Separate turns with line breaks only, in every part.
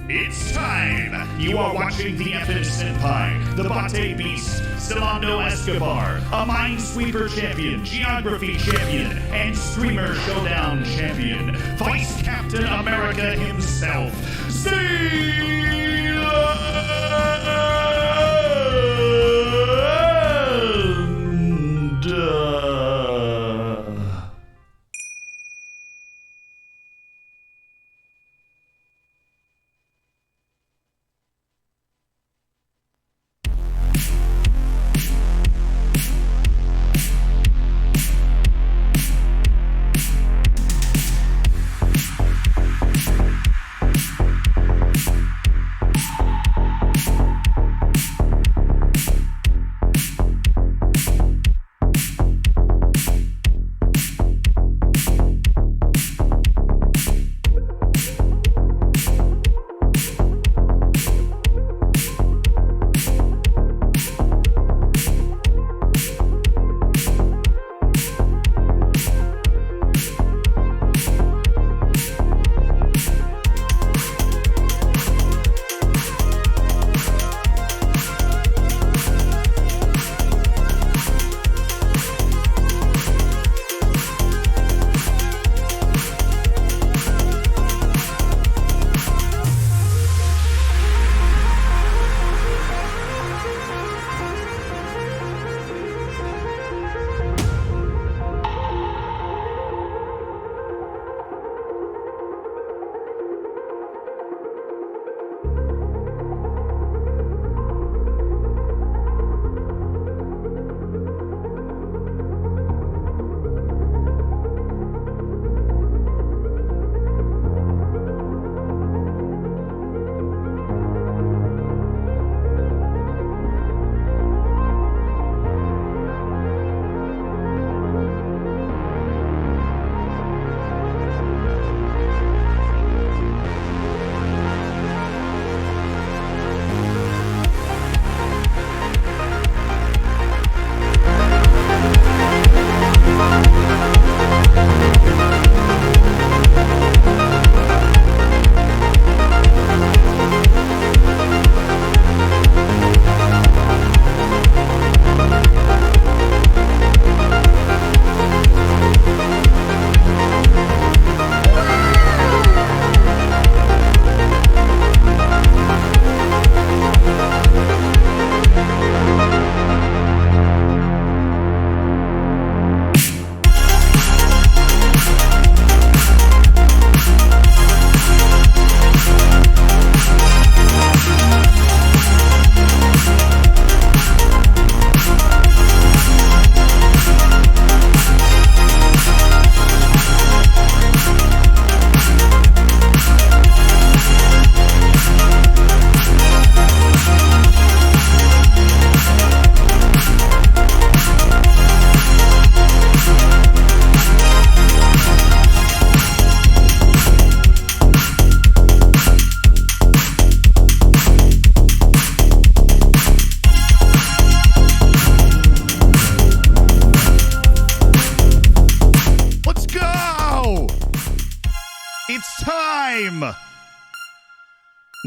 It's time! You are watching the FM Senpai, the Bate Beast, Celando Escobar, a Minesweeper champion, Geography champion, and Streamer Showdown champion, Vice Captain America himself,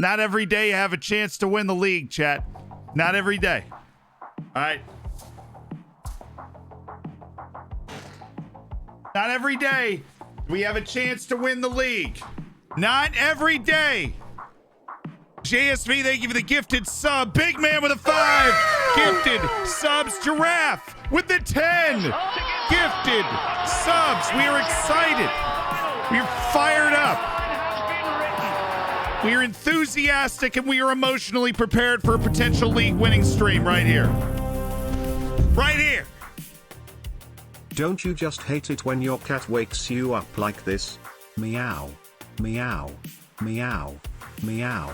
Not every day you have a chance to win the league, chat. Not every day. All right. Not every day we have a chance to win the league. Not every day. JSV, thank you for the gifted sub. Big man with a 5. Gifted subs. Giraffe with the 10. Gifted subs. We are excited. We're fired up. We are enthusiastic and we are emotionally prepared for a potential league winning stream right here. Right here.
Don't you just hate it when your cat wakes you up like this? Meow. Meow. Meow. Meow.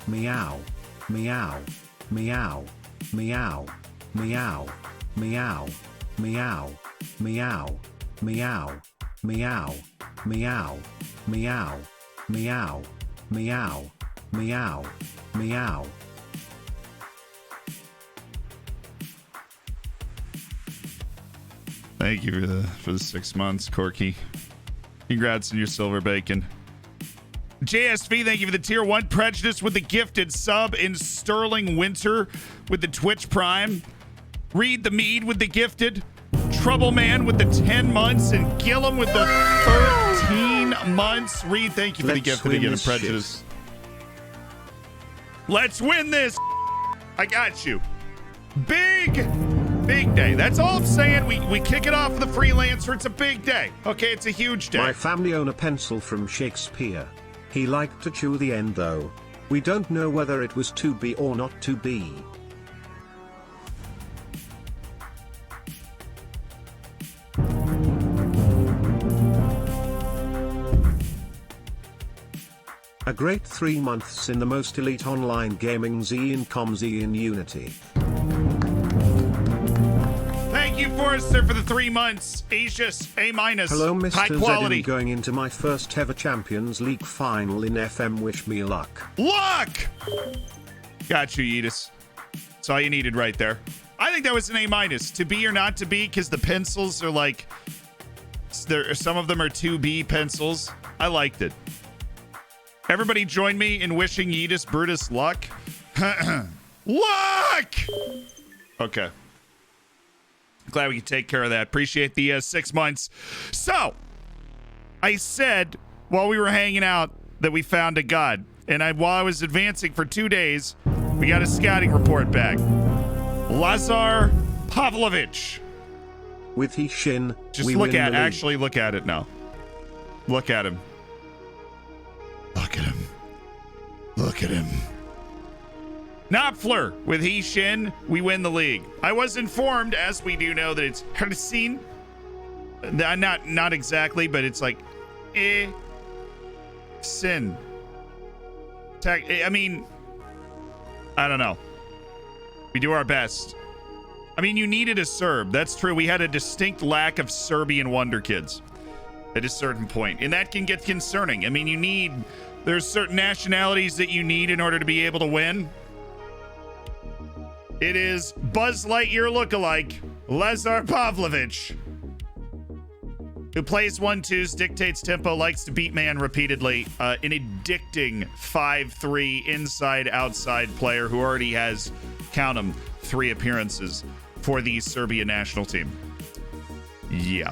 meow, meow, meow, meow, meow, meow, meow, meow, meow, meow, meow, meow, meow, meow, meow, meow.
Thank you for the 6 months, Corky. Congrats on your silver bacon. JSV, thank you for the tier 1 prejudice with the gifted sub. In Sterling Winter with the Twitch Prime. Read the Mead with the gifted. Trouble Man with the 10 months. And Gillum with the 13 months. Reed, thank you for the gifted again of prejudice. Shit. Let's win this. I got you. Big day. That's all I'm saying. We kick it off with the freelancer. It's a big day. Okay, it's a huge day.
My family own a pencil from Shakespeare. He liked to chew the end though. We don't know whether it was to be or not to be. A great 3 months in the most elite online gaming Z in Com Z in Unity.
Thank you, Forrester, for the 3 months. Aegis, A-.
Hello, Mr.
High quality.
Zedin, going into my first ever Champions League final in FM. Wish me luck.
Luck! Got you, Yeetus. That's all you needed right there. I think that was an A-. To be or not to be, because the pencils are like... some of them are 2B pencils. I liked it. Everybody join me in wishing Yeetus Brutus luck. Luck! Okay. Glad we could take care of that. Appreciate the 6 months. So, I said while we were hanging out that we found a god. And while I was advancing for 2 days, we got a scouting report back. Lazar Pavlovich.
With his shin,
just look at, actually look at it now. Look at him. Look at him. Look at him. Knopfler with he shin, we win the league. I was informed, as we do know, that it's Hersin. Not exactly, but it's like sin. I mean, I don't know. We do our best. I mean, you needed a Serb. That's true. We had a distinct lack of Serbian wonder kids at a certain point, and that can get concerning. I mean, there's certain nationalities that you need in order to be able to win. It is Buzz Lightyear lookalike Lazar Pavlovich, who plays 1-2s, dictates tempo, likes to beat man repeatedly. An addicting 5'3" inside-outside player who already has, count them, 3 appearances for the Serbia national team. Yeah.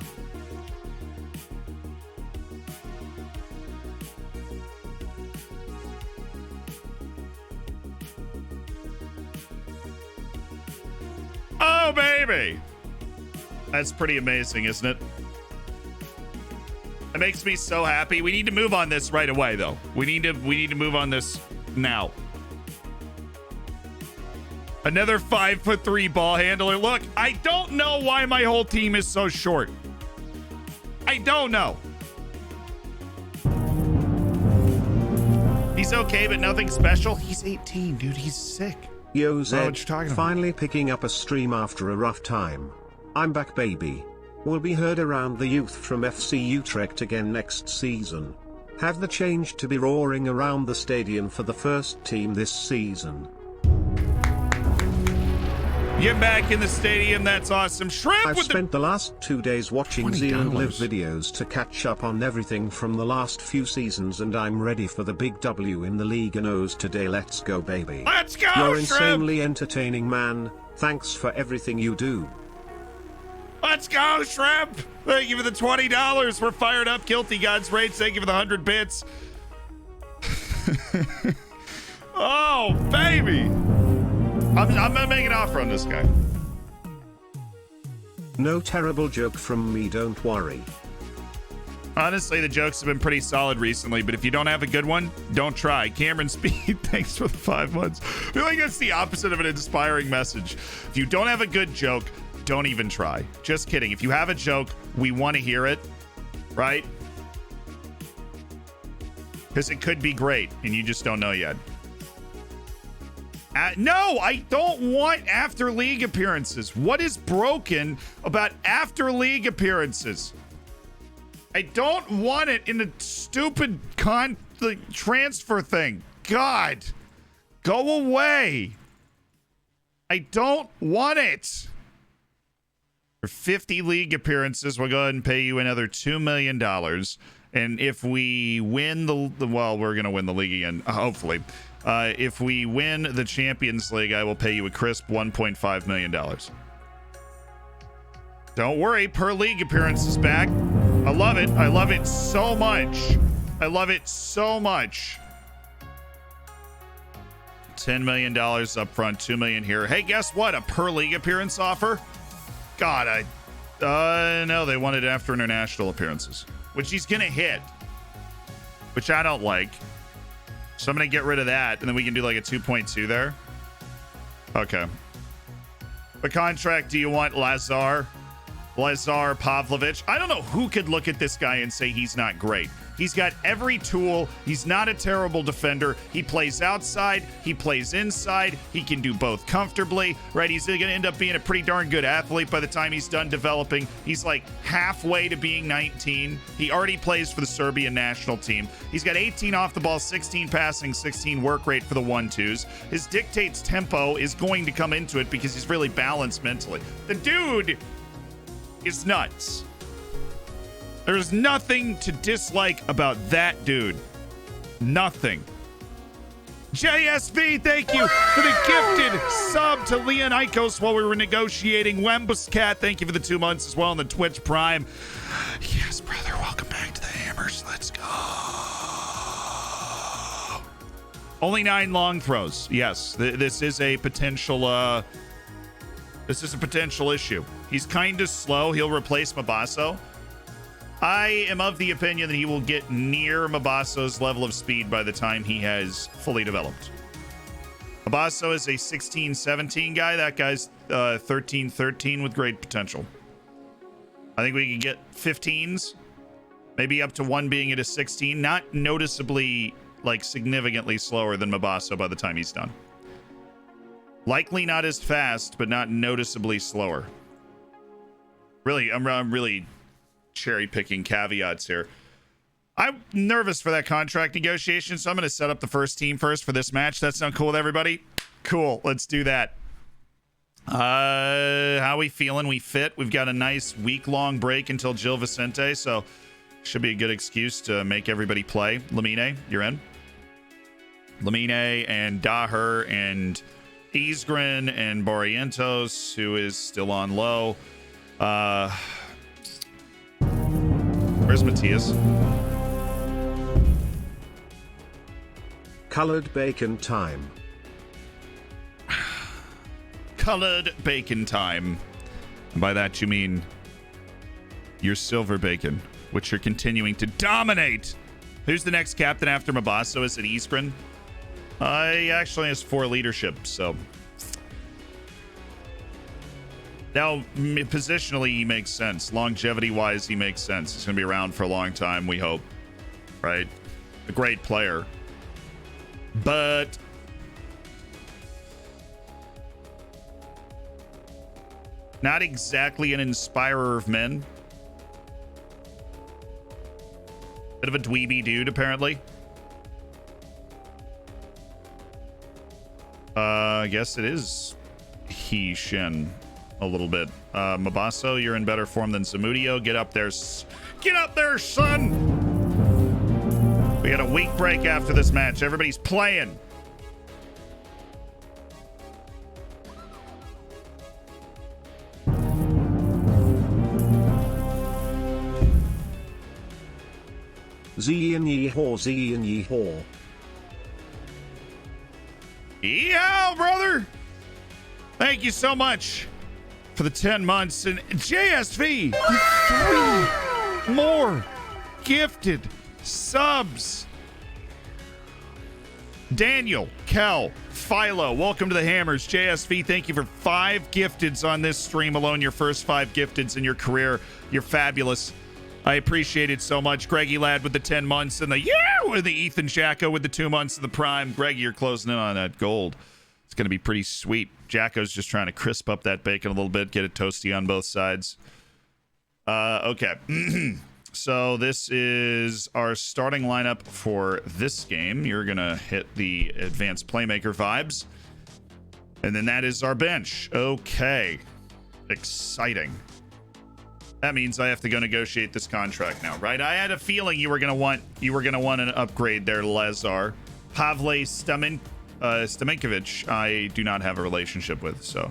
Oh, baby. That's pretty amazing, isn't it? It makes me so happy. We need to move on this right away, though. We need to move on this now. Another 5'3" ball handler. Look, I don't know why my whole team is so short. I don't know. He's okay, but nothing special. He's 18, dude. He's sick.
Yo, Zed, finally picking up a stream after a rough time. I'm back, baby. Will be heard around the youth from FC Utrecht again next season. Have the change to be roaring around the stadium for the first team this season. Get back in the stadium, that's awesome. Shrimp. I've spent the last 2 days watching Zealand Live videos to catch up on everything from the last few seasons, and I'm ready for the big W in the league and O's today. Let's go, baby. Let's go, You're insanely entertaining, man. Thanks for everything you do. Let's go, Shrimp. Thank you for the $20. We're fired up. Guilty Gods Rage, thank you for the 100 bits. Oh, baby. I'm gonna make an offer on this guy. No terrible joke from me, don't worry. Honestly, the jokes have been pretty solid recently, but if you don't have a good one, don't try. Cameron Speed, thanks for the 5 months. I feel like that's the opposite of an inspiring message. If you don't have a good joke, don't even try. Just kidding. If you have a joke, we want to hear it, right? Because it could be great, and you just don't know yet.
No, I don't want after league appearances. What is broken about after league appearances? I don't want it in a stupid transfer thing. God, go away. I don't want it. For 50 league appearances, we'll go ahead and pay you another $2 million. And if we win well, we're going to win the league again, hopefully. If we win the Champions League, I will pay you a crisp $1.5 million. Don't worry, per league appearance is back. I love it. I love it so much. I love it so much. $10 million up front, $2 million here. Hey, guess what? A per league appearance offer? God, no, they wanted after international appearances, which he's going to hit, which I don't like. So I'm going to get rid of that, and then we can do like a 2.2 there. Okay. What contract do you want, Lazar Pavlovich? I don't know who could look at this guy and say he's not great. He's got every tool. He's not a terrible defender. He plays outside. He plays inside. He can do both comfortably, right? He's going to end up being a pretty darn good athlete by the time he's done developing. He's like halfway to being 19. He already plays for the Serbian national team. He's got 18 off the ball, 16 passing, 16 work rate for the 1-2s. His dictates tempo is going to come into it because he's really balanced mentally. The dude is nuts. There's nothing to dislike about that dude. Nothing. JSV, thank you for the gifted sub to Leonikos while we were negotiating. Wembuscat, thank you for the 2 months as well on the Twitch Prime. Yes, brother, welcome back to the Hammers. Let's go. Only 9 long throws. Yes, this is a potential issue. He's kind of slow. He'll replace Mabasso. I am of the opinion that he will get near Mabasso's level of speed by the time he has fully developed. Mabasso is a 16-17 guy. That guy's 13-13 with great potential. I think we can get 15s, maybe up to one being at a 16. Not noticeably, like significantly slower than Mabasso by the time he's done. Likely not as fast, but not noticeably slower. Really, I'm really cherry picking caveats here. I'm nervous for that contract negotiation, so I'm going to set up the first team first for this match. That sound cool with everybody? Cool. Let's do that. How we feeling? We fit. We've got a nice week-long break until Gil Vicente, so should be a good excuse to make everybody play. Lamine, you're in. Lamine and Daher and Isgrin and Barrientos, who is still on low. Where's Matthias?
Colored bacon time.
Colored bacon time. And by that you mean your silver bacon, which you're continuing to dominate. Who's the next captain after Mabasso? Is it Isgrin? He actually has 4 leadership, so. Now, positionally, he makes sense. Longevity-wise, he makes sense. He's going to be around for a long time, we hope. Right? A great player. But not exactly an inspirer of men. Bit of a dweeby dude, apparently. I guess it is he, Shin. A little bit. Mabasso, you're in better form than Zamudio. Get up there. Get up there, son! We got a week break after this match. Everybody's playing.
Zien yeehaw, zien yeehaw.
Yeah, brother! Thank you so much for the 10 months. And JSV, 3 more gifted subs. Daniel, Kel, Philo, welcome to the Hammers. JSV, thank you for 5 gifteds on this stream alone. Your first 5 gifteds in your career. You're fabulous. I appreciate it so much. Greggy Ladd with the 10 months and the Ethan Jacko with the 2 months of the Prime. Greggy, you're closing in on that gold. It's going to be pretty sweet. Jacko's just trying to crisp up that bacon a little bit, get it toasty on both sides. Okay. So this is our starting lineup for this game. You're going to hit the advanced playmaker vibes. And then that is our bench. Okay. Exciting. That means I have to go negotiate this contract now, right? I had a feeling you were going to want an upgrade there, Lazar. Pavle Stamenkovic, I do not have a relationship with, so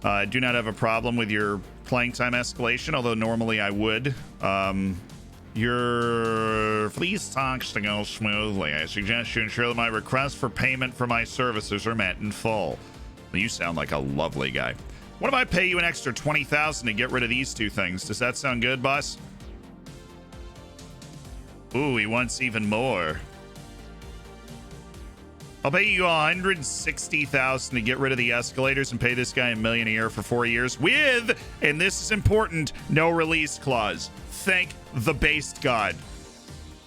I do not have a problem with your playing time escalation, although normally I would. Your fleece talks to go smoothly. I suggest you ensure that my requests for payment for my services are met in full. Well, you sound like a lovely guy. What if I pay you an extra 20,000 to get rid of these two things? Does that sound good, boss? Ooh, he wants even more. I'll pay you 160,000 to get rid of the escalators and pay this guy $1 million a year for 4 years with, and this is important, no release clause. Thank the based god.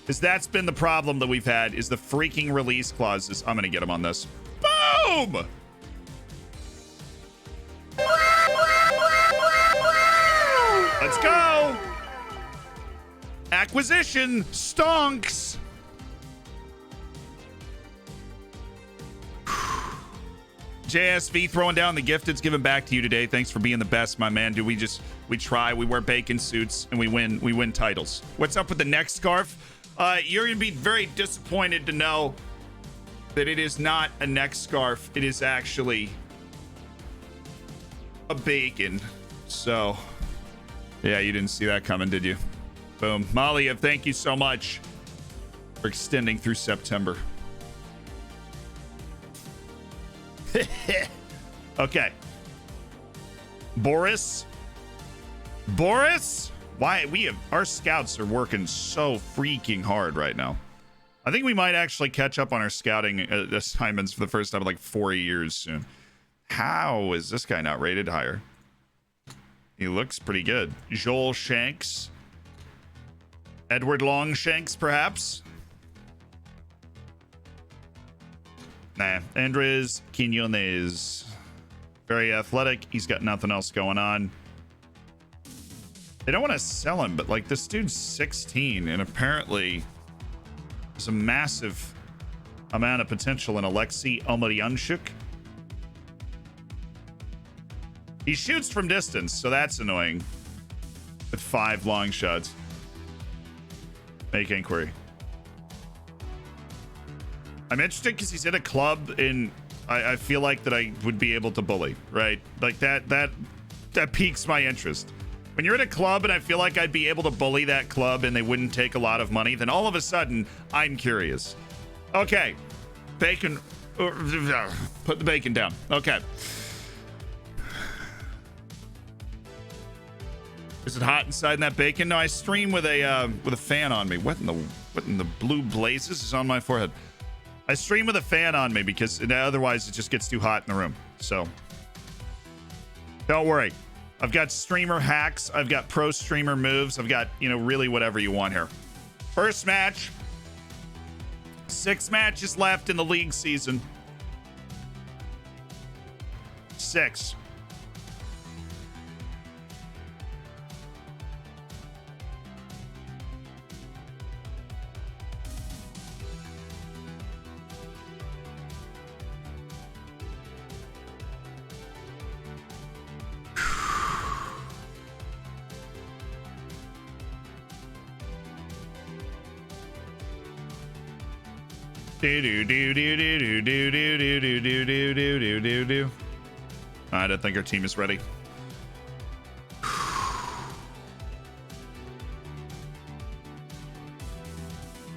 Because that's been the problem that we've had, is the freaking release clauses. I'm going to get him on this. Boom! Let's go! Acquisition stonks! JSV throwing down the gift. It's given back to you today. Thanks for being the best, my man. Dude, we try, we wear bacon suits, and we win titles. What's up with the neck scarf? You're gonna be very disappointed to know that it is not a neck scarf. It is actually a bacon. So, yeah, you didn't see that coming, did you? Boom. Maliev, thank you so much for extending through September. Okay. Boris? Why our scouts are working so freaking hard right now. I think we might actually catch up on our scouting assignments for the first time in like 4 years soon. How is this guy not rated higher? He looks pretty good. Joel Shanks. Edward Longshanks, perhaps? Nah. Andres Quinones. Very athletic. He's got nothing else going on. They don't want to sell him, but like this dude's 16 and apparently there's a massive amount of potential in Alexei Omaryanchuk. He shoots from distance, so that's annoying. With 5 long shots. Make inquiry. I'm interested because he's in a club and I feel like that I would be able to bully, right? Like that piques my interest. When you're in a club and I feel like I'd be able to bully that club and they wouldn't take a lot of money, then all of a sudden I'm curious. Okay. Bacon. Put the bacon down. Okay. Is it hot inside in that bacon? No, I stream with a fan on me. What in the blue blazes is on my forehead? I stream with a fan on me because otherwise it just gets too hot in the room. So don't worry. I've got streamer hacks. I've got pro streamer moves. I've got, really whatever you want here. First match. 6 matches left in the league season. 6. I don't think our team is ready.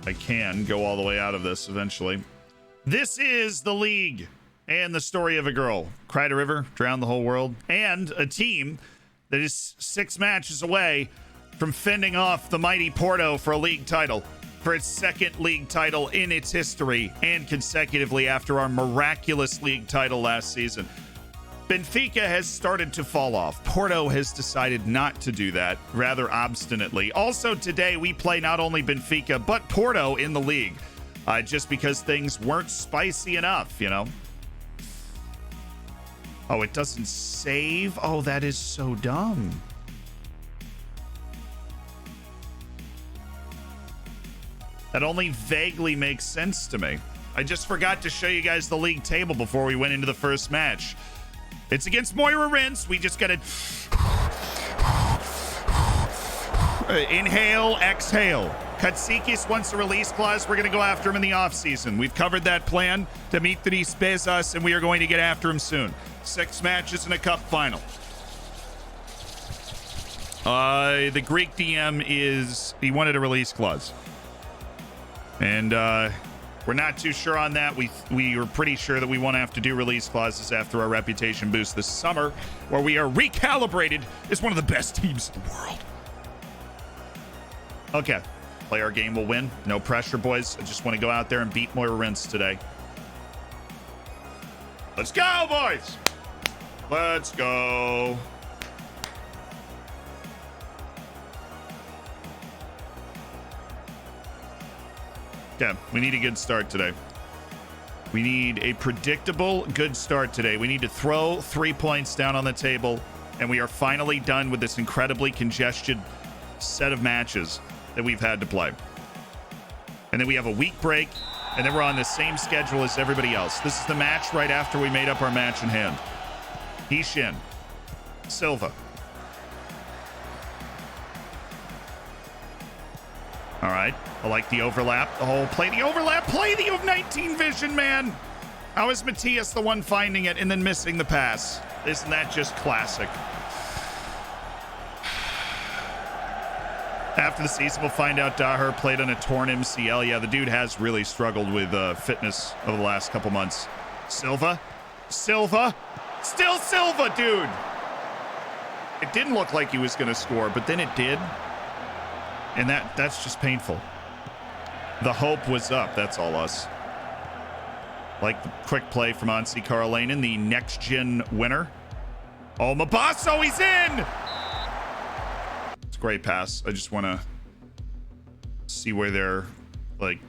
I can go all the way out of this eventually. This is the league and the story of a girl. Cried a river, drowned the whole world, and a team that is 6 matches away from fending off the mighty Porto for a league title. For its 2nd league title in its history and consecutively after our miraculous league title last season. Benfica has started to fall off. Porto has decided not to do that, rather obstinately. Also today, we play not only Benfica, but Porto in the league, just because things weren't spicy enough, Oh, it doesn't save? Oh, that is so dumb. That only vaguely makes sense to me. I just forgot to show you guys the league table before we went into the first match. It's against Moira Rince. We just gotta inhale, exhale. Katsikis wants a release clause. We're gonna go after him in the offseason. We've covered that plan. Dimitris Bezos, and we are going to get after him soon. 6 matches in a cup final. The Greek DM he wanted a release clause. And we're not too sure on that. We are pretty sure that we won't have to do release clauses after our reputation boost this summer, where we are recalibrated as one of the best teams in the world. Okay. Play our game, we'll win. No pressure, boys. I just want to go out there and beat Moira Rince today. Let's go, boys! Let's go. Yeah, we need a good start today. We need a predictable, good start today. We need to throw 3 points down on the table, and we are finally done with this incredibly congested set of matches that we've had to play. And then we have a week break, and then we're on the same schedule as everybody else. This is the match right after we made up our match in hand. Hishin, Silva. All right, I like the overlap. Oh, play the overlap, play the 19 vision, man. How is Matthias the one finding it and then missing the pass? Isn't that just classic? After the season, we'll find out Daher played on a torn MCL. Yeah, the dude has really struggled with fitness over the last couple months. Silva, still Silva, dude. It didn't look like he was going to score, but then it did. And that's just painful. The hope was up. That's all us. Like the quick play from Ansi Karolainen, the next-gen winner. Oh, Mabasso, he's in! It's a great pass. I just want to see where their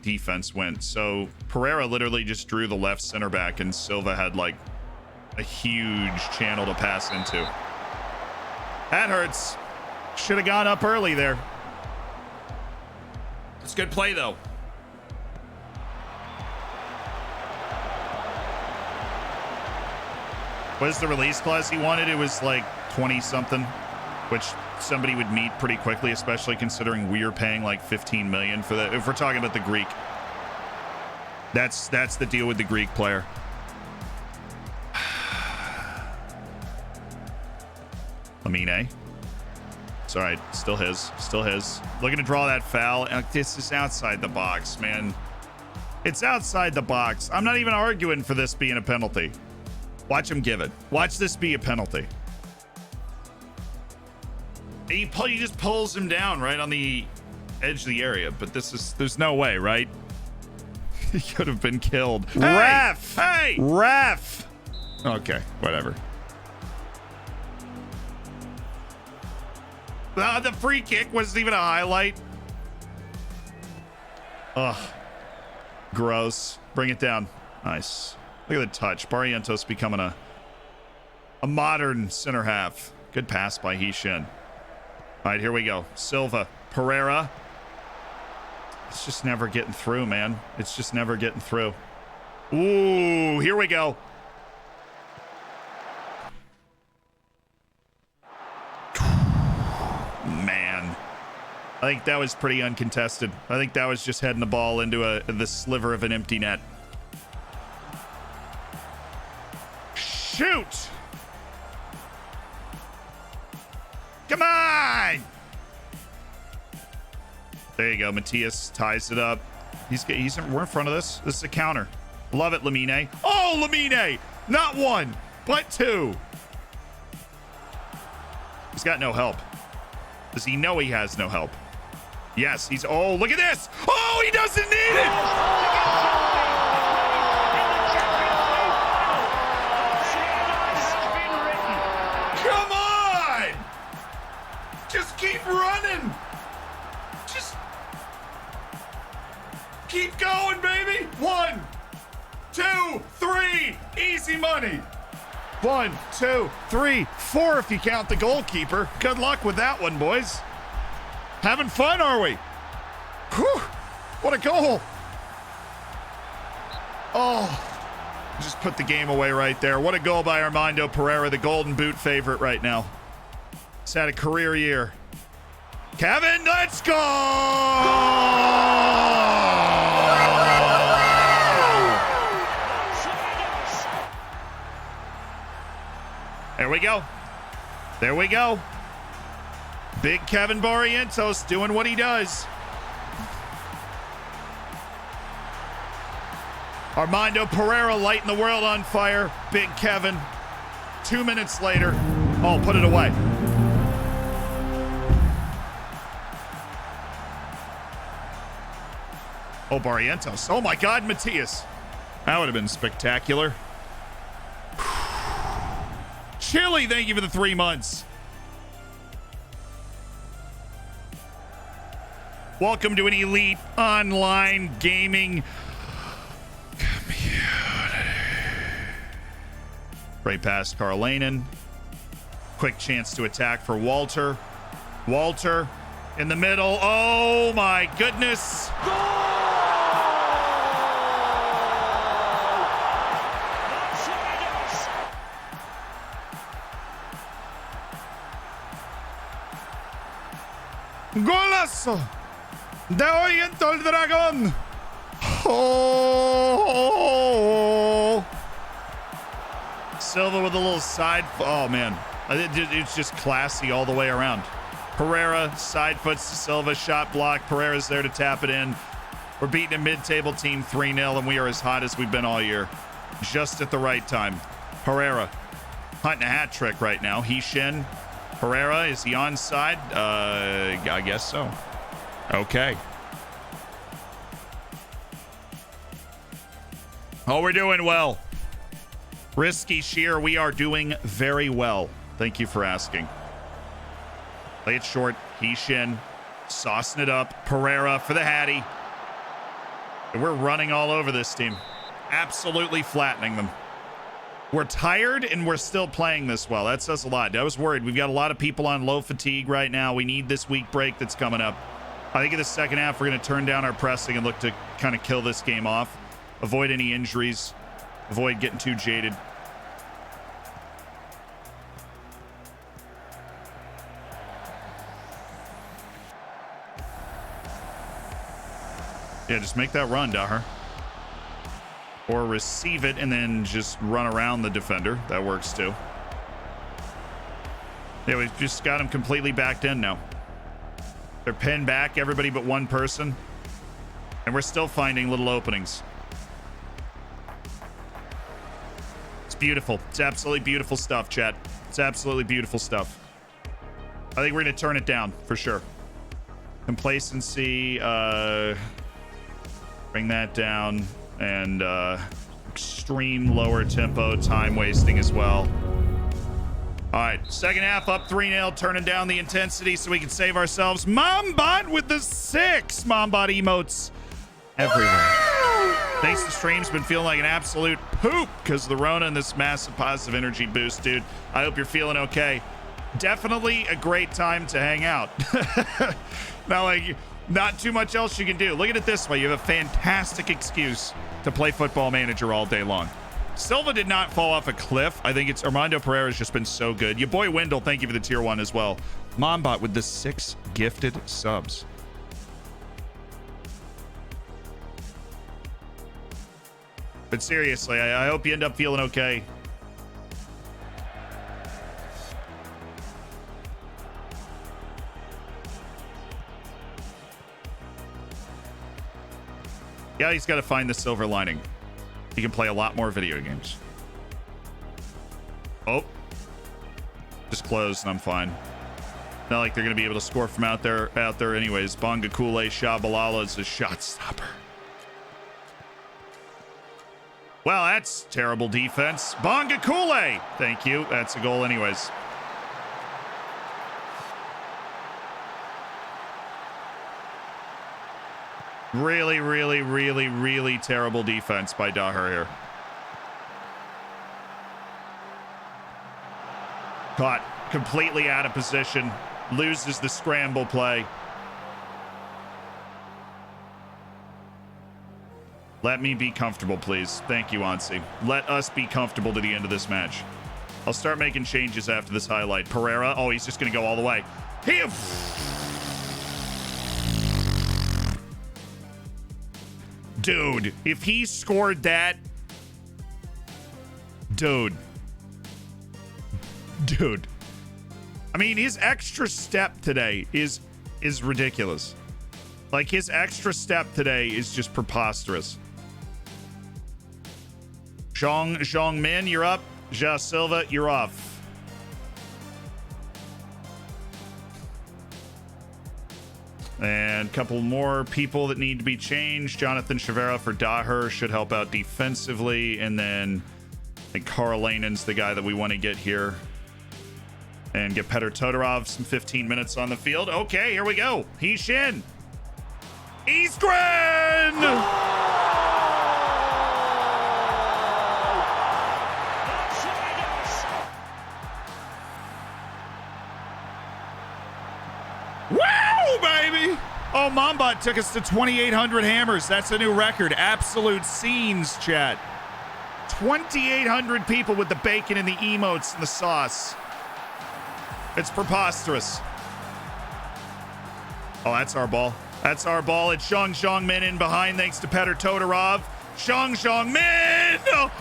defense went. So Pereira literally just drew the left center back, and Silva had a huge channel to pass into. That hurts. Should have gone up early there. It's good play, though. What is the release clause he wanted? It was 20-something, which somebody would meet pretty quickly, especially considering we're paying 15 million for that. If we're talking about the Greek, that's the deal with the Greek player. Lamine. It's all right. Still his. Looking to draw that foul. This is outside the box, man. It's outside the box. I'm not even arguing for this being a penalty. Watch him give it. Watch this be a penalty. He just pulls him down right on the edge of the area, but there's no way, right? He could have been killed. Ref! Hey! Ref! Okay, whatever. The free kick wasn't even a highlight. Ugh. Gross. Bring it down. Nice. Look at the touch. Barrientos becoming a modern center half. Good pass by Hishin. All right, here we go. Silva. Pereira. It's just never getting through, man. It's just never getting through. Ooh, here we go. Man. I think that was pretty uncontested. I think that was just heading the ball into the sliver of an empty net. Shoot! Come on! There you go. Matthias ties it up. We're in front of this. This is a counter. Love it, Lamine. Oh, Lamine! Not one, but two. He's got no help. Does he know he has no help? Yes, he's... Oh, look at this! Oh, he doesn't need it! Come on! Just keep running! Just... keep going, baby! 1, 2, 3! Easy money! 1, 2, 3, 4 if you count the goalkeeper. Good luck with that one, boys. Having fun, are we? Whew, what a goal. Oh, just put the game away right there. What a goal by Armando Pereira, the Golden Boot favorite right now. He's had a career year. Kevin, let's go! There we go. There we go. Big Kevin Barrientos doing what he does. Armando Pereira lighting the world on fire. Big Kevin. 2 minutes later. Oh, put it away. Oh, Barrientos. Oh my God, Matias. That would have been spectacular. Chili, thank you for the 3 months. Welcome to an elite online gaming community. Great pass, Karlanen. Quick chance to attack for Walter. Walter in the middle. Oh my goodness. Golazo de Oyento el Dragón. Oh, Silva with a little side. Oh man, it's just classy all the way around. Pereira side foots to Silva, shot block. Pereira's there to tap it in. We're beating a mid-table team 3-0, and we are as hot as we've been all year. Just at the right time. Pereira hunting a hat trick right now. Hishin. Pereira, is he onside? I guess so. Okay. Oh, we're doing well. Risky Sheer, we are doing very well. Thank you for asking. Play it short. Hishin saucing it up. Pereira for the Hattie. And we're running all over this team. Absolutely flattening them. We're tired and we're still playing this well. That says a lot. I was worried. We've got a lot of people on low fatigue right now. We need this week break that's coming up. I think in the second half, we're going to turn down our pressing and look to kind of kill this game off. Avoid any injuries. Avoid getting too jaded. Yeah, just make that run, Daher. Or receive it and then just run around the defender. That works too. Yeah, we've just got him completely backed in now. They're pinned back, everybody but one person. And we're still finding little openings. It's beautiful. It's absolutely beautiful stuff, chat. It's absolutely beautiful stuff. I think we're going to turn it down for sure. Complacency. Bring that down. And extreme lower tempo, time wasting as well. All right, second half up 3-0, turning down the intensity so we can save ourselves. Mombot with the 6 Mombot emotes everywhere. Thanks to streams, been feeling like an absolute poop because of the Rona and this massive positive energy boost, dude. I hope you're feeling okay. Definitely a great time to hang out. Now, like, not too much else you can do. Look at it this way. You have a fantastic excuse to play Football Manager all day long. Silva did not fall off a cliff. I think it's Armando Pereira's just been so good. Your boy Wendell, thank you for the tier 1 as well. Mombot with the 6 gifted subs. But seriously, I hope you end up feeling okay. Yeah, he's got to find the silver lining. He can play a lot more video games. Oh. Just closed and I'm fine. Not like they're going to be able to score from out there anyways. Bonga Kule Shabalala is a shot stopper. Well, that's terrible defense. Bonga Kule! Thank you. That's a goal anyways. Really, really, really, really terrible defense by Daher here. Caught completely out of position. Loses the scramble play. Let me be comfortable, please. Thank you, Ansi. Let us be comfortable to the end of this match. I'll start making changes after this highlight. Pereira. Oh, he's just going to go all the way. Dude, if he scored that... Dude. I mean, his extra step today is ridiculous. Like, his extra step today is just preposterous. Zhong Min, you're up. Ja Silva, you're off. And a couple more people that need to be changed. Jonathan Chavera for Daher should help out defensively. And then I think Karl Lanen's the guy that we want to get here. And get Petr Todorov some 15 minutes on the field. Okay, here we go. Heishin. Eastgren! Woo, baby! Oh, Mombot took us to 2,800 hammers. That's a new record. Absolute scenes, chat. 2,800 people with the bacon and the emotes and the sauce. It's preposterous. Oh, that's our ball. That's our ball. It's Zhong Min in behind thanks to Petr Todorov. Zhong Min! Oh.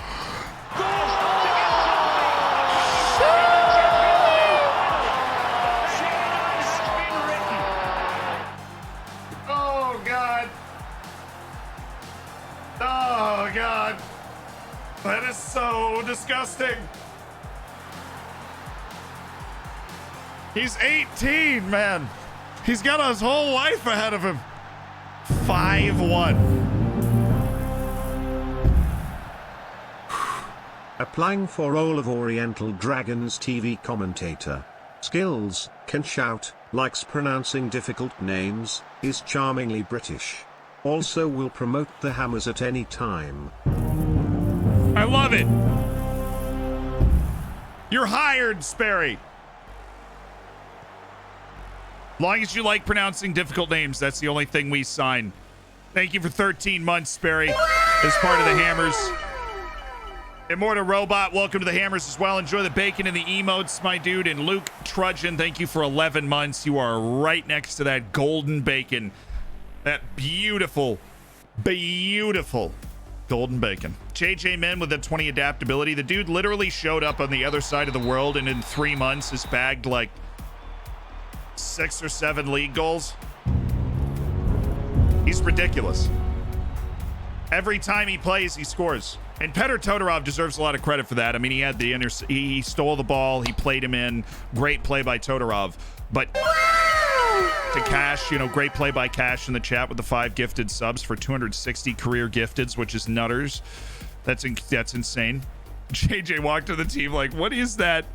Oh, God. Oh, God. That is so disgusting. He's 18, man. He's got his whole life ahead of him. 5-1.
Applying for role of Oriental Dragons TV commentator. Skills, can shout, likes pronouncing difficult names, is charmingly British. Also will promote the hammers at any time.
I love it. You're hired, Sperry. Long as you like pronouncing difficult names, that's the only thing we sign. Thank you for 13 months, Sperry, as part of the Hammers. Immortal Robot, welcome to the Hammers as well. Enjoy the bacon and the emotes, my dude. And Luke Trudgeon, thank you for 11 months. You are right next to that golden bacon. That beautiful, beautiful golden bacon. JJ Min with the 20 adaptability. The dude literally showed up on the other side of the world and in 3 months has bagged like 6 or 7 league goals. He's ridiculous. Every time he plays, he scores. And Petr Todorov deserves a lot of credit for that. I mean, he had the he stole the ball, he played him in. Great play by Todorov. But to Cash, great play by Cash in the chat with the 5 gifted subs for 260 career gifteds, which is nutters. That's insane. JJ walked to the team like, what is that?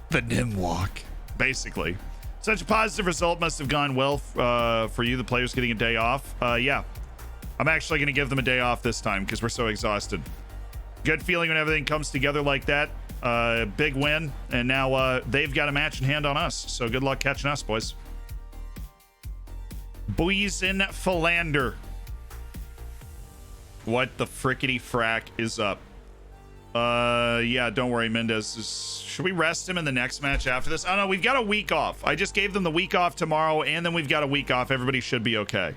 The Nim walk. Basically. Such a positive result must have gone well for you, the players getting a day off. Yeah. I'm actually going to give them a day off this time because we're so exhausted. Good feeling when everything comes together like that. Big win. And now they've got a match in hand on us. So good luck catching us, boys. Boysen Philander. What the frickety frack is up? Yeah, don't worry, Mendez. Should we rest him in the next match after this? Oh no, we've got a week off. I just gave them the week off tomorrow, and then we've got a week off. Everybody should be okay.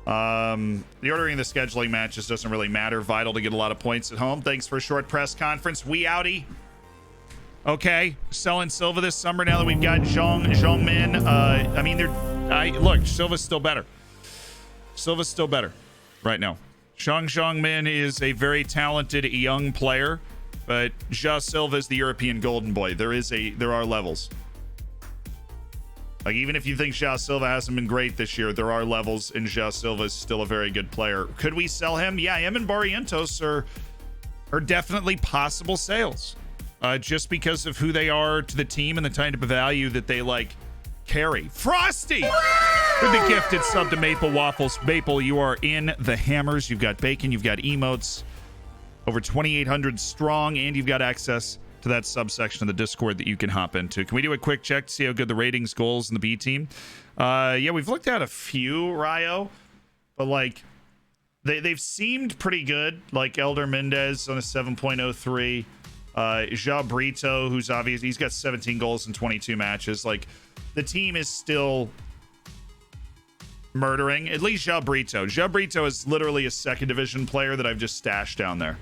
The ordering of the scheduling matches doesn't really matter. Vital to get a lot of points at home. Thanks for a short press conference. We outie. Okay, selling Silva this summer now that we've got Zhong Min. I mean, look, Silva's still better. Silva's still better right now. Zhong Min is a very talented young player, but Ja Silva is the European golden boy. There are levels. Like, even if you think Ja Silva hasn't been great this year, there are levels, and Ja Silva is still a very good player. Could we sell him? Yeah, him and Barrientos are definitely possible sales. Just because of who they are to the team and the type of value that they carry. Frosty with the gifted sub to Maple Waffles. Maple, you are in the Hammers. You've got bacon, you've got emotes, over 2,800 strong, and you've got access to that subsection of the Discord that you can hop into. Can we do a quick check to see how good the ratings, goals in the B team? Yeah, we've looked at a few, Ryo, but like they've seemed pretty good. Like Elder Mendez on a 7.03. Ja Brito, who's obvious, he's got 17 goals in 22 matches. Like the team is still murdering. At least Ja Brito. Ja Brito is literally a second division player that I've just stashed down there.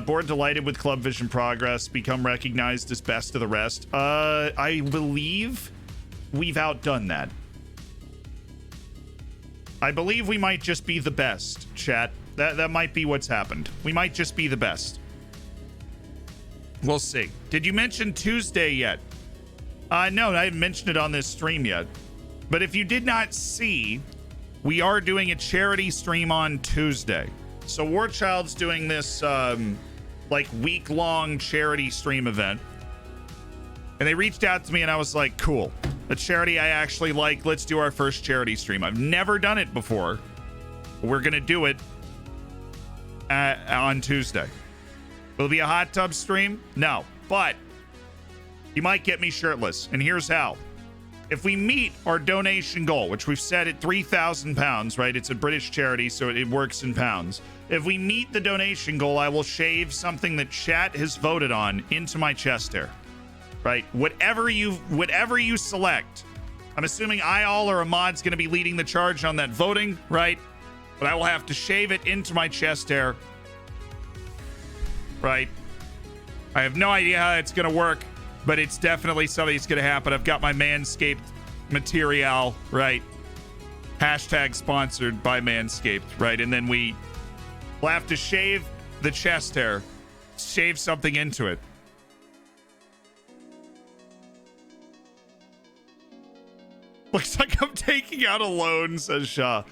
Board delighted with Club Vision progress. Become recognized as best of the rest. I believe we've outdone that. I believe we might just be the best, chat. That might be what's happened. We might just be the best. We'll see. Did you mention Tuesday yet? No, I haven't mentioned it on this stream yet. But if you did not see, we are doing a charity stream on Tuesday. So Warchild's doing this like week-long charity stream event. And they reached out to me and I was like, cool. A charity I actually like. Let's do our first charity stream. I've never done it before. But we're going to do it on Tuesday. Will it be a hot tub stream? No. But you might get me shirtless. And here's how. If we meet our donation goal, which we've set at £3,000, right? It's a British charity, so it works in pounds. If we meet the donation goal, I will shave something that chat has voted on into my chest hair. Right? Whatever you select. I'm assuming Ayal or Ahmad's going to be leading the charge on that voting, right? But I will have to shave it into my chest hair. Right? I have no idea how it's going to work, but it's definitely something that's going to happen. I've got my Manscaped material, right? Hashtag sponsored by Manscaped, right? And then we'll have to shave the chest hair, shave something into it. Looks like I'm taking out a loan, says Shah.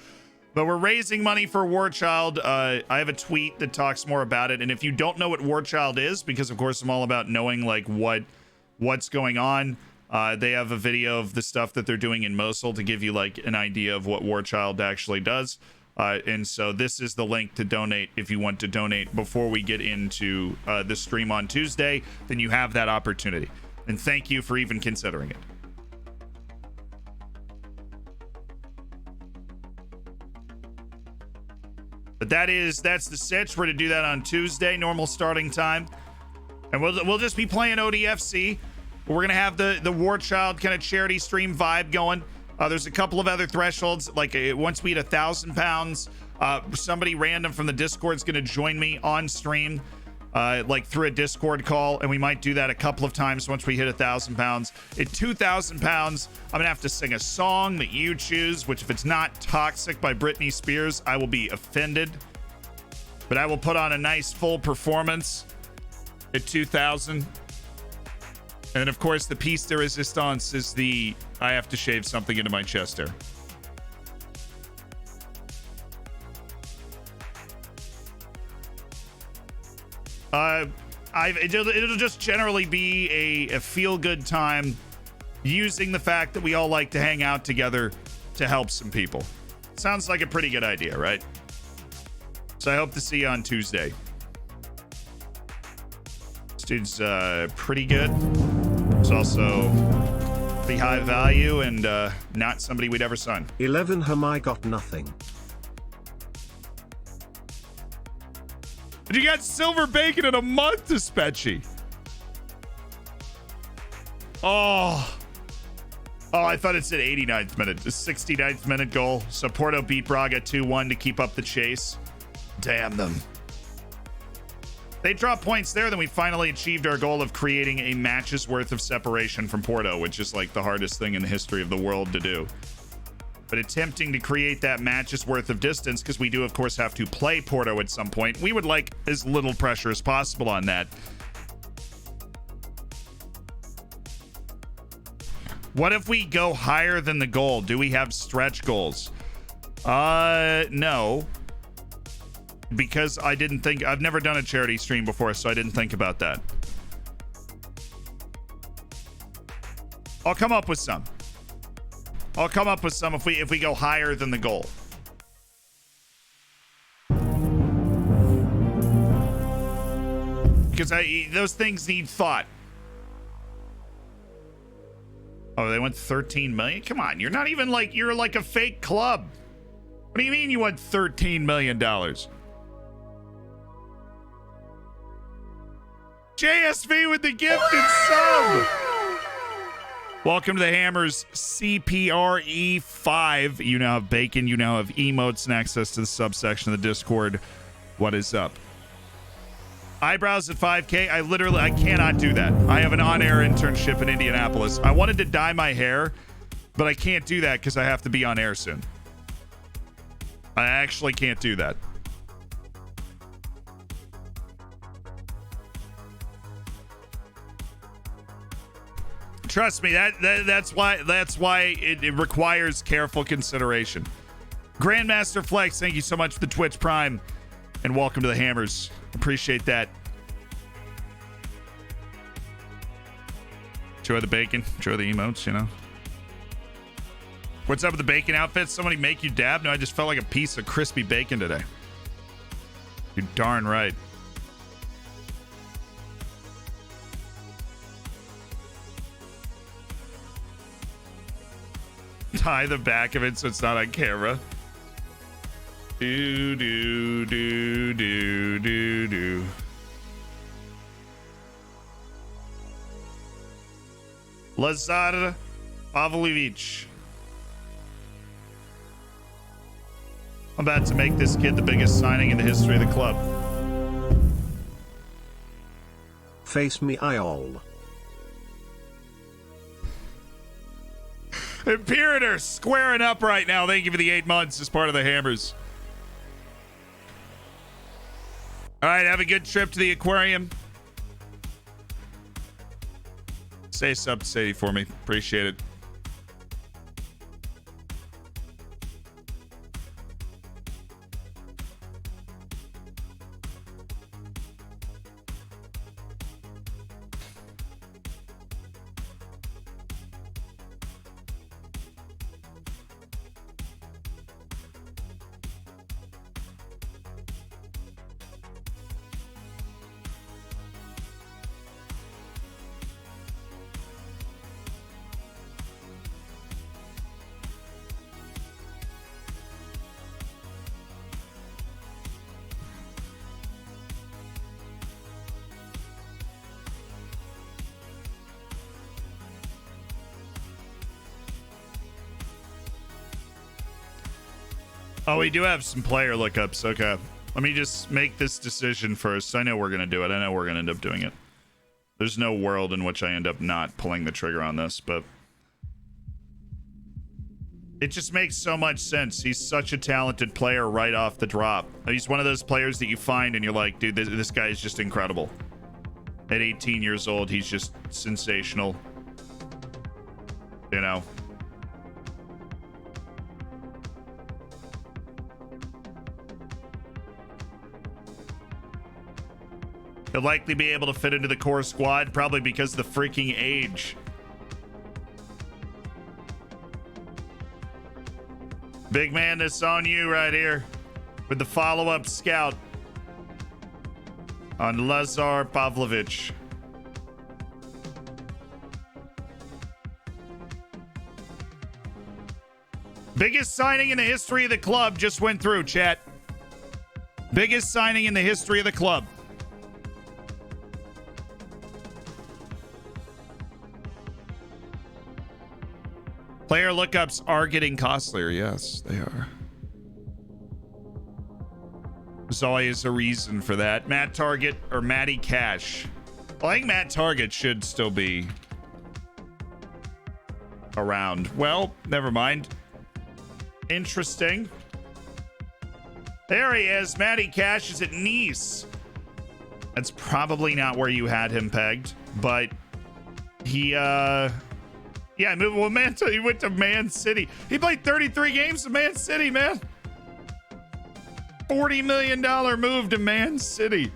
But we're raising money for Warchild. I have a tweet that talks more about it. And if you don't know what Warchild is, because of course I'm all about knowing like what's going on, they have a video of the stuff that they're doing in Mosul to give you like an idea of what Warchild actually does. And so this is the link to donate if you want to donate before we get into the stream on Tuesday. Then you have that opportunity. And thank you for even considering it. But that's the sitch. We're to do that on Tuesday, normal starting time. And we'll just be playing ODFC. We're going to have the Warchild kind of charity stream vibe going. There's a couple of other thresholds. Like once we hit £1,000, somebody random from the Discord is going to join me on stream, like through a Discord call. And we might do that a couple of times once we hit £1,000. At £2,000, I'm going to have to sing a song that you choose, which if it's not Toxic by Britney Spears, I will be offended. But I will put on a nice full performance at 2,000. And then, of course, the piece de resistance is I have to shave something into my chest hair. It'll just generally be a feel-good time using the fact that we all like to hang out together to help some people. Sounds like a pretty good idea, right? So I hope to see you on Tuesday. This dude's pretty good. It's also pretty high value and not somebody we'd ever sign.
11 Hamai got nothing.
But you got silver bacon in a month, Dispatchy. Oh, I thought it said 89th minute. The 69th minute goal. So Porto beat Braga 2-1 to keep up the chase. Damn them. They drop points there, then we finally achieved our goal of creating a match's worth of separation from Porto, which is like the hardest thing in the history of the world to do. But attempting to create that match's worth of distance, because we do, of course, have to play Porto at some point. We would like as little pressure as possible on that. What if we go higher than the goal? Do we have stretch goals? No. Because I've never done a charity stream before, so I didn't think about that. I'll come up with some if we go higher than the goal. because those things need thought. Oh, they went 13 million? Come on, you're not even like, you're like a fake club. What do you mean you won $13 million? JSV with the gifted sub. Welcome to the Hammers CPRE5. You now have bacon. You now have emotes and access to the subsection of the Discord. What is up? Eyebrows at 5K. I cannot do that. I have an on-air internship in Indianapolis. I wanted to dye my hair, but I can't do that because I have to be on air soon. I actually can't do that. Trust me, that's why it requires careful consideration. Grandmaster Flex, thank you so much for the Twitch Prime, and welcome to the Hammers. Appreciate that. Enjoy the bacon, enjoy the emotes, you know. What's up with the bacon outfits? Somebody make you dab? No, I just felt like a piece of crispy bacon today. You're darn right. Tie the back of it so it's not on camera. Do do do do do do. Lazar Pavlovich. I'm about to make this kid the biggest signing in the history of the club.
Face me, Iol.
Imperator squaring up right now. Thank you for the 8 months as part of the Hammers. All right, have a good trip to the aquarium. Say sub to Sadie for me. Appreciate it. Oh, we do have some player lookups. Okay. Let me just make this decision first. I know we're going to do it. I know we're going to end up doing it. There's no world in which I end up not pulling the trigger on this, but it just makes so much sense. He's such a talented player right off the drop. He's one of those players that you find and you're like, dude, this guy is just incredible. At 18 years old, he's just sensational. You know? He'll likely be able to fit into the core squad, probably because of the freaking age. Big man, this on you right here with the follow-up scout on Lazar Pavlovich. Biggest signing in the history of the club just went through, chat. Biggest signing in the history of the club. Player lookups are getting costlier. Yes, they are. There's always a reason for that. Matt Target or Matty Cash. Well, I think Matt Target should still be around. Well, never mind. Interesting. There he is. Matty Cash is at Nice. That's probably not where you had him pegged, but he yeah, well, he went to Man City. He played 33 games to Man City, man. $40 million move to Man City.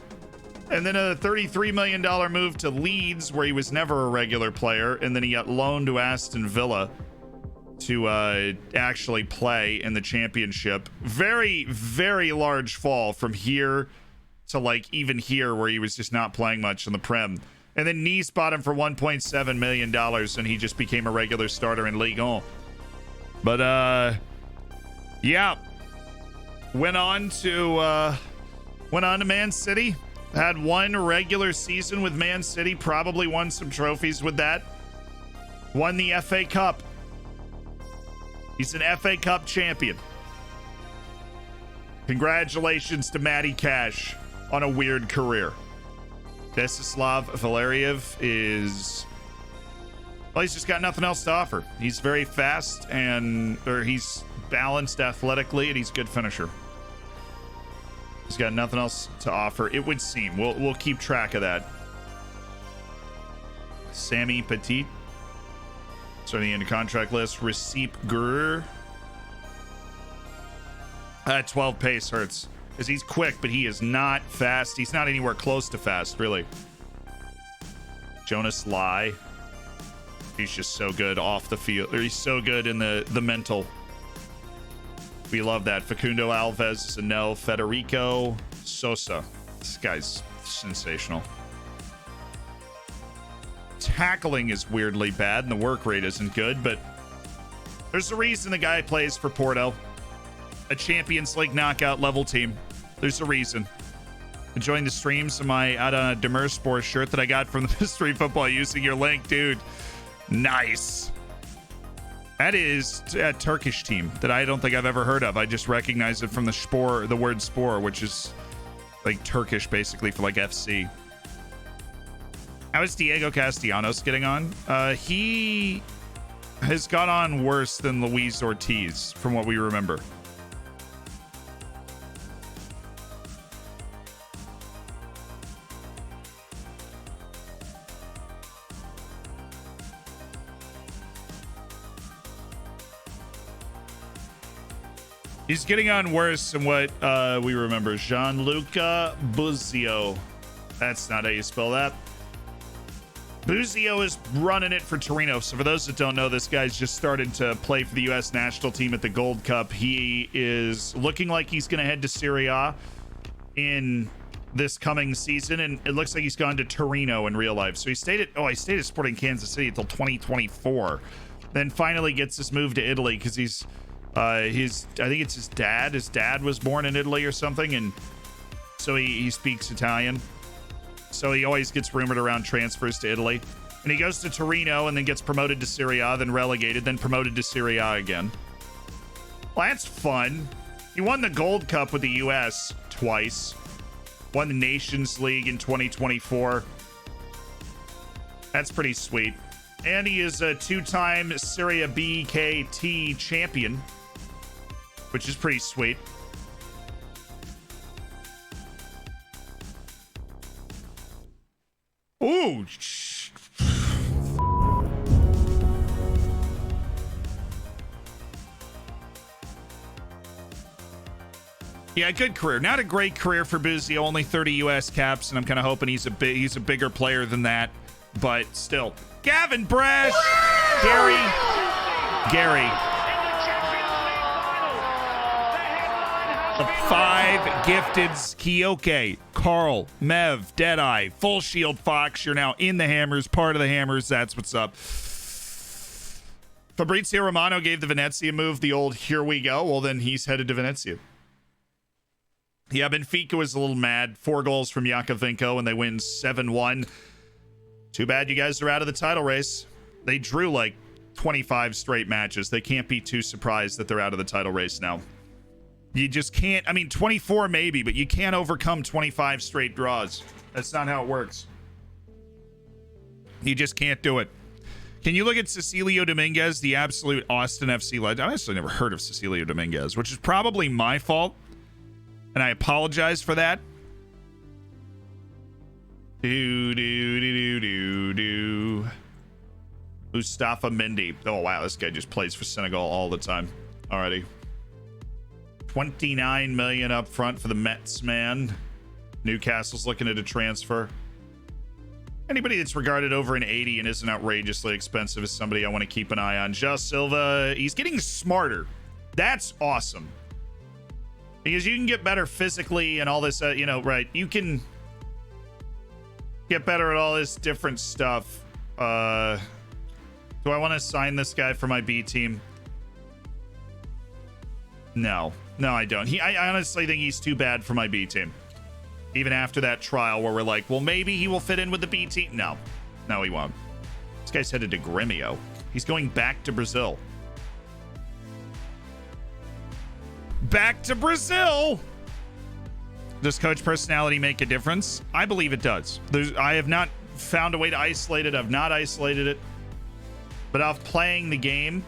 And then a $33 million move to Leeds, where he was never a regular player. And then he got loaned to Aston Villa to actually play in the championship. Very, very large fall from here to like even here where he was just not playing much in the Prem. And then Nice bought him for $1.7 million, and he just became a regular starter in Ligue 1. But yeah, went on to Man City. Had one regular season with Man City. Probably won some trophies with that. Won the FA Cup. He's an FA Cup champion. Congratulations to Matty Cash on a weird career. Desislav Valeriev is... well, he's just got nothing else to offer. He's very fast he's balanced athletically, and he's a good finisher. He's got nothing else to offer, it would seem. We'll keep track of that. Sami Petit. Starting in the contract list. Recep Gur. 12 pace hurts. Because he's quick, but he is not fast. He's not anywhere close to fast, really. Jonas Lai. He's just so good off the field. Or he's so good in the mental. We love that. Facundo Alves is a no. Federico Sosa. This guy's sensational. Tackling is weirdly bad, and the work rate isn't good, but there's a reason the guy plays for Porto. A Champions League knockout level team. There's a reason. Enjoying the streams of my Ada Demirspor shirt that I got from the Mystery Football using your link, dude. Nice. That is a Turkish team that I don't think I've ever heard of. I just recognize it from the word spore, which is like Turkish basically for like FC. How is Diego Castellanos getting on? He has got on worse than Luis Ortiz from what we remember. He's getting on worse than what we remember. Gianluca Buzio. That's not how you spell that. Buzio is running it for Torino. So for those that don't know, this guy's just started to play for the U.S. national team at the Gold Cup. He is looking like he's going to head to Serie A in this coming season, and it looks like he's gone to Torino in real life. So he stayed at Sporting Kansas City until 2024. Then finally gets this move to Italy because I think it's his dad. His dad was born in Italy or something, and so he speaks Italian. So he always gets rumored around transfers to Italy. And he goes to Torino and then gets promoted to Serie A, then relegated, then promoted to Serie A again. Well, that's fun. He won the Gold Cup with the U.S. twice. Won the Nations League in 2024. That's pretty sweet. And he is a two-time Serie B KT champion, which is pretty sweet. Ooh. Yeah, good career. Not a great career for Buzio. Only 30 U.S. caps, and I'm kind of hoping he's a bigger player than that. But still, Gavin Brash, Gary. The 5 gifteds: Kioke, Carl, Mev, Deadeye, Full Shield, Fox. You're now in the Hammers, part of the Hammers. That's what's up. Fabrizio Romano gave the Venezia move the old here we go. Well, then he's headed to Venezia. Yeah, Benfica was a little mad. 4 goals from Yakovenko, and they win 7-1. Too bad you guys are out of the title race. They drew like 25 straight matches. They can't be too surprised that they're out of the title race now. You just can't. I mean, 24 maybe, but you can't overcome 25 straight draws. That's not how it works. You just can't do it. Can you look at Cecilio Dominguez, the absolute Austin FC legend? I actually never heard of Cecilio Dominguez, which is probably my fault, and I apologize for that. Mustafa Mendy. Oh, wow, this guy just plays for Senegal all the time. Alrighty. 29 million up front for the Mets, man. Newcastle's looking at a transfer. Anybody that's regarded over an 80 and isn't outrageously expensive is somebody I want to keep an eye on. Just Silva, he's getting smarter. That's awesome. Because you can get better physically and all this, you know, right? You can get better at all this different stuff. Do I want to sign this guy for my B team? No, I don't. I honestly think he's too bad for my B team. Even after that trial where we're like, well, maybe he will fit in with the B team. No, he won't. This guy's headed to Grêmio. He's going back to Brazil. Back to Brazil. Does coach personality make a difference? I believe it does. I have not found a way to isolate it. I've not isolated it. But off playing the game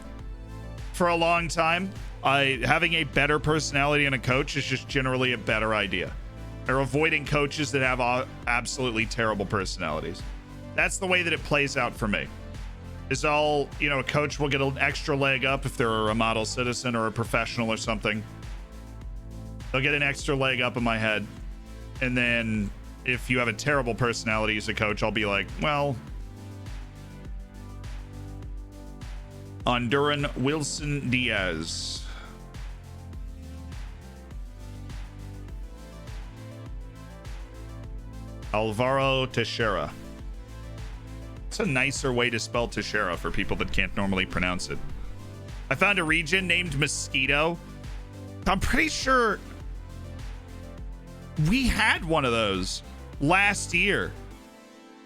for a long time, having a better personality in a coach is just generally a better idea. Or avoiding coaches that have absolutely terrible personalities. That's the way that it plays out for me. Is all, you know, a coach will get an extra leg up if they're a model citizen or a professional or something. They'll get an extra leg up in my head. And then if you have a terrible personality as a coach, I'll be like, well, Honduran Wilson Diaz. Alvaro Teixeira. It's a nicer way to spell Teixeira for people that can't normally pronounce it. I found a region named Mosquito. I'm pretty sure we had one of those last year.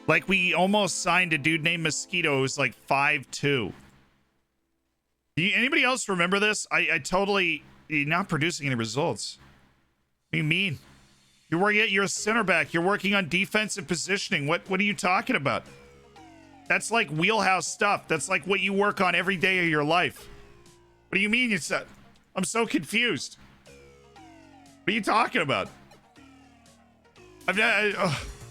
Like, we almost signed a dude named Mosquito who was like 5'2". Anybody else remember this? I totally... You're not producing any results. What do you mean? You're a center back. You're working on defensive positioning. What are you talking about? That's like wheelhouse stuff. That's like what you work on every day of your life. What do you mean? I'm so confused. What are you talking about?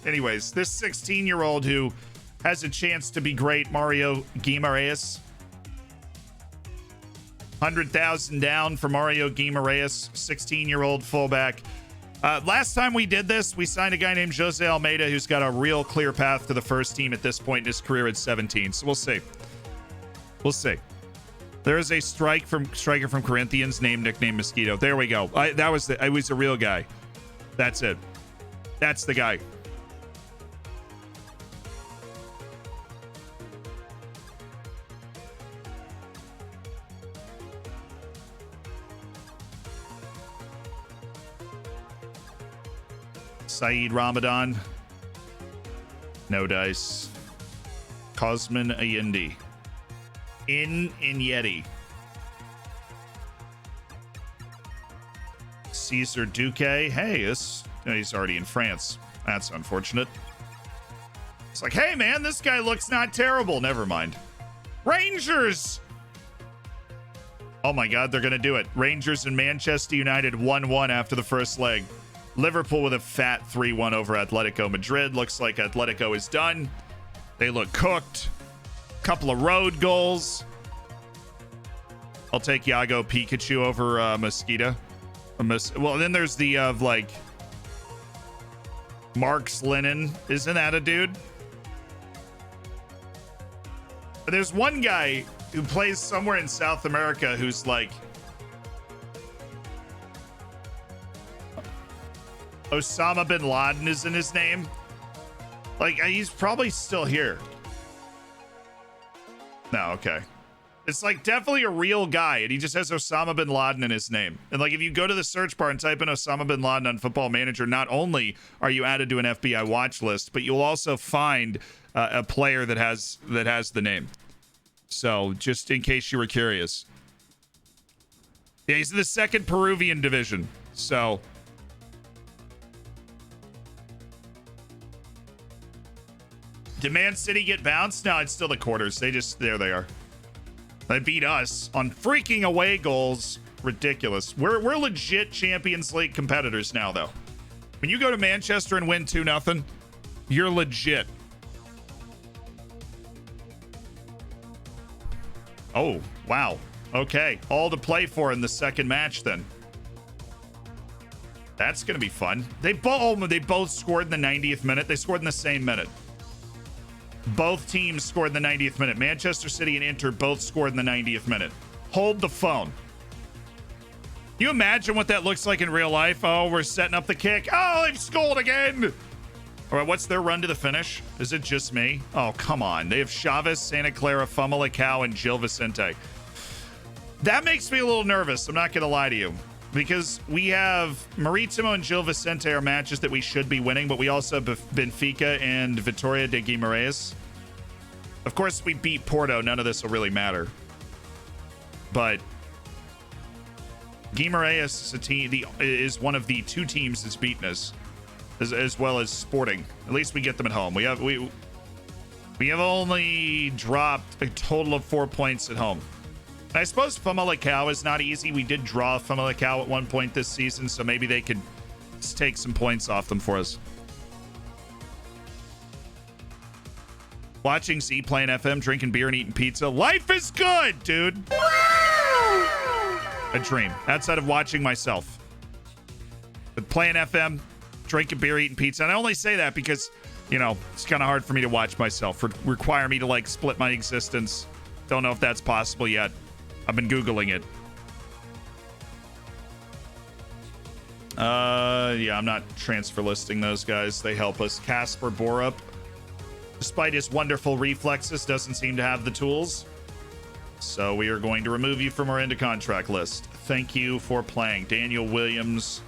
Anyways, this 16-year-old who has a chance to be great, Mario Guimarães. 100,000 down for Mario Guimarães, 16-year-old fullback. Last time we did this, we signed a guy named Jose Almeida who's got a real clear path to the first team at this point in his career at 17. So we'll see. We'll see. There is a striker from Corinthians named nickname Mosquito. There we go. I was a real guy. That's it. That's the guy. Saeed Ramadan. No dice. Cosmin Ayindi. Inyeti. Caesar Duque. Hey, he's already in France. That's unfortunate. It's like, hey man, this guy looks not terrible. Never mind. Rangers. Oh my God, they're gonna do it. Rangers and Manchester United 1-1 after the first leg. Liverpool with a fat 3-1 over Atletico Madrid. Looks like Atletico is done. They look cooked. Couple of road goals. I'll take Yago Pikachu over Mosquito. Well, then there's the Marks Lennon. Isn't that a dude? There's one guy who plays somewhere in South America who's like Osama bin Laden is in his name. Like, he's probably still here. No, okay. It's like definitely a real guy, and he just has Osama bin Laden in his name. And like, if you go to the search bar and type in Osama bin Laden on Football Manager, not only are you added to an FBI watch list, but you'll also find a player that has the name. So just in case you were curious. Yeah, he's in the second Peruvian division. So did Man City get bounced? No, it's still the quarters. There they are. They beat us on freaking away goals. Ridiculous. We're legit Champions League competitors now, though. When you go to Manchester and win 2-0, you're legit. Oh, wow. Okay. All to play for in the second match, then. That's going to be fun. They both scored in the 90th minute. They scored in the same minute. Both teams scored in the 90th minute. Manchester City and Inter both scored in the 90th minute. Hold the phone. You imagine what that looks like in real life? Oh, we're setting up the kick. Oh, they've scored again. All right, what's their run to the finish? Is it just me? Oh, come on. They have Chavez, Santa Clara, Famalicão, and Gil Vicente. That makes me a little nervous. I'm not going to lie to you. Because we have Marítimo and Gil Vicente are matches that we should be winning, but we also have Benfica and Vitória de Guimarães. Of course, if we beat Porto, none of this will really matter. But Guimarães is a team, is one of the two teams that's beaten us, as well as Sporting. At least we get them at home. We have only dropped a total of 4 points at home. I suppose Famalicão is not easy. We did draw Famalicão at one point this season, so maybe they could take some points off them for us. Watching Z playing FM, drinking beer, and eating pizza. Life is good, dude. A dream. Outside of watching myself. But playing FM, drinking beer, eating pizza. And I only say that because, you know, it's kind of hard for me to watch myself. Require me to, like, split my existence. Don't know if that's possible yet. I've been Googling it. Yeah, I'm not transfer listing those guys. They help us. Kasper Borup, despite his wonderful reflexes, doesn't seem to have the tools. So we are going to remove you from our end of contract list. Thank you for playing. Daniel Williams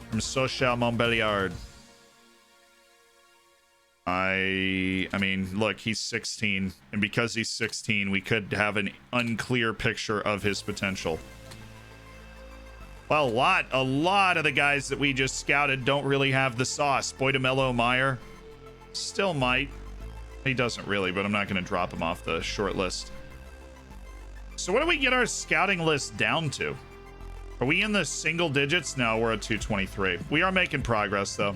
from Social Montbéliard. I mean, look, he's 16, and because he's 16, we could have an unclear picture of his potential. Well, a lot of the guys that we just scouted don't really have the sauce. Boydamelo Meyer still might. He doesn't really, but I'm not going to drop him off the short list. So what do we get our scouting list down to? Are we in the single digits? No, we're at 223. We are making progress, though.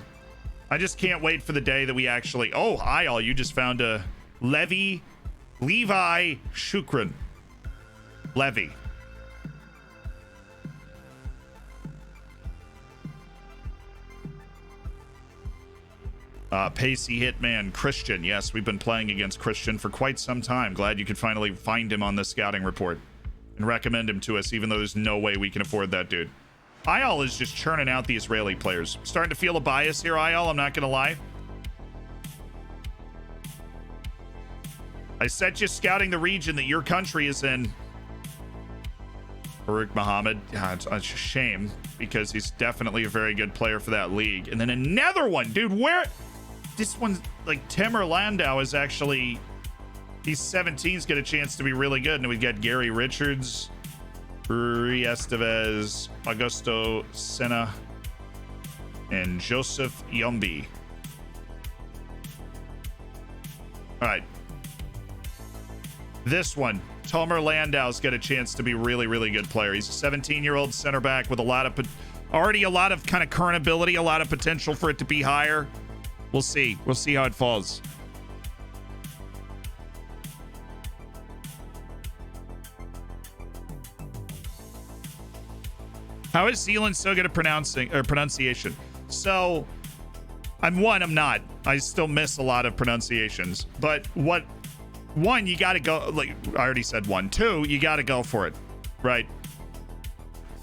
I just can't wait for the day that we actually... Oh, hi, all. You just found a Levi Shukran. Levy. Pacey Hitman Christian. Yes, we've been playing against Christian for quite some time. Glad you could finally find him on the scouting report and recommend him to us, even though there's no way we can afford that dude. Ayal is just churning out the Israeli players. Starting to feel a bias here, Ayal. I'm not going to lie. I set you scouting the region that your country is in. Farouk Muhammad. Yeah, it's a shame because he's definitely a very good player for that league. And then another one, dude. Where? This one's like Timur Landau is actually... He's 17. He's got a chance to be really good. And we got Gary Richards, Rui Estevez, Augusto Senna, and Joseph Yombi. All right. This one, Tomer Landau's got a chance to be really, really good player. He's a 17-year-old center back with already a lot of kind of current ability, a lot of potential for it to be higher. We'll see. We'll see how it falls. How is Zealand so good at pronunciation? So, I'm not. I still miss a lot of pronunciations. But one, you got to go, like I already said one. Two, you got to go for it, right?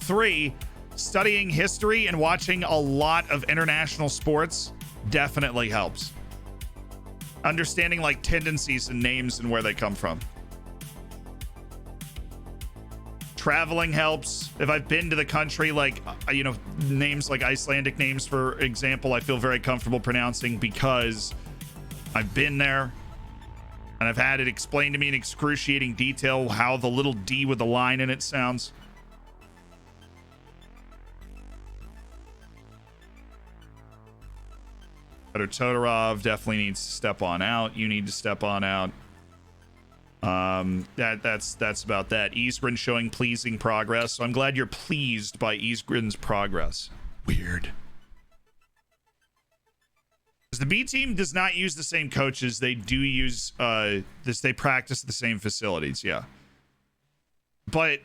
Three, studying history and watching a lot of international sports definitely helps. Understanding like tendencies and names and where they come from. Traveling helps. If I've been to the country, like, you know, names like Icelandic names, for example, I feel very comfortable pronouncing because I've been there and I've had it explained to me in excruciating detail how the little D with the line in it sounds. Better Todorov definitely needs to step on out. You need to step on out. That's about that. Isgren showing pleasing progress. So I'm glad you're pleased by Isgren's progress. Weird. Because the B team does not use the same coaches. They do use they practice at the same facilities, yeah. But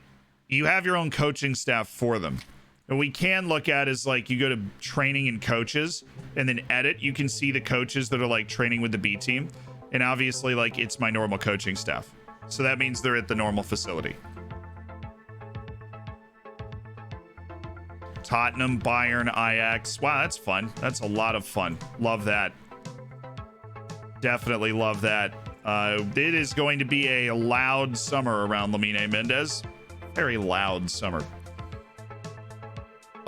you have your own coaching staff for them. What we can look at is like you go to training and coaches and then edit. You can see the coaches that are like training with the B team. And obviously, like, it's my normal coaching staff. So that means they're at the normal facility. Tottenham, Bayern, Ajax. Wow, that's fun. That's a lot of fun. Love that. Definitely love that. It is going to be a loud summer around Lamine Mendez. Very loud summer.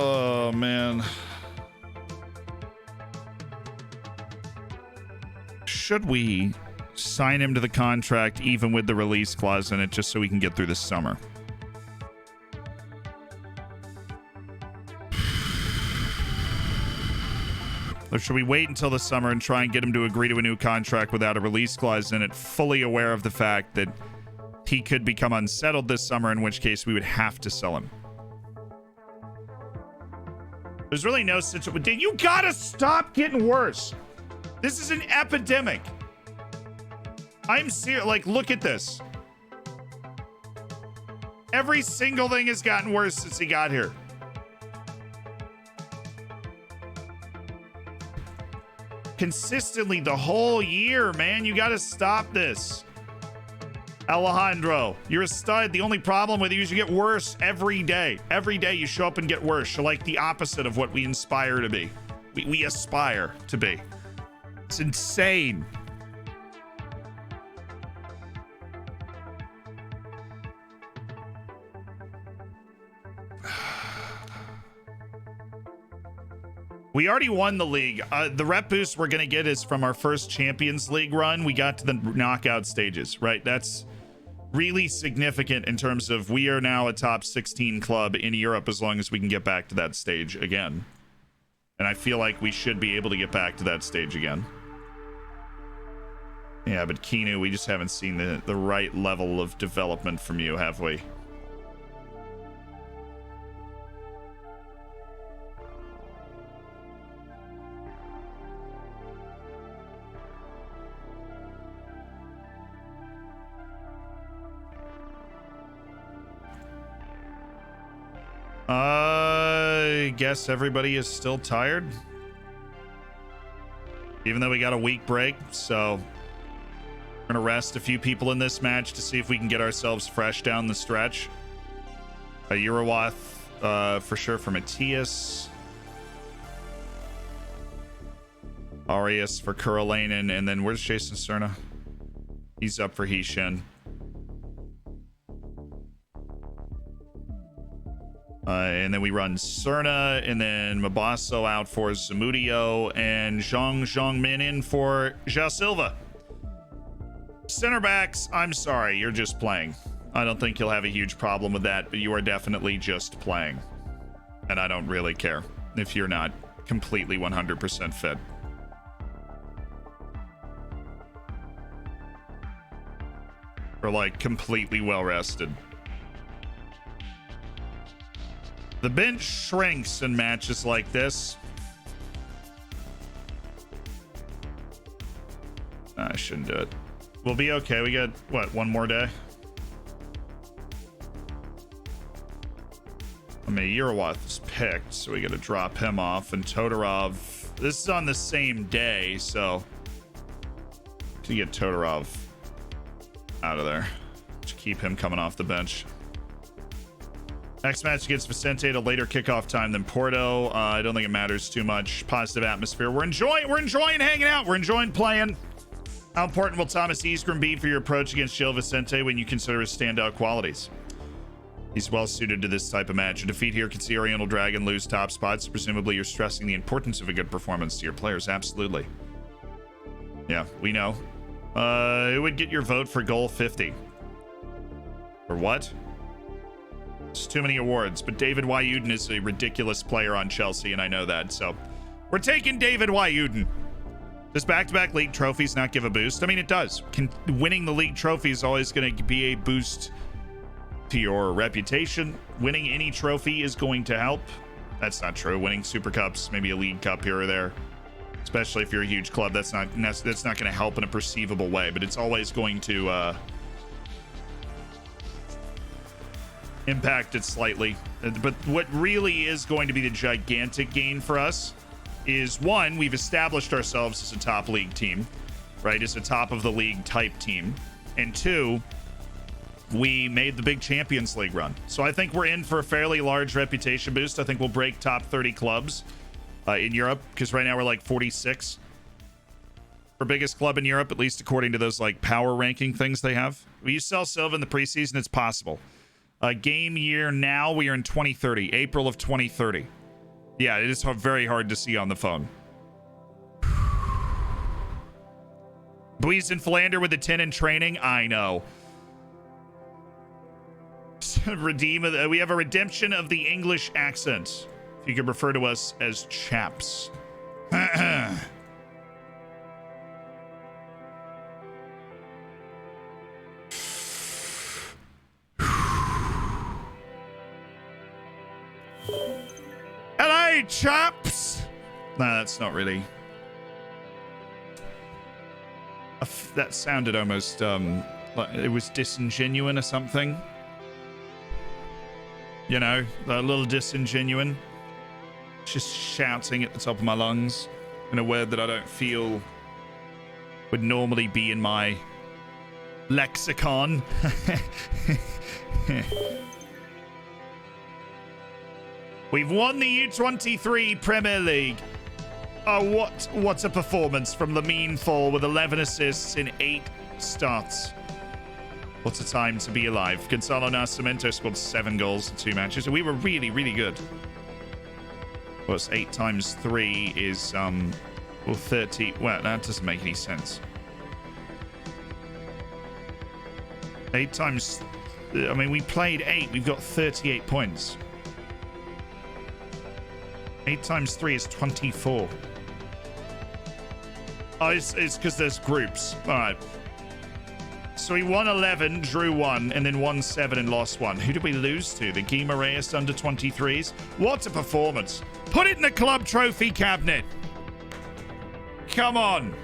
Oh, man. Should we sign him to the contract even with the release clause in it just so we can get through this summer? Or should we wait until the summer and try and get him to agree to a new contract without a release clause in it, fully aware of the fact that he could become unsettled this summer, in which case we would have to sell him? There's really no situation. You gotta stop getting worse. This is an epidemic. I'm serious. Like, look at this. Every single thing has gotten worse since he got here. Consistently the whole year, man. You got to stop this. Alejandro, you're a stud. The only problem with you is you get worse every day. Every day you show up and get worse. You're like the opposite of what we inspire to be. We aspire to be. It's insane. We already won the league. The rep boost we're going to get is from our first Champions League run. We got to the knockout stages, right? That's really significant in terms of we are now a top 16 club in Europe as long as we can get back to that stage again. And I feel like we should be able to get back to that stage again. Yeah, but Kinu, we just haven't seen the right level of development from you, have we? I guess everybody is still tired. Even though we got a week break, so we're gonna rest a few people in this match to see if we can get ourselves fresh down the stretch. A Eurowath for sure for Matthias. Arias for Kuralainen, and then where's Jason Cerna? He's up for Hishin. And then we run Cerna, and then Mabasso out for Zamudio, and Zhang Min in for Ja Silva. Center backs, I'm sorry, you're just playing. I don't think you'll have a huge problem with that, but you are definitely just playing. And I don't really care if you're not completely 100% fit. Or like completely well rested. The bench shrinks in matches like this. I shouldn't do it. We'll be okay. We got, what, one more day? I mean, Eurowath is picked, so we got to drop him off. And Todorov, this is on the same day, so to get Todorov out of there, to keep him coming off the bench. Next match against Vicente at a later kickoff time than Porto. I don't think it matters too much. Positive atmosphere. We're enjoying hanging out. We're enjoying playing. How important will Thomas Eastgren be for your approach against Gil Vicente when you consider his standout qualities? He's well suited to this type of match. A defeat here could see Oriental Dragon lose top spots. Presumably you're stressing the importance of a good performance to your players. Absolutely. Yeah, we know. It would get your vote for goal 50. For what? It's too many awards, but David Wyuden is a ridiculous player on Chelsea, and I know that, so we're taking David Wyuden. Does back-to-back league trophies not give a boost? I mean, it does. Winning the league trophy is always going to be a boost to your reputation. Winning any trophy is going to help. That's not true. Winning Super Cups, maybe a League Cup here or there, especially if you're a huge club, that's not going to help in a perceivable way, but it's always going to impact it slightly. But what really is going to be the gigantic gain for us is, one, we've established ourselves as a top league team, right? As a top of the league type team. And two, we made the big Champions League run. So I think we're in for a fairly large reputation boost. I think we'll break top 30 clubs in Europe, because right now we're like 46 for biggest club in Europe, at least according to those like power ranking things they have. Will you sell Silva in the preseason? It's possible. Game year now, we are in 2030, April of 2030. Yeah, it is very hard to see on the phone. Buies and Philander with the 10 in training. I know. We have a redemption of the English accent. If you could refer to us as chaps. Hello, chaps. No, that's not really. That sounded almost like it was disingenuine or something. You know, a little disingenuine. Just shouting at the top of my lungs in a word that I don't feel would normally be in my lexicon. We've won the U23 Premier League. Oh, what a performance from Lamine Fall with 11 assists in 8 starts. What a time to be alive. Gonzalo Nascimento scored 7 goals in 2 matches. And we were really, really good. What's 8 times 3 is, well, 30. Well, that doesn't make any sense. 8 times... I mean, we played 8. We've got 38 points. 8 times 3 is 24. Oh, it's because there's groups. All right. So we won 11, drew 1, and then won 7 and lost 1. Who did we lose to? The Guimarães under 23s? What a performance. Put it in the club trophy cabinet. Come on.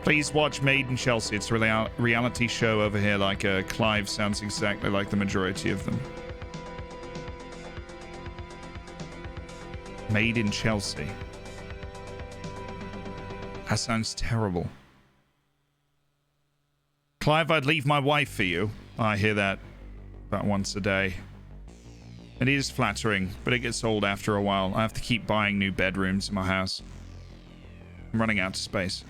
Please watch Made in Chelsea. It's a reality show over here. Like Clive sounds exactly like the majority of them. Made in Chelsea. That sounds terrible. Clive, I'd leave my wife for you. I hear that about once a day. It is flattering, but it gets old after a while. I have to keep buying new bedrooms in my house. I'm running out of space.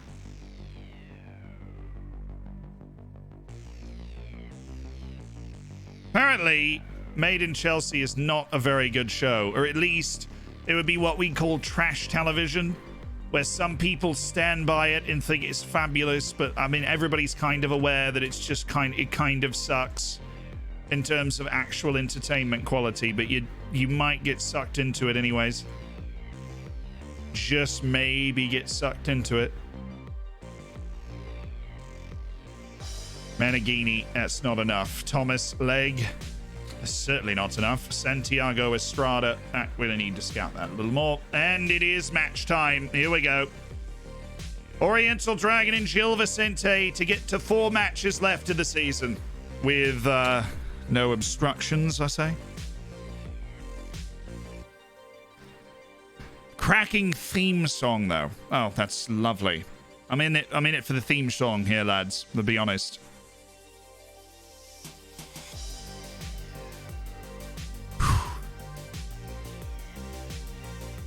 Apparently, Made in Chelsea is not a very good show, or at least it would be what we call trash television, where some people stand by it and think it's fabulous, but I mean, everybody's kind of aware that it's just it kind of sucks in terms of actual entertainment quality, but you might get sucked into it anyways. Just maybe get sucked into it. Meneghini, that's not enough. Thomas Legg, certainly not enough. Santiago Estrada, we're gonna need to scout that a little more. And it is match time. Here we go. Oriental Dragon and Gil Vicente to get to 4 matches left of the season with no obstructions, I say. Cracking theme song though. Oh, that's lovely. I'm in it for the theme song here, lads, to be honest.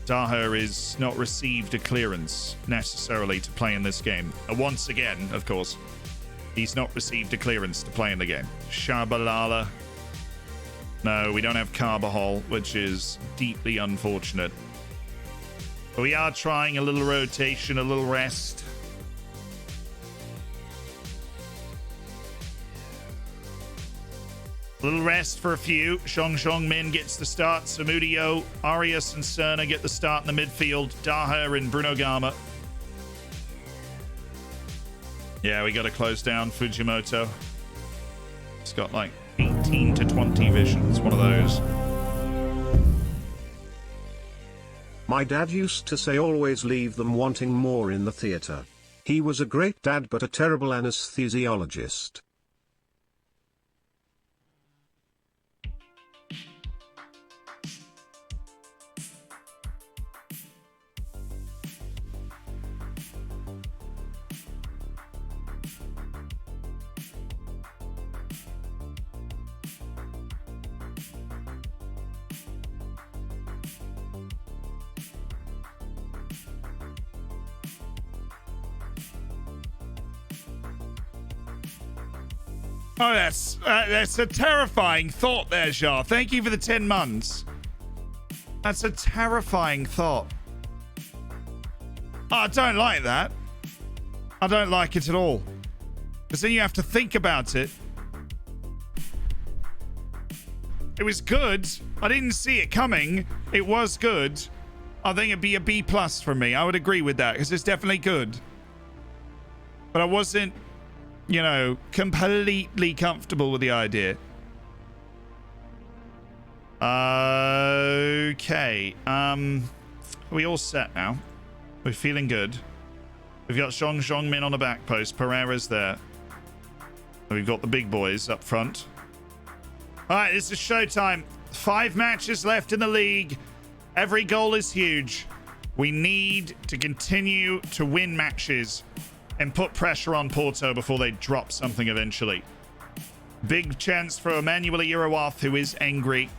Daha is not received a clearance necessarily to play in this game. Once again, of course, he's not received a clearance to play in the game. Shabalala. No, we don't have Carbajal, which is deeply unfortunate. But we are trying a little rotation, a little rest. A little rest for a few. Shong Min gets the start. Samudio, Arias, and Cerna get the start in the midfield. Daha and Bruno Gama. Yeah, we got to close down Fujimoto. It's got like 18 to 20 vision. It's one of those.
My dad used to say always leave them wanting more in the theater. He was a great dad but a terrible anesthesiologist.
Oh, that's a terrifying thought there, Jar. Thank you for the 10 months. That's a terrifying thought. Oh, I don't like that. I don't like it at all. Because then you have to think about it. It was good. I didn't see it coming. It was good. I think it'd be a B+ for me. I would agree with that because it's definitely good. But I wasn't, you know, completely comfortable with the idea. Okay. Are we all set now? We're feeling good. We've got Zhong Min on the back post. Pereira's there. We've got the big boys up front. All right, this is showtime. 5 matches left in the league. Every goal is huge. We need to continue to win matches and put pressure on Porto before they drop something eventually. Big chance for Emmanuel Irowath, who is angry.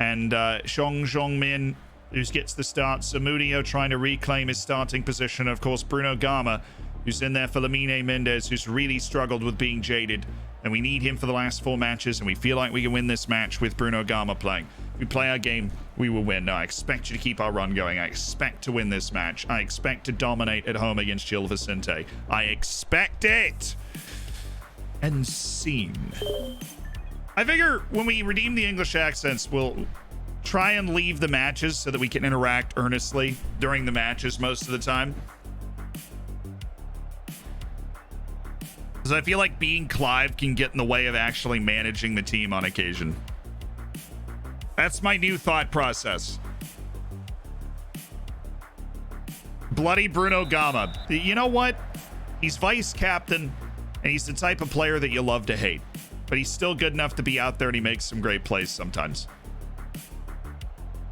And Zhong Min, who gets the start. Samudio trying to reclaim his starting position. Of course, Bruno Gama, who's in there for Lamine Mendes, who's really struggled with being jaded. And we need him for the last 4 matches, and we feel like we can win this match with Bruno Gama playing. If we play our game, we will win. No, I expect you to keep our run going. I expect to win this match. I expect to dominate at home against Gil Vicente. I expect it. And scene. I figure when we redeem the English accents, we'll try and leave the matches so that we can interact earnestly during the matches most of the time. Because I feel like being Clive can get in the way of actually managing the team on occasion. That's my new thought process. Bloody Bruno Gama. You know what? He's vice captain, and he's the type of player that you love to hate. But he's still good enough to be out there, and he makes some great plays sometimes.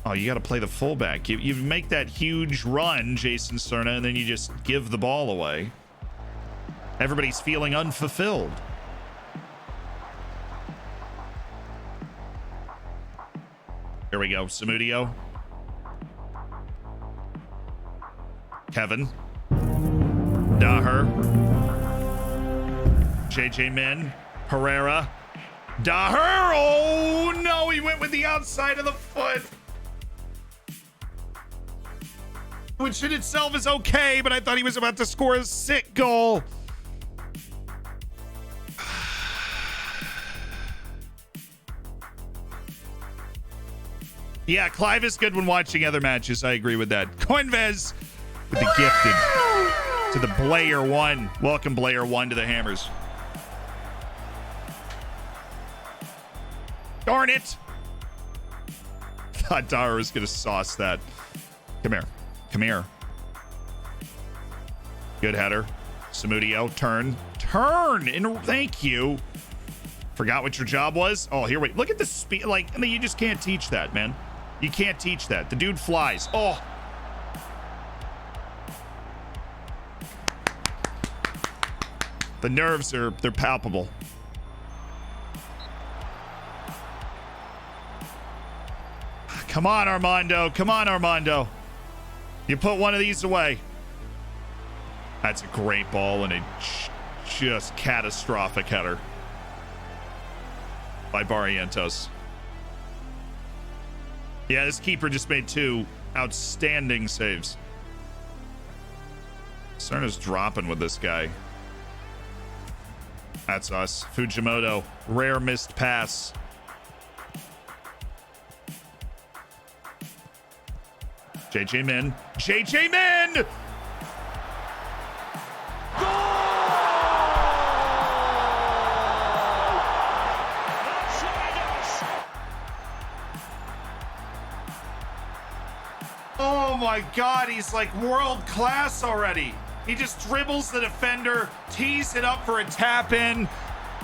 Oh, you got to play the fullback. You make that huge run, Jason Cerna, and then you just give the ball away. Everybody's feeling unfulfilled. Here we go. Samudio. Kevin. Daher. JJ Min. Herrera. Daher. Oh, no. He went with the outside of the foot. Which in itself is okay, but I thought he was about to score a sick goal. Yeah, Clive is good when watching other matches. I agree with that. Coinvez with the gifted to the Blair 1. Welcome, Blair 1, to the Hammers. Darn it. Thought Dara was going to sauce that. Come here. Come here. Good header. Samudio, turn. Turn! And thank you. Forgot what your job was? Oh, here we look at the speed. Like, I mean, you just can't teach that, man. You can't teach that. The dude flies. Oh. The nerves they're palpable. Come on, Armando. Come on, Armando. You put one of these away. That's a great ball and a just catastrophic header by Barrientos. Yeah, this keeper just made 2 outstanding saves. Cerna's dropping with this guy. That's us. Fujimoto, rare missed pass. JJ Min. JJ Min! Oh my God, he's like world class already. He just dribbles the defender, tees it up for a tap in.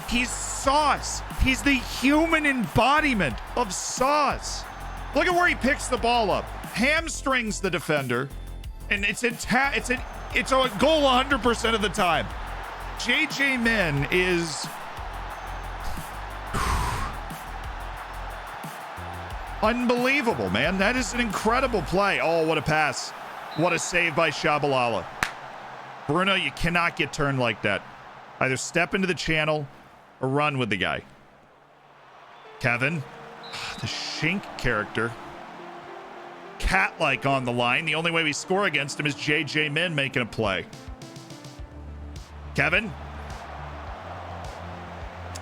He's sauce. He's the human embodiment of sauce. Look at where he picks the ball up. Hamstrings the defender, and it's a goal 100% of the time. JJ Min is unbelievable, man. That is an incredible play. Oh, what a pass. What a save by Shabalala. Bruno, you cannot get turned like that. Either step into the channel or run with the guy. Kevin, the Shink character. Cat-like on the line. The only way we score against him is JJ Min making a play. Kevin.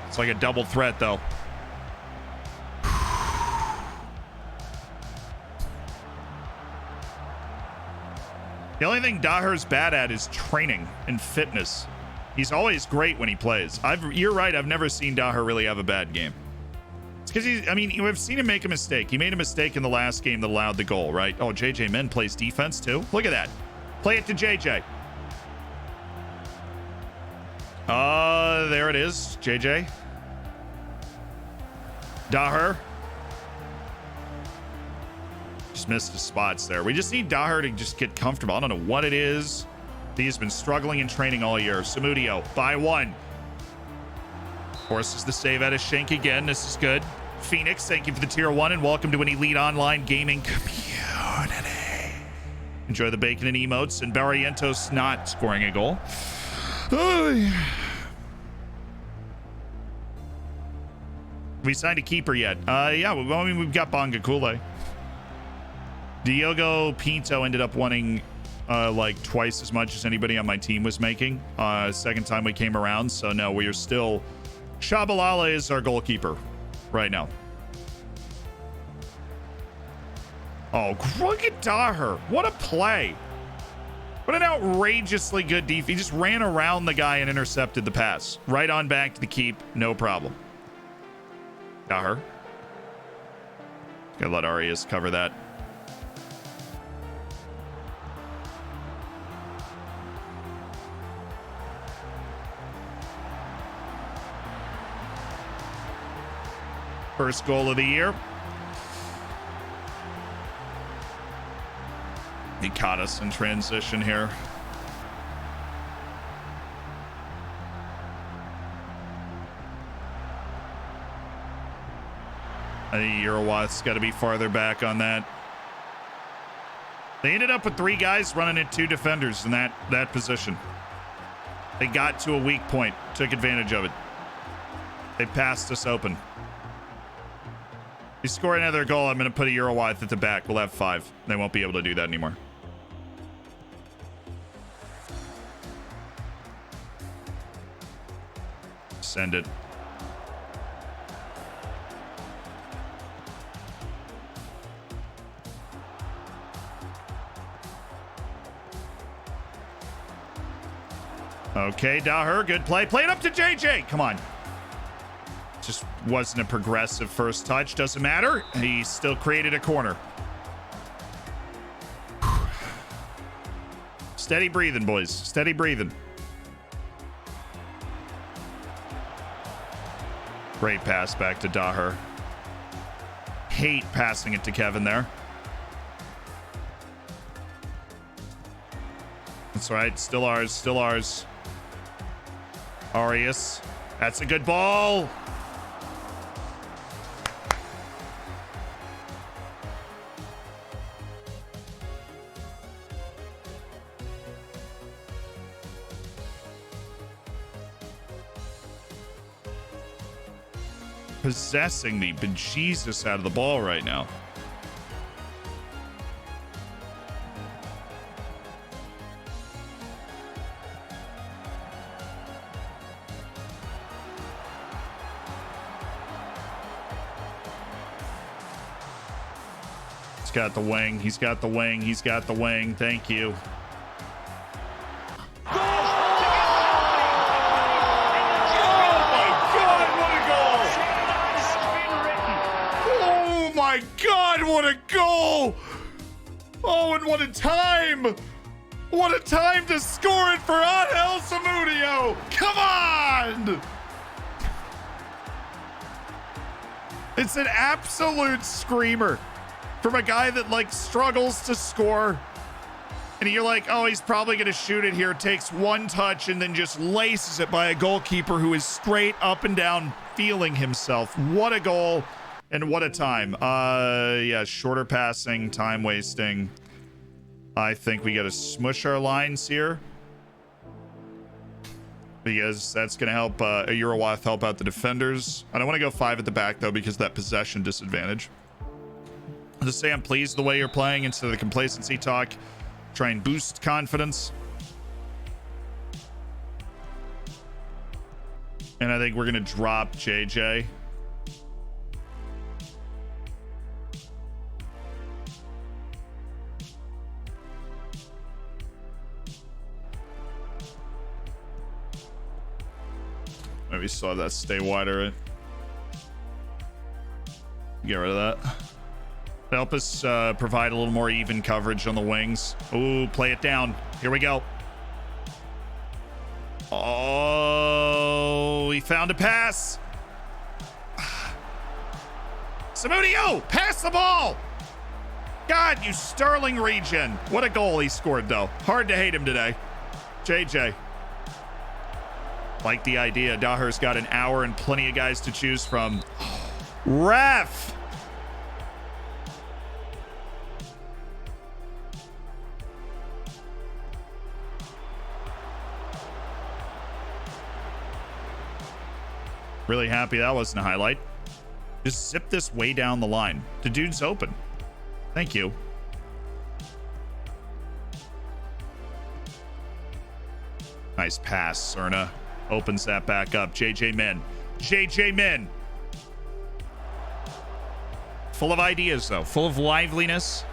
It's like a double threat, though. The only thing Daher's bad at is training and fitness. He's always great when he plays. You're right, I've never seen Daher really have a bad game. It's because we've seen him make a mistake. He made a mistake in the last game that allowed the goal, right? Oh, JJ Min plays defense too. Look at that. Play it to JJ. There it is, JJ. Daher. Just missed his spots there. We just need Daher to just get comfortable. I don't know what it is. He's been struggling in training all year. Samudio by one. Forces the save out of Shank again. This is good. Phoenix, thank you for the tier 1 and welcome to an elite online gaming community. Enjoy the bacon and emotes and Barrientos not scoring a goal. We signed a keeper yet? Yeah, we've got Bonga Kule. Diogo Pinto ended up wanting like twice as much as anybody on my team was making. Second time we came around, so no, we are still... Shabalala is our goalkeeper right now. Oh, look at Daher. What a play. What an outrageously good defense. He just ran around the guy and intercepted the pass. Right on back to the keep. No problem. Daher. Gotta let Arias cover that. First goal of the year. He caught us in transition here. I think Eurowatt's got to be farther back on that. They ended up with 3 guys running at 2 defenders in that position. They got to a weak point, took advantage of it. They passed us open. If you score another goal, I'm going to put a Eurowatt at the back. We'll have 5. They won't be able to do that anymore. Send it. Okay, Daher, good play. Play it up to JJ. Come on. Just wasn't a progressive first touch. Doesn't matter. He still created a corner. Steady breathing, boys. Steady breathing. Great pass back to Daher. Hate passing it to Kevin there. That's right. Still ours. Still ours. Arias. That's a good ball. Possessing the bejesus out of the ball right now. He's got the wing. He's got the wing. He's got the wing. Thank you. My God, what a goal! Oh, and what a time! What a time to score it for Angel Samudio! Come on! It's an absolute screamer from a guy that like struggles to score. And you're like, oh, he's probably going to shoot it here. Takes one touch and then just laces it by a goalkeeper who is straight up and down feeling himself. What a goal. And what a time. Yeah, shorter passing, time wasting. I think we got to smush our lines here. because that's going to help a Eurowath help out the defenders. I don't want to go 5 at the back, though, because of that possession disadvantage. I'll just say I'm pleased the way you're playing instead of the complacency talk. Try and boost confidence. And I think we're going to drop JJ. Maybe still have that stay wider. Right? Get rid of that. Help us provide a little more even coverage on the wings. Ooh, play it down. Here we go. Oh, he found a pass. Samudio, pass the ball. God, you Sterling regen. What a goal he scored, though. Hard to hate him today. JJ. Like the idea. Daher's got an hour and plenty of guys to choose from. Ref. Really happy that wasn't a highlight. Just zip this way down the line. The dude's open. Thank you. Nice pass, Cerna. Opens that back up. JJ Min. JJ Min. Full of ideas, though. Full of liveliness.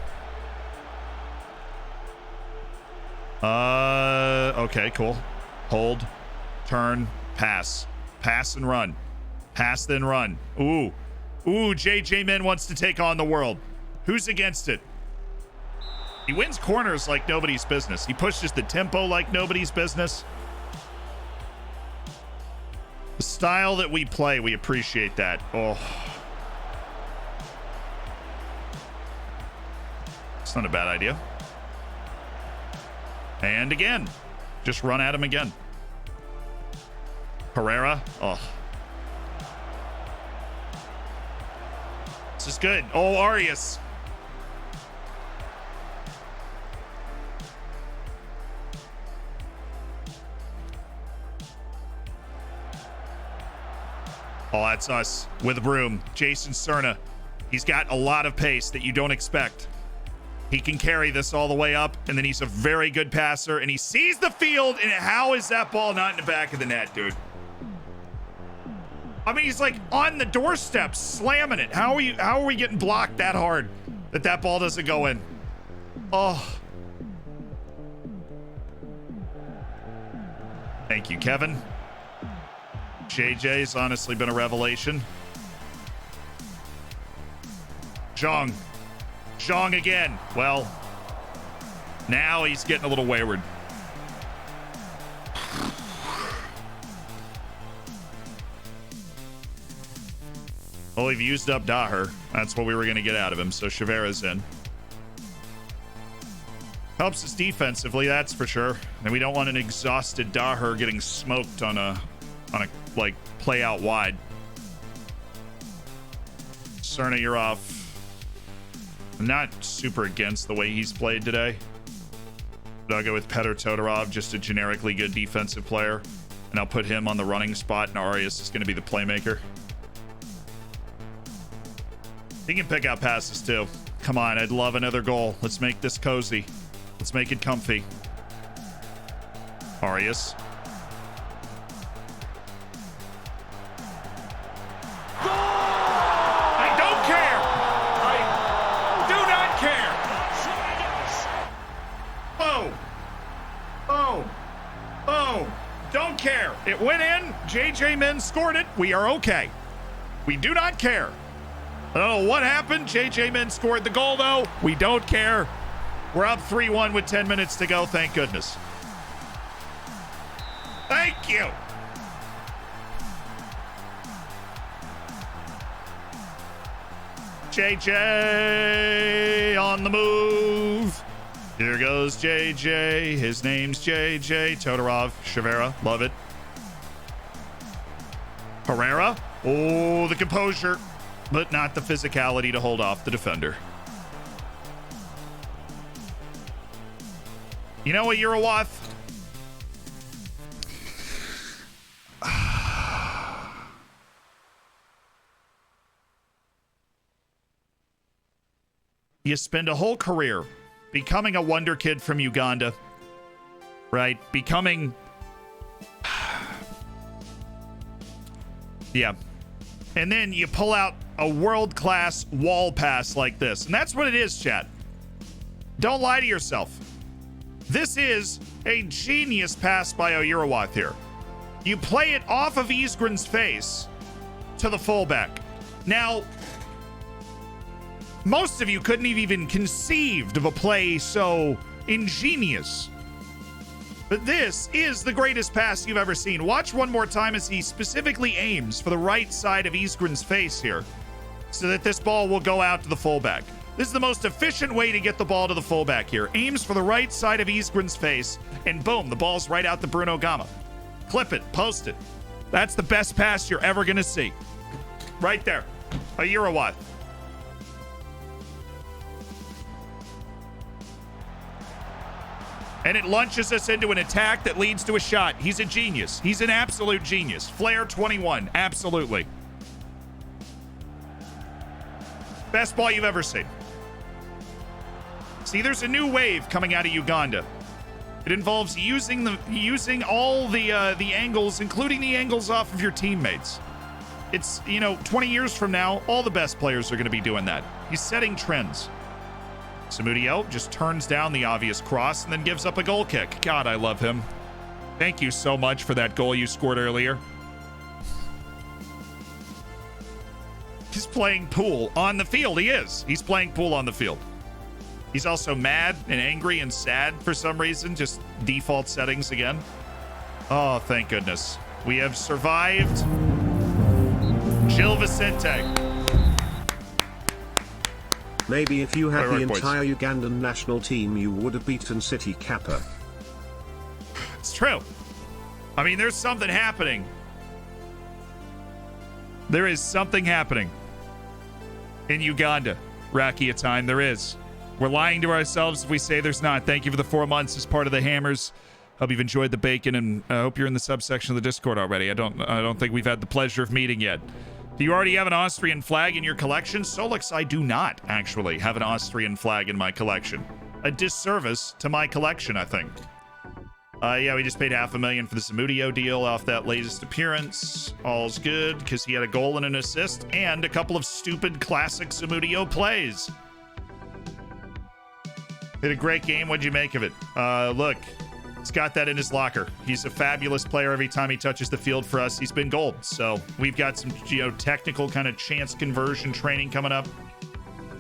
Okay, cool. Hold. Turn. Pass. Pass and run. Pass, then run. Ooh. Ooh, JJ Min wants to take on the world. Who's against it? He wins corners like nobody's business. He pushes the tempo like nobody's business. The style that we play, we appreciate that. Oh. It's not a bad idea. And again. Just run at him again. Herrera. Oh. This is good. Oh, Arias. Oh, that's us with a broom. Jason Cerna. He's got a lot of pace that you don't expect. He can carry this all the way up, and then he's a very good passer, and he sees the field, and how is that ball not in the back of the net, dude? I mean, he's like on the doorstep slamming it. How are we getting blocked that hard that ball doesn't go in? Oh. Thank you, Kevin. JJ's honestly been a revelation. Zhang. Zhang again. Well, now he's getting a little wayward. Well, we've used up Daher. That's what we were going to get out of him. So Chavera's in. Helps us defensively, that's for sure. And we don't want an exhausted Daher getting smoked on a like play out wide. Cerna, you're off. I'm not super against the way he's played today. But I'll go with Petr Todorov, just a generically good defensive player. And I'll put him on the running spot, and Arias is going to be the playmaker. He can pick out passes too. Come on, I'd love another goal. Let's make this cozy. Let's make it comfy. Arias. Don't care. It went in. JJ Min scored it. We are okay. We do not care. I don't know what happened. JJ Min scored the goal, though. We don't care. We're up 3-1 with 10 minutes to go. Thank goodness. Thank you. JJ on the move. Here goes JJ. His name's JJ. Todorov. Chavera. Love it. Herrera. Oh, the composure, but not the physicality to hold off the defender. You know what, Eurowath? You spend a whole career becoming a wonder kid from Uganda, right? Becoming... yeah. And then you pull out a world-class wall pass like this. And that's what it is, chat. Don't lie to yourself. This is a genius pass by Oyurawath here. You play it off of Isgren's face to the fullback. Now, most of you couldn't have even conceived of a play so ingenious. But this is the greatest pass you've ever seen. Watch one more time as he specifically aims for the right side of Isgren's face here, so that this ball will go out to the fullback. This is the most efficient way to get the ball to the fullback here. Aims for the right side of Isgren's face, and boom, the ball's right out to Bruno Gama. Clip it, post it. That's the best pass you're ever going to see. Right there. Oyurawath. And it launches us into an attack that leads to a shot. He's a genius. He's an absolute genius. Flair 21. Absolutely. Best ball you've ever seen. See, there's a new wave coming out of Uganda. It involves using all the angles, including the angles off of your teammates. It's, 20 years from now, all the best players are going to be doing that. He's setting trends. Samudio just turns down the obvious cross and then gives up a goal kick. God, I love him. Thank you so much for that goal you scored earlier. He's playing pool on the field. He is. He's playing pool on the field. He's also mad and angry and sad for some reason. Just default settings again. Oh, thank goodness. We have survived Gil Vicente.
Maybe if you had the entire Ugandan national team, you would have beaten City Kappa.
It's true. I mean, there's something happening. There is something happening in Uganda. Rakia time, there is. We're lying to ourselves if we say there's not. Thank you for the 4 months as part of the Hammers. Hope you've enjoyed the bacon, and I hope you're in the subsection of the Discord already. I don't think we've had the pleasure of meeting yet. Do you already have an Austrian flag in your collection? Solix, I do not actually have an Austrian flag in my collection. A disservice to my collection, I think. Yeah, we just paid $500,000 for the Samudio deal off that latest appearance. All's good, because he had a goal and an assist, and a couple of stupid classic Samudio plays. Did a great game. What'd you make of it? Look, he's got that in his locker. He's a fabulous player every time he touches the field for us. He's been gold. So we've got some, technical kind of chance conversion training coming up,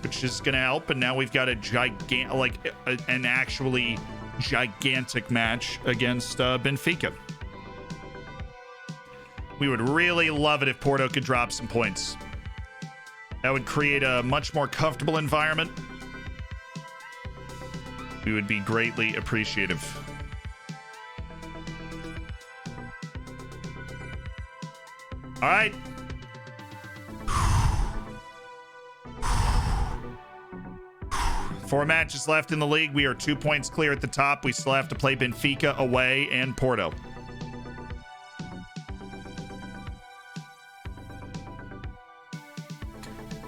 which is going to help. And now we've got a an actually gigantic match against Benfica. We would really love it if Porto could drop some points. That would create a much more comfortable environment. We would be greatly appreciative. All right. Four matches left in the league. We are 2 points clear at the top. We still have to play Benfica away and Porto.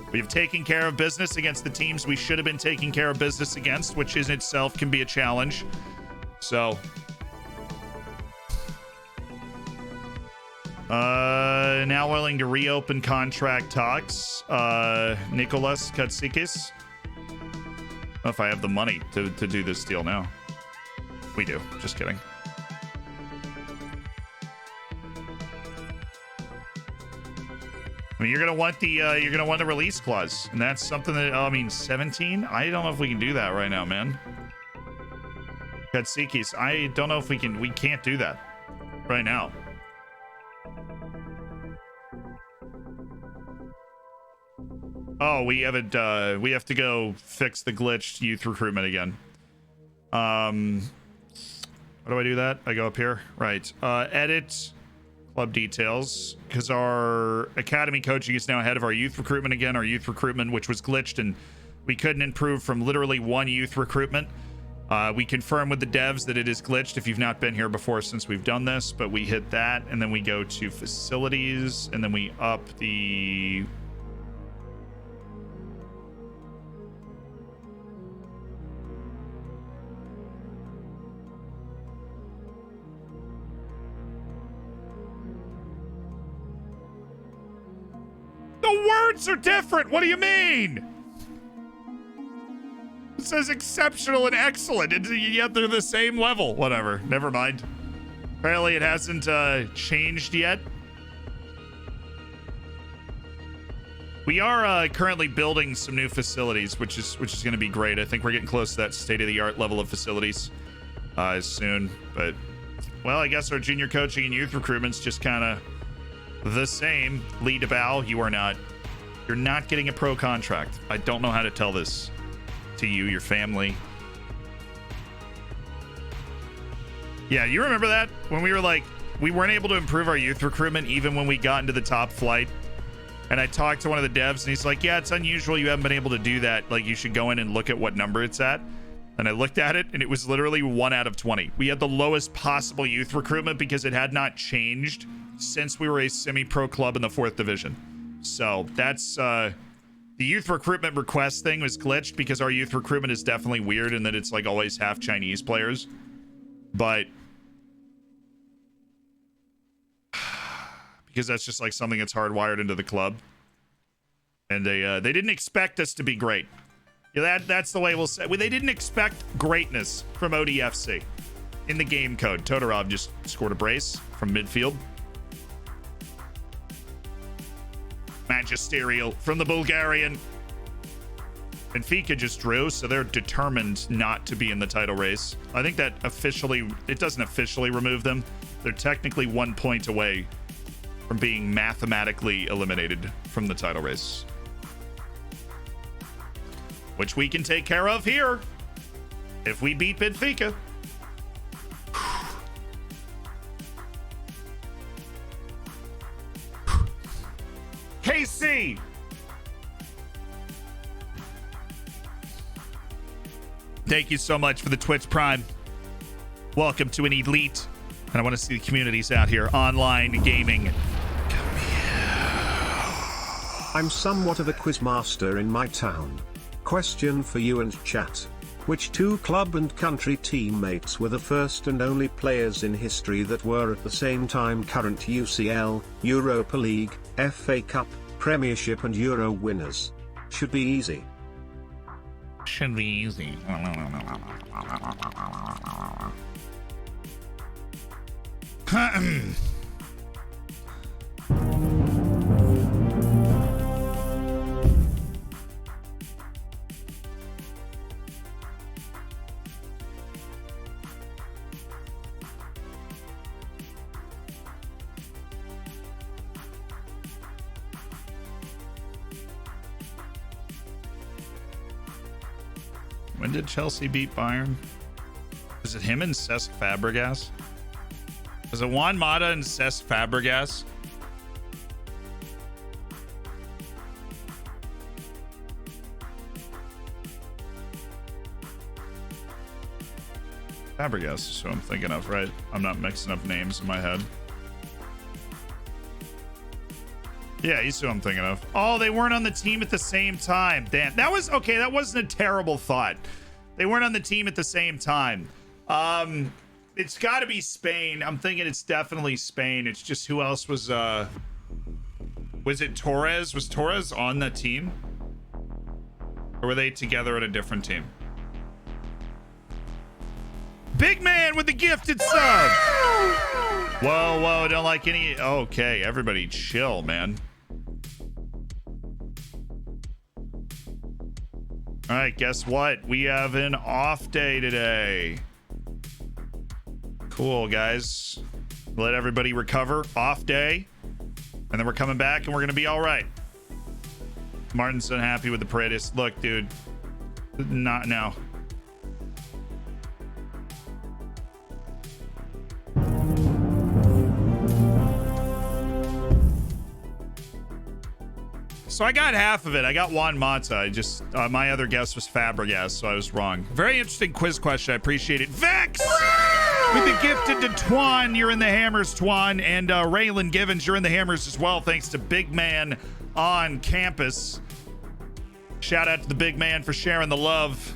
We've taken care of business against the teams we should have been taking care of business against, which in itself can be a challenge. So, now willing to reopen contract talks. Nicolas Katsikis. I don't know if I have the money to do this deal now. We do. Just kidding. I mean, you're gonna want the release clause, and that's something that 17. I don't know if we can do that right now, man. Katsikis, I don't know if we can. We can't do that right now. Oh, we haven't. We have to go fix the glitched youth recruitment again. How do I do that? I go up here, right? Edit. Club details, because our academy coaching is now ahead of our youth recruitment again. Our youth recruitment, which was glitched, and we couldn't improve from literally one youth recruitment. We confirm with the devs that it is glitched if you've not been here before since we've done this, but we hit that, and then we go to facilities, and then we up the... The words are different. What do you mean? It says exceptional and excellent, and yet they're the same level. Whatever. Never mind. Apparently it hasn't changed yet. We are currently building some new facilities, which is going to be great. I think we're getting close to that state-of-the-art level of facilities soon. But, well, I guess our junior coaching and youth recruitment's just kind of the same. Lee DeBow, you are not. You're not getting a pro contract. I don't know how to tell this to you, your family. Yeah, you remember that? When we were like, we weren't able to improve our youth recruitment even when we got into the top flight. And I talked to one of the devs and he's like, yeah, it's unusual. You haven't been able to do that. Like, you should go in and look at what number it's at. And I looked at it and it was literally 1 out of 20. We had the lowest possible youth recruitment because it had not changed since we were a semi-pro club in the 4th division. So that's, the youth recruitment request thing was glitched because our youth recruitment is definitely weird in that it's like always half Chinese players. But because that's just like something that's hardwired into the club. And they didn't expect us to be great. Yeah, that's the way we'll say. They didn't expect greatness from ODFC in the game code. Todorov just scored a brace from midfield. Magisterial from the Bulgarian. Benfica just drew, so they're determined not to be in the title race. I think that it doesn't officially remove them. They're technically 1 point away from being mathematically eliminated from the title race, which we can take care of here if we beat Benfica. KC. Thank you so much for the Twitch Prime. Welcome to an elite. And I want to see the communities out here. Online gaming.
I'm somewhat of a quiz master in my town. Question for you and chat. Which 2 club and country teammates were the first and only players in history that were at the same time current UCL, Europa League, FA Cup, Premiership and Euro winners? Should be easy.
Should be easy. When did Chelsea beat Bayern? Was it him and Cesc Fabregas? Was it Juan Mata and Cesc Fabregas? Fabregas is who I'm thinking of, right? I'm not mixing up names in my head. Yeah, he's who I'm thinking of. Oh, they weren't on the team at the same time. Damn, that was okay. That wasn't a terrible thought. They weren't on the team at the same time. It's got to be Spain. I'm thinking it's definitely Spain. It's just who else was it Torres? Was Torres on that team? Or were they together at a different team? Big man with the gifted sub. Whoa, whoa, don't like any. Okay, everybody chill, man. All right, guess what? We have an off day today. Cool, guys. Let everybody recover. Off day. And then we're coming back and we're going to be all right. Martin's unhappy with the Paredes. Look, dude. Not now. So I got half of it. I got Juan Mata. I just, my other guess was Fabregas, so I was wrong. Very interesting quiz question. I appreciate it. Vex! With the gifted to Twan. You're in the hammers, Twan. And Raylan Givens, you're in the hammers as well, thanks to Big Man on campus. Shout out to the Big Man for sharing the love.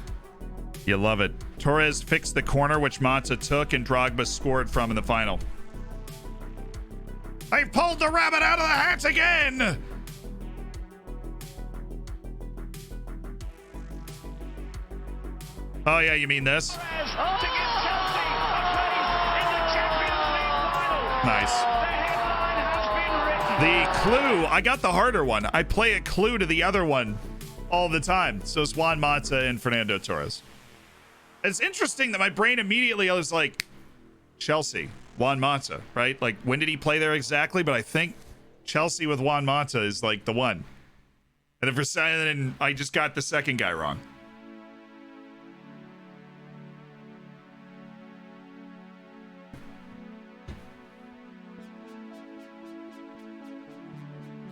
You love it. Torres fixed the corner, which Mata took, and Drogba scored from in the final. I pulled the rabbit out of the hat again! Oh, yeah, you mean this? Nice. The clue, I got the harder one. I play a clue to the other one all the time. So it's Juan Mata and Fernando Torres. It's interesting that my brain immediately, I was like, Chelsea, Juan Mata, right? Like, when did he play there exactly? But I think Chelsea with Juan Mata is like the one. And then for saying, I just got the second guy wrong.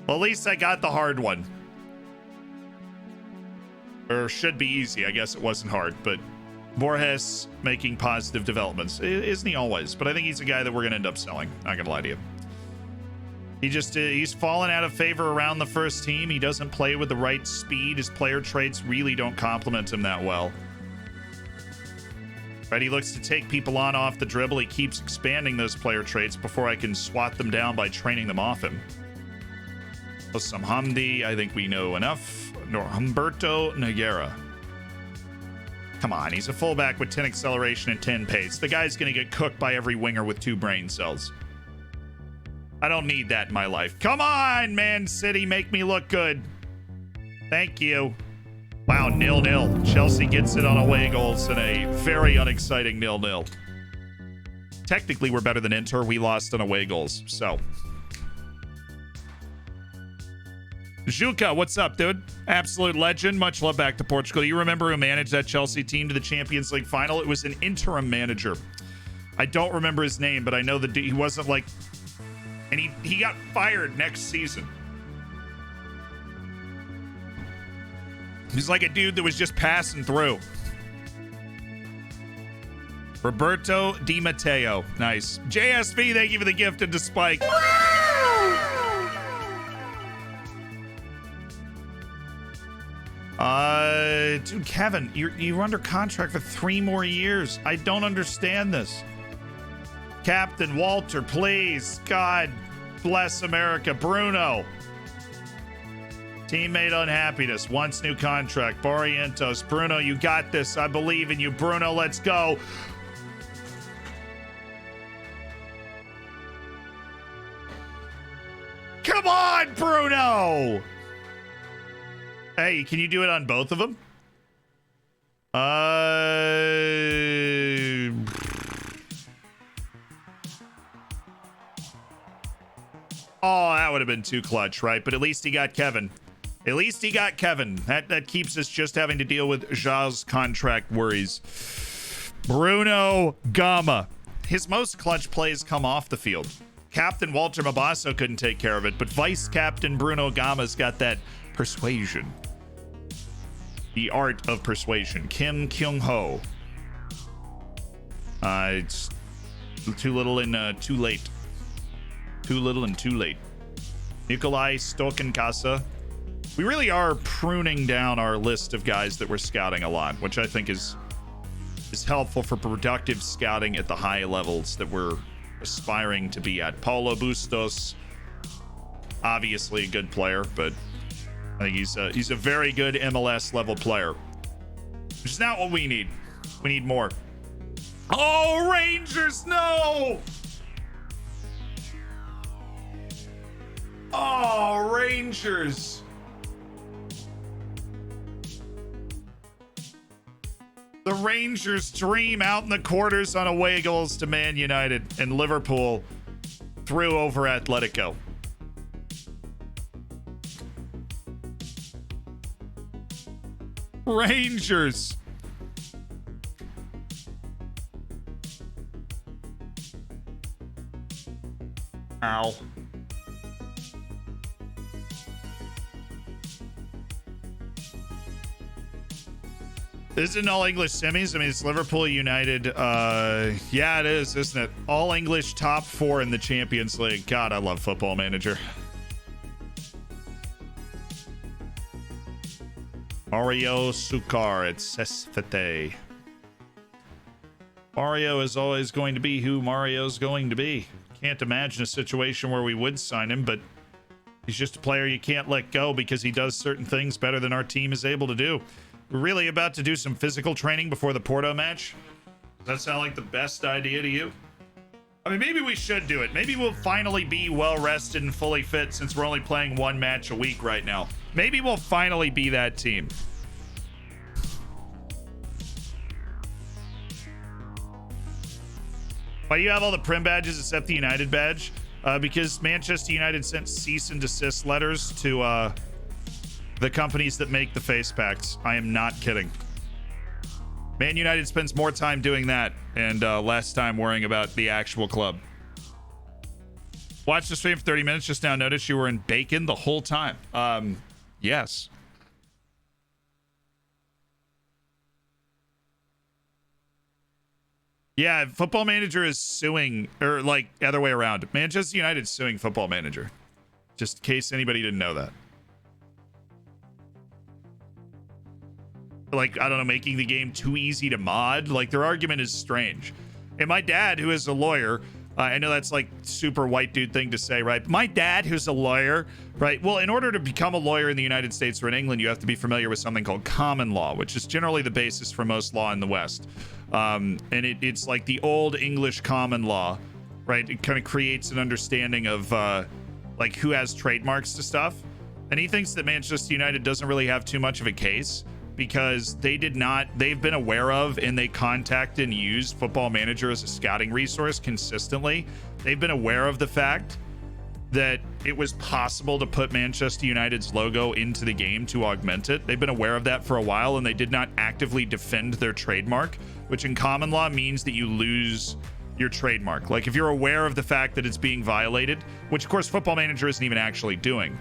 Well, at least I got the hard one. Or should be easy. I guess it wasn't hard, but Borges making positive developments. Isn't he always? But I think he's a guy that we're going to end up selling. Not going to lie to you. He's fallen out of favor around the first team. He doesn't play with the right speed. His player traits really don't complement him that well. Right, he looks to take people on off the dribble. He keeps expanding those player traits before I can swat them down by training them off him. Some Hamdi, I think we know enough. Nor Humberto Nogueira. Come on, he's a fullback with 10 acceleration and 10 pace. The guy's going to get cooked by every winger with 2 brain cells. I don't need that in my life. Come on, Man City, make me look good. Thank you. Wow, 0-0. Chelsea gets it on away goals in a very unexciting 0-0. Technically, we're better than Inter. We lost on away goals, so... Juca, what's up, dude? Absolute legend. Much love back to Portugal. You remember who managed that Chelsea team to the Champions League final? It was an interim manager. I don't remember his name, but I know that he wasn't like... And he got fired next season. He's like a dude that was just passing through. Roberto Di Matteo. Nice. JSV, thank you for the gift into Spike. Dude, Kevin, you're under contract for 3 more years. I don't understand this. Captain Walter, please. God bless America. Bruno. Teammate unhappiness. Wants new contract. Barrientos. Bruno, you got this. I believe in you. Bruno, let's go. Come on, Bruno. Hey, can you do it on both of them? Oh, that would have been too clutch, right? But at least he got Kevin. At least he got Kevin. That keeps us just having to deal with Ja's contract worries. Bruno Gama. His most clutch plays come off the field. Captain Walter Mabasso couldn't take care of it, but Vice Captain Bruno Gama's got that persuasion. The art of persuasion. Kim Kyung-ho. It's too little and too late. Too little and too late. Nikolai Stokenkasa. We really are pruning down our list of guys that we're scouting a lot, which I think is helpful for productive scouting at the high levels that we're aspiring to be at. Paulo Bustos, obviously a good player, but I think he's a very good MLS level player, which is not what we need. We need more. Oh, Rangers, no! Oh, Rangers. The Rangers dream out in the quarters on away goals to Man United, and Liverpool threw over Atletico. Rangers. Ow. This isn't all English semis. I mean, it's Liverpool, United. Yeah, it is, isn't it? All English top 4 in the Champions League. God, I love Football Manager. Mario Sukar at Cesfete. Mario is always going to be who Mario's going to be. Can't imagine a situation where we would sign him, but he's just a player you can't let go because he does certain things better than our team is able to do. We're really about to do some physical training before the Porto match. Does that sound like the best idea to you? I mean, maybe we should do it. Maybe we'll finally be well rested and fully fit since we're only playing one match a week right now. Maybe we'll finally be that team. Why do you have all the Prim badges except the United badge? Because Manchester United sent cease and desist letters to the companies that make the face packs. I am not kidding. Man United spends more time doing that and less time worrying about the actual club. Watched the stream for 30 minutes. Just now noticed you were in bacon the whole time. Yes. Yeah, Football Manager is suing, or like other way around. Manchester United is suing Football Manager. Just in case anybody didn't know that. Like, I don't know, making the game too easy to mod. Like, their argument is strange. And my dad, who is a lawyer, I know that's like super white dude thing to say, right? My dad, who's a lawyer, right? Well, in order to become a lawyer in the United States or in England, you have to be familiar with something called common law, which is generally the basis for most law in the West. And it's like the old English common law, right? It kind of creates an understanding of like who has trademarks to stuff. And he thinks that Manchester United doesn't really have too much of a case because they've been aware of and they contact and use Football Manager as a scouting resource consistently. They've been aware of the fact that it was possible to put Manchester United's logo into the game to augment it. They've been aware of that for a while, and they did not actively defend their trademark, which in common law means that you lose your trademark. Like if you're aware of the fact that it's being violated, which of course Football Manager isn't even actually doing.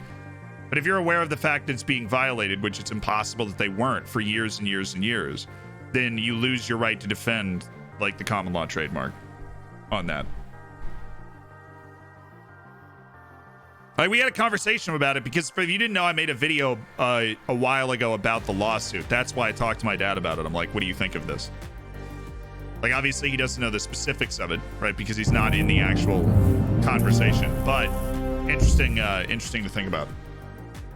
But if you're aware of the fact that it's being violated, which it's impossible that they weren't for years and years and years, then you lose your right to defend like the common law trademark on that. Like we had a conversation about it because if you didn't know, I made a video a while ago about the lawsuit. That's why I talked to my dad about it. I'm like, what do you think of this? Like, obviously he doesn't know the specifics of it, right? Because he's not in the actual conversation, but interesting to think about.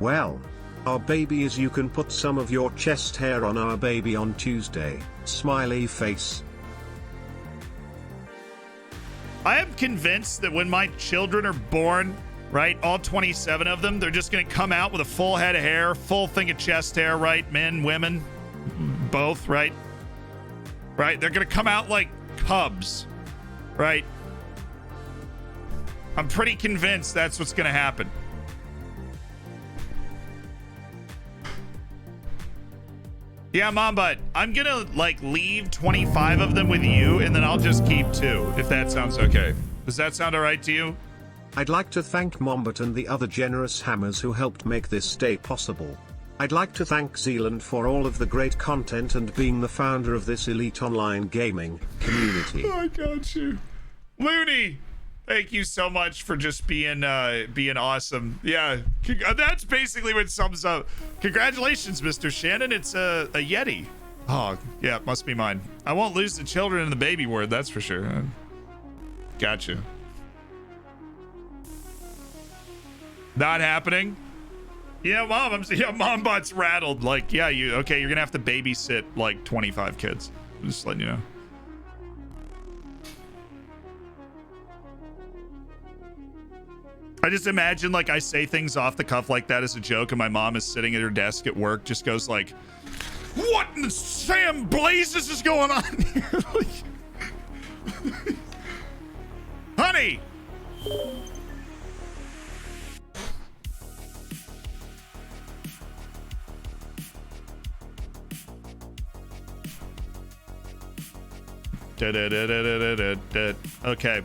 Well, our baby is you can put some of your chest hair on our baby on Tuesday. Smiley face.
I am convinced that when my children are born, right, all 27 of them, they're just going to come out with a full head of hair, full thing of chest hair, right? Men, women, both, right? Right? They're going to come out like cubs, right? I'm pretty convinced that's what's going to happen. Yeah, Mom, but I'm gonna like leave 25 of them with you, and then I'll just keep 2, if that sounds okay. Does that sound all right to you?
I'd like to thank Mombot and the other generous hammers who helped make this day possible. I'd like to thank Zealand for all of the great content and being the founder of this elite online gaming community.
I got you. Looney, thank you so much for just being awesome. Yeah, that's basically what sums up. Congratulations, Mr. Shannon. It's a Yeti. Oh, yeah, it must be mine. I won't lose the children in the baby word, that's for sure. Gotcha. Not happening? Yeah, Mom, Mombot's rattled. Like, yeah, you're gonna have to babysit like 25 kids. Just letting you know. I just imagine like I say things off the cuff like that as a joke, and my mom is sitting at her desk at work, just goes like, "What in the Sam blazes is going on here?" Honey. Okay.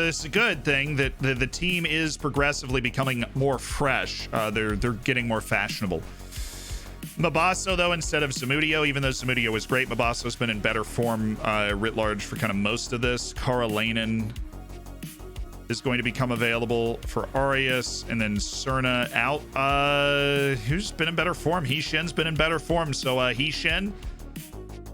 It's a good thing that the team is progressively becoming more fresh. They're getting more fashionable. Mabasso, though, instead of Zamudio, even though Zamudio was great, Mabasso's been in better form writ large for kind of most of this. Karalainen is going to become available for Arias, and then Cerna out. Who's been in better form? Heeshen's been in better form, so Heeshen,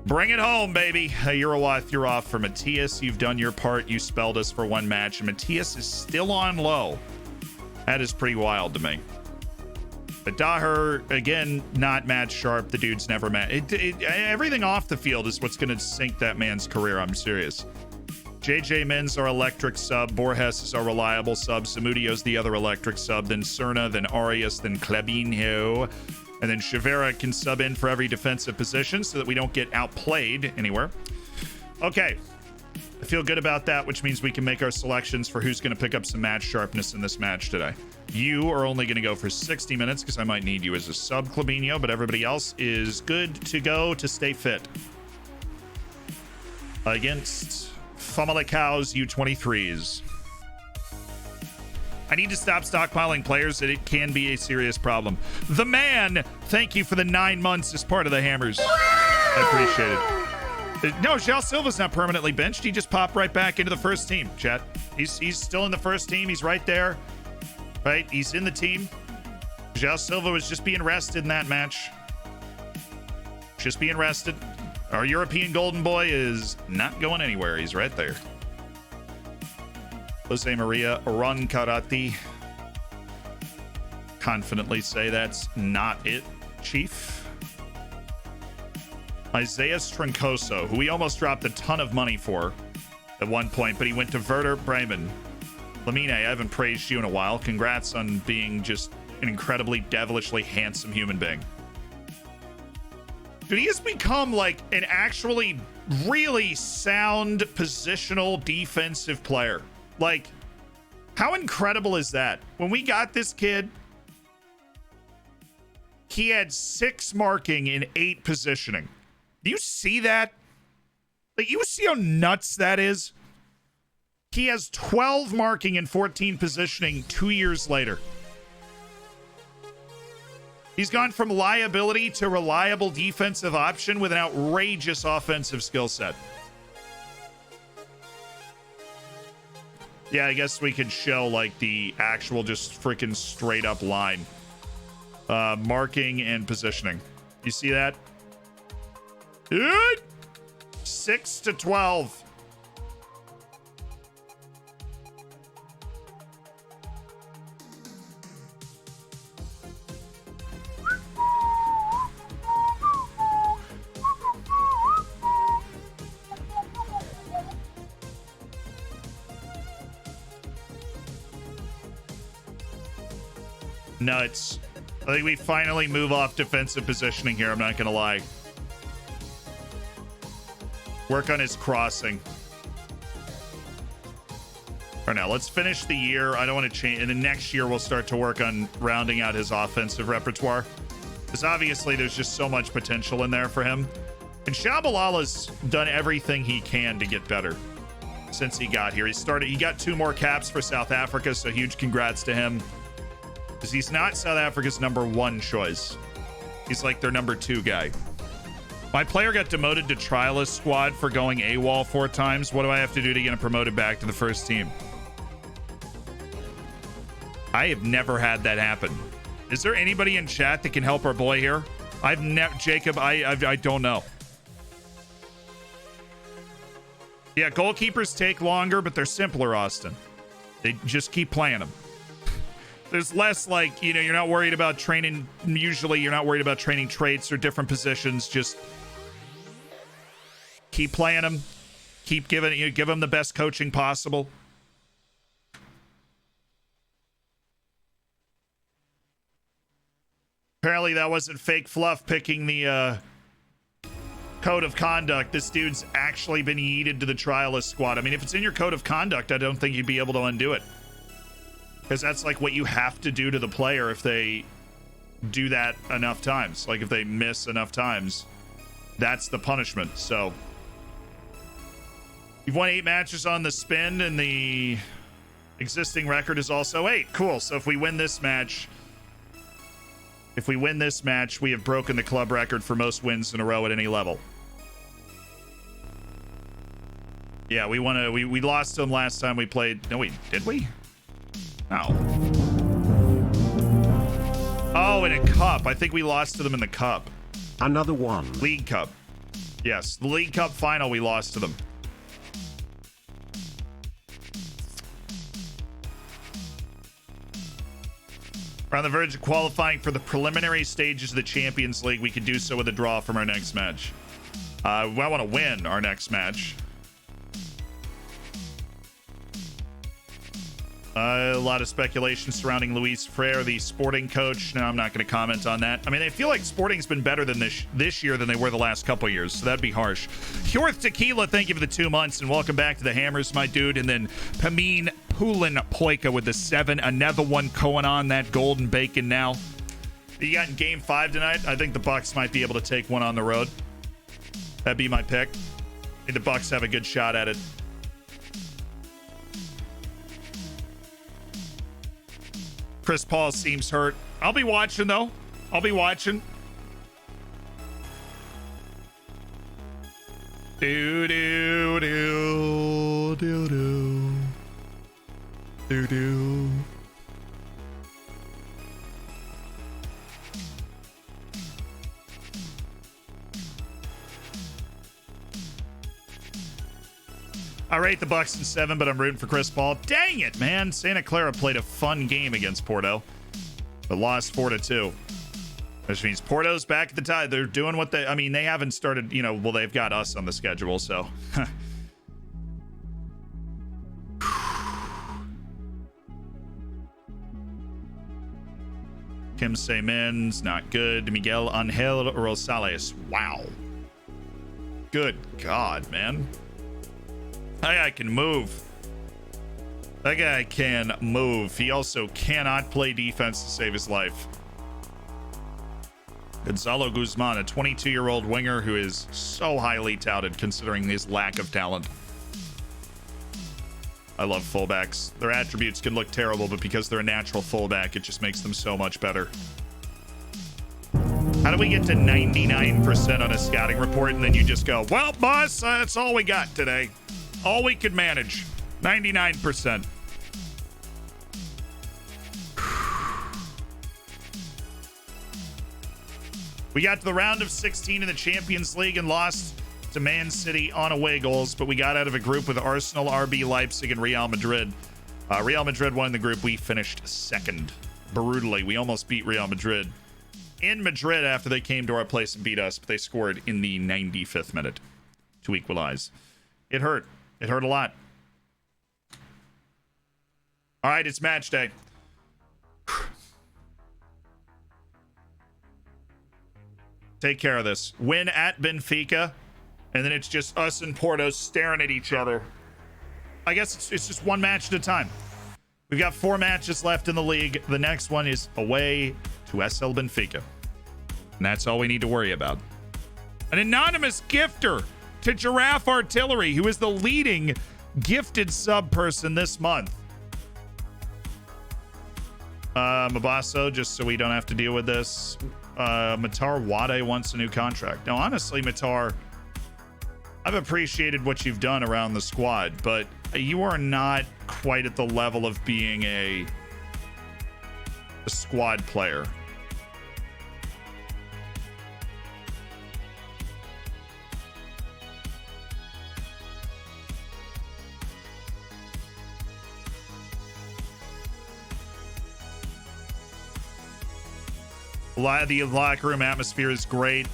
bring it home, baby. You're off for Matthias. You've done your part. You spelled us for one match, and Matthias is still on low. That is pretty wild to me. But Daher, again, not match sharp. The dude's never everything off the field is what's going to sink that man's career. I'm serious. JJ Min's our electric sub. Borges is our reliable sub. Samudio's the other electric sub. Then Cerna, then Arias, then Klebinho. And then Chivera can sub in for every defensive position so that we don't get outplayed anywhere. Okay. I feel good about that, which means we can make our selections for who's going to pick up some match sharpness in this match today. You are only going to go for 60 minutes because I might need you as a sub, Klebinho, but everybody else is good to go to stay fit. Against Famalicão's U23s. I need to stop stockpiling players. It can be a serious problem. The man, thank you for the 9 months as part of the Hammers. I appreciate it. No, João Silva's not permanently benched. He just popped right back into the first team, chat. He's still in the first team. He's right there. Right? He's in the team. João Silva was just being rested in that match. Just being rested. Our European golden boy is not going anywhere. He's right there. Jose Maria Roncarati. Confidently say that's not it, Chief. Isaiah Troncoso, who we almost dropped a ton of money for at one point, but he went to Werder Bremen. Lamine, I haven't praised you in a while. Congrats on being just an incredibly devilishly handsome human being. Dude, he has become like an actually really sound positional defensive player. Like, how incredible is that? When we got this kid, he had 6 marking in 8 positioning. Do you see that? Like, you see how nuts that is? He has 12 marking and 14 positioning 2 years later. He's gone from liability to reliable defensive option with an outrageous offensive skill set. Yeah, I guess we could show like the actual just freaking straight up line. Marking and positioning. You see that? Dude! 6 to 12. Nuts. I think we finally move off defensive positioning here. I'm not going to lie. Work on his crossing. Or now, let's finish the year. I don't want to change. And then next year, we'll start to work on rounding out his offensive repertoire. Because obviously, there's just so much potential in there for him. And Shabalala's done everything he can to get better since he got here. He got 2 more caps for South Africa, so huge congrats to him. Because he's not South Africa's #1 choice. He's like their #2 guy. My player got demoted to trialist squad for going AWOL 4 times. What do I have to do to get him promoted back to the first team? I have never had that happen. Is there anybody in chat that can help our boy here? I've never, Jacob, I don't know. Yeah, goalkeepers take longer, but they're simpler, Austin. They just keep playing them. There's less like, you know, you're not worried about training. Usually you're not worried about training traits or different positions. Just keep playing them. Keep giving, you give them the best coaching possible. Apparently that wasn't fake fluff picking the code of conduct. This dude's actually been yeeted to the trialist squad. I mean, if it's in your code of conduct, I don't think you'd be able to undo it. Because that's like what you have to do to the player if they do that enough times. Like if they miss enough times, that's the punishment. So you've won 8 matches on the spin, and the existing record is also 8. Cool. So if we win this match, we have broken the club record for most wins in a row at any level. Yeah, we lost to them last time we played. No, did we? No. Oh, in a cup. I think we lost to them in the cup.
Another one.
League Cup. Yes, the League Cup final, we lost to them. We're on the verge of qualifying for the preliminary stages of the Champions League. We could do so with a draw from our next match. I want to win our next match. A lot of speculation surrounding Luis Freire, the Sporting coach. No, I'm not going to comment on that. I mean, I feel like Sporting's been better than this year than they were the last couple years, so that'd be harsh. Hjorth Tequila, thank you for the 2 months, and welcome back to the Hammers, my dude. And then Pameen Poulin Poika with the 7. Another one going on that golden bacon now. You got in Game 5 tonight? I think the Bucks might be able to take one on the road. That'd be my pick. I think the Bucks have a good shot at it. Chris Paul seems hurt. I'll be watching, though. I'll be watching. Do do do do do do do. I rate the Bucks in 7, but I'm rooting for Chris Paul. Dang it, man. Santa Clara played a fun game against Porto, but lost 4-2. Which means Porto's back at the tie. They're doing what they... I mean, they haven't started, you know... Well, they've got us on the schedule, so... Kim Semen's not good. Miguel Angel Rosales. Wow. Good God, man. That guy can move. That guy can move. He also cannot play defense to save his life. Gonzalo Guzman, a 22-year-old winger who is so highly touted considering his lack of talent. I love fullbacks. Their attributes can look terrible, but because they're a natural fullback, it just makes them so much better. How do we get to 99% on a scouting report and then you just go, well, boss, that's all we got today. All we could manage. 99%. We got to the round of 16 in the Champions League and lost to Man City on away goals, but we got out of a group with Arsenal, RB Leipzig, and Real Madrid. Real Madrid won the group. We finished second. Brutally. We almost beat Real Madrid in Madrid after they came to our place and beat us, but they scored in the 95th minute to equalize. It hurt. It hurt a lot. All right, it's match day. Take care of this. Win at Benfica, and then it's just us and Porto staring at each other. I guess it's just one match at a time. We've got 4 matches left in the league. The next one is away to SL Benfica. And that's all we need to worry about. An anonymous gifter to Giraffe Artillery, who is the leading gifted sub person this month. Mabasso, just so we don't have to deal with this. Matar Wade wants a new contract. Now, honestly, Matar, I've appreciated what you've done around the squad, but you are not quite at the level of being a squad player. The locker room atmosphere is great.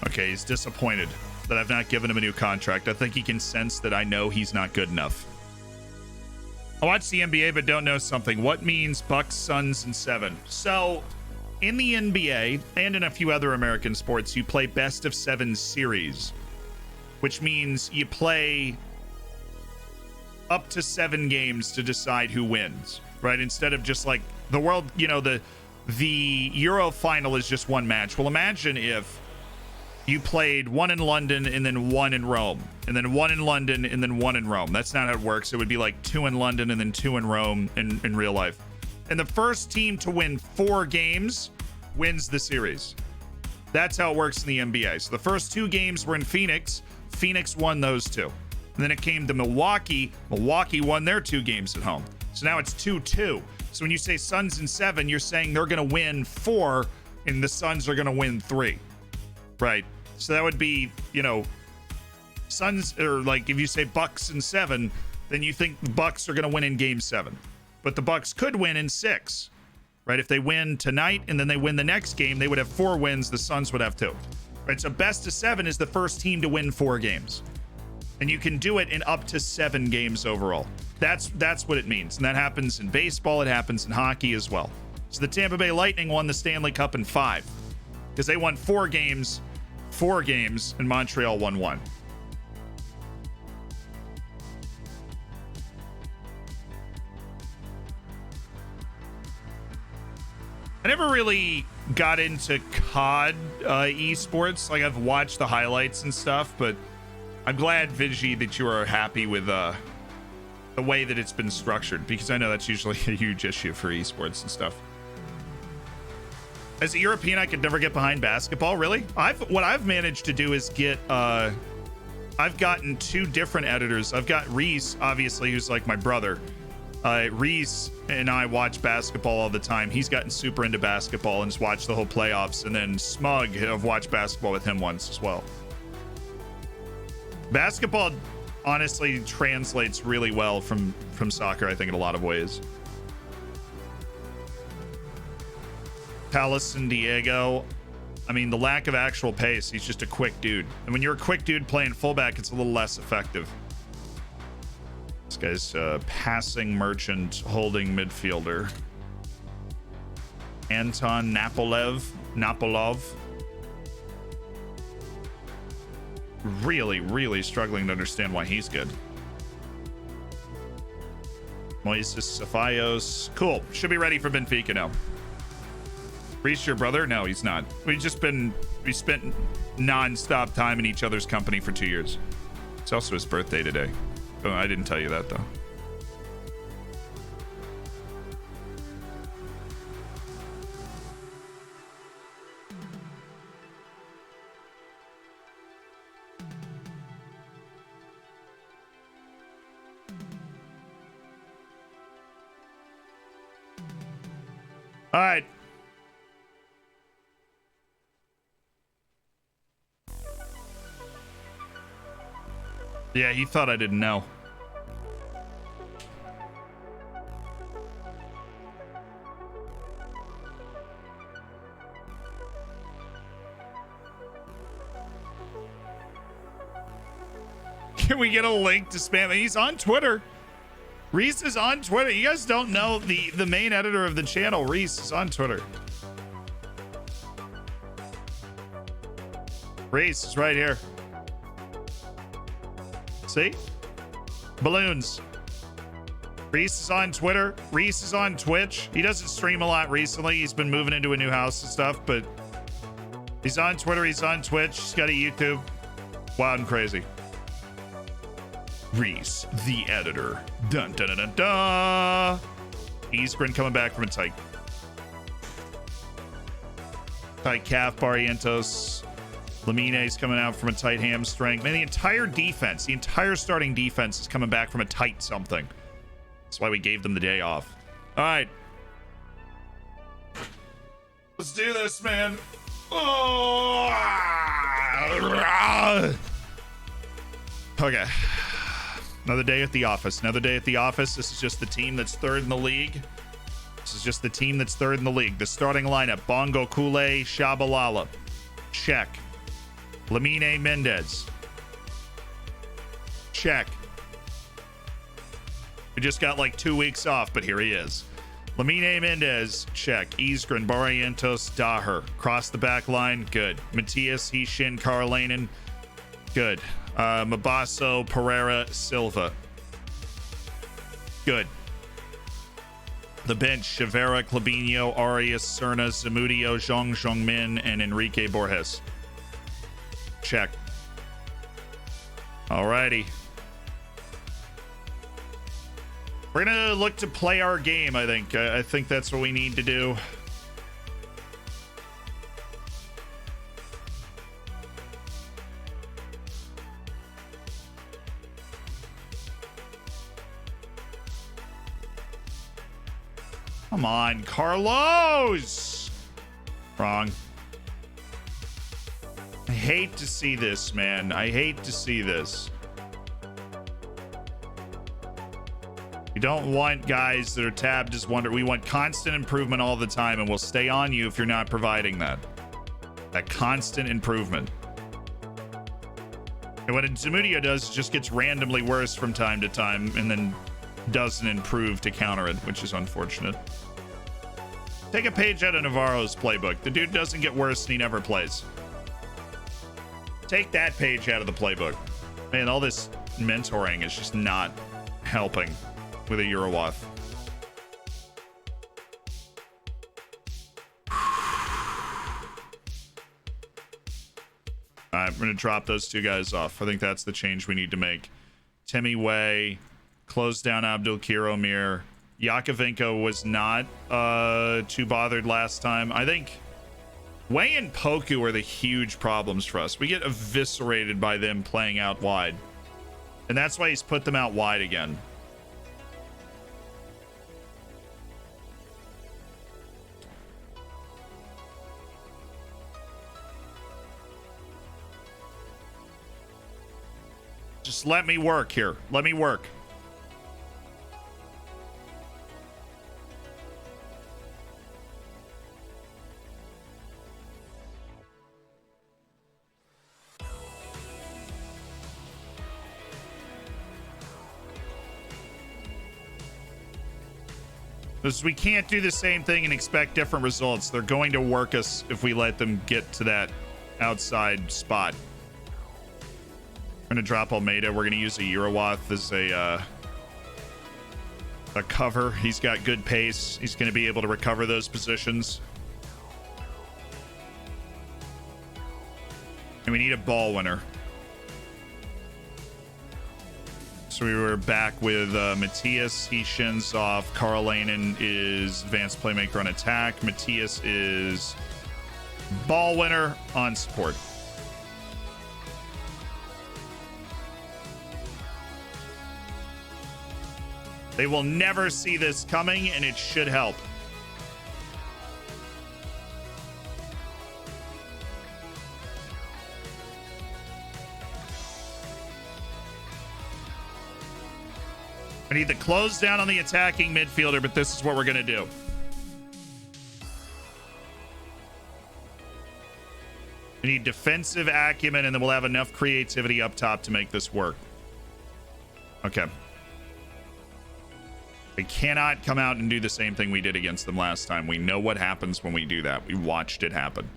Okay, he's disappointed that I've not given him a new contract. I think he can sense that I know he's not good enough. I watch the NBA but don't know something. What means Bucks, Suns, and 7? So, in the NBA and in a few other American sports, you play best of 7 series, which means you play up to 7 games to decide who wins, right? Instead of just like the world, you know, the Euro final is just one match. Well, imagine if you played 1 in London and then 1 in Rome, and then 1 in London and then 1 in Rome. That's not how it works. It would be like 2 in London and then 2 in Rome in real life. And the first team to win 4 games wins the series. That's how it works in the NBA. So the first 2 games were in Phoenix. Phoenix won those 2. And then it came to Milwaukee. Milwaukee won their 2 games at home. So now it's 2-2. So when you say Suns and 7, you're saying they're going to win 4 and the Suns are going to win 3. Right. So that would be, you know, Suns, or like if you say Bucks in 7, then you think the Bucks are going to win in game 7. But the Bucks could win in 6, right? If they win tonight and then they win the next game, they would have 4 wins. The Suns would have 2. Right? So best of 7 is the first team to win 4 games. And you can do it in up to 7 games overall. That's what it means. And that happens in baseball. It happens in hockey as well. So the Tampa Bay Lightning won the Stanley Cup in 5 because they won 4 games, and Montreal won 1. I never really got into COD esports. Like, I've watched the highlights and stuff, but I'm glad, Vigi, that you are happy with the way that it's been structured, because I know that's usually a huge issue for esports and stuff. As a European, I could never get behind basketball, really. What I've managed to do is get I've gotten 2 different editors. I've got Reese, obviously, who's like my brother. Reese and I watch basketball all the time. He's gotten super into basketball and has watched the whole playoffs. And then Smug, I've watched basketball with him once as well. Basketball honestly translates really well from soccer, I think, in a lot of ways. Palace and Diego, I mean, the lack of actual pace, he's just a quick dude. And when you're a quick dude playing fullback, it's a little less effective. This guy's passing merchant, holding midfielder. Anton Napolov. Really struggling to understand why he's good. Moises Ceballos. Cool. Should be ready for Benfica now. Reese, your brother? No, he's not. We spent non-stop time in each other's company for 2 years. It's also his birthday today. Oh, I didn't tell you that, though. All right. Yeah, he thought I didn't know. Can we get a link to spam? He's on Twitter. Reese is on Twitter. You guys don't know the main editor of the channel, Reese, is on Twitter. Reese is right here. See? Balloons. Reese is on Twitter. Reese is on Twitch. He doesn't stream a lot recently. He's been moving into a new house and stuff, but he's on Twitter. He's on Twitch. He's got a YouTube. Wild and crazy. Reese, the editor. Dun dun dun dun dun. Eastgren coming back from a tight calf. Barrientos. Lamine's coming out from a tight hamstring. Man, the entire defense, the entire starting defense is coming back from a tight something. That's why we gave them the day off. All right. Let's do this, man. Oh. Okay. Another day at the office. Another day at the office. This is just the team that's 3rd in the league. This is just the team that's 3rd in the league. The starting lineup. Bongo Kule, Shabalala. Check. Lamine Mendez. Check. We just got like 2 weeks off, but here he is. Lamine Mendez. Check. Isgren, Barrientos, Daher. Cross the back line. Good. Matias, Hishin, Karlanen. Good. Mabasso, Pereira, Silva. Good. The bench, Chavera, Clabinho, Arias, Cerna, Zamudio, Zhong Zhongmin, and Enrique Borges. Check. Alrighty. We're gonna look to play our game, I think. I think that's what we need to do. Come on, Carlos! Wrong. I hate to see this, man. I hate to see this. We don't want guys that are tabbed as wonder. We want constant improvement all the time, and we'll stay on you if you're not providing that. That constant improvement. And what Zamudio does is just gets randomly worse from time to time and then doesn't improve to counter it, which is unfortunate. Take a page out of Navarro's playbook. The dude doesn't get worse and he never plays. Take that page out of the playbook. Man, all this mentoring is just not helping with a Eurowath. I'm going to drop those two guys off. I think that's the change we need to make. Timmy Way, close down Abdul Kiromir. Yakovenko was not too bothered last time. I think Way and Poku are the huge problems for us. We get eviscerated by them playing out wide. And that's why he's put them out wide again. Just let me work here. Let me work. Because we can't do the same thing and expect different results. They're going to work us if we let them get to that outside spot. We're going to drop Almeida. We're going to use a Eurowath as a cover. He's got good pace. He's going to be able to recover those positions. And we need a ball winner. So we were back with Matthias. He shins off. Carl Lanen is advanced playmaker on attack. Matthias is ball winner on support. They will never see this coming, and it should help. I need the close down on the attacking midfielder, but this is what we're going to do. We need defensive acumen, and then we'll have enough creativity up top to make this work. Okay. We cannot come out and do the same thing we did against them last time. We know what happens when we do that. We watched it happen.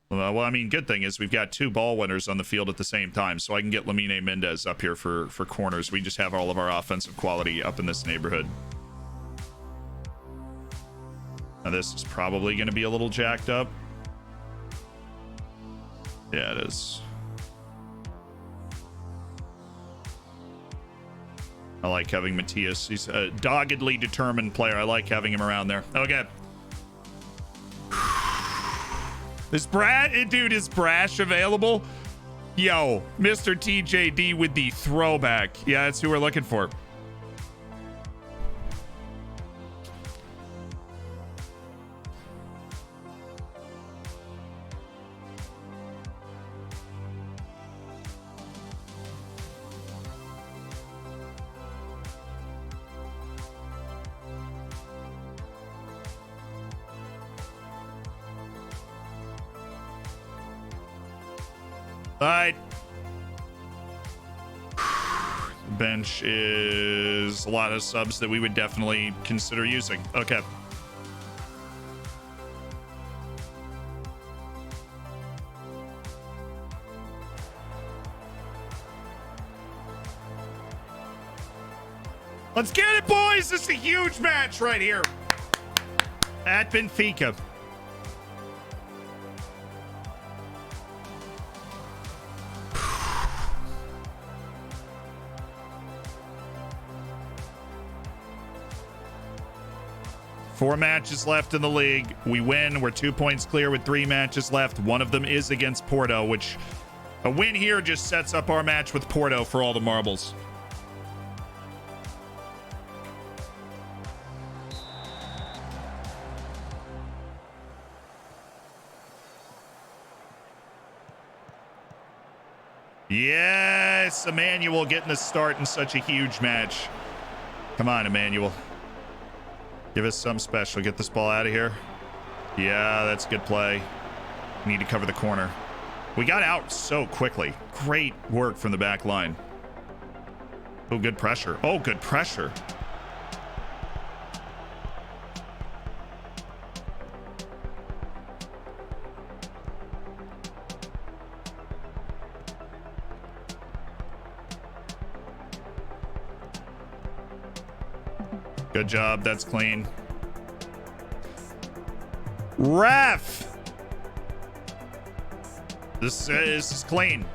Well, I mean, good thing is we've got two ball winners on the field at the same time, so I can get Lamine Mendez up here for corners. We just have all of our offensive quality up in this neighborhood. Now, this is probably going to be a little jacked up. Yeah, it is. I like having Matthias. He's a doggedly determined player. I like having him around there. Okay. Is Brash available? Yo, Mr. TJD with the throwback. Yeah, that's who we're looking for. All right. Bench is a lot of subs that we would definitely consider using. Okay. Let's get it, boys. This is a huge match right here at Benfica. Four matches left in the league. We win. We're 2 points clear with 3 matches left. One of them is against Porto, which a win here just sets up our match with Porto for all the marbles. Yes, Emmanuel getting the start in such a huge match. Come on, Emmanuel. Give us something special. Get this ball out of here. Yeah, that's a good play. Need to cover the corner. We got out so quickly. Great work from the back line. Oh, good pressure. Oh, good pressure. Good job. That's clean. Ref! This is clean.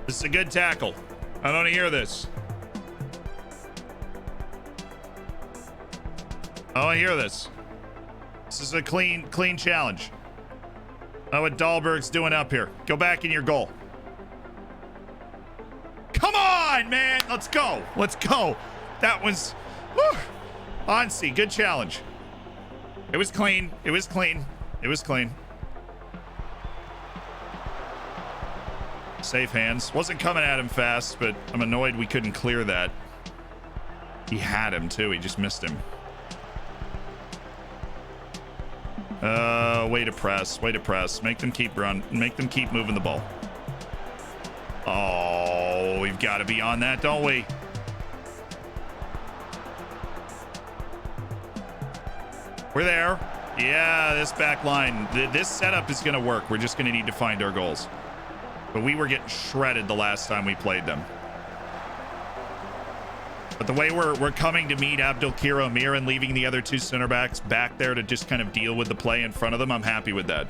This is a good tackle. I don't hear this. I don't hear this. This is a clean challenge. I know what Dahlberg's doing up here. Go back in your goal. Come on, man. Let's go. Let's go. That was... Whew. Onsi, good challenge. It was clean. It was clean. It was clean. Safe hands. Wasn't coming at him fast, but I'm annoyed we couldn't clear that. He had him too. He just missed him. Way to press. Way to press. Make them keep run. Make them keep moving the ball. Oh, we've got to be on that, don't we? We're there. Yeah, this back line. This setup is going to work. We're just going to need to find our goals. But we were getting shredded the last time we played them. But the way we're coming to meet Abdulkir Omir and leaving the other two center backs back there to just kind of deal with the play in front of them, I'm happy with that.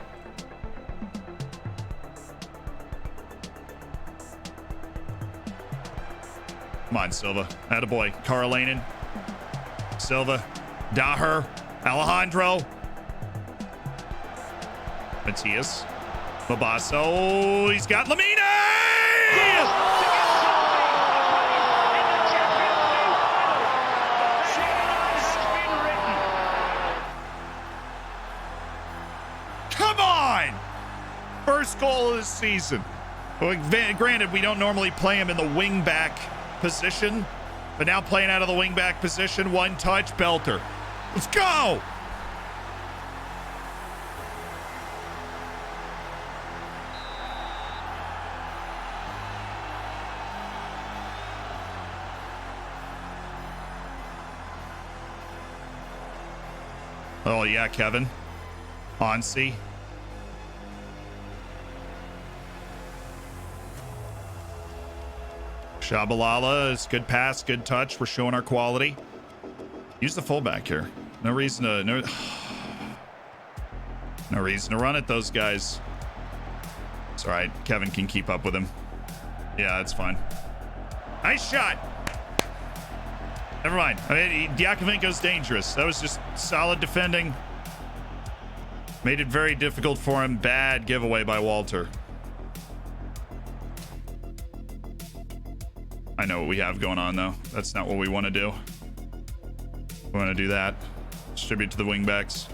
Come on, Silva. Attaboy. Karolainen. Silva. Daher. Alejandro. Matias. Mabasso. He's got Lamine! Come on! First goal of the season. Well, granted, we don't normally play him in the wing back position, but now playing out of the wing back position, one touch, belter. Let's go! Oh, yeah, Kevin. Onsi. Shabalala is good pass, good touch. We're showing our quality. Use the fullback here. No reason to no reason to run at those guys. It's all right. Kevin can keep up with him. Yeah, that's fine. Nice shot. Never mind. I mean, Diakovenko's dangerous. That was just solid defending. Made it very difficult for him. Bad giveaway by Walter. I know what we have going on, though. That's not what we want to do. We want to do that. Distribute to the wingbacks.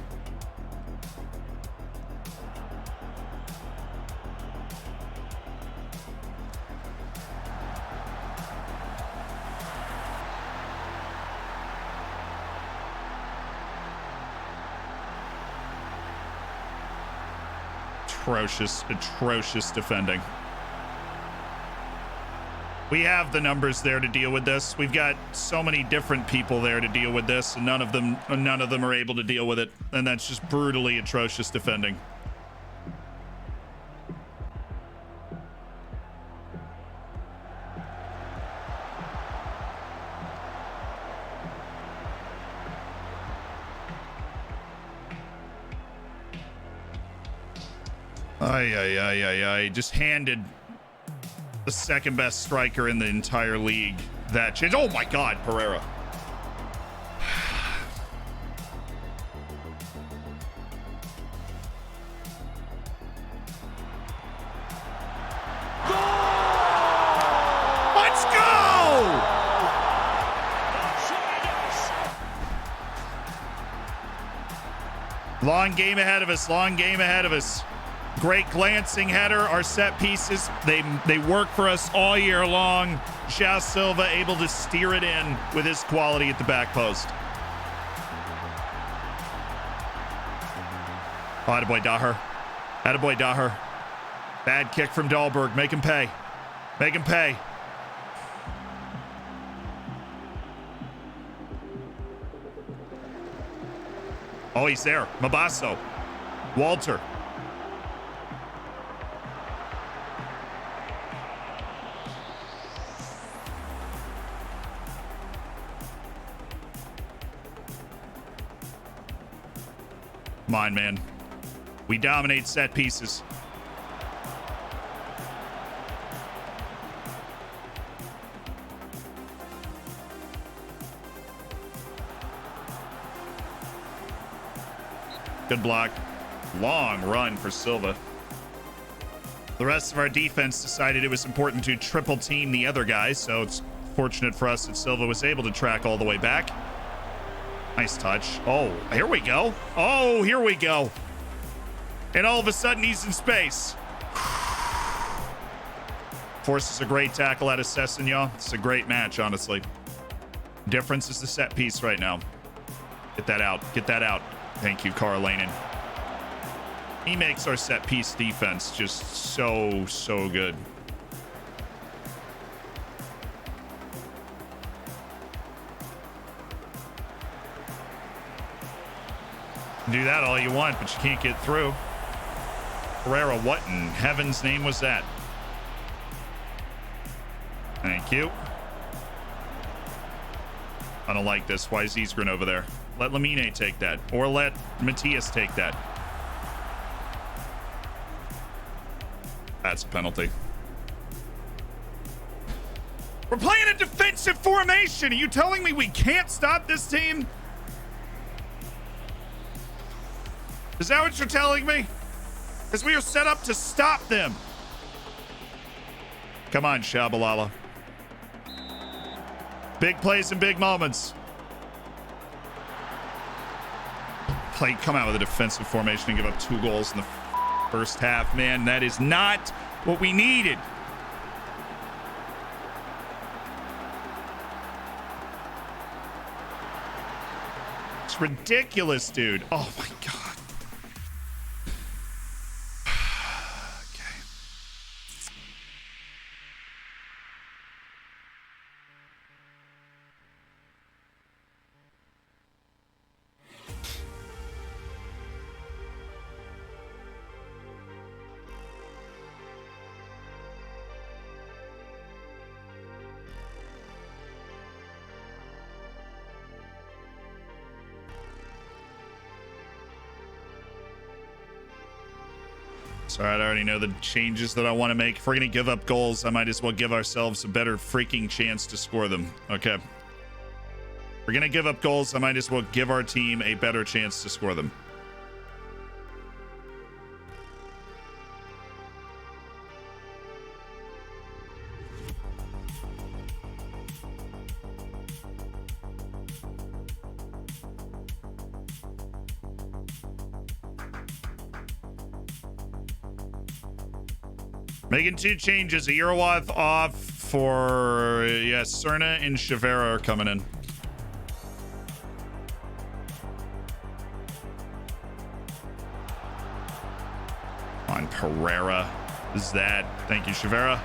Atrocious defending. We have the numbers there to deal with this. We've got so many different people there to deal with this, and none of them are able to deal with it. And that's just brutally atrocious defending. Ay. Just handed the second best striker in the entire league that change. Oh my God, Pereira. Let's go! Long game ahead of us. Long game ahead of us. Great glancing header. Our set pieces, they work for us all year long. João Silva able to steer it in with his quality at the back post. Oh, attaboy Daher. Attaboy Daher. Bad kick from Dahlberg. Make him pay. Make him pay. Oh, he's there. Mabasso. Walter. Come on, man. We dominate set pieces. Good block. Long run for Silva. The rest of our defense decided it was important to triple team the other guys, so it's fortunate for us that Silva was able to track all the way back. Nice touch. Oh, here we go. Oh, here we go. And all of a sudden, he's in space. Forces a great tackle out of Sessignon. It's a great match, honestly. Difference is the set piece right now. Get that out. Get that out. Thank you, Karlainen. He makes our set piece defense just so good. Do that all you want, but you can't get through. Pereira, what in heaven's name was that? Thank you. I don't like this. Why is Isgren over there? Let Lamine take that, or let Matthias take that. That's a penalty. We're playing a defensive formation. Are you telling me we can't stop this team? Is that what you're telling me? Because we are set up to stop them. Come on, Shabalala. Big plays and big moments. Come out with a defensive formation and give up 2 goals in the first half. Man, that is not what we needed. It's ridiculous, dude. Oh my God. All right, I already know the changes that I want to make. If we're going to give up goals, I might as well give ourselves a better freaking chance to score them. Okay. If we're going to give up goals, I might as well give our team a better chance to score them. Making 2 changes. Irowath off for, yes, Cerna and Shavera are coming in. On Pereira. Is that? Thank you, Shavera.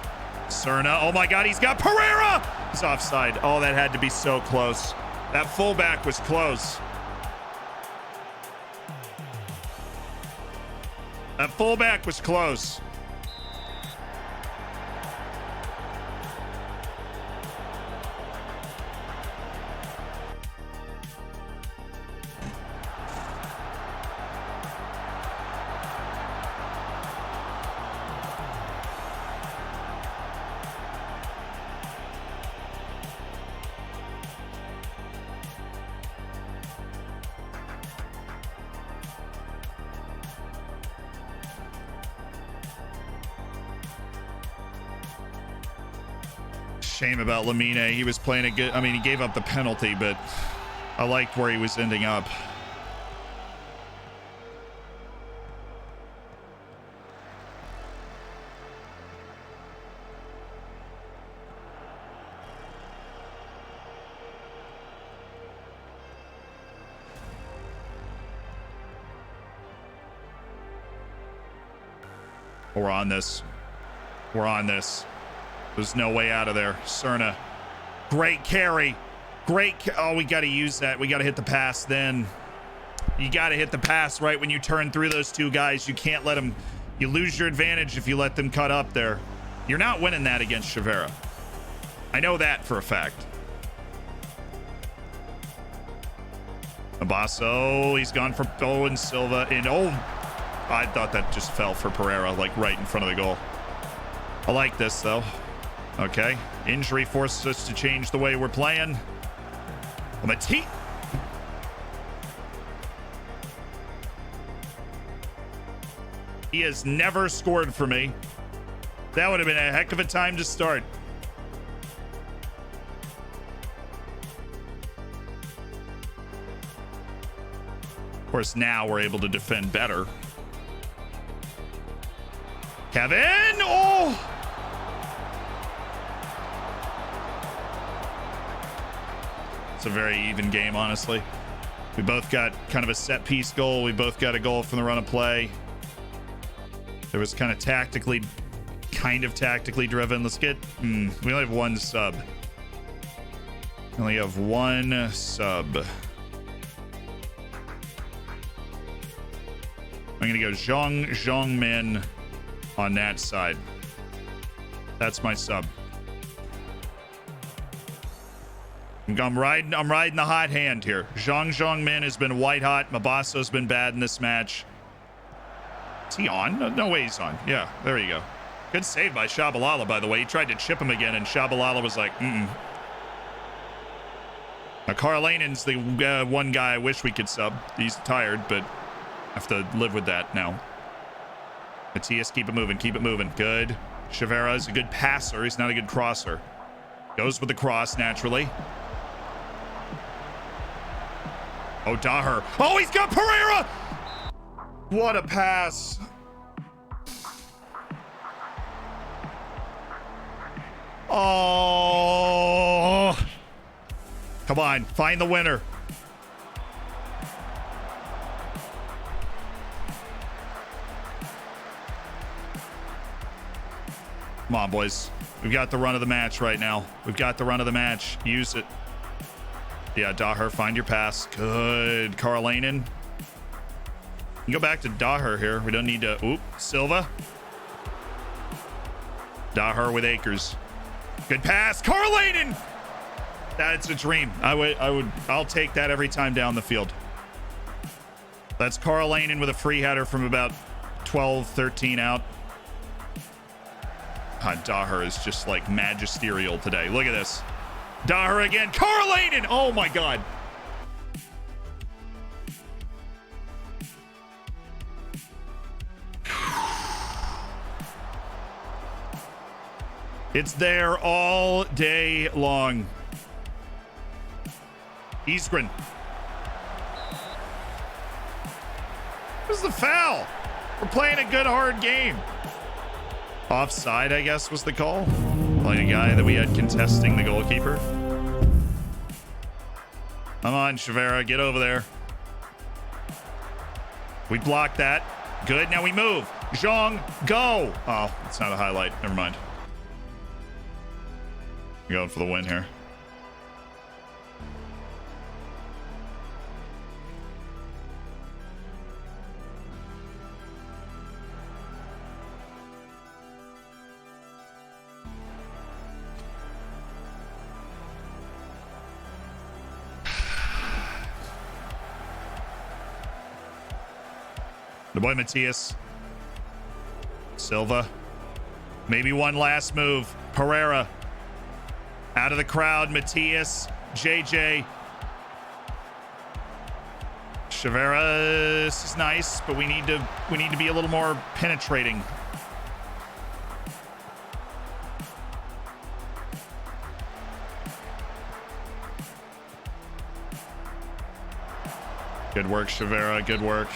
Cerna. Oh my God, he's got Pereira! He's offside. Oh, that had to be so close. That fullback was close. That fullback was close. Shame about Lamine. He was playing a good, I mean, he gave up the penalty, but I liked where he was ending up. We're on this. We're on this. There's no way out of there. Cerna. Great carry. Oh, we got to use that. We got to hit the pass then. You got to hit the pass right when you turn through those two guys. You can't let them... You lose your advantage if you let them cut up there. You're not winning that against Chivera. I know that for a fact. Abasso, he's gone for Owen Silva. And oh, I thought that just fell for Pereira, like right in front of the goal. I like this though. Okay, injury forces us to change the way we're playing. Mati. He has never scored for me. That would have been a heck of a time to start. Of course, now we're able to defend better. Kevin! Oh! It's a very even game, honestly. We both got kind of a set piece goal. We both got a goal from the run of play. There was kind of tactically driven. Let's get... we only have one sub. We only have one sub. I'm going to go Zhong Min on that side. That's my sub. I'm riding the hot hand here. Zhong Min has been white hot. Mabasso's been bad in this match. Is he on? No way he's on. Yeah, there you go. Good save by Shabalala, by the way. He tried to chip him again, and Shabalala was like, Now, Karlainen's the one guy I wish we could sub. He's tired, but have to live with that now. Matias, keep it moving. Keep it moving. Good. Chivera is a good passer. He's not a good crosser. Goes with the cross, naturally. Oh, Daher. Oh, he's got Pereira! What a pass. Oh. Come on, find the winner. Come on, boys. We've got the run of the match right now. We've got the run of the match. Use it. Yeah, Daher, find your pass. Good. Karlainen. Go back to Daher here. We don't need to... Oop. Silva. Daher with Akers. Good pass. Karlainen! That's a dream. I'll take that every time down the field. That's Karlainen with a free header from about 12, 13 out. Daher is just like magisterial today. Look at this. Daher again. Karlainen! Oh my God. It's there all day long. Isgren. What's the foul? We're playing a good, hard game. Offside, I guess, was the call. Playing a guy that we had contesting the goalkeeper. Come on, Chivera, get over there. We blocked that. Good, now we move. Zhong, go. Oh, it's not a highlight. Never mind. We're going for the win here. The boy Matias. Silva. Maybe one last move. Pereira. Out of the crowd. Matias. JJ. Chivera. This is nice, but we need to be a little more penetrating. Good work, Chivera. Good work.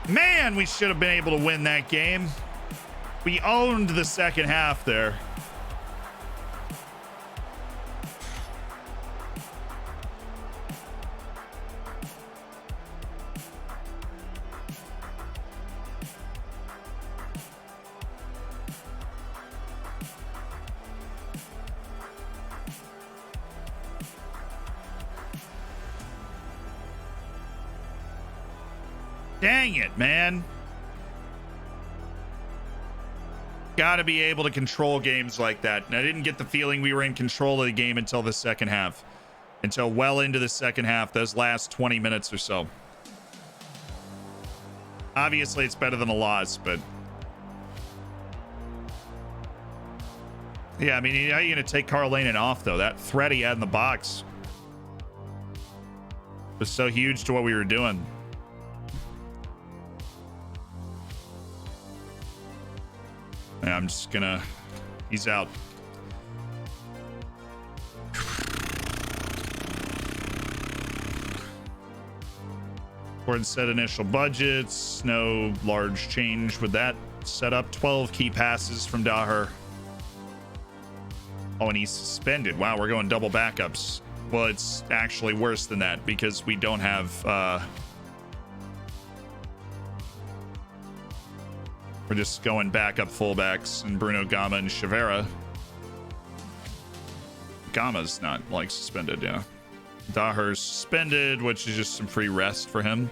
Man, we should have been able to win that game. We owned the second half there. Dang it, man. Got to be able to control games like that. And I didn't get the feeling we were in control of the game until the second half. Until well into the second half, those last 20 minutes or so. Obviously, it's better than a loss, but... Yeah, I mean, how are you going to take Carl Lanen off, though? That threat he had in the box was so huge to what we were doing. Yeah, I'm just gonna... He's out. Board set initial budgets. No large change with that setup. 12 key passes from Daher. Oh, and he's suspended. Wow, we're going double backups. Well, it's actually worse than that because we don't have... We're just going backup fullbacks and Bruno Gama and Chavera. Gama's not, like, suspended, yeah. Daher's suspended, which is just some free rest for him.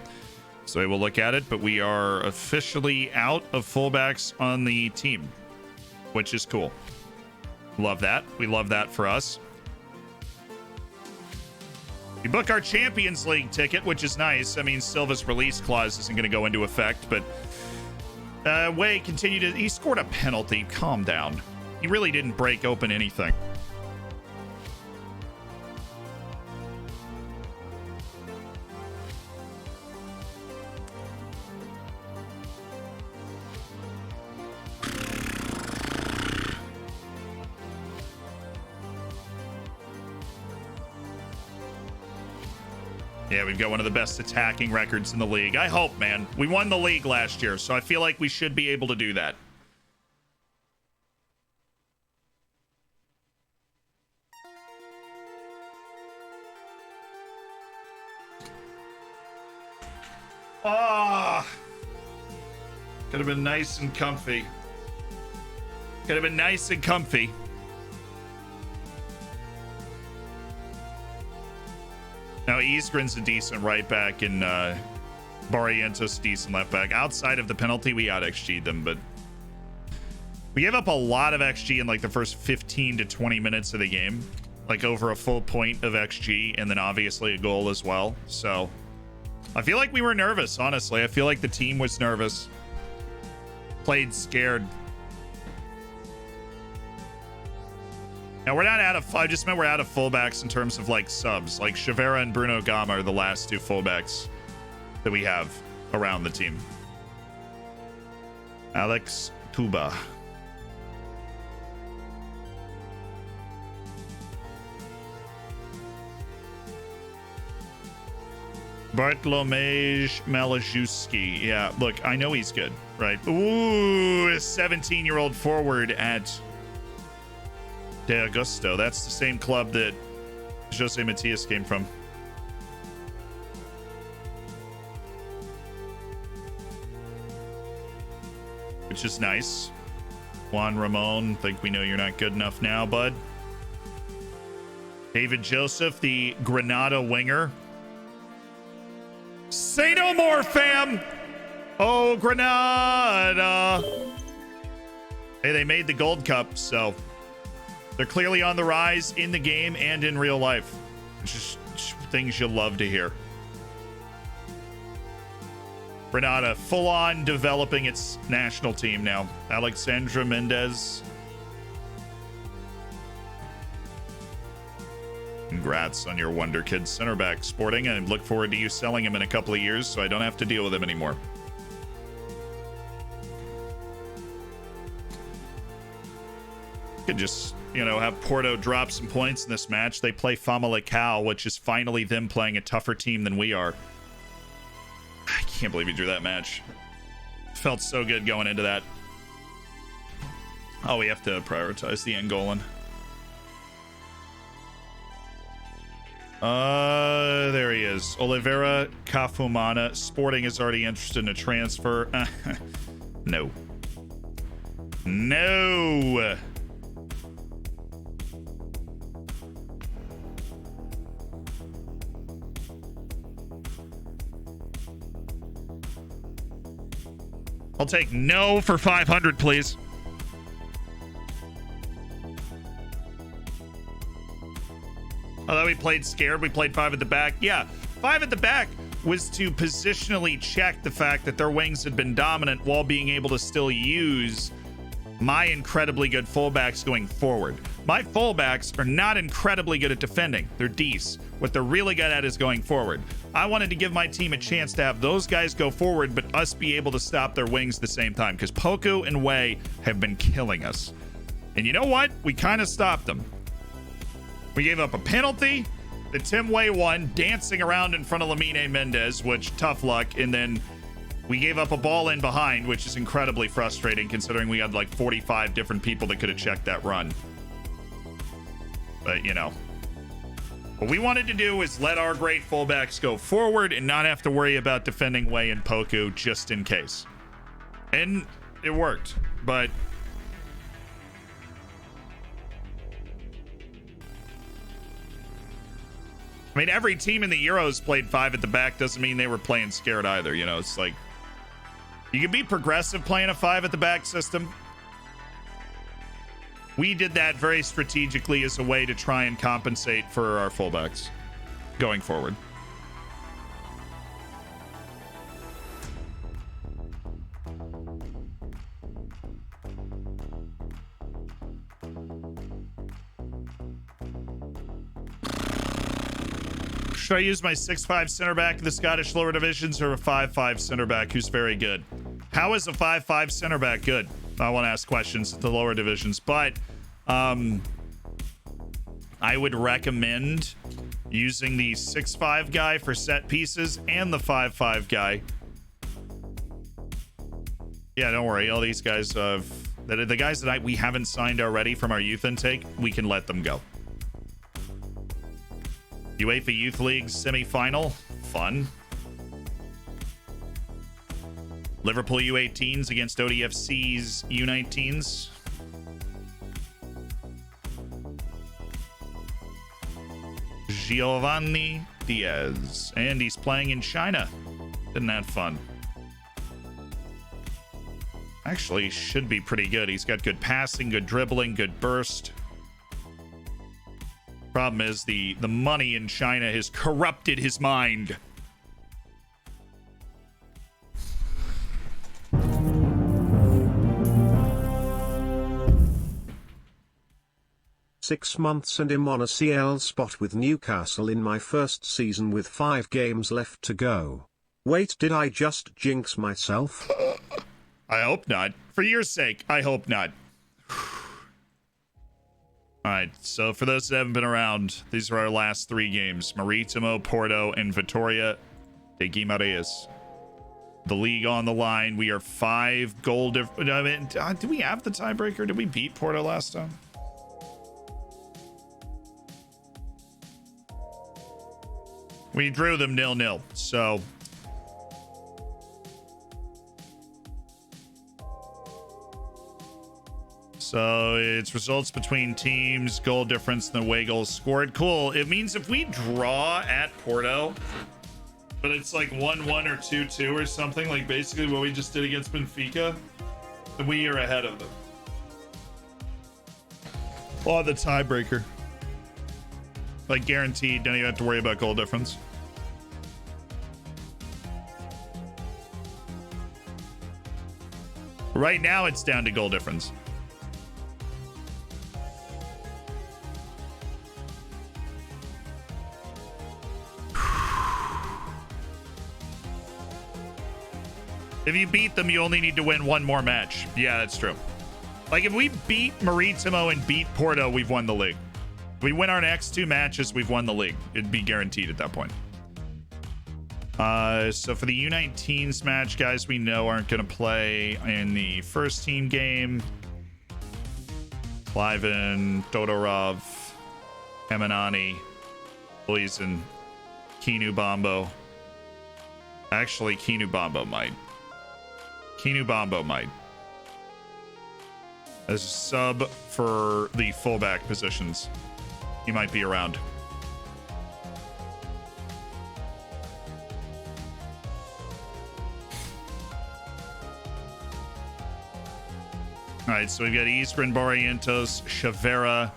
So we will look at it, but we are officially out of fullbacks on the team, which is cool. Love that. We love that for us. We book our Champions League ticket, which is nice. I mean, Silva's release clause isn't going to go into effect, but Way continued to... He scored a penalty. Calm down. He really didn't break open anything. Yeah, we've got one of the best attacking records in the league. I hope, man. We won the league last year, so I feel like we should be able to do that. Ah, could have been nice and comfy. Could have been nice and comfy. Now, Isgren's a decent right back, and Barrientos decent left back. Outside of the penalty, we out-XG'd them, but we gave up a lot of XG in like the first 15 to 20 minutes of the game, like over a full point of XG, and then obviously a goal as well. So I feel like we were nervous, honestly. I feel like the team was nervous, played scared. Now, we're not out of... I just meant we're out of fullbacks in terms of, like, subs. Like, Chavera and Bruno Gama are the last two fullbacks that we have around the team. Alex Tuba. Bartlomiej Malajewski. Yeah, look, I know he's good, right? Ooh, a 17-year-old forward at... De Augusto. That's the same club that Jose Matias came from. Which is nice. Juan Ramon, think we know you're not good enough now, bud. David Joseph, the Granada winger. Say no more, fam! Oh, Granada! Hey, they made the Gold Cup, so... They're clearly on the rise in the game and in real life. Just things you'll love to hear. Granada, full on developing its national team now. Alexandra Mendez. Congrats on your Wonder Kid center back, Sporting. I look forward to you selling him in a couple of years so I don't have to deal with him anymore. Could just, you know, have Porto drop some points in this match. They play Famalicão, which is finally them playing a tougher team than we are. I can't believe we drew that match. Felt so good going into that. Oh, we have to prioritize the Angolan. There he is. Oliveira Kafumana. Sporting is already interested in a transfer. No. No. I'll take no for 500, please. Although we played scared, we played 5 at the back. Yeah, 5 at the back was to positionally check the fact that their wings had been dominant while being able to still use my incredibly good fullbacks going forward. My fullbacks are not incredibly good at defending. They're decent. What they're really good at is going forward. I wanted to give my team a chance to have those guys go forward, but us be able to stop their wings at the same time, because Poku and Wei have been killing us. And you know what? We kind of stopped them. We gave up a penalty that Tim Wei won, dancing around in front of Lamine Mendez, which tough luck. And then we gave up a ball in behind, which is incredibly frustrating considering we had like 45 different people that could have checked that run. But, you know, what we wanted to do is let our great fullbacks go forward and not have to worry about defending Wei and Poku just in case. And it worked, but I mean, every team in the Euros played 5 at the back. Doesn't mean they were playing scared either. You know, it's like you can be progressive playing a 5 at the back system. We did that very strategically as a way to try and compensate for our fullbacks going forward. Should I use my 6'5 center back in the Scottish lower divisions or a 5'5 center back who's very good? How is a 5'5 center back good? I want to ask questions at the lower divisions, but I would recommend using the 6'5 guy for set pieces and the 5'5 guy. Yeah, don't worry. All these guys, the guys that we haven't signed already from our youth intake, we can let them go. UEFA Youth League semi-final, fun. Liverpool U18s against ODFC's U19s. Giovanni Diaz, and he's playing in China. Isn't that fun? Actually, should be pretty good. He's got good passing, good dribbling, good burst. Problem is the money in China has corrupted his mind.
Six months and I'm on a CL spot with Newcastle in my first season with 5 games left to go. Wait, did I just jinx myself?
I hope not. For your sake, I hope not. All right, so for those that haven't been around, these are our last 3 games. Maritimo, Porto, and Vitória de Guimarães. The league on the line. We are 5 goal difference. I mean, do we have the tiebreaker? Did we beat Porto last time? We drew them 0-0, so it's results between teams, goal difference, and the away goals scored. Cool. It means if we draw at Porto, but it's like 1-1 or 2-2 or something, like basically what we just did against Benfica, then we are ahead of them. Oh, the tiebreaker. Like guaranteed, don't even have to worry about goal difference. Right now, it's down to goal difference. If you beat them, you only need to win 1 more match. Yeah, that's true. Like, if we beat Maritimo and beat Porto, we've won the league. If we win our next 2 matches, we've won the league. It'd be guaranteed at that point. So for the U19s match, guys we know aren't going to play in the first team game. Cliven, Todorov, Emanani, Poison, Kinu Bombo. Actually, Kinu Bombo might. Kinu Bombo might. As a sub for the fullback positions, he might be around. All right, so we've got Iskren, Barrientos, Chavera.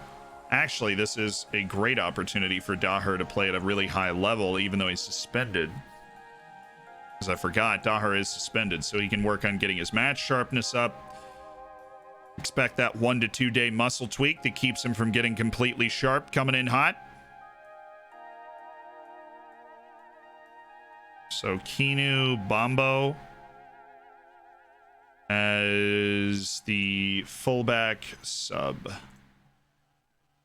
Actually, this is a great opportunity for Daher to play at a really high level, even though he's suspended. Because I forgot, Daher is suspended, so he can work on getting his match sharpness up. Expect that 1 to 2 day muscle tweak that keeps him from getting completely sharp coming in hot. So Kinu Bombo as the fullback sub.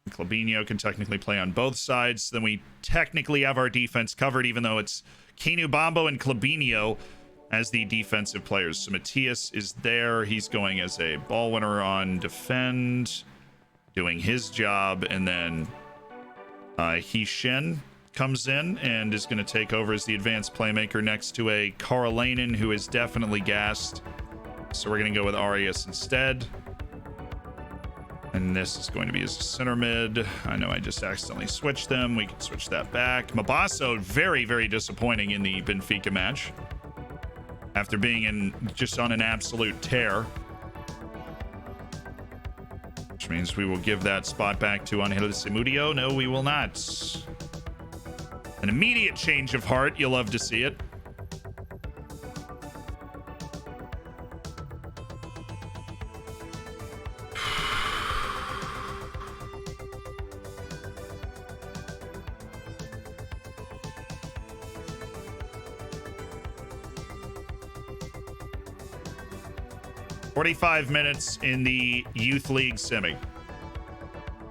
Clabinho can technically play on both sides. Then we technically have our defense covered, even though it's Kinu Bombo and Clabinho as the defensive players. So Matthias is there. He's going as a ball winner on defend, doing his job. And then Hishin comes in and is going to take over as the advanced playmaker next to a Karolainen, who is definitely gassed. So we're going to go with Arias instead. And this is going to be his center mid. I know I just accidentally switched them. We can switch that back. Mabasso, very, very disappointing in the Benfica match, after being just on an absolute tear. Which means we will give that spot back to Angel Simudio. No, we will not. An immediate change of heart. You'll love to see it. "45 minutes in the Youth League semi.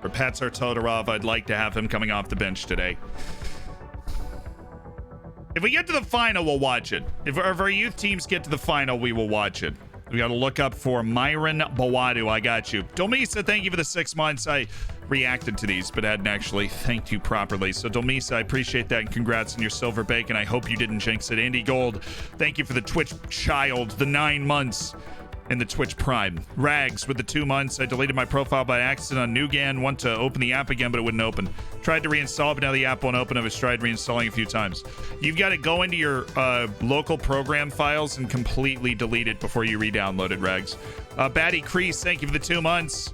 For Patsar Todorov, I'd like to have him coming off the bench today. If we get to the final, we'll watch it. If our youth teams get to the final, we will watch it. We got to look up for Myron Bawadu. I got you. Dolmisa, thank you for the 6 months. I reacted to these, but hadn't actually thanked you properly. So Dolmisa, I appreciate that, and congrats on your silver bacon. I hope you didn't jinx it. Andy Gold, thank you for the Twitch child, the 9 months. In the Twitch Prime. Rags with the 2 months. I deleted my profile by accident on Nugan. Want to open the app again, but it wouldn't open. Tried to reinstall, but now the app won't open. I've tried reinstalling a few times. You've got to go into your local program files and completely delete it before you re-download it, Rags. Batty Crease, thank you for the 2 months.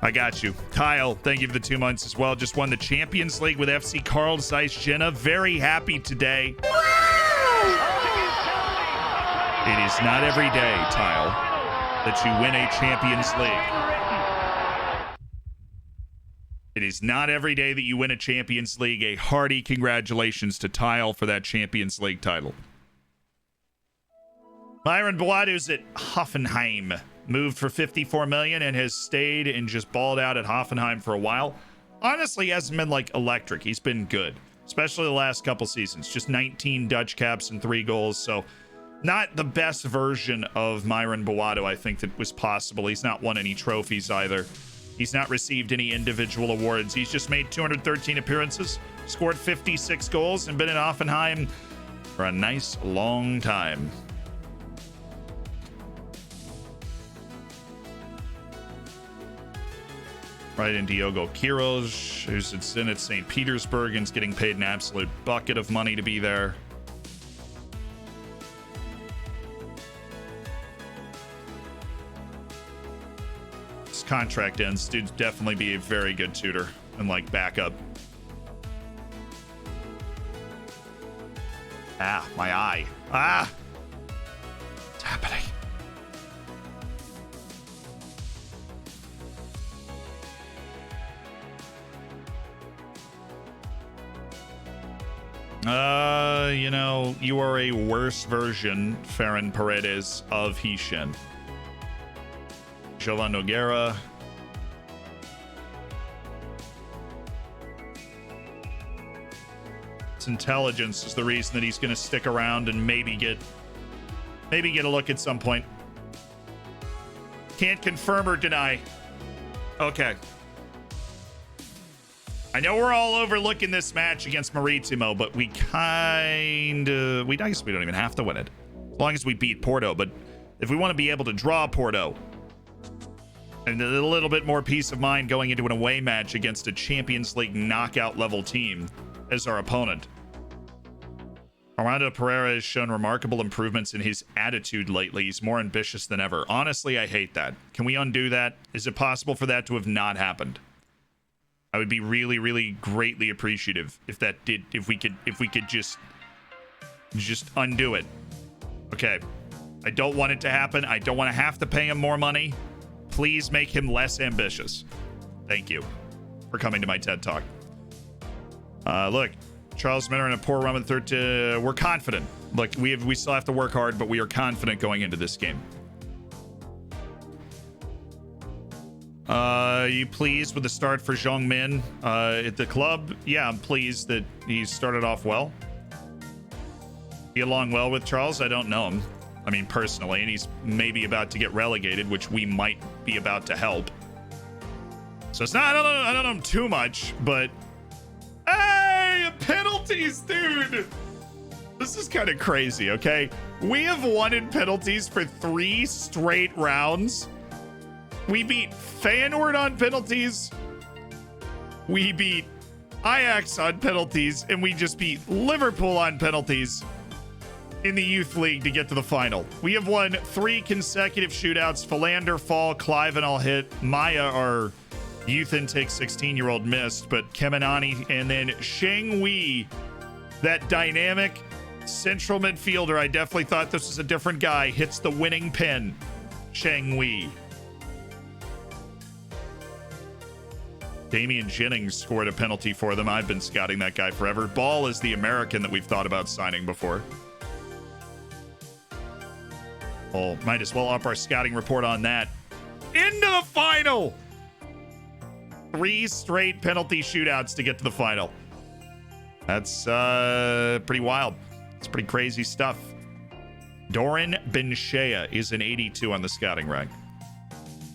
I got you. Kyle, thank you for the 2 months as well. Just won the Champions League with FC Carl Zeiss Jena. Very happy today. It is not every day, Tile, that you win a Champions League. It is not every day that you win a Champions League. A hearty congratulations to Tile for that Champions League title. Myron Boadu's at Hoffenheim. Moved for 54 million and has stayed and just balled out at Hoffenheim for a while. Honestly, hasn't been like electric. He's been good, especially the last couple seasons. Just 19 Dutch caps and 3 goals. So not the best version of Myron Boadu, I think, that was possible. He's not won any trophies either. He's not received any individual awards. He's just made 213 appearances, scored 56 goals, and been in Hoffenheim for a nice long time. Right in Diogo Quiroz, who's in at St. Petersburg and is getting paid an absolute bucket of money to be there. Contract ends, dude'd definitely be a very good tutor and like backup. Ah, my eye. Ah! What's happening? You know, you are a worse version, Ferran Paredes, of Hishin. Jovan Nogueira. His intelligence is the reason that he's going to stick around and maybe get a look at some point. Can't confirm or deny. Okay. I know we're all overlooking this match against Maritimo, but I guess we don't even have to win it, as long as we beat Porto. But if we want to be able to draw Porto, and a little bit more peace of mind going into an away match against a Champions League knockout level team as our opponent, Armando Pereira has shown remarkable improvements in his attitude lately. He's more ambitious than ever. Honestly, I hate that. Can we undo that? Is it possible for that to have not happened? I would be really, really greatly appreciative if that did, if we could just undo it. Okay. I don't want it to happen. I don't want to have to pay him more money. Please make him less ambitious. Thank you for coming to my TED Talk. Look, Charles Minner in a poor run with third. We're confident. Look, we still have to work hard, but we are confident going into this game. You pleased with the start for Zhong Min at the club? Yeah, I'm pleased that he started off well. Get along well with Charles? I don't know him. I mean, personally, and he's maybe about to get relegated, which we might be about to help. So it's not, I don't know him too much, but hey, penalties, dude. This is kind of crazy, okay? We have won in penalties for 3 straight rounds. We beat Feyenoord on penalties. We beat Ajax on penalties, and we just beat Liverpool on penalties in the youth league to get to the final. We have won 3 consecutive shootouts. Philander, Fall, Clive, and all hit. Maya, our youth intake 16-year-old, missed, but Kemenani, and then Sheng Wei, that dynamic central midfielder. I definitely thought this was a different guy. Hits the winning pin. Sheng Wei. Damian Jennings scored a penalty for them. I've been scouting that guy forever. Ball is the American that we've thought about signing before. Well, might as well up our scouting report on that. Into the final! 3 straight penalty shootouts to get to the final. That's pretty wild. It's pretty crazy stuff. Doran Benshea is an 82 on the scouting rank.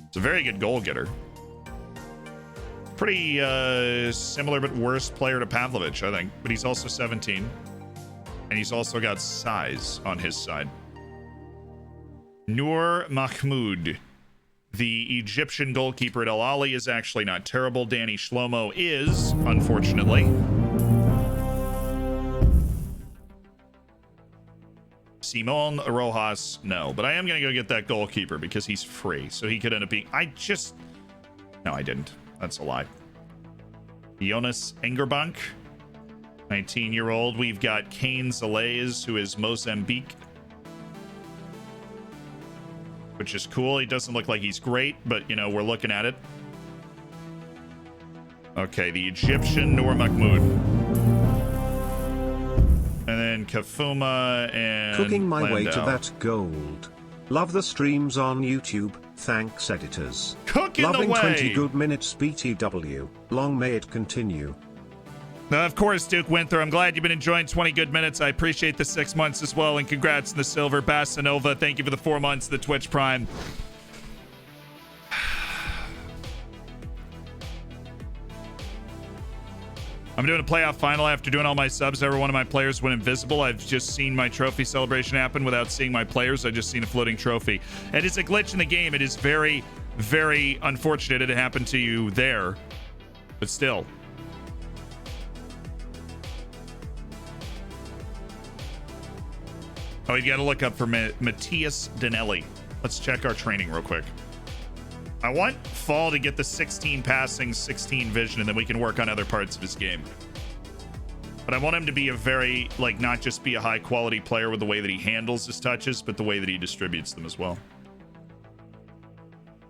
It's a very good goal getter. Pretty similar but worse player to Pavlovich, I think. But he's also 17. And he's also got size on his side. Noor Mahmoud, the Egyptian goalkeeper at Al Ahly, is actually not terrible. Danny Shlomo is, unfortunately. Simon Rojas, no. But I am going to go get that goalkeeper because he's free. So he could end up being... No, I didn't. That's a lie. Jonas Engerbank, 19-year-old. We've got Kane Zalays, who is Mozambique, which is cool. He doesn't look like he's great, but, you know, we're looking at it. Okay, the Egyptian Noor Mahmoud. And then Kafuma and
Cooking my
Landau.
way to that gold. Love the streams on YouTube. Thanks, editors.
Cooking
Loving
the way.
20 good minutes BTW. Long may it continue.
Of course, Duke Winther. I'm glad you've been enjoying 20 good minutes. I appreciate the 6 months as well, and congrats on the silver. Basanova, thank you for the 4 months of the Twitch Prime. I'm doing a playoff final after doing all my subs. Every one of my players went invisible. I've just seen my trophy celebration happen without seeing my players. I just seen a floating trophy. It is a glitch in the game. It is very, very unfortunate it happened to you there, but still. Oh, you got to look up for Matthias Danelli. Let's check our training real quick. I want Fall to get the 16 passing, 16 vision, and then we can work on other parts of his game. But I want him to be a very, like, not just be a high quality player with the way that he handles his touches, but the way that he distributes them as well.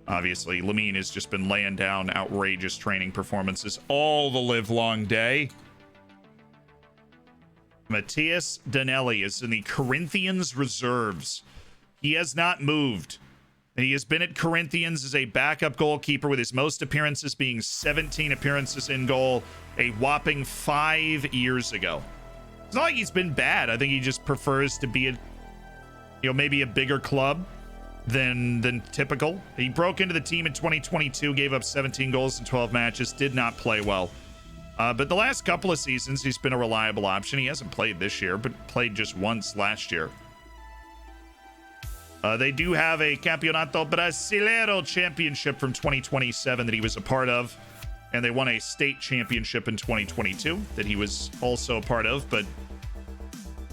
Obviously, Lamine has just been laying down outrageous training performances all the live long day. Matthias Danelli is in the Corinthians reserves. He has not moved. And he has been at Corinthians as a backup goalkeeper, with his most appearances being 17 appearances in goal a whopping 5 years ago. It's not like he's been bad. I think he just prefers to be maybe a bigger club than typical. He broke into the team in 2022, gave up 17 goals in 12 matches, did not play well. But the last couple of seasons, he's been a reliable option. He hasn't played this year, but played just once last year. They do have a Campeonato Brasileiro championship from 2027 that he was a part of. And they won a state championship in 2022 that he was also a part of. But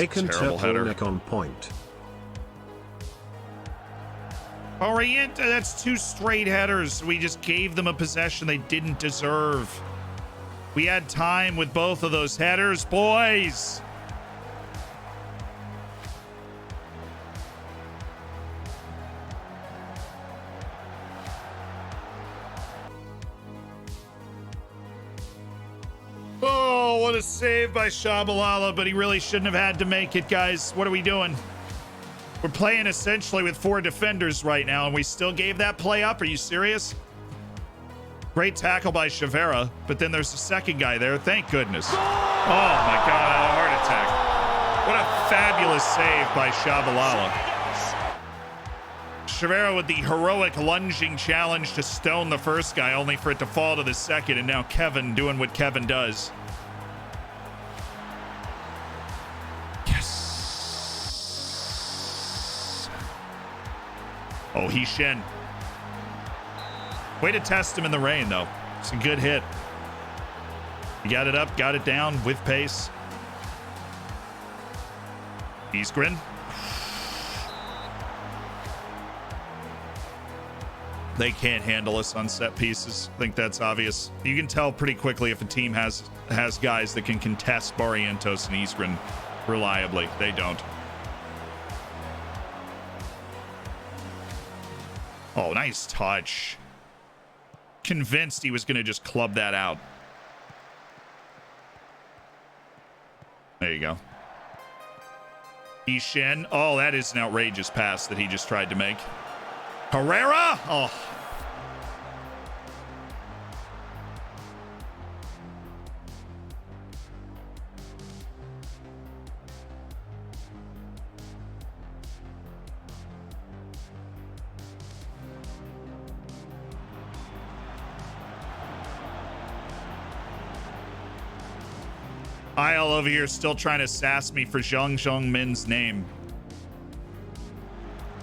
Vacant
terrible header.
turtleneck on point.
Orient, that's 2 straight headers. We just gave them a possession they didn't deserve. We had time with both of those headers, boys. Oh, what a save by Shabalala, but he really shouldn't have had to make it, guys. What are we doing? We're playing essentially with 4 defenders right now, and we still gave that play up. Are you serious? Great tackle by Chavera, but then there's a second guy there. Thank goodness. Oh, my God, a heart attack. What a fabulous save by Shabalala. Chavera with the heroic lunging challenge to stone the first guy, only for it to fall to the second, and now Kevin doing what Kevin does. Oh, he's Shen. Way to test him in the rain, though. It's a good hit. He got it up, got it down with pace. Isgrin. They can't handle us on set pieces. I think that's obvious. You can tell pretty quickly if a team has guys that can contest Barrientos and Isgrin reliably. They don't. Oh, nice touch. Convinced he was going to just club that out. There you go. Ishin. Oh, that is an outrageous pass that he just tried to make. Herrera. Oh. IL over here still trying to sass me for Zhong Min's name.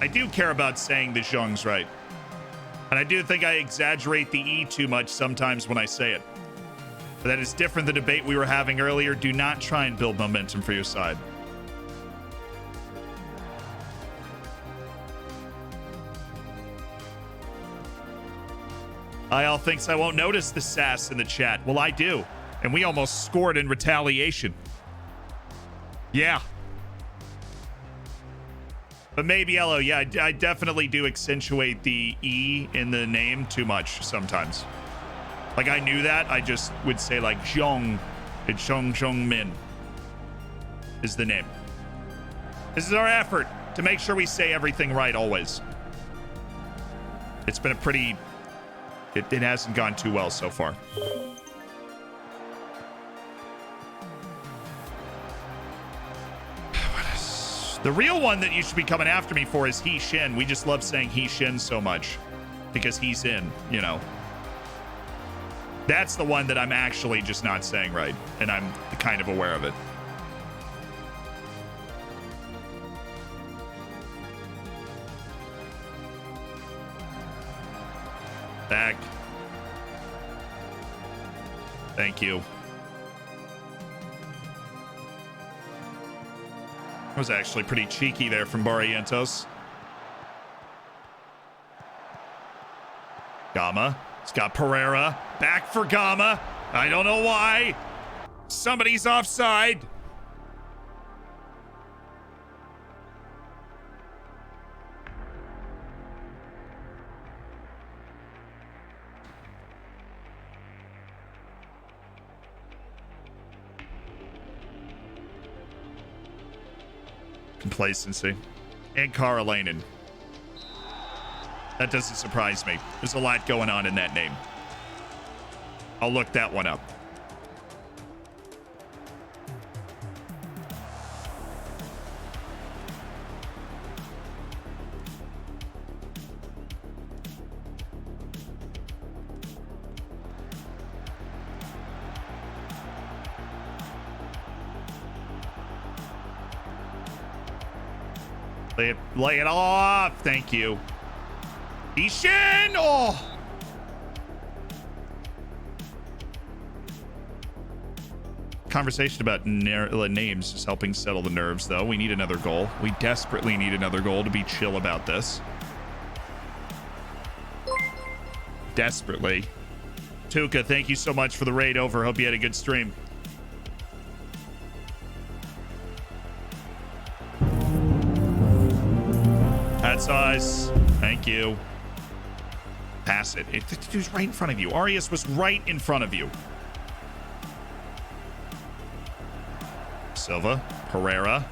I do care about saying the Zhong's right. And I do think I exaggerate the E too much sometimes when I say it. But that is different than the debate we were having earlier. Do not try and build momentum for your side. IL thinks I won't notice the sass in the chat. Well, I do. And we almost scored in retaliation. Yeah. But maybe, Elo, yeah, I definitely do accentuate the E in the name too much sometimes. Like, I knew that. I just would say, like, Zhong. It's Zhong Min is the name. This is our effort to make sure we say everything right always. It's been a pretty... It hasn't gone too well so far. The real one that you should be coming after me for is He Shin. We just love saying He Shin so much because he's in, you know. That's the one that I'm actually just not saying right, and I'm kind of aware of it. Back. Thank you. That was actually pretty cheeky there from Barrientos. Gama. It's got Pereira. Back for Gama. I don't know why. Somebody's offside. Complacency. And Karolainen. That doesn't surprise me. There's a lot going on in that name. I'll look that one up. Lay it off. Thank you. Ishin! Oh! conversation about names is helping settle the nerves, though. We need another goal. We desperately need another goal to be chill about this. Desperately. Tuca, thank you so much for the raid over. Hope you had a good stream. That's us. Thank you. Pass it. It was right in front of you. Arias was right in front of you. Silva. Pereira.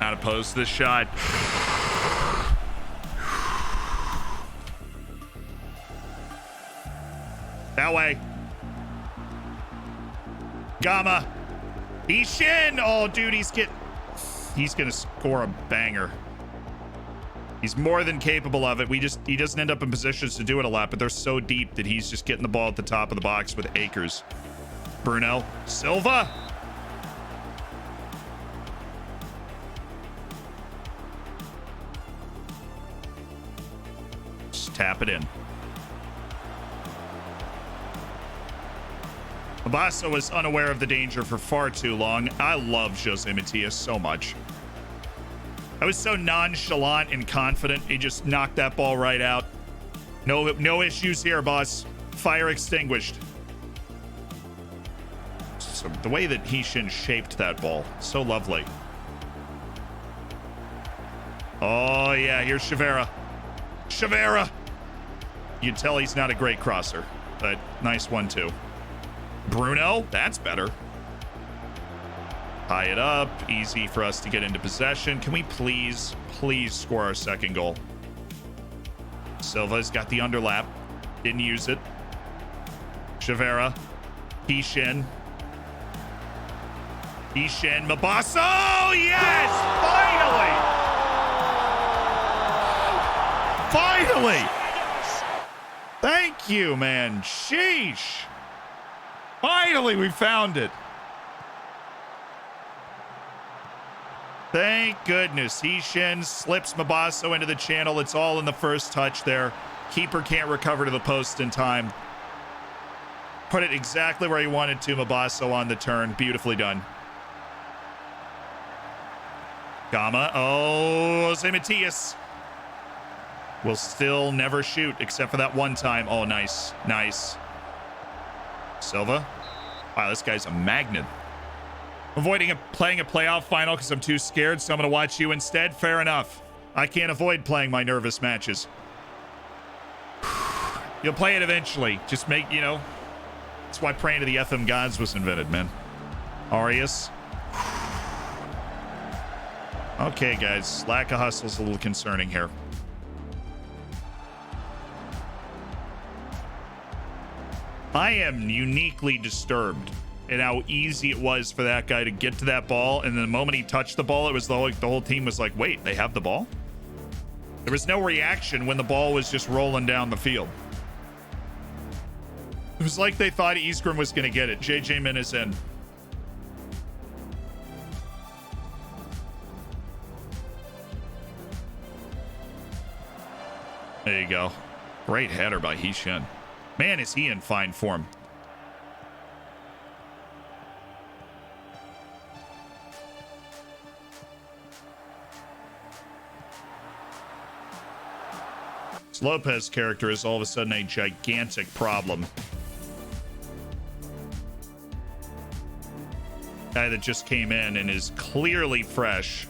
Not opposed to this shot. That way. Gamma. Ishin. Oh, dude, he's gonna score a banger. He's more than capable of it. He doesn't end up in positions to do it a lot, but they're so deep that he's just getting the ball at the top of the box with acres. Bruno. Silva. Just tap it in. Mabasa was unaware of the danger for far too long. I love Jose Matias so much. I was so nonchalant and confident. He just knocked that ball right out. No issues here, boss. Fire extinguished. So the way that Hishin shaped that ball, so lovely. Oh, yeah, here's Chavera. Chavera! You can tell he's not a great crosser, but nice one, too. Bruno, that's better. Tie it up. Easy for us to get into possession. Can we please score our second goal? Silva's got the underlap. Didn't use it. Chavera. Hishin. Mabasa. Oh, yes! Finally! Thank you, man. Sheesh. Finally, we found it. Thank goodness. Hishin slips Mabasso into the channel. It's all in the first touch there. Keeper can't recover to the post in time. Put it exactly where he wanted to. Mabasso on the turn. Beautifully done. Gamma. Oh, Jose Matias will still never shoot except for that one time. Oh, nice. Nice. Silva. Wow, this guy's a magnet. Avoiding playing a playoff final because I'm too scared, so I'm going to watch you instead. Fair enough. I can't avoid playing my nervous matches. You'll play it eventually. Just make, that's why praying to the FM gods was invented, man. Arias. Okay, guys. Lack of hustle's a little concerning here. I am uniquely disturbed at how easy it was for that guy to get to that ball. And the moment he touched the ball, it was the whole team was like, wait, they have the ball? There was no reaction when the ball was just rolling down the field. It was like they thought Eastgrim was going to get it. JJ Min is in. There you go. Great header by Hishin. Man, is he in fine form. This Lopez character is all of a sudden a gigantic problem. Guy that just came in and is clearly fresh.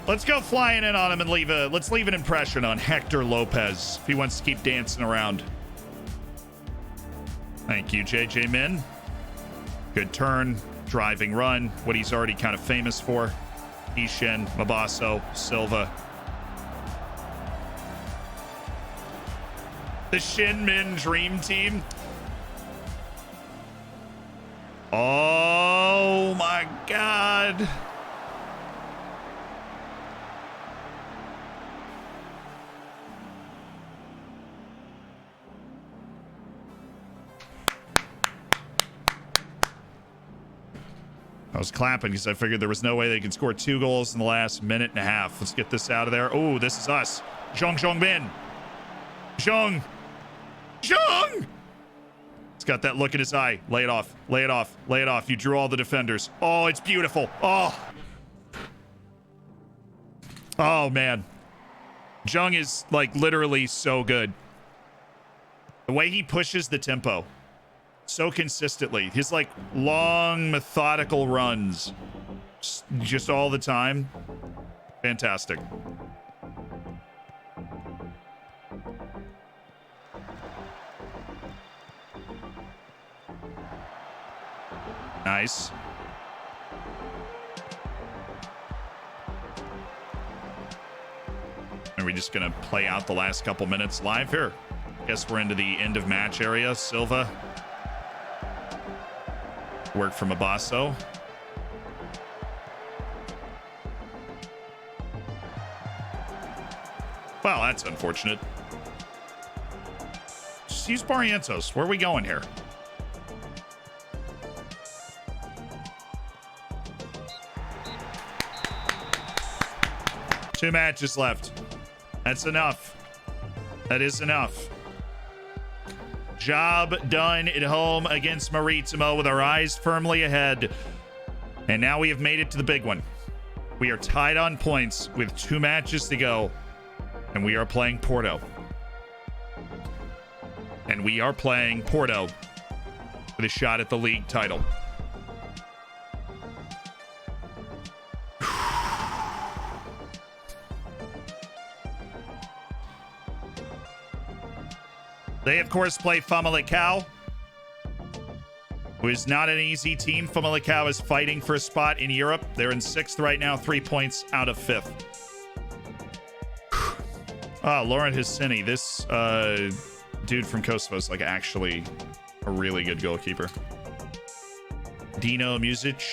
Let's go flying in on him and let's leave an impression on Hector Lopez if he wants to keep dancing around. Thank you, JJ Min. Good turn, driving run, what he's already kind of famous for. Ishin, Mabasso, Silva. The Shin Min Dream Team. Oh my God. I was clapping because I figured there was no way they could score 2 goals in the last minute and a half. Let's get this out of there. Oh, this is us. Zhong Bin. Zhong. He's got that look in his eye. Lay it off. Lay it off. Lay it off. You drew all the defenders. Oh, it's beautiful. Oh, man. Zhong is, like, literally so good. The way he pushes the tempo so consistently. His, like, long, methodical runs just all the time. Fantastic. Nice. Are we just gonna play out the last couple minutes live here? Guess we're into the end of match area. Silva. Work from Abasso. Well, that's unfortunate. Just use Barrientos. Where are we going here? Two matches left. That's enough. That is enough. Job done at home against Maritimo with our eyes firmly ahead. And now we have made it to the big one. We are tied on points with 2 matches to go. And we are playing Porto. And we are playing Porto with a shot at the league title. They, of course, play Famalicão, who is not an easy team. Famalicão is fighting for a spot in Europe. They're in 6th right now, 3 points out of 5th. Laurent Hassini, this dude from Kosovo is like actually a really good goalkeeper. Dino Music,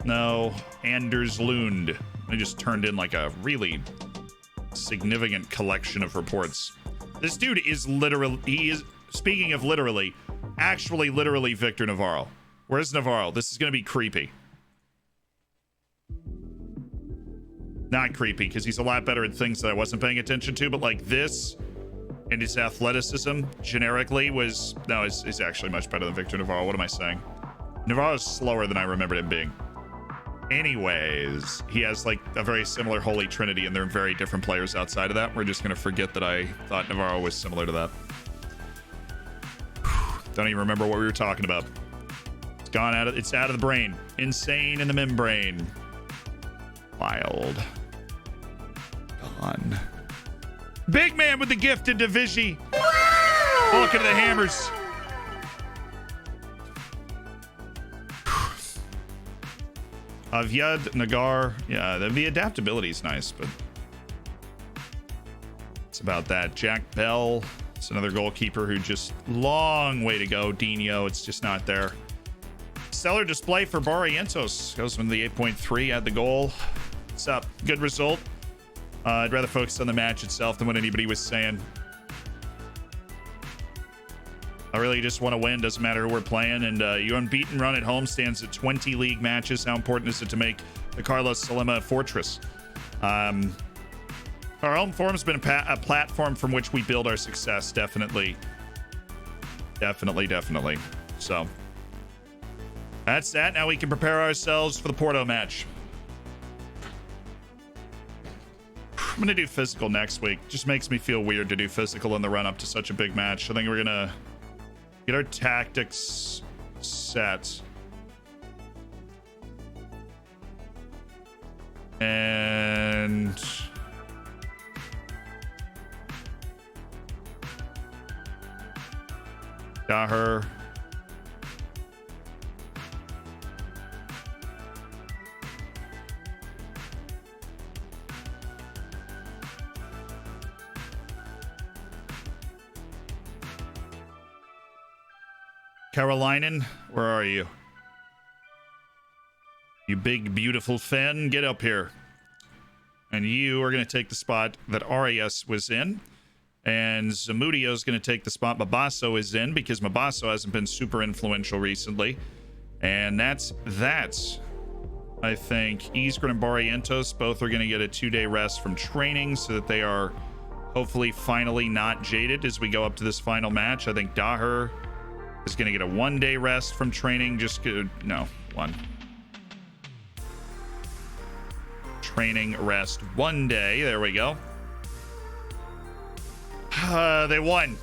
no. Anders Lund. They just turned in like a really significant collection of reports. This dude is literally, he is, speaking of literally, actually literally Victor Navarro. Where's Navarro? This is going to be creepy. Not creepy, because he's a lot better at things that I wasn't paying attention to, but like this and his athleticism generically was, no, is actually much better than Victor Navarro. What am I saying? Navarro's slower than I remembered him being. Anyways, he has like a very similar Holy Trinity, and they're very different players outside of that. We're just going to forget that I thought Navarro was similar to that. Don't even remember what we were talking about. It's gone out of, it's out of the brain. Insane in the membrane. Wild. Gone. Big man with the gifted Divici. Welcome to the Hammers. Avyad Nagar. Yeah, the adaptability is nice, but it's about that. Jack Bell. It's another goalkeeper who just long way to go. Dino, it's just not there. Stellar display for Barrientos. Goes from the 8.3 at the goal. What's up? Good result. I'd rather focus on the match itself than what anybody was saying. I really just want to win. Doesn't matter who we're playing. And your unbeaten run at home stands at 20 league matches. How important is it to make the Carlos Salema a fortress? Our home form has been a platform from which we build our success. Definitely. Definitely. So that's that. Now we can prepare ourselves for the Porto match. I'm going to do physical next week. Just makes me feel weird to do physical in the run up to such a big match. I think we're going to get our tactics set. And got her. Carolinen, where are you? You big, beautiful Fen, get up here. And you are going to take the spot that Arias was in. And Zamudio is going to take the spot Mabasso is in, because Mabasso hasn't been super influential recently. And that's that. I think Iskra and Barrientos both are going to get a 2-day rest from training so that they are hopefully finally not jaded as we go up to this final match. I think Daher is going to get a 1-day rest from training. One. Training rest 1 day. There we go. They won.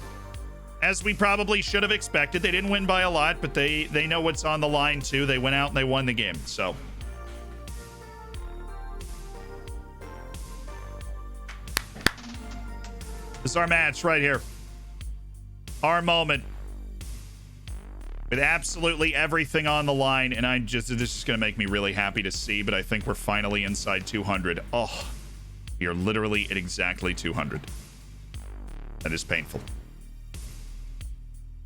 As we probably should have expected. They didn't win by a lot, but they know what's on the line too. They went out and they won the game. So this is our match right here. Our moment. With absolutely everything on the line. And this is going to make me really happy to see, but I think we're finally inside 200. Oh, we are literally at exactly 200. That is painful.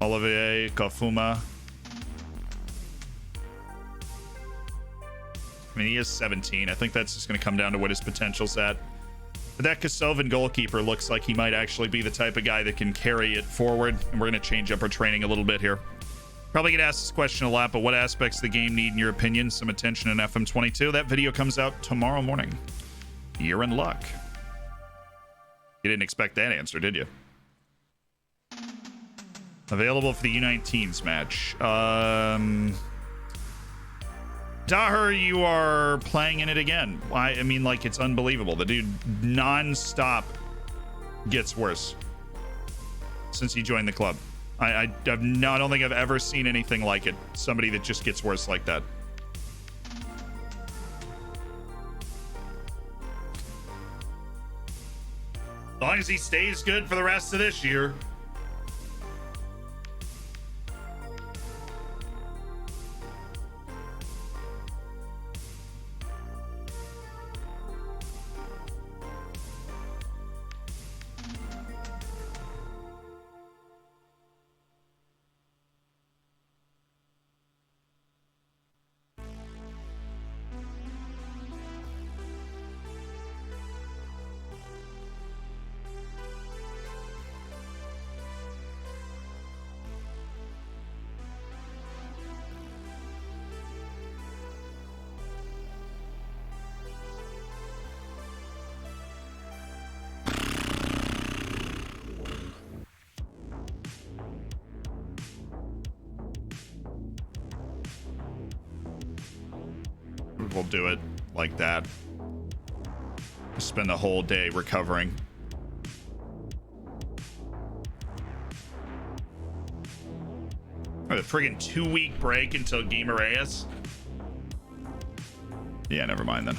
Olivier Kofuma. I mean, he is 17. I think that's just going to come down to what his potential's at. But that Kosovan goalkeeper looks like he might actually be the type of guy that can carry it forward. And we're going to change up our training a little bit here. Probably get asked this question a lot, but what aspects of the game need, in your opinion, some attention in FM22? That video comes out tomorrow morning. You're in luck. You didn't expect that answer, did you? Available for the U19s match. Daher, you are playing in it again. I mean, like, it's unbelievable. The dude non-stop gets worse since he joined the club. I don't think I've ever seen anything like it. Somebody that just gets worse like that. As long as he stays good for the rest of this year. We'll do it like that. Spend the whole day recovering. A friggin' 2-week break until Guimaraes. Yeah, never mind then.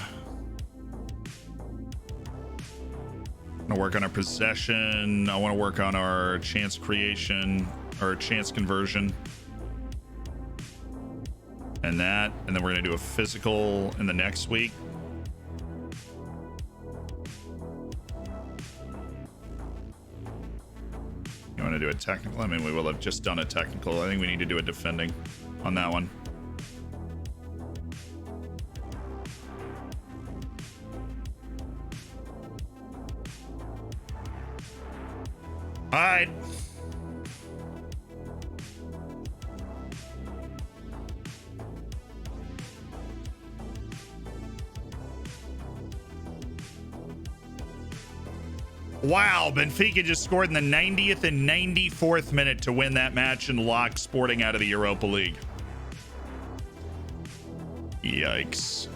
I want to work on our possession. I want to work on our chance creation or chance conversion. And that, and then we're gonna do a physical in the next week. You want to do a technical? I mean, we will have just done a technical. I think we need to do a defending on that one. All right. Wow, Benfica just scored in the 90th and 94th minute to win that match and lock Sporting out of the Europa League. Yikes.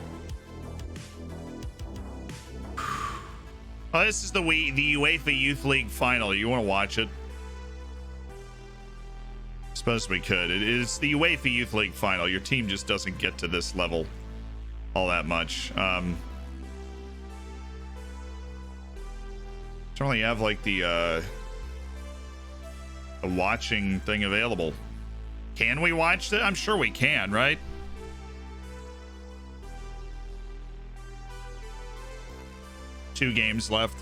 Oh, this is the UEFA Youth League final. You want to watch it? Suppose we could. It is the UEFA Youth League final. Your team just doesn't get to this level all that much. Don't really have like the watching thing available. Can we watch that? I'm sure we can, right? Two games left.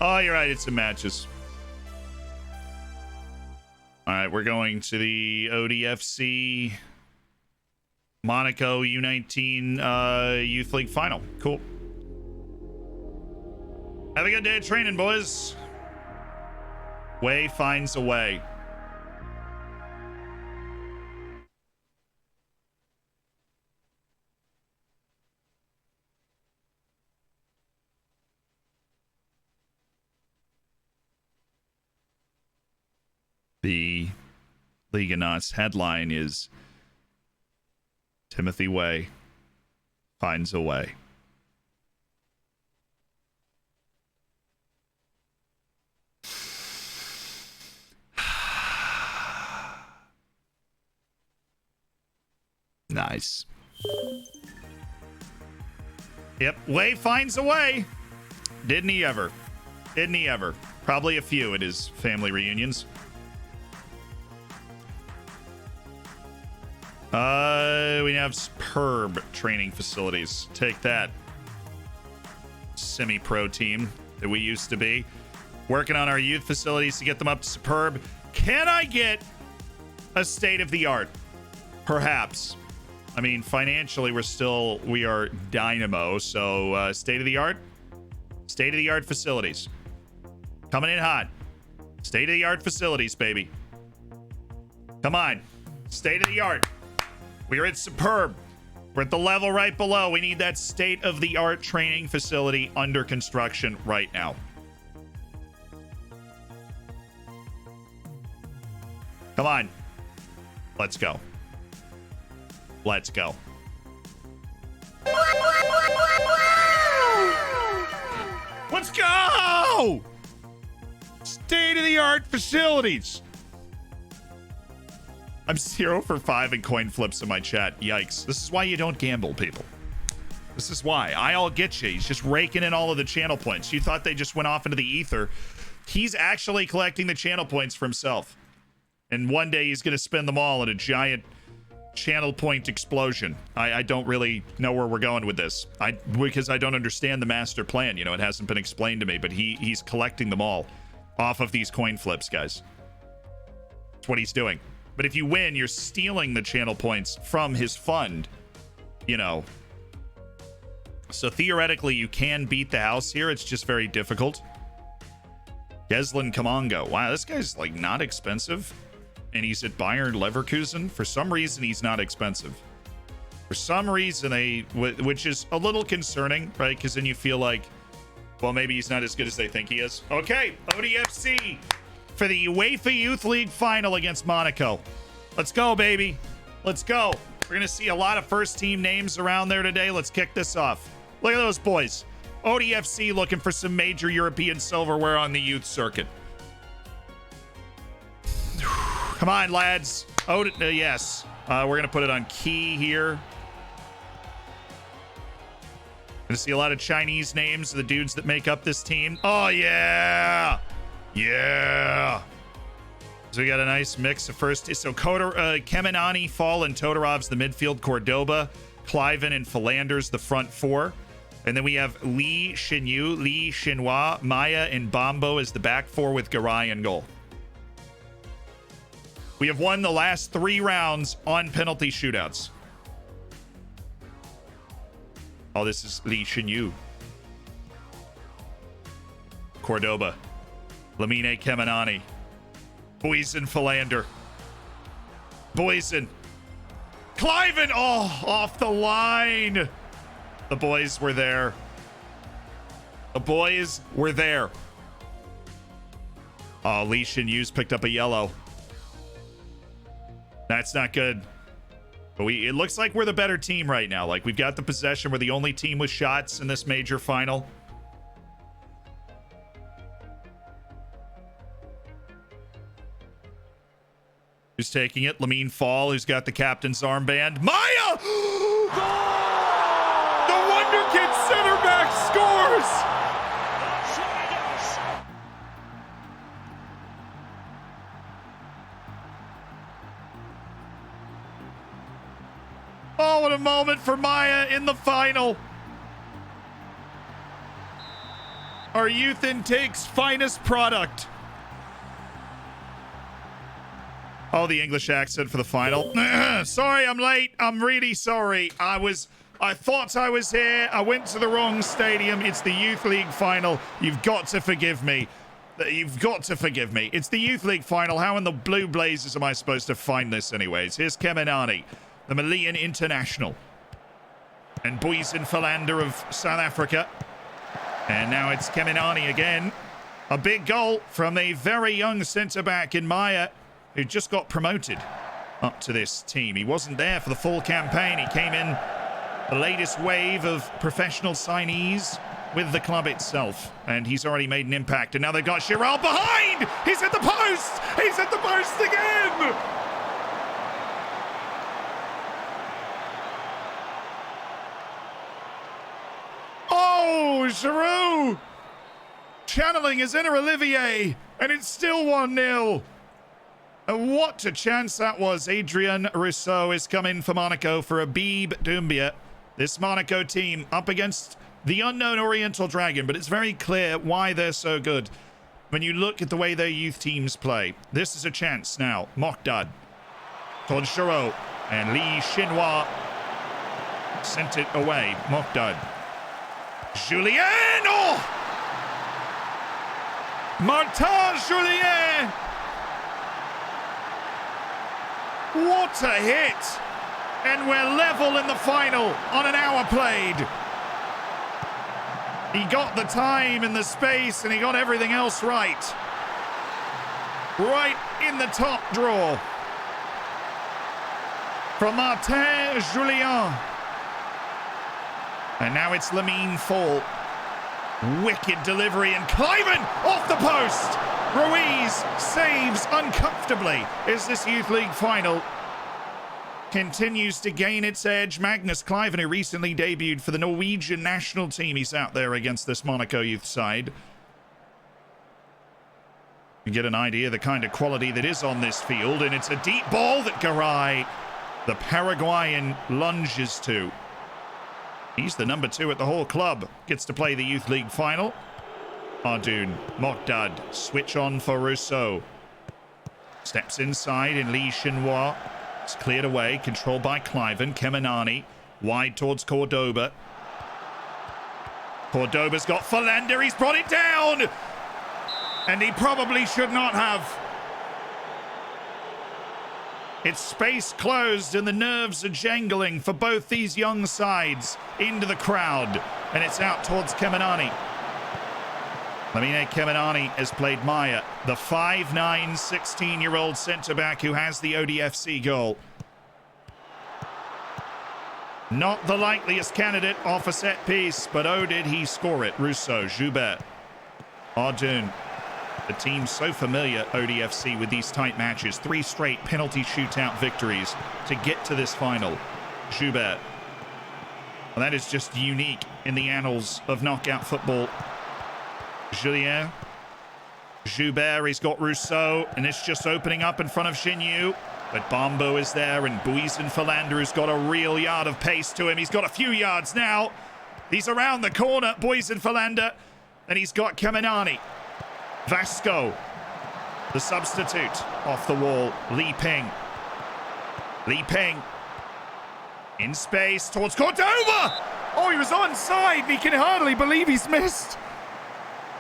Oh, you're right. It's the matches. All right, we're going to the ODFC Monaco U19 Youth League final. Cool. Have a good day of training, boys. Way finds a way. The Liga NOS headline is Timothy Way finds a way. Nice. Yep, Way finds a way. Didn't he ever? Didn't he ever? Probably a few at his family reunions. We have superb training facilities. Take that. Semi-pro team that we used to be. Working on our youth facilities to get them up to superb. Can I get a state-of-the-art? Perhaps. I mean, financially, we are dynamo, so state-of-the-art facilities. Coming in hot. State-of-the-art facilities, baby. Come on. State-of-the-art. We're at superb. We're at the level right below. We need that state-of-the-art training facility under construction right now. Come on. Let's go. Let's go. Let's go! State-of-the-art facilities. I'm 0 for 5 in coin flips in my chat. Yikes. This is why you don't gamble, people. This is why. I'll get you. He's just raking in all of the channel points. You thought they just went off into the ether. He's actually collecting the channel points for himself. And one day he's going to spend them all in a giant channel point explosion. I don't really know where we're going with this. Because I don't understand the master plan. You know, it hasn't been explained to me. But he's collecting them all off of these coin flips, guys. That's what he's doing. But if you win, you're stealing the channel points from his fund, you know. So theoretically, you can beat the house here. It's just very difficult. Geslin Kamongo. Wow, this guy's like not expensive. And he's at Bayern Leverkusen. For some reason, he's not expensive. For some reason, which is a little concerning, right? Because then you feel like, well, maybe he's not as good as they think he is. Okay, ODFC. For the UEFA Youth League final against Monaco. Let's go, baby. Let's go. We're going to see a lot of first-team names around there today. Let's kick this off. Look at those boys. ODFC looking for some major European silverware on the youth circuit. Come on, lads. Yes. We're going to put it on key here. Going to see a lot of Chinese names, the dudes that make up this team. Oh, yeah. Yeah. So we got a nice mix of first. So Kemenani, Fall, and Todorov's the midfield. Cordoba, Cliven, and Philanders the front four. And then we have Li Xinyu, Li Xinhua, Maya, and Bombo as the back four with Garay in goal. We have won the last 3 rounds on penalty shootouts. Oh, this is Li Xinyu. Cordoba. Lamine Kemenani. Boysen Philander. Boysen. Cliven! Oh, off the line. The boys were there. The boys were there. Oh, Li Xinyu's picked up a yellow. That's not good. But it looks like we're the better team right now. Like, we've got the possession. We're the only team with shots in this major final. Who's taking it? Lamine Fall, who's got the captain's armband. Maya! The Wonder Kid center back scores! Oh, what a moment for Maya in the final. Our youth intake's finest product. Oh, the English accent for the final. Sorry, I'm late. I'm really sorry. I thought I was here. I went to the wrong stadium. It's the Youth League final. You've got to forgive me. You've got to forgive me. It's the Youth League final. How in the blue blazes am I supposed to find this anyways? Here's Kemenani, the Malian international. And Boysen Philander of South Africa. And now it's Kemenani again. A big goal from a very young centre-back in Maya, who just got promoted up to this team. He wasn't there for the full campaign. He came in the latest wave of professional signees with the club itself, and he's already made an impact. And now they've got Giral behind. He's at the post. He's at the post again. Oh, Giroud channeling his inner Olivier, and it's still 1-0. And what a chance that was. Adrien Rousseau is coming for Monaco for Habib Doumbia. This Monaco team up against the unknown Oriental Dragon, but it's very clear why they're so good when you look at the way their youth teams play. This is a chance now. Mokdad towards Giroud, and Li Xinhua sent it away. Mokdad. Julien! Oh! Martin Julien! What a hit! And we're level in the final on an hour played. He got the time and the space, and he got everything else right. Right in the top draw. From Martin Julien. And now it's Lamine Fall. Wicked delivery, and Cliven off the post. Ruiz saves uncomfortably as this Youth League final continues to gain its edge. Magnus Cliven, who recently debuted for the Norwegian national team, he's out there against this Monaco youth side. You get an idea of the kind of quality that is on this field, and it's a deep ball that Garay, the Paraguayan, lunges to. He's the number 2 at the whole club. Gets to play the Youth League final. Ardoun, Mokdad, switch on for Rousseau. Steps inside in Li Xinhua. It's cleared away, controlled by Cliven. Kemenani, wide towards Cordoba. Cordoba's got Philander, he's brought it down! And he probably should not have. It's space closed and the nerves are jangling for both these young sides into the crowd. And it's out towards Kemenani. Lamine Kemenani has played Maya, the 5'9", 16-year-old centre-back who has the ODFC goal. Not the likeliest candidate off a set piece, but oh, did he score it. Rousseau, Joubert, Ardoun. The team's so familiar, ODFC, with these tight matches. 3 straight penalty shootout victories to get to this final. Joubert. Well, that is just unique in the annals of knockout football. Julien. Joubert, he's got Rousseau, and it's just opening up in front of Xinyu. But Bombo is there, and Boysen Philander has got a real yard of pace to him. He's got a few yards now. He's around the corner, Boysen Philander, and he's got Kemenani. Vasco, the substitute, off the wall. Li Ping. Li Ping. In space towards Cordoba! Oh, he was onside. He can hardly believe he's missed.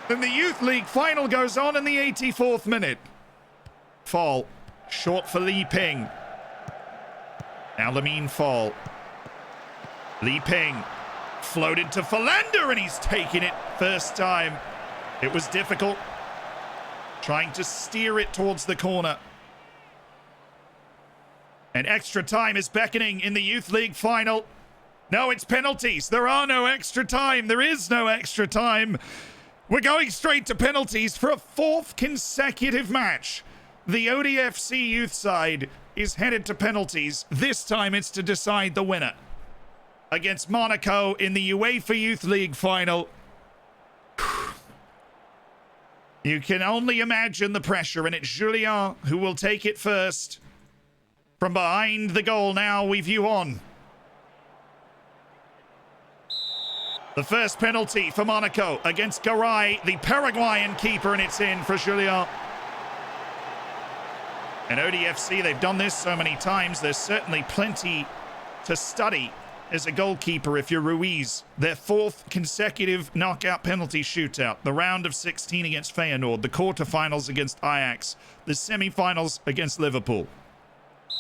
Then the Youth League final goes on in the 84th minute. Fall. Short for Li Ping. Now Lamine Fall. Li Ping. Floated to Philander, and he's taken it first time. It was difficult. Trying to steer it towards the corner. And extra time is beckoning in the Youth League final. No, it's penalties. There are no extra time. There is no extra time. We're going straight to penalties for a 4th consecutive match. The ODFC youth side is headed to penalties. This time it's to decide the winner. Against Monaco in the UEFA Youth League final. You can only imagine the pressure, and it's Julien who will take it first. From behind the goal now, we view on. The first penalty for Monaco against Garay, the Paraguayan keeper, and it's in for Julien. And ODFC, they've done this so many times. There's certainly plenty to study as a goalkeeper if you're Ruiz. Their 4th consecutive knockout penalty shootout. The round of 16 against Feyenoord. The quarterfinals against Ajax. The semi-finals against Liverpool.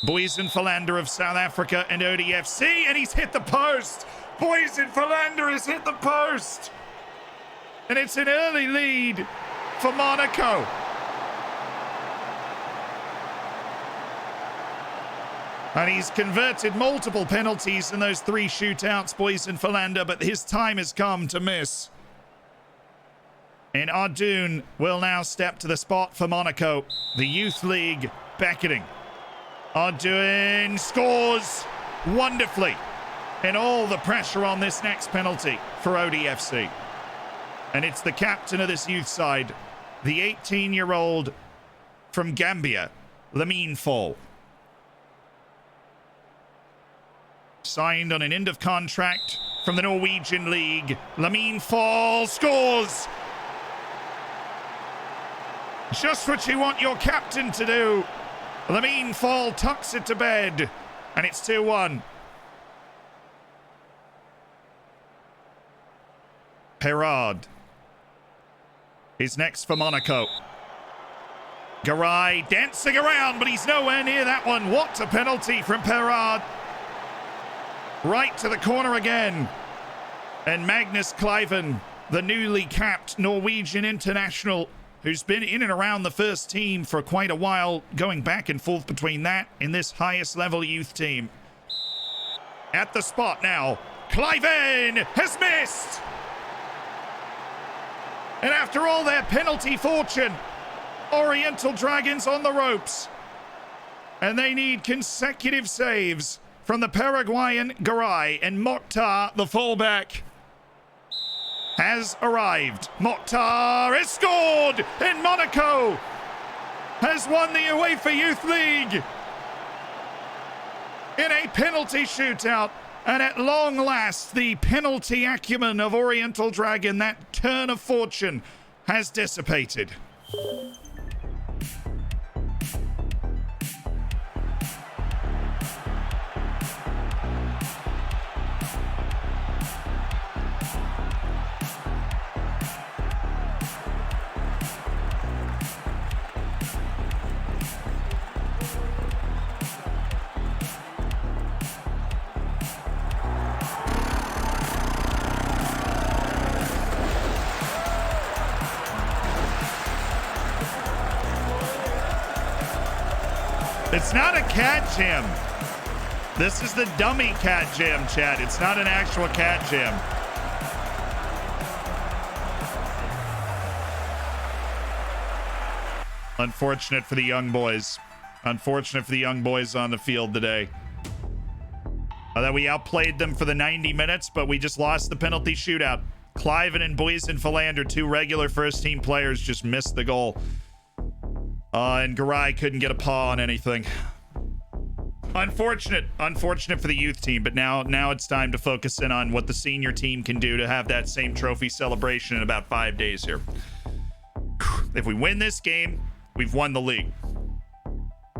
Boysen Philander of South Africa and ODFC, and he's hit the post. Boysen Philander has hit the post. And it's an early lead for Monaco. And he's converted multiple penalties in those 3 shootouts, Boysen Philander, but his time has come to miss. And Ardoun will now step to the spot for Monaco. The Youth League beckoning. Ardoun scores wonderfully. And all the pressure on this next penalty for ODFC. And it's the captain of this youth side, the 18-year-old from Gambia, Lamine Fall. Signed on an end of contract from the Norwegian League. Lamine Fall scores. Just what you want your captain to do. Lamine Fall tucks it to bed. And it's 2-1. Perard is next for Monaco. Garay dancing around, but he's nowhere near that one. What a penalty from Perard. Right to the corner again. And Magnus Kleiven, the newly capped Norwegian international, who's been in and around the first team for quite a while, going back and forth between that and this highest level youth team. At the spot now. Kleiven has missed. And after all their penalty fortune, Oriental Dragons on the ropes. And they need consecutive saves from the Paraguayan Garay, and Mokhtar, the fullback, has arrived. Mokhtar has scored, and Monaco has won the UEFA Youth League in a penalty shootout. And at long last, the penalty acumen of Oriental Dragon, that turn of fortune, has dissipated. It's not a cat jam. This is the dummy cat jam, Chad. It's not an actual cat jam. Unfortunate for the young boys. Unfortunate for the young boys on the field today. That we outplayed them for the 90 minutes, but we just lost the penalty shootout. Kleiven and Boysen Philander, 2 regular first-team players, just missed the goal. And Garay couldn't get a paw on anything. Unfortunate for the youth team, but now it's time to focus in on what the senior team can do to have that same trophy celebration in about 5 days here. If we win this game, we've won the league.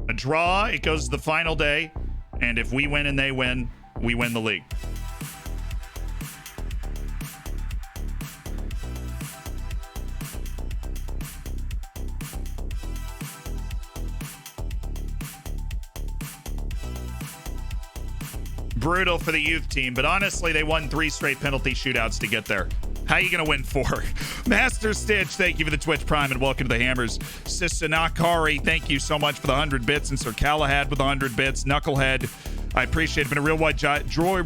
A draw, it goes to the final day, and if we win and they win, we win the league. Brutal for the youth team, but honestly, they won 3 straight penalty shootouts to get there. How are you going to win 4? Master Stitch, thank you for the Twitch Prime and welcome to the Hammers. Sister Nakari, thank you so much for the 100 bits. And Sir Calahad with the 100 bits. Knucklehead, I appreciate it. Been a real wide joy. The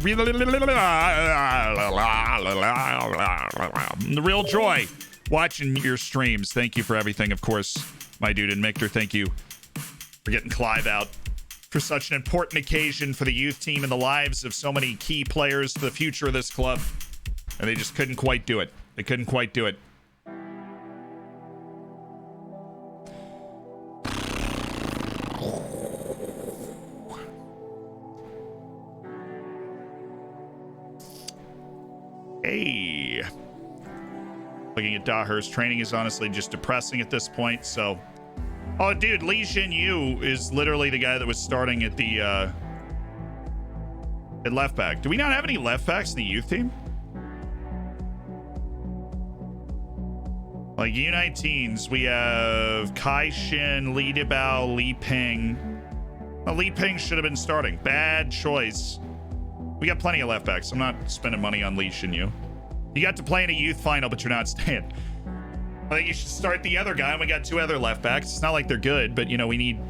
real joy watching your streams. Thank you for everything, of course. My dude and Mictor, thank you for getting Clive out for such an important occasion for the youth team and the lives of so many key players for the future of this club. And they just couldn't quite do it. They couldn't quite do it. Hey. Looking at Daher's training is honestly just depressing at this point, so... Oh, dude, Lee Jin Yu is literally the guy that was starting at the At left back. Do we not have any left backs in the youth team? Like U19s, we have Kai Shin, Li Dibao, Li Ping. Well, Li Ping should have been starting. Bad choice. We got plenty of left backs. I'm not spending money on Li Shin-yu. You got to play in a youth final, but you're not staying. I think you should start the other guy, and we got 2 other left backs. It's not like they're good, but, you know, we need,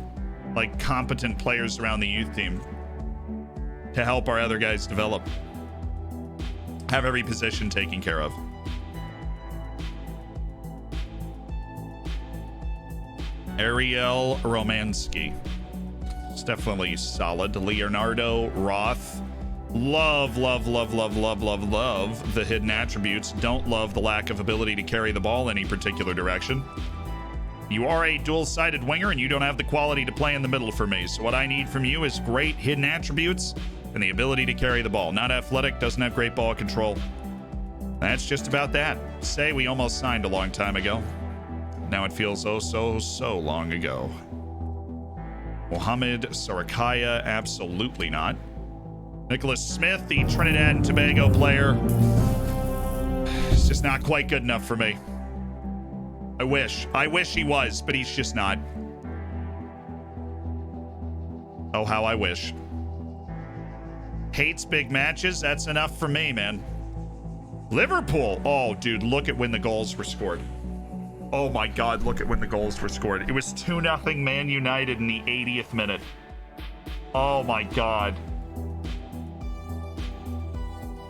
like, competent players around the youth team to help our other guys develop. Have every position taken care of. Ariel Romansky. It's definitely solid. Leonardo Roth. Love the hidden attributes. Don't love the lack of ability to carry the ball any particular direction. You are a dual-sided winger, and you don't have the quality to play in the middle for me. So what I need from you is great hidden attributes and the ability to carry the ball. Not athletic, doesn't have great ball control. That's just about that. Say we almost signed a long time ago. Now it feels oh so long ago. Mohamed Sarakaya, absolutely not. Nicholas Smith, the Trinidad and Tobago player. It's just not quite good enough for me. I wish he was, but he's just not. Oh, how I wish. Hates big matches. That's enough for me, man. Liverpool. Oh, dude, look at when the goals were scored. Oh my God, look at when the goals were scored. It was 2-0 Man United in the 80th minute. Oh my God.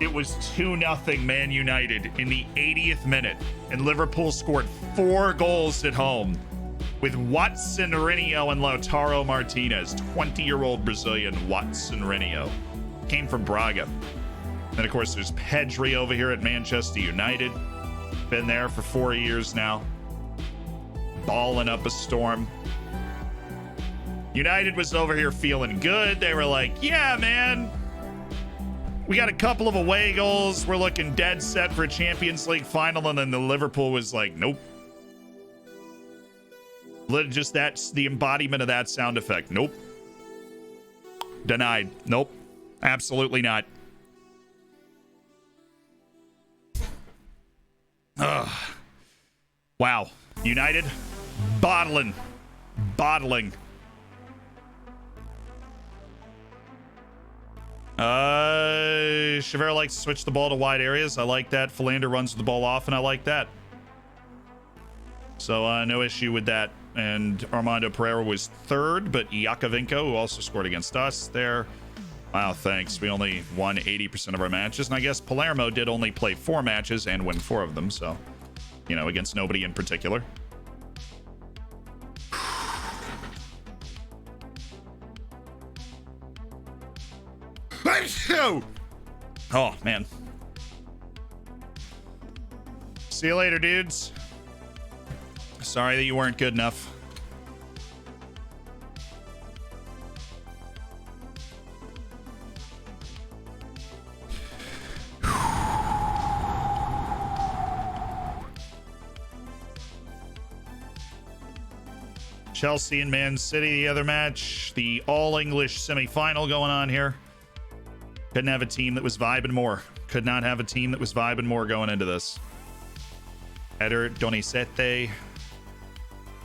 It was 2-0 Man United in the 80th minute, and Liverpool scored 4 goals at home with Watson Rinio and Lautaro Martinez. 20-year-old Brazilian Watson Rinio. Came from Braga. Then, of course, there's Pedri over here at Manchester United. Been there for 4 years now. Balling up a storm. United was over here feeling good. They were like, yeah, man. We got a couple of away goals. We're looking dead set for a Champions League final. And then the Liverpool was like, nope. Just that's the embodiment of that sound effect. Nope. Denied. Nope. Absolutely not. Ugh. Wow. United bottling. Chavera likes to switch the ball to wide areas. I like that. Philander runs the ball off, and I like that. So no issue with that. And Armando Pereira was 3rd, but Yakovenko, who also scored against us there. Wow, thanks. We only won 80% of our matches. And I guess Palermo did only play 4 matches and win 4 of them. So, you know, against nobody in particular. Oh, man. See you later, dudes. Sorry that you weren't good enough. Chelsea and Man City, the other match. The all-English semi-final going on here. Couldn't have a team that was vibing more. Could not have a team that was vibing more going into this. Eder Donizete.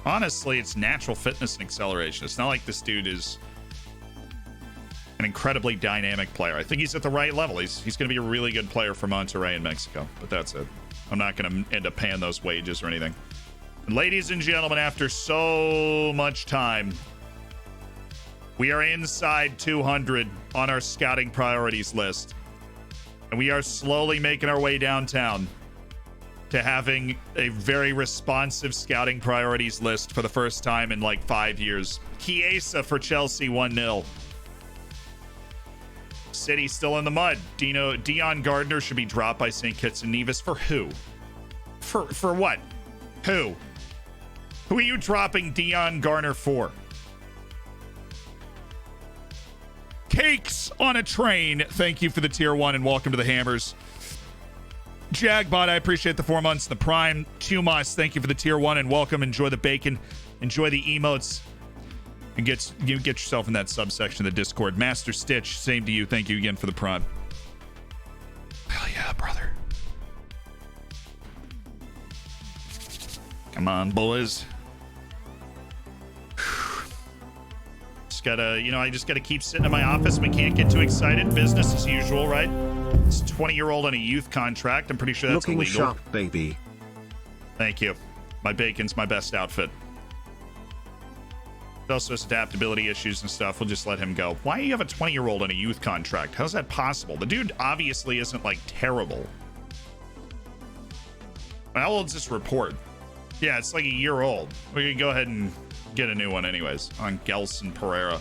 Honestly, it's natural fitness and acceleration. It's not like this dude is an incredibly dynamic player. I think he's at the right level. He's going to be a really good player for Monterrey in Mexico. But that's it. I'm not going to end up paying those wages or anything. And ladies and gentlemen, after so much time, we are inside 200 on our scouting priorities list. And we are slowly making our way downtown to having a very responsive scouting priorities list for the first time in like 5 years. Chiesa for Chelsea 1-0. City still in the mud. Dion Gardner should be dropped by St. Kitts and Nevis. For who? For what? Who? Who are you dropping Dion Gardner for? Cakes on a train. Thank you for the tier 1 and welcome to the Hammers. Jagbot, I appreciate the 4 months. The Prime Tumas, thank you for the tier 1 and welcome. Enjoy the bacon. Enjoy the emotes. And get yourself in that subsection of the Discord. Master Stitch, same to you. Thank you again for the prime. Hell yeah, brother. Come on, boys. Just gotta, I just gotta keep sitting in my office. We can't get too excited. Business as usual, right? It's a 20-year-old on a youth contract. I'm pretty sure that's
looking
illegal.
Sharp, baby.
Thank you. My bacon's my best outfit. Also has adaptability issues and stuff. We'll just let him go. Why do you have a 20-year-old on a youth contract? How's that possible? The dude obviously isn't, like, terrible. How old's this report? Yeah, it's like a year old. We can go ahead and get a new one anyways on Gelson Pereira.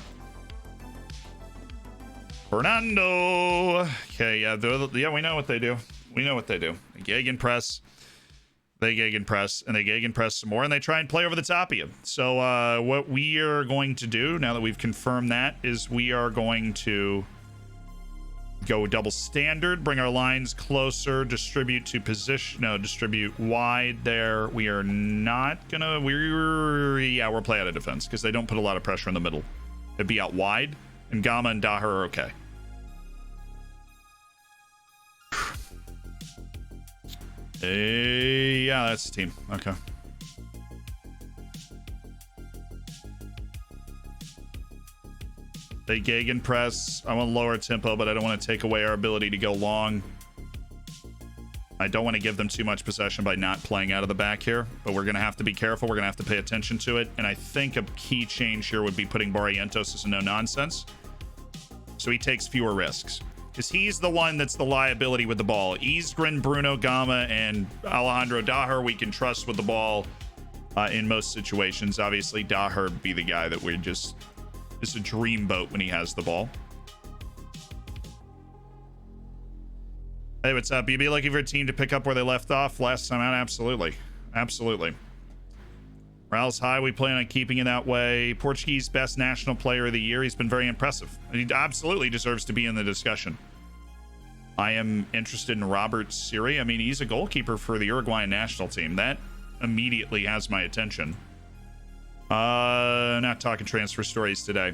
Fernando. Okay, yeah, we know what they do. We know what they do. They gegenpress. They gegenpress, and they gegenpress some more, and they try and play over the top of you. So what we are going to do, now that we've confirmed that, is we are going to go double standard, bring our lines closer, distribute to position, no, distribute wide there. We are not gonna, we're play out of defense, because they don't put a lot of pressure in the middle. It'd be out wide, and Gamma and Daher are okay. Yeah, that's the team. Okay. They gegenpress. I want to lower tempo, but I don't want to take away our ability to go long. I don't want to give them too much possession by not playing out of the back here, but we're going to have to be careful. We're going to have to pay attention to it. And I think a key change here would be putting Barrientos as a no-nonsense, so he takes fewer risks. Because he's the one that's the liability with the ball. Isgrin, Bruno, Gama, and Alejandro Daher we can trust with the ball in most situations. Obviously, Daher would be the guy that we're just a dreamboat when he has the ball. Hey, what's up? You'd be looking for a team to pick up where they left off last time out? Absolutely. Absolutely. Morale's high. We plan on keeping it that way. Portuguese best national player of the year. He's been very impressive. He absolutely deserves to be in the discussion. I am interested in Robert Siri. I mean, he's a goalkeeper for the Uruguayan national team. That immediately has my attention. Not talking transfer stories today.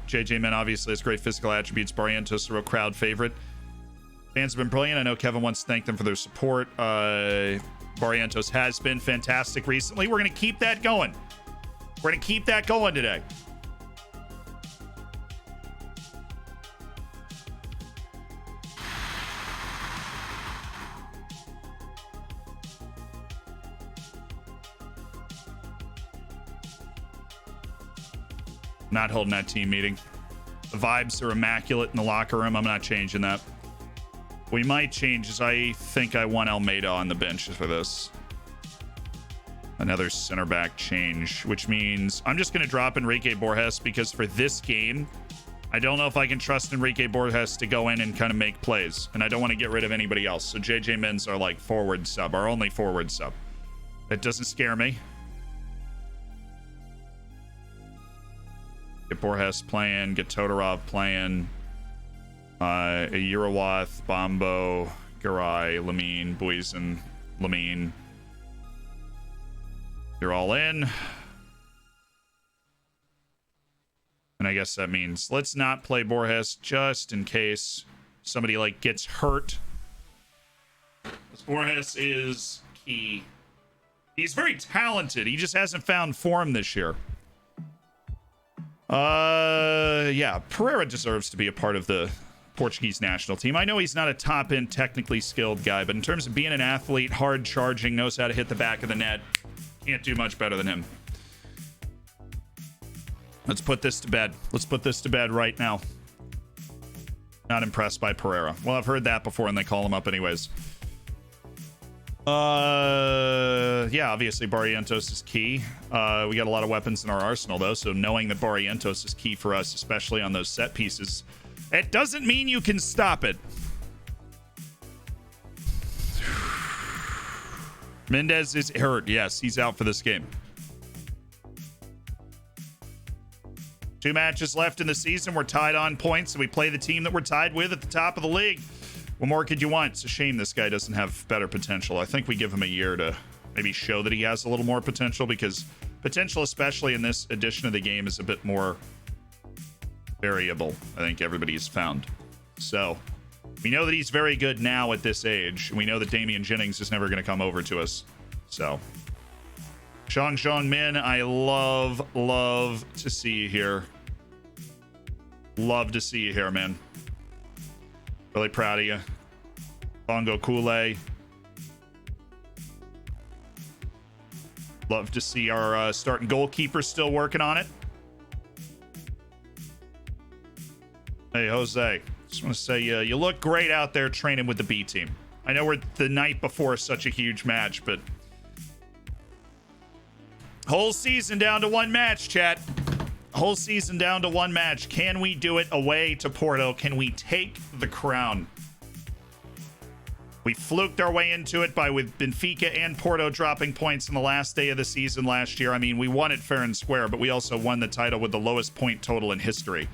JJ Men obviously has great physical attributes. Barrientos, a real crowd favorite. Fans have been brilliant. I know Kevin wants to thank them for their support. Barrientos has been fantastic recently. We're going to keep that going. We're going to keep that going today. Not holding that team meeting. The vibes are immaculate in the locker room. I'm not changing that. We might change, as I think I want Almeida on the bench for this. Another center back change, which means I'm just going to drop Enrique Borges, because for this game, I don't know if I can trust Enrique Borges to go in and kind of make plays, and I don't want to get rid of anybody else. So JJ Men's our like forward sub, our only forward sub. That doesn't scare me. Get Borges playing, get Todorov playing. Urawath, Bombo, Garay, Lamine, Buizen, Lamine. You're all in. And I guess that means let's not play Borges just in case somebody like gets hurt. Borges is key. He's very talented. He just hasn't found form this year. Yeah, Pereira deserves to be a part of the Portuguese national team. I know he's not a top-end, technically skilled guy, but in terms of being an athlete, hard charging, knows how to hit the back of the net, can't do much better than him. Let's put this to bed. Let's put this to bed right now. Not impressed by Pereira. Well, I've heard that before, and they call him up anyways. Yeah, obviously Barrientos is key. We got a lot of weapons in our arsenal, though, so knowing that Barrientos is key for us, especially on those set pieces, it doesn't mean you can stop it. Mendez is hurt. Yes, he's out for this game. 2 matches left in the season. We're tied on points, and we play the team that we're tied with at the top of the league. What more could you want? It's a shame this guy doesn't have better potential. I think we give him a year to maybe show that he has a little more potential, because Potential, especially in this edition of the game, is a bit more variable, I think everybody's found. So we know that he's very good now at this age. We know that Damian Jennings is never going to come over to us. So Xiong Min, I love to see you here. Love to see you here, man. Really proud of you. Bongo Kool-Aid. Love to see our starting goalkeeper still working on it. Hey, Jose. Just want to say you look great out there training with the B team. I know we're the night before such a huge match, but whole season down to one match, chat. Whole season down to one match. Can we do it away to Porto? Can we take the crown? We fluked our way into it with Benfica and Porto dropping points in the last day of the season last year. I mean, we won it fair and square, but we also won the title with the lowest point total in history.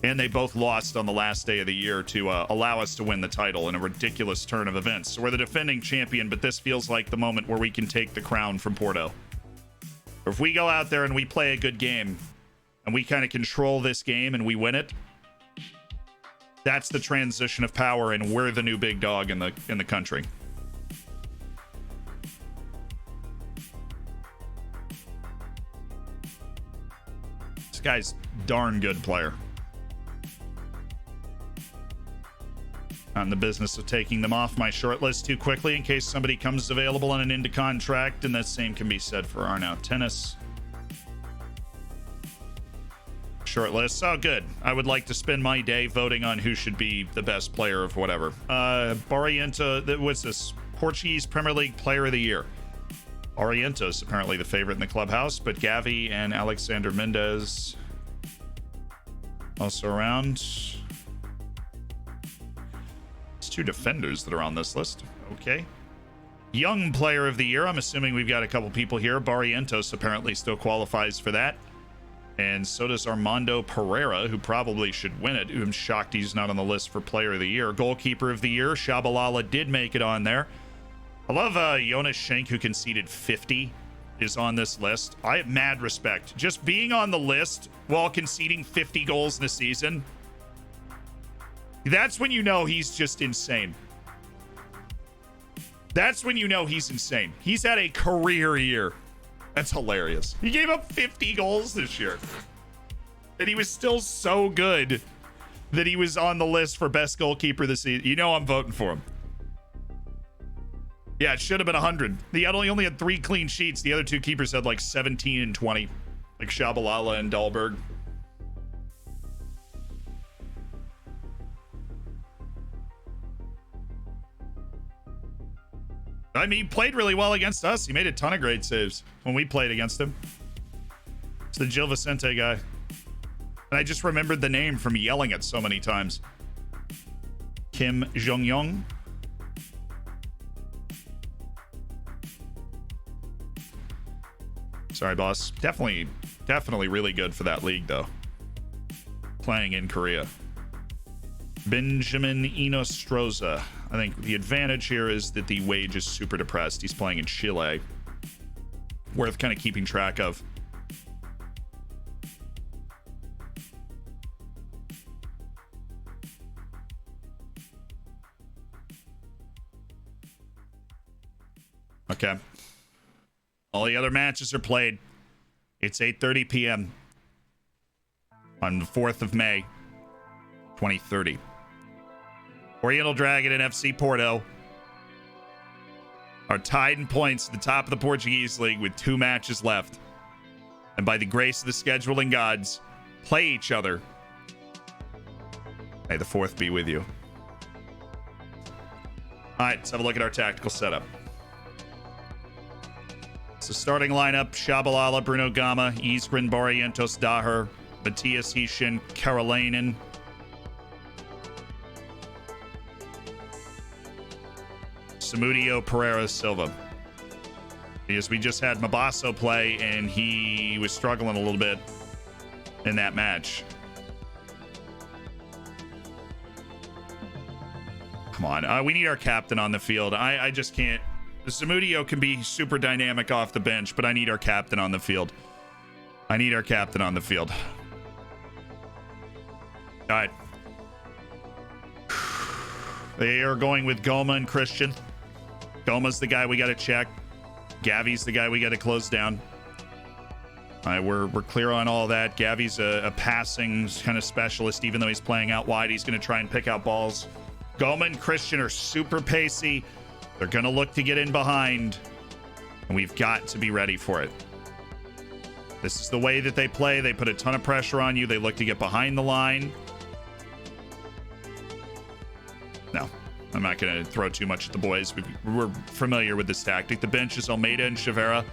And they both lost on the last day of the year to allow us to win the title in a ridiculous turn of events. So we're the defending champion, but this feels like the moment where we can take the crown from Porto. If we go out there and we play a good game, and we kind of control this game and we win it, that's the transition of power, and we're the new big dog in the country. This guy's darn good player. Not in the business of taking them off my short list too quickly in case somebody comes available on an into contract, and the same can be said for Arnau Tennis. Short list. Oh, good. I would like to spend my day voting on who should be the best player of whatever. Barrientos, what's this? Portuguese Premier League Player of the Year. Barrientos apparently the favorite in the clubhouse, but Gavi and Alexander Mendez also around. It's two defenders that are on this list. Okay. Young Player of the Year. I'm assuming we've got a couple people here. Barrientos apparently still qualifies for that. And so does Armando Pereira, who probably should win it. I'm shocked he's not on the list for Player of the Year. Goalkeeper of the Year, Shabalala did make it on there. I love Jonas Schenk, who conceded 50, is on this list. I have mad respect. Just being on the list while conceding 50 goals in a season, that's when you know he's just insane. That's when you know he's insane. He's had a career year. That's hilarious. He gave up 50 goals this year. And he was still so good that he was on the list for best goalkeeper this season. You know I'm voting for him. Yeah, it should have been 100. He only had 3 clean sheets. The other 2 keepers had like 17 and 20. Like Shabalala and Dahlberg. I mean, he played really well against us. He made a ton of great saves when we played against him. It's the Gil Vicente guy. And I just remembered the name from yelling it so many times. Kim Jong-yong. Sorry, boss. Definitely really good for that league, though. Playing in Korea. Benjamin Inostroza. I think the advantage here is that the wage is super depressed. He's playing in Chile. Worth kind of keeping track of. Okay. All the other matches are played. It's 8:30 p.m. on the 4th of May, 2030. Oriental Dragon and FC Porto are tied in points at the top of the Portuguese league with 2 matches left. And by the grace of the scheduling gods, play each other. May the 4th be with you. All right, let's have a look at our tactical setup. So starting lineup, Shabalala, Bruno Gama, Isgrin, Barrientos, Daher, Matthias Hishin, Karolainen, Samudio, Pereira, Silva. Because we just had Mabasso play and he was struggling a little bit in that match. Come on. We need our captain on the field. I just can't. Zamudio can be super dynamic off the bench, but I need our captain on the field. I need our captain on the field. All right. They are going with Goma and Christian. Goma's the guy we got to check. Gavi's the guy we got to close down. All right, we're clear on all that. Gavi's a passing kind of specialist. Even though he's playing out wide, he's going to try and pick out balls. Goma and Christian are super pacey. They're going to look to get in behind. And we've got to be ready for it. This is the way that they play. They put a ton of pressure on you. They look to get behind the line. No, I'm not going to throw too much at the boys. We're familiar with this tactic. The bench is Almeida and Chavera.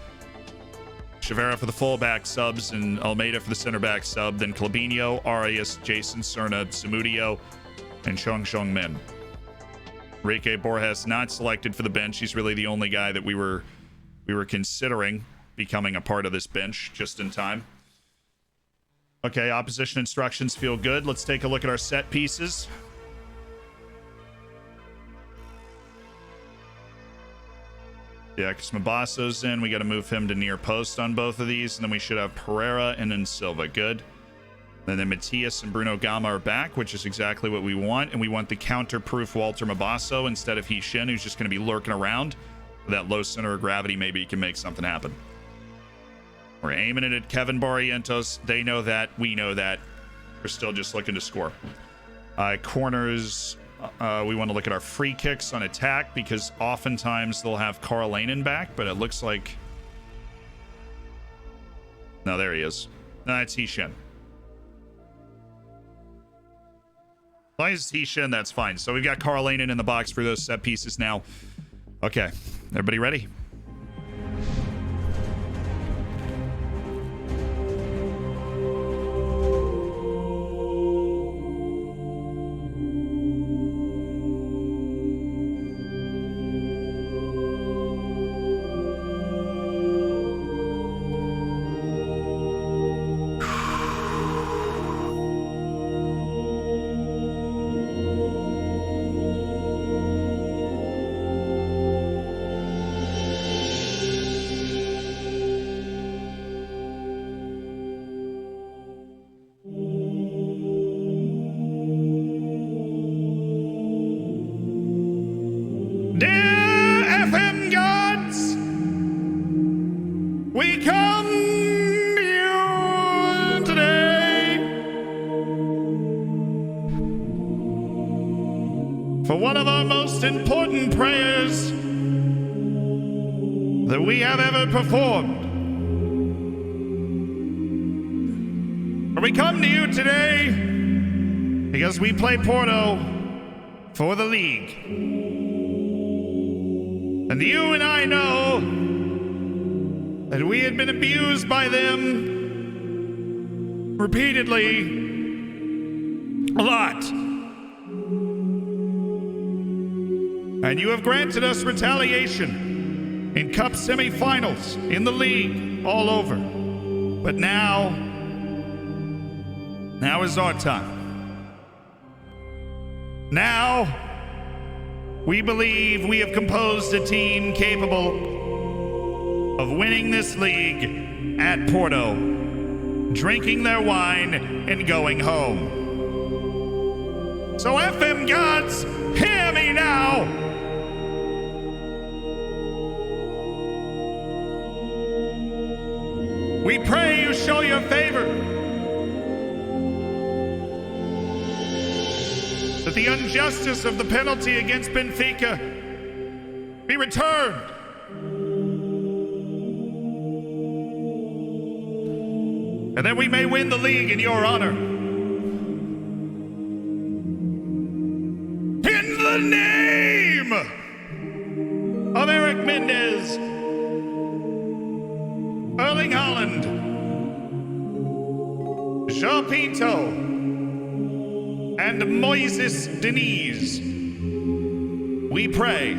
Chavera for the fullback subs and Almeida for the center back sub. Then Clabinho, Arias, Jason Serna, Zamudio, and Shong Min. Enrique Borges not selected for the bench. He's really the only guy that we were considering becoming a part of this bench just in time. Okay, opposition instructions feel good. Let's take a look at our set pieces. Yeah, because Mabasso's in. We got to move him to near post on both of these. And then we should have Pereira and then Silva. Good. And then Matias and Bruno Gama are back, which is exactly what we want. And we want the counter-proof Walter Mabasso instead of Hishin, who's just going to be lurking around. With that low center of gravity, maybe he can make something happen. We're aiming it at Kevin Barrientos. They know that. We know that. We're still just looking to score. Corners... we want to look at our free kicks on attack because oftentimes they'll have Carl Lanen back, but it looks like... No, there he is. No, it's Hishin. As long as it's Hishin, that's fine. So we've got Carl Lanen in the box for those set pieces now. Okay, everybody ready? One of our most important prayers that we have ever performed. For we come to you today because we play Porto for the league. And you and I know that we had been abused by them repeatedly a lot. And you have granted us retaliation in cup semifinals, in the league, all over. But now is our time. Now, we believe we have composed a team capable of winning this league at Porto, drinking their wine and going home. So FM gods, hear me now! We pray you show your favor, that the injustice of the penalty against Benfica be returned, and that we may win the league in your honor. In the name of Eric Mendez, Erling Haaland, João Pinto, and Moises Diniz, we pray.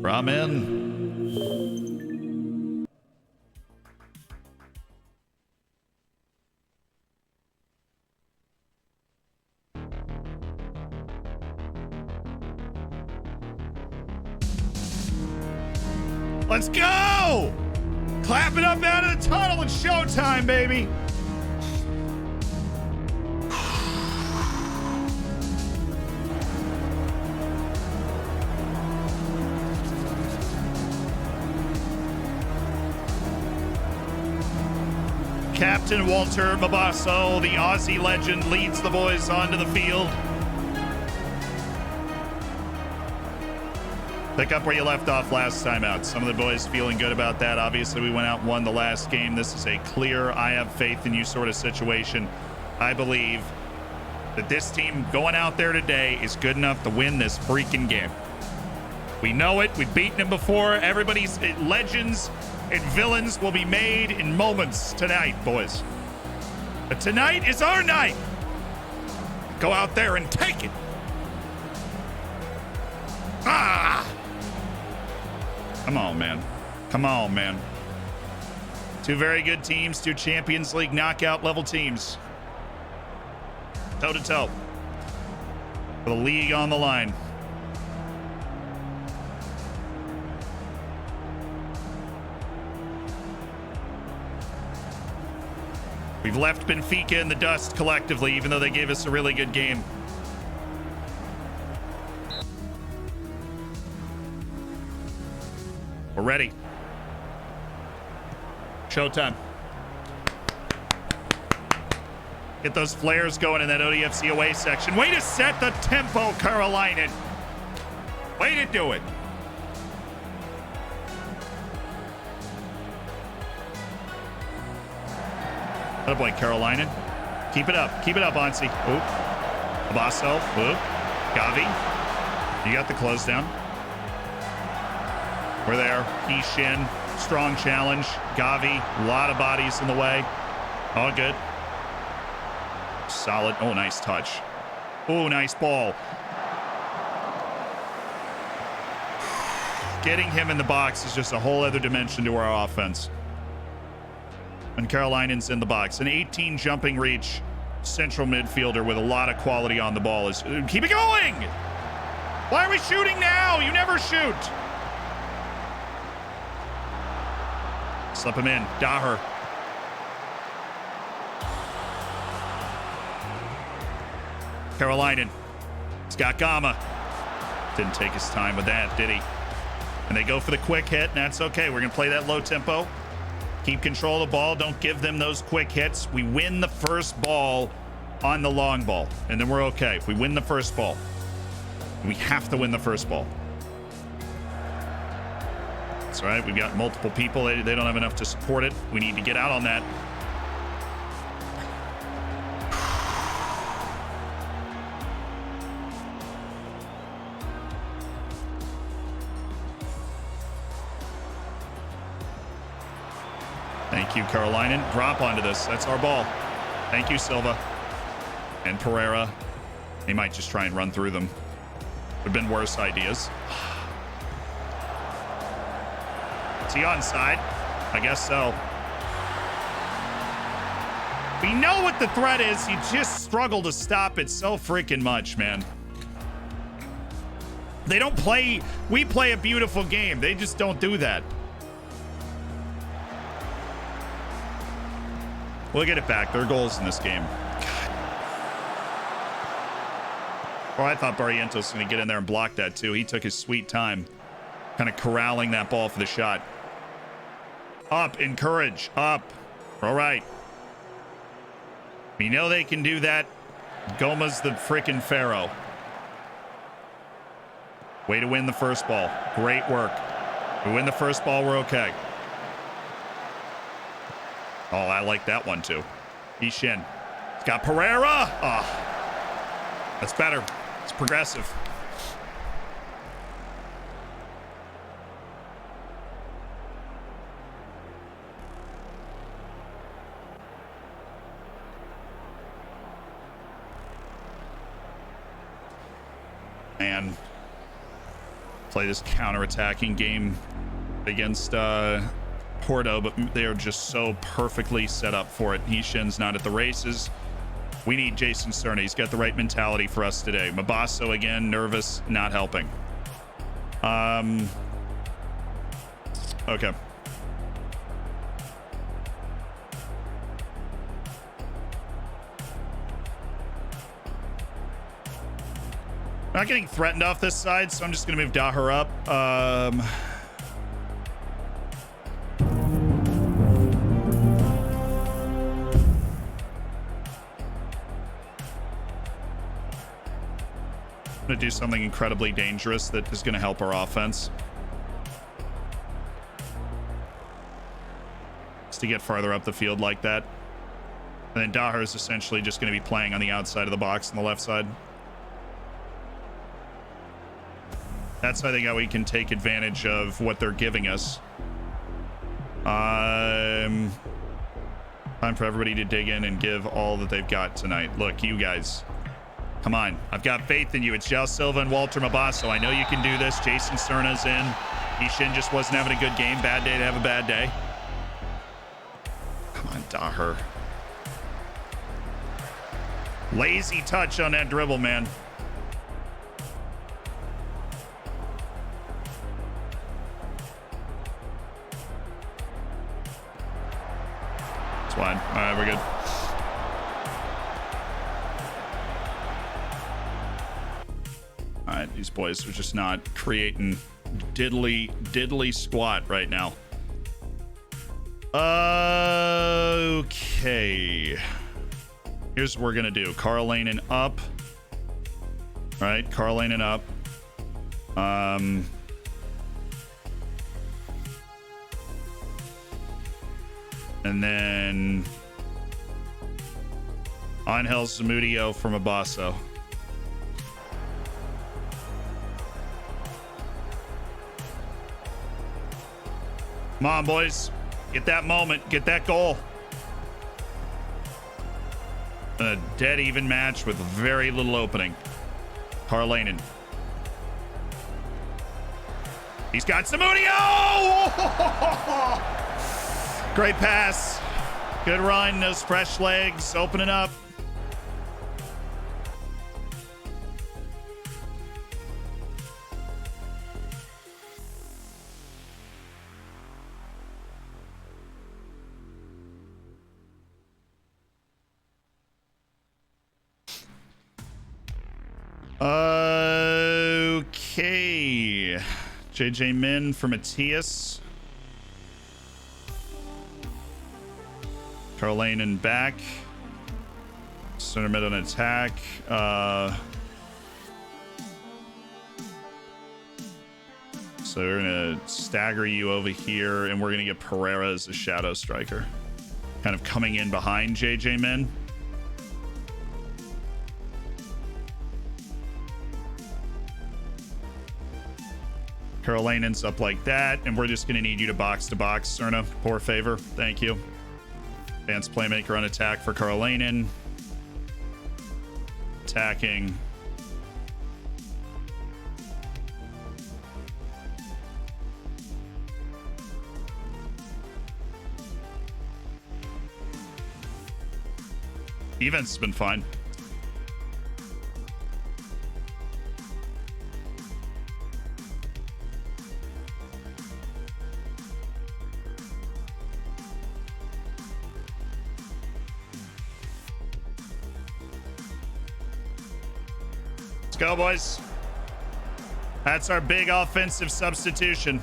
Amen. Let's go! Clap it up out of the tunnel. It's showtime, baby. Captain Walter Mabasso, the Aussie legend, leads the boys onto the field. Pick up where you left off last time out. Some of the boys feeling good about that. Obviously, we went out and won the last game. This is a clear, I have faith in you sort of situation. I believe that this team going out there today is good enough to win this freaking game. We know it. We've beaten them before. Everybody's legends and villains will be made in moments tonight, boys. But tonight is our night. Go out there and take it. Ah! Come on, man. Come on, man. Two very good teams, two Champions League knockout level teams. Toe to toe. For the league on the line. We've left Benfica in the dust collectively, even though they gave us a really good game. We're ready. Showtime. Get those flares going in that ODFC away section. Way to set the tempo, Carolina. Way to do it. Attaboy, Carolina. Keep it up. Keep it up, Onsi. Oop. Abasso. Oop. Gavi. You got the close down. We're there. Ishin. Strong challenge. Gavi. A lot of bodies in the way. All good. Solid. Oh, nice touch. Oh, nice ball. Getting him in the box is just a whole other dimension to our offense. And Carolinan's in the box. An 18 jumping reach central midfielder with a lot of quality on the ball. Is keep it going. Why are we shooting now? You never shoot. Slip him in. Daher. Carolina. He's got Gama. Didn't take his time with that, did he? And they go for the quick hit, and that's okay. We're going to play that low tempo. Keep control of the ball. Don't give them those quick hits. We win the first ball on the long ball, and then we're okay. If we win the first ball, we have to win the first ball. That's right. We've got multiple people. They don't have enough to support it. We need to get out on that. Thank you, Carolina. Drop onto this. That's our ball. Thank you, Silva. And Pereira. They might just try and run through them. Would have been worse ideas. Is he onside? I guess so. We know what the threat is. He just struggled to stop it so freaking much, man. They don't play. We play a beautiful game. They just don't do that. We'll get it back. There are goals in this game. God. Well, I thought Barrientos was going to get in there and block that too. He took his sweet time, kind of corralling that ball for the shot. Up, encourage, up. All right. We know they can do that. Goma's the freaking pharaoh. Way to win the first ball. Great work. We win the first ball, we're okay. Oh, I like that one too. Ishin. It's got Pereira. Oh, that's better. It's progressive. Man, play this counter-attacking game against Porto, but they are just so perfectly set up for it. Hishin's not at the races. We need Jason Cerny. He's got the right mentality for us today. Mabasso again, nervous, not helping. Okay. Not getting threatened off this side, so I'm just gonna move Daher up. I'm gonna do something incredibly dangerous that is gonna help our offense. Just to get farther up the field like that. And then Daher is essentially just gonna be playing on the outside of the box on the left side. That's, I think, how we can take advantage of what they're giving us. Time for everybody to dig in and give all that they've got tonight. Look, you guys, come on. I've got faith in you. It's João Silva and Walter Mabasso. I know you can do this. Jason Cerna's in. Ishin just wasn't having a good game. Bad day to have a bad day. Come on, Daher. Lazy touch on that dribble, man. Fine. All right, we're good. All right, these boys are just not creating diddly squat right now. Okay. Here's what we're gonna do. Karlainen up. All right, Karlainen up. And then Angel Zamudio from Abasso. Come on, boys. Get that moment. Get that goal. A dead even match with very little opening. Karlainen. He's got Zamudio! Great pass. Good run. Those fresh legs. Opening up. Okay. JJ Min for Matthias. Karlainen back. Center mid on attack. So we're gonna stagger you over here, and we're gonna get Pereira as a shadow striker, kind of coming in behind JJ Min. Karolainen's up like that, and we're just gonna need you to box, Cerna. Poor favor. Thank you. Advanced playmaker on attack for Karlainen. Attacking. Defense has been fine. Let's go, boys. That's our big offensive substitution.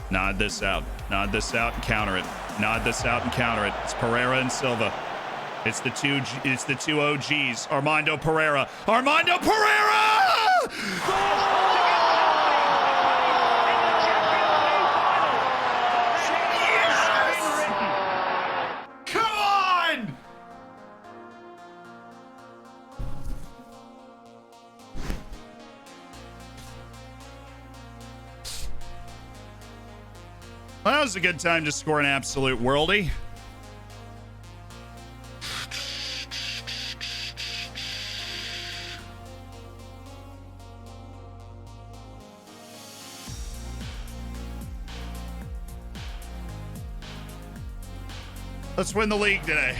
Nod this out. Nod this out and counter it. Nod this out and counter it. It's Pereira and Silva. It's the two OGs. Armando Pereira. Armando Pereira! Well, that was a good time to score an absolute worldie. Let's win the league today.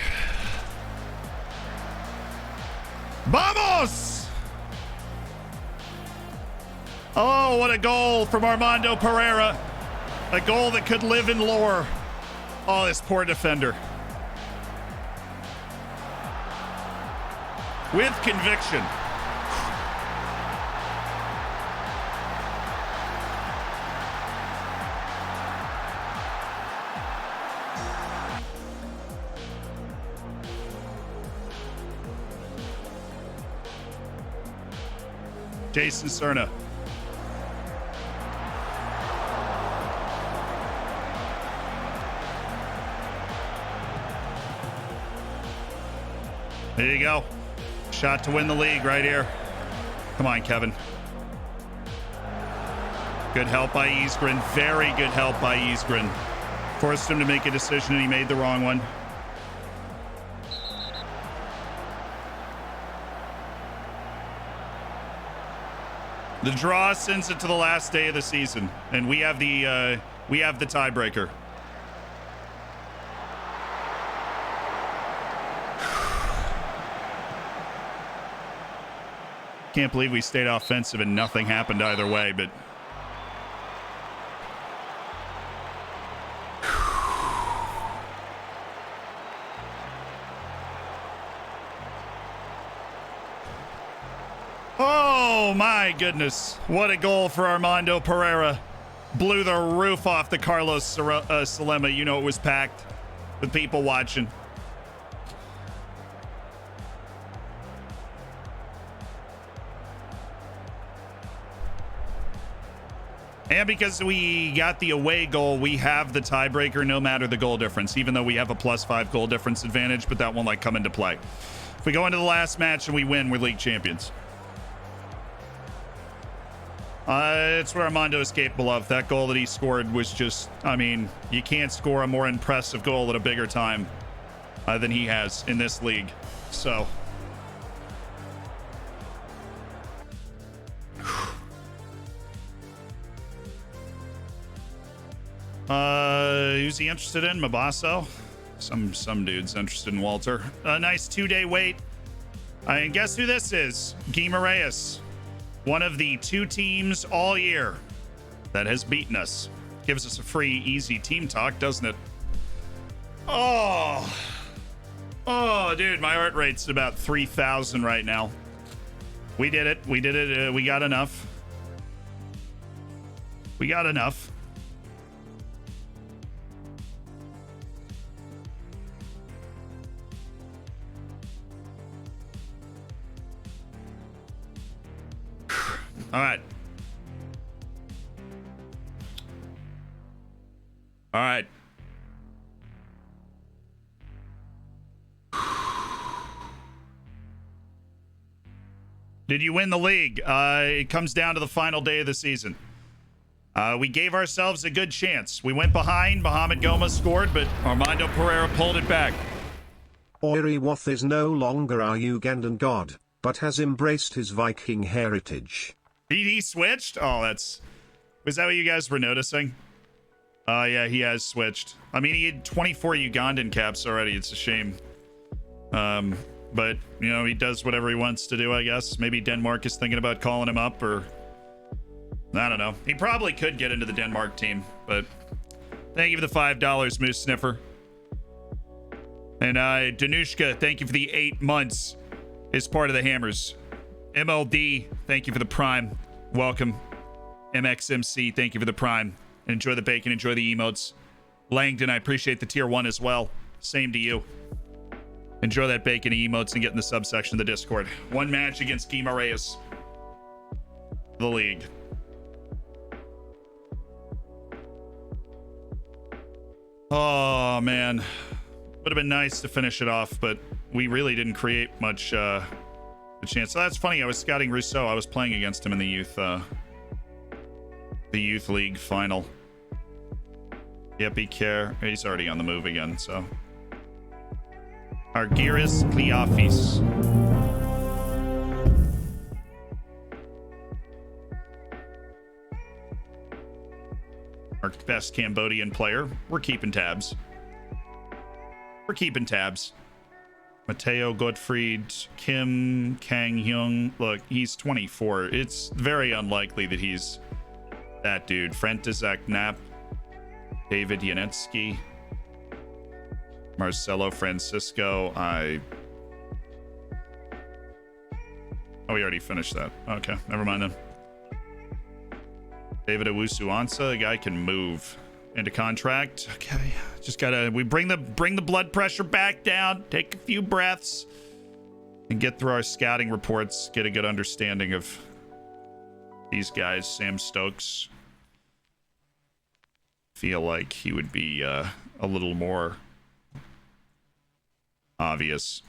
Vamos! Oh, what a goal from Armando Pereira. A goal that could live in lore. Oh, this poor defender. With conviction. Jason Cerna. There you go. Shot to win the league right here. Come on, Kevin. Good help by Isgren. Very good help by Isgren. Forced him to make a decision and he made the wrong one. The draw sends it to the last day of the season, and we have the tiebreaker. Can't believe we stayed offensive and nothing happened either way, but oh my goodness, what a goal for Armando Pereira. Blew the roof off the Carlos Salema. You know, it was packed with people watching. And because we got the away goal, we have the tiebreaker no matter the goal difference, even though we have a +5 goal difference advantage, but that won't like come into play. If we go into the last match and we win, we're league champions. It's what Armando is capable of. That goal that he scored was just, I mean, you can't score a more impressive goal at a bigger time than he has in this league. So. Who's he interested in? Mabasso? Some dude's interested in Walter. A nice 2-day wait. And guess who this is? Guimaraes. One of the 2 teams all year that has beaten us. Gives us a free, easy team talk, doesn't it? Oh, dude, my heart rate's about 3,000 right now. We did it. We did it. We got enough. We got enough. All right. All right. Did you win the league? It comes down to the final day of the season. We gave ourselves a good chance. We went behind. Mohamed Gomez scored, but Armando Pereira pulled it back.
Ori Wath is no longer our Ugandan god, but has embraced his Viking heritage.
He switched? Oh, was that what you guys were noticing? Yeah, he has switched. I mean, he had 24 Ugandan caps already. It's a shame. But, you know, he does whatever he wants to do, I guess. Maybe Denmark is thinking about calling him up, or I don't know. He probably could get into the Denmark team, but thank you for the $5, Moose Sniffer. And Danushka, thank you for the 8 months as part of the Hammers. MLD, thank you for the Prime. Welcome. MXMC, thank you for the Prime. Enjoy the bacon, enjoy the emotes. Langdon, I appreciate the tier 1 as well. Same to you. Enjoy that bacon emotes and get in the subsection of the Discord. 1 match against Guimaraes. The league. Oh, man. Would have been nice to finish it off, but we really didn't create much a chance. So that's funny. I was scouting Rousseau. I was playing against him in the youth league final. Yep, he's already on the move again, so. Argyris Cleophas. Our best Cambodian player. We're keeping tabs. We're keeping tabs. Mateo Gottfried, Kim Kang-hyung. Look, he's 24. It's very unlikely that he's that dude. Frantizak Knapp, David Yanetsky, Marcelo Francisco. Oh, we already finished that. Okay, never mind then. David Owusu-Ansah, a guy can move into contract. Okay, just gotta bring the blood pressure back down, take a few breaths, and get through our scouting reports, get a good understanding of these guys. Sam Stokes, feel like he would be a little more obvious.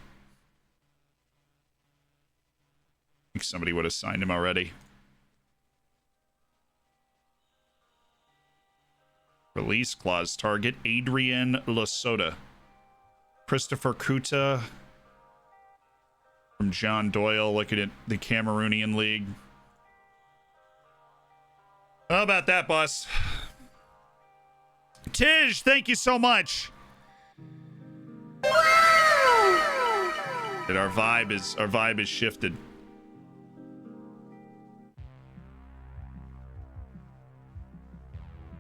I think somebody would have signed him already. Release clause target Adrian Lasota. Christopher Kuta from John Doyle, looking at the Cameroonian League. How about that, boss? Tish, thank you so much. And our vibe is shifted.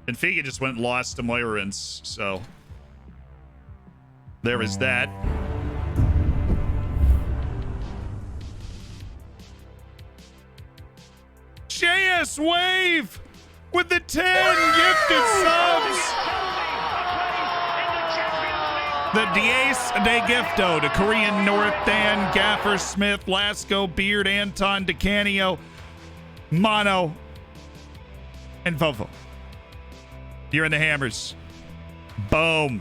Benfica just went and lost to Moirins, so there is that. JS Wave with the 10 gifted subs. The Diez de Gifto to Korean Northan, Gaffer Smith, Lasco, Beard, Anton, DeCanio, Mono, and Vovo. You're in the hammers. Boom.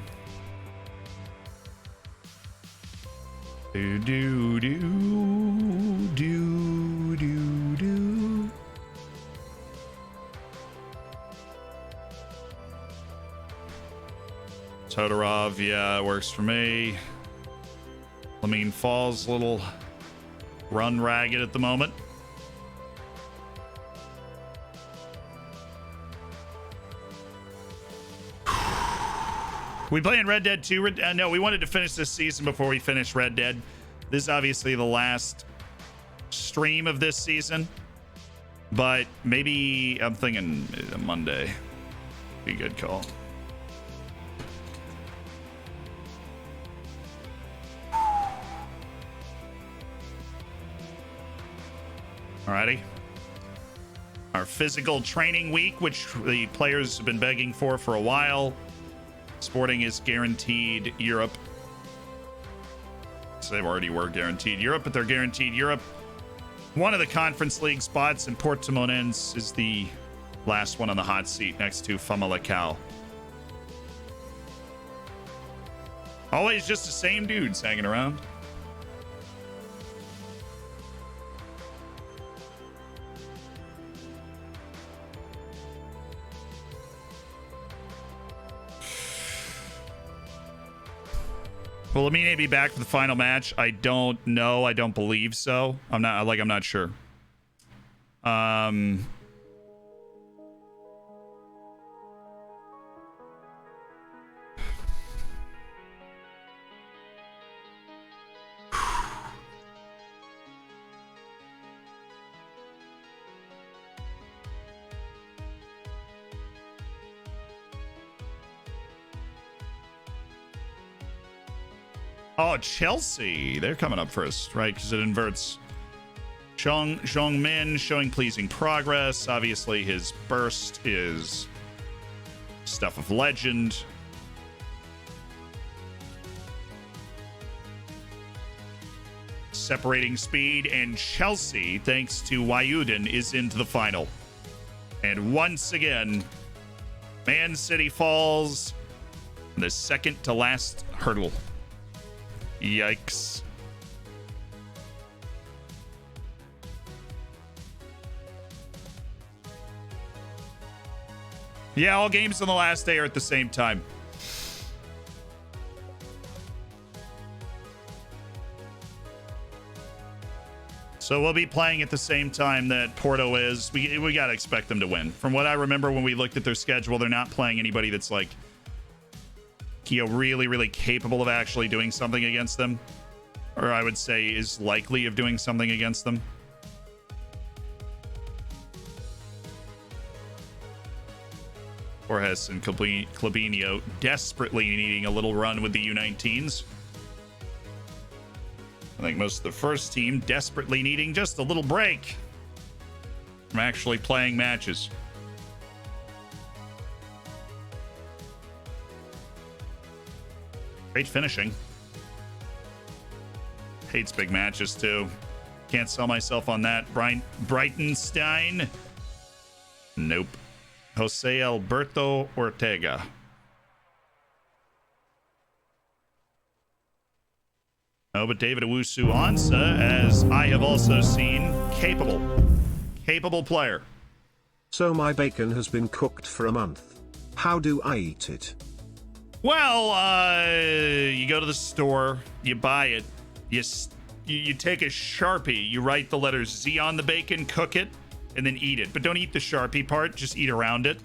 Do do do do do do. Todorov, yeah, it works for me. Lamine Falls, a little run ragged at the moment. We playing Red Dead 2? No, we wanted to finish this season before we finish Red Dead. This is obviously the last stream of this season. But maybe, I'm thinking a Monday. Be a good call. Alrighty. Our physical training week, which the players have been begging for a while. Sporting is guaranteed Europe. So they already were guaranteed Europe, but they're guaranteed Europe. One of the Conference League spots in Portimonense is the last one on the hot seat next to Famalicão. Always just the same dudes hanging around. Will Amine be back for the final match? I don't know. I don't believe so. I'm not sure. Oh, Chelsea. They're coming up first, right? Because it inverts. Zhong Min showing pleasing progress. Obviously, his burst is stuff of legend. Separating speed, and Chelsea, thanks to Wyuden, is into the final. And once again, Man City falls in the second to last hurdle. Yikes. Yeah, all games on the last day are at the same time. So we'll be playing at the same time that Porto is. We got to expect them to win. From what I remember when we looked at their schedule, they're not playing anybody that's like, you know, really, really capable of actually doing something against them. or I would say is likely of doing something against them. Borges and Clabinho desperately needing a little run with the U19s. I think most of the first team desperately needing just a little break from actually playing matches. Great finishing. Hates big matches too. Can't sell myself on that. Breitenstein. Nope. Jose Alberto Ortega. Oh, but David Owusu-Ansah, as I have also seen, capable player.
So my bacon has been cooked for a month. How do I eat it?
Well, you go to the store, you buy it, you take a Sharpie, you write the letters Z on the bacon, cook it, and then eat it. But don't eat the Sharpie part, just eat around it.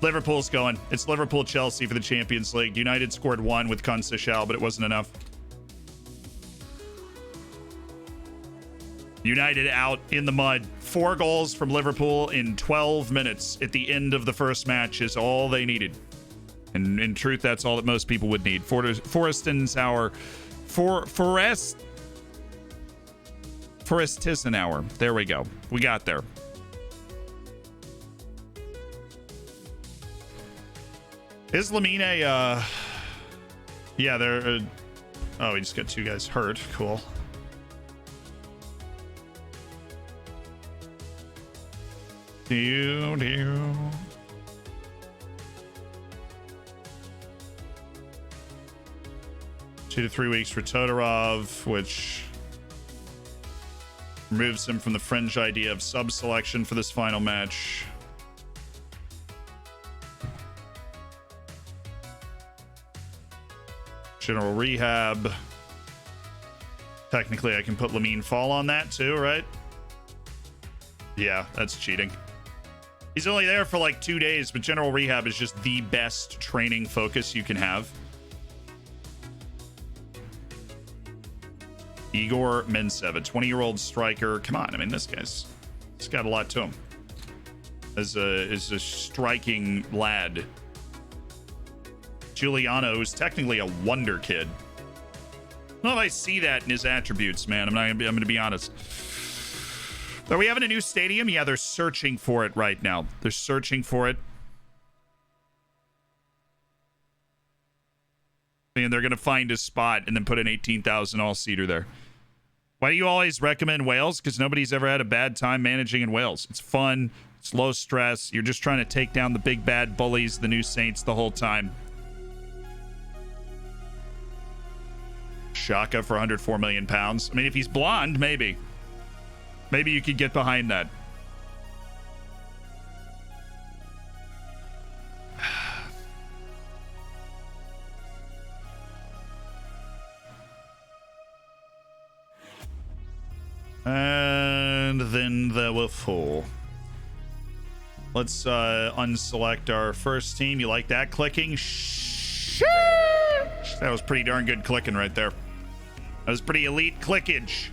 Liverpool's going. It's Liverpool-Chelsea for the Champions League. United scored 1 with Conceição, but it wasn't enough. United out in the mud. 4 goals from Liverpool in 12 minutes at the end of the first match is all they needed. And in truth, that's all that most people would need. Forestizenauer. There we go. We got there. Is Lamine yeah, they're oh, we just got 2 guys hurt. Cool. Do 2 to 3 weeks for Todorov, which removes him from the fringe idea of sub-selection for this final match. General rehab. Technically, I can put Lamine Fall on that too, right? Yeah, that's cheating. He's only there for like 2 days, but general rehab is just the best training focus you can have. Igor Mensev, a 20-year-old striker. Come on, I mean, this guy's got a lot to him. Is a striking lad. Giuliano is technically a wonder kid. I don't know if I see that in his attributes, man. I'm going to be honest. Are we having a new stadium? Yeah, they're searching for it right now. They're searching for it. And they're going to find a spot and then put an 18,000 all-seater there. Why do you always recommend Wales? Because nobody's ever had a bad time managing in Wales. It's fun. It's low stress. You're just trying to take down the big bad bullies, the new Saints, the whole time. Xhaka for 104 million pounds. I mean, if he's blonde, maybe. Maybe you could get behind that. And then there were 4. Let's unselect our first team. You like that clicking? That was pretty darn good clicking right there. That was pretty elite clickage.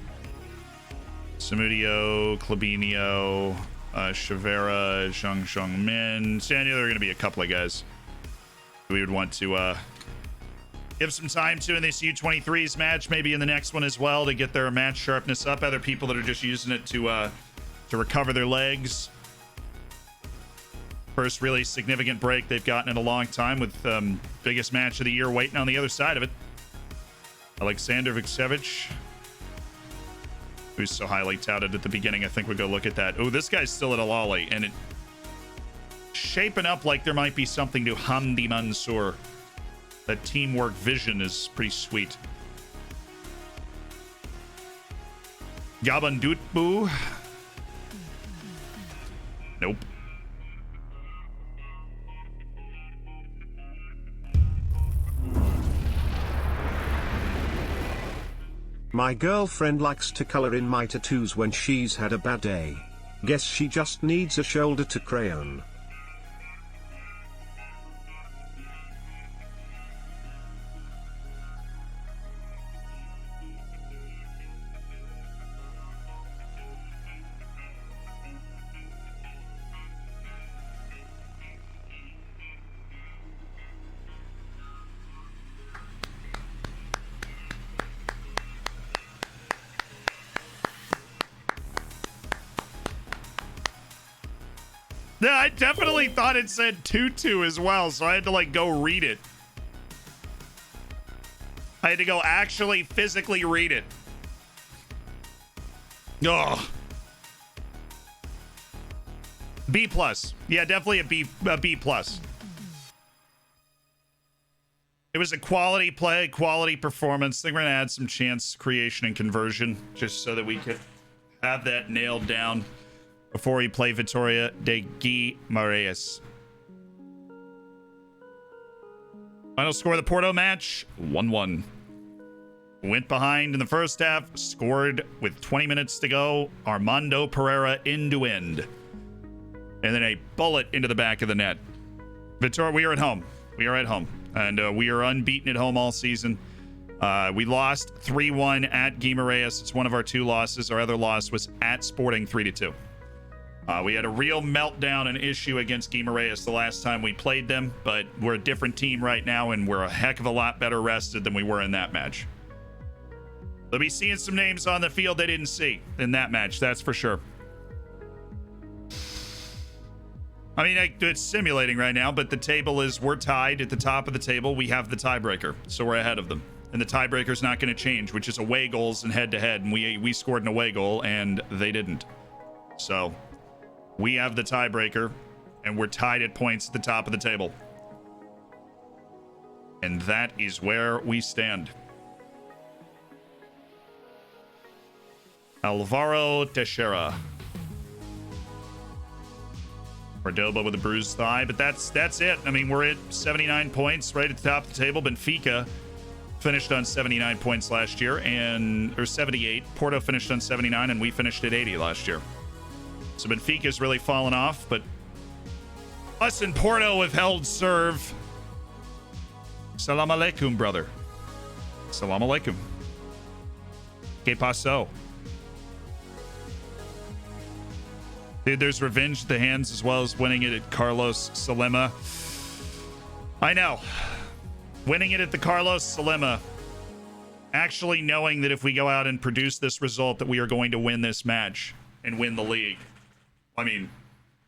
Samudio, Clabinho, Chavera, Zhang Min. So I knew there were going to be a couple of guys we would want to give some time to in this U23s match, maybe in the next one as well, to get their match sharpness up. Other people that are just using it to recover their legs. First really significant break they've gotten in a long time, with biggest match of the year waiting on the other side of it. Alexander Vucevic, who's so highly touted at the beginning. I think we'll go look at that. Oh, this guy's still at Al-Ahly, and it shaping up like there might be something to Hamdi Mansour. That teamwork vision is pretty sweet. Gabandutbu. Nope.
My girlfriend likes to color in my tattoos when she's had a bad day. Guess she just needs a shoulder to crayon.
Yeah, I definitely thought it said 2-2 as well, so I had to like go read it. I had to go actually physically read it. Ugh. B plus. Yeah, definitely a B plus. It was a quality play, quality performance. I think we're gonna add some chance creation and conversion just so that we could have that nailed down before we play Vitória de Guimarães. Final score of the Porto match, 1-1. Went behind in the first half, scored with 20 minutes to go. Armando Pereira end to end. And then a bullet into the back of the net. Vitória, we are at home. We are at home. And we are unbeaten at home all season. We lost 3-1 at Guimarães. It's one of our 2 losses. Our other loss was at Sporting 3-2. We had a real meltdown and issue against Guimarães the last time we played them, but we're a different team right now, and we're a heck of a lot better rested than we were in that match. They'll be seeing some names on the field they didn't see in that match, that's for sure. I mean, it's simulating right now, but the table is, we're tied at the top of the table. We have the tiebreaker, so we're ahead of them. And the tiebreaker's not going to change, which is away goals and head-to-head, and we scored an away goal, and they didn't. So we have the tiebreaker, and we're tied at points at the top of the table. And that is where we stand. Alvaro Teixeira. Cordoba with a bruised thigh, but that's it. I mean, we're at 79 points right at the top of the table. Benfica finished on 79 points last year, or 78. Porto finished on 79, and we finished at 80 last year. So Benfica's really fallen off, but us and Porto have held serve. Salam alaikum, brother. Salam alaikum. Que paso? Dude, there's revenge at the hands as well as winning it at Carlos Salema. I know. Winning it at the Carlos Salema. Actually knowing that if we go out and produce this result that we are going to win this match and win the league. I mean,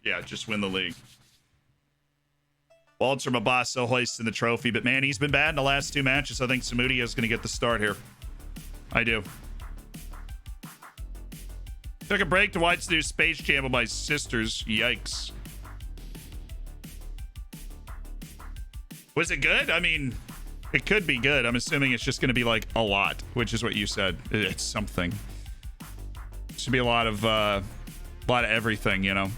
yeah, just win the league. Walter Mabasso hoisting the trophy, but man, he's been bad in the last 2 matches. I think Samudio is going to get the start here. I do. Took a break to watch the new Space Jam with my sisters. Yikes. Was it good? I mean, it could be good. I'm assuming it's just going to be like a lot, which is what you said. It's something. Should be a lot of everything, you know.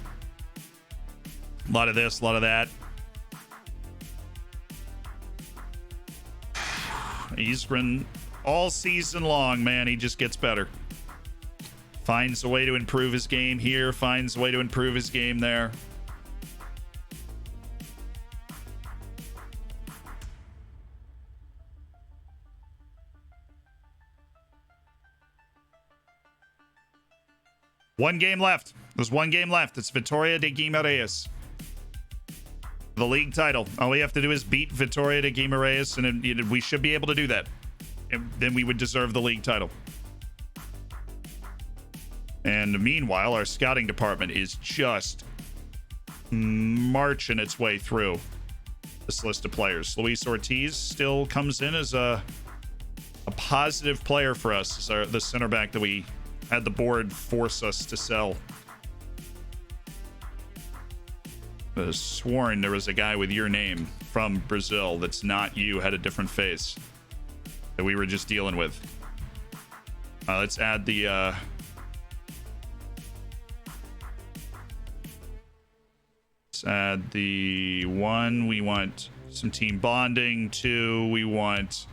A lot of this, a lot of that. He's been all season long, man. He just gets better. Finds a way to improve his game here, finds a way to improve his game there. One game left. There's one game left. It's Vitória de Guimarães. The league title. All we have to do is beat Vitória de Guimarães, and we should be able to do that. And then we would deserve the league title. And meanwhile, our scouting department is just marching its way through this list of players. Luis Ortiz still comes in as a positive player for us, as the center back that we had the board force us to sell. I was sworn there was a guy with your name from Brazil that's not you, had a different face, that we were just dealing with. Let's add the... add the 1. We want some team bonding. 2, we want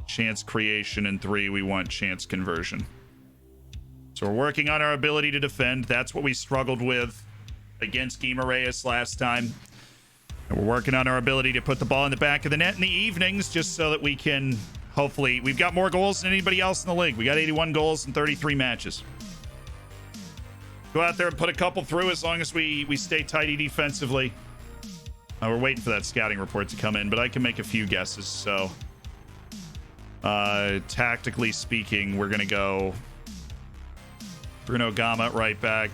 chance creation. And 3, we want chance conversion. So we're working on our ability to defend. That's what we struggled with against Guimarães last time. And we're working on our ability to put the ball in the back of the net in the evenings, just so that we can hopefully... We've got more goals than anybody else in the league. We got 81 goals in 33 matches. Go out there and put a couple through as long as we stay tidy defensively. We're waiting for that scouting report to come in, but I can make a few guesses. So, tactically speaking, we're going to go Bruno Gama at right back.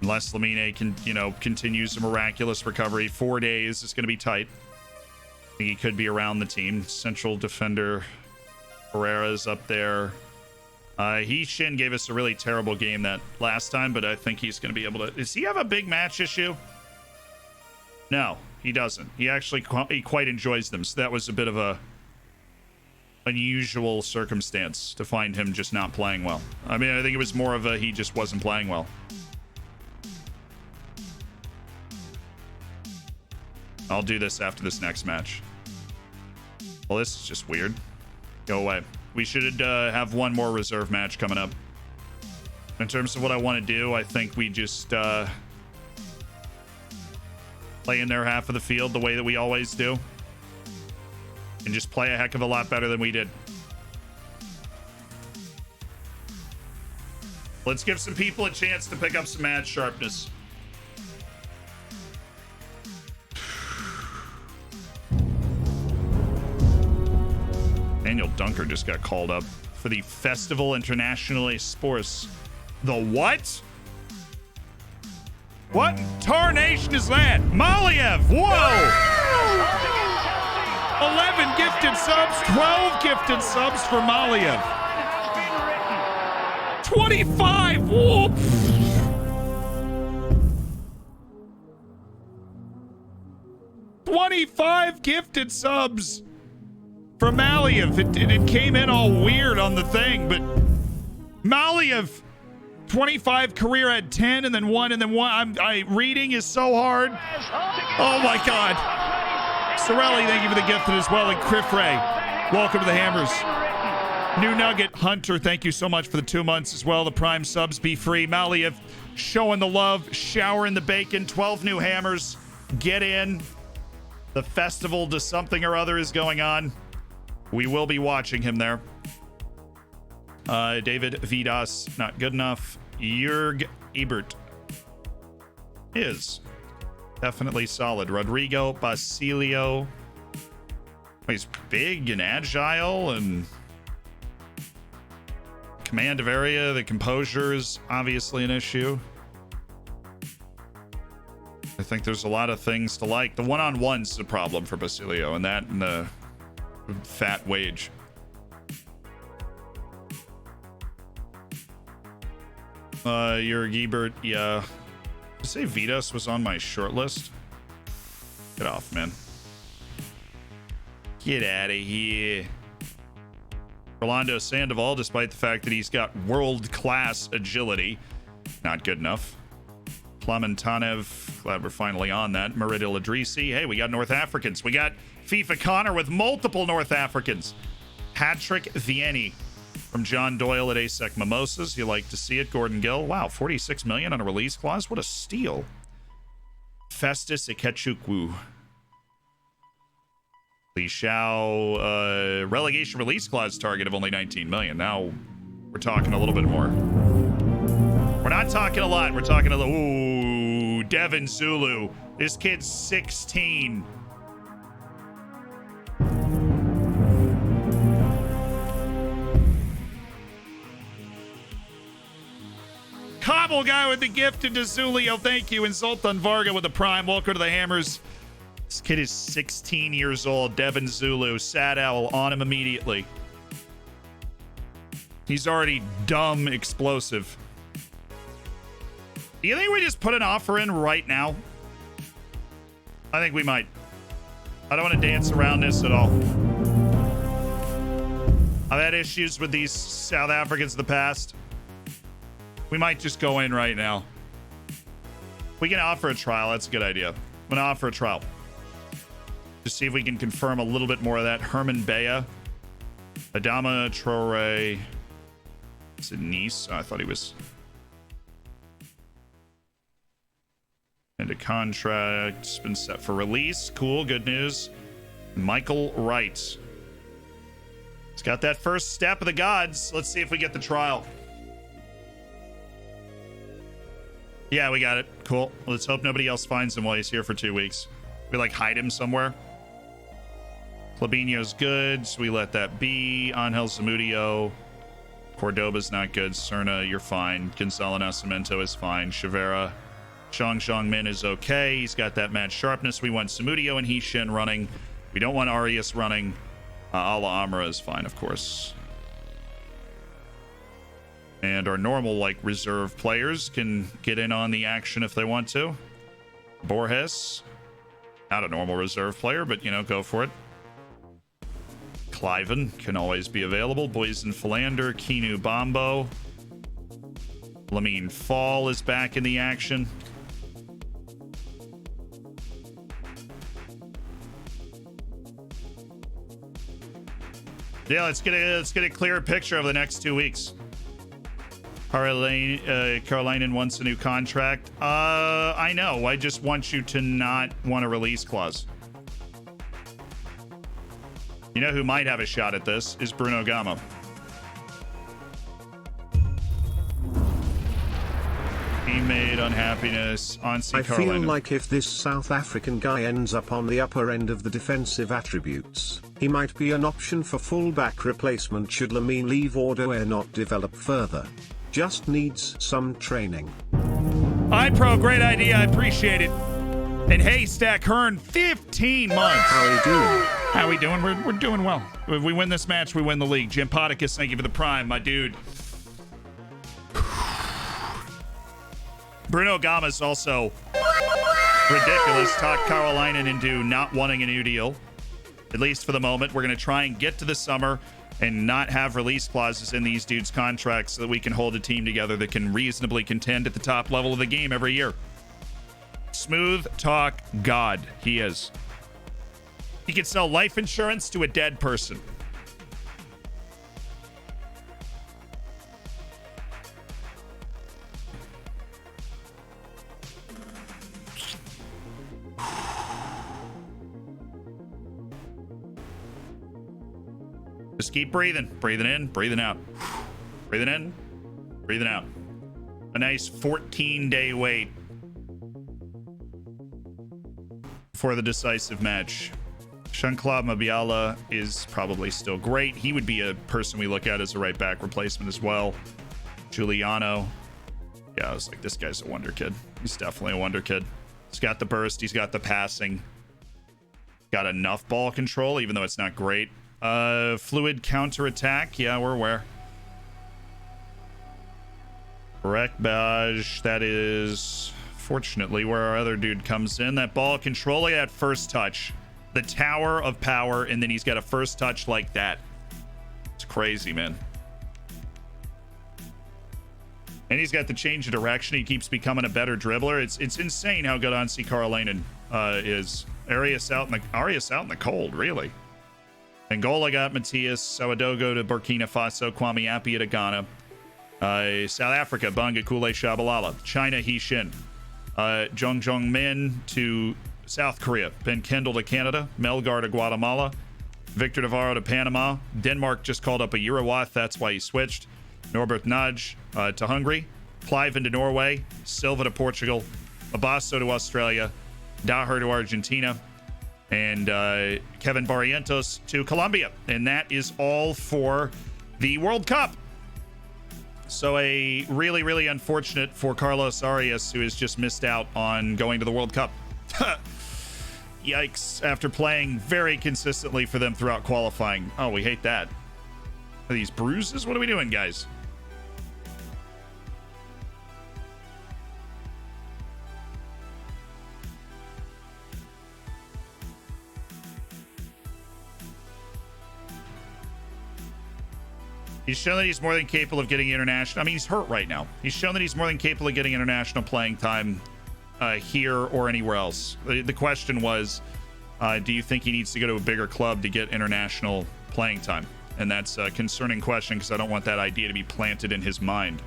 Unless Lamine can, continues a miraculous recovery. 4 days is going to be tight. I think he could be around the team. Central defender Herrera's up there. Shin gave us a really terrible game that last time, but I think he's going to be able to... Does he have a big match issue? No, he doesn't. He actually he quite enjoys them, so that was a bit of a unusual circumstance to find him just not playing well. I mean, I think it was more of a he just wasn't playing well. I'll do this after this next match. Well, this is just weird. Go away. We should have one more reserve match coming up. In terms of what I want to do, I think we just play in their half of the field the way that we always do. And just play a heck of a lot better than we did. Let's give some people a chance to pick up some match sharpness. Daniel Dunker just got called up for the Festival Internationale Sports. The what? What tarnation is that? Maliev, whoa! 11 gifted subs, 12 gifted subs for Maliev. 25, whoop! $25 gifted subs for Maliev. It came in all weird on the thing, but Maliev, 25 career at 10 and then 1 and then 1. Reading is so hard. Oh my God. Sorelli, thank you for the gift as well. And Criffray, welcome to the Hammers. New Nugget, Hunter, thank you so much for the 2 months as well. The Prime subs, be free. Maliev showing the love, showering the bacon. 12 new Hammers. Get in. The festival to something or other is going on. We will be watching him there. David Vidas, not good enough. Jurg Ebert is definitely solid. Rodrigo Basilio. He's big and agile and command of area. The composure is obviously an issue. I think there's a lot of things to like. The one-on-one's is a problem for Basilio, and that and the fat wage. Jurg Ebert, yeah. Did you say Vitas was on my short list? Get off, man. Get out of here. Rolando Sandoval, despite the fact that he's got world-class agility, not good enough. Klamentanev, glad we're finally on that. Meridil Adrisi, hey, we got North Africans. We got FIFA Connor with multiple North Africans. Patrick Vianney from John Doyle at ASEC Mimosas. You like to see it. Gordon Gill, wow, 46 million on a release clause. What a steal. Festus Ikechukwu. Li Shao, relegation release clause target of only 19 million. Now we're talking a little bit more. We're not talking a lot. We're talking a little. Ooh, Devin Zulu. This kid's 16. Cobble guy with the gift to Zulio. Thank you. And Zoltan Varga with the prime. Welcome to the Hammers. This kid is 16 years old. Devin Zulu. Sad Owl on him immediately. He's already dumb explosive. Do you think we just put an offer in right now? I think we might. I don't want to dance around this at all. I've had issues with these South Africans in the past. We might just go in right now. We can offer a trial. That's a good idea. I'm going to offer a trial. Just see if we can confirm a little bit more of that. Herman Bea. Adama Traore. Is it Nice? Oh, I thought he was... And a contract's been set for release. Cool, good news. Michael Wright. He's got that first step of the gods. Let's see if we get the trial. Yeah, we got it. Cool. Let's hope nobody else finds him while he's here for 2 weeks. We like hide him somewhere. Clabinho's good, so we let that be. Angel Zamudio. Cordoba's not good. Cerna, you're fine. Gonzalo Nascimento is fine. Chavera. Zhang Min is okay. He's got that match sharpness. We want Samudio and Hishin running. We don't want Arias running. Ala Amra is fine, of course. And our normal, like, reserve players can get in on the action if they want to. Borges. Not a normal reserve player, but, you know, go for it. Cliven can always be available. Boysen Philander, Kinu Bombo. Lamine Fall is back in the action. Yeah, let's get a clearer picture of the next 2 weeks. Carolina wants a new contract. I know. I just want you to not want a release clause. You know who might have a shot at this is Bruno Gama. Teammate unhappiness on Carolina.
I feel like if this South African guy ends up on the upper end of the defensive attributes, he might be an option for fullback replacement should Lamine leave or Doer not develop further. Just needs some training.
iPro, great idea. I appreciate it. And hey, Stack Hearn, 15 months.
How are you doing?
How we doing? We're doing well. If we win this match, we win the league. Jim Podicus, thank you for the prime, my dude. Bruno Gama is also ridiculous. Talk Carolina into not wanting a new deal. At least for the moment. We're going to try and get to the summer and not have release clauses in these dudes' contracts so that we can hold a team together that can reasonably contend at the top level of the game every year. Smooth talk God, he is. He can sell life insurance to a dead person. Just keep breathing. Breathing in, breathing out. Breathing in, breathing out. A nice 14-day wait for the decisive match. Jean-Claude Mabiala is probably still great. He would be a person we look at as a right back replacement as well. Giuliano. Yeah, I was like, this guy's a wonder kid. He's definitely a wonder kid. He's got the burst. He's got the passing. Got enough ball control, even though it's not great. Fluid counterattack. Yeah, we're aware. Rekbaj, that is fortunately where our other dude comes in. That ball control, at first touch. The tower of power, and then he's got a first touch like that. It's crazy, man. And he's got the change of direction. He keeps becoming a better dribbler. It's insane how good Ansi Karolainen is. Arias out in the cold, really. Angola got Matias, Sawadogo to Burkina Faso, Kwame Appiah to Ghana. South Africa, Banga Kule Shabalala. China, Hishin. Zhang Min to South Korea. Ben Kendall to Canada. Melgar to Guatemala. Victor Navarro to Panama. Denmark just called up a Urawath. That's why he switched. Norbert Nudge to Hungary. Cliven to Norway. Silva to Portugal. Abasso to Australia. Daher to Argentina. And Kevin Barrientos to Colombia. And that is all for the World Cup. So a really, really unfortunate for Carlos Arias, who has just missed out on going to the World Cup. Yikes. After playing very consistently for them throughout qualifying. Oh, we hate that. Are these bruises? What are we doing, guys? He's shown that he's more than capable of getting international. I mean, he's hurt right now. He's shown that he's more than capable of getting international playing time here or anywhere else. The question was, do you think he needs to go to a bigger club to get international playing time? And that's a concerning question because I don't want that idea to be planted in his mind.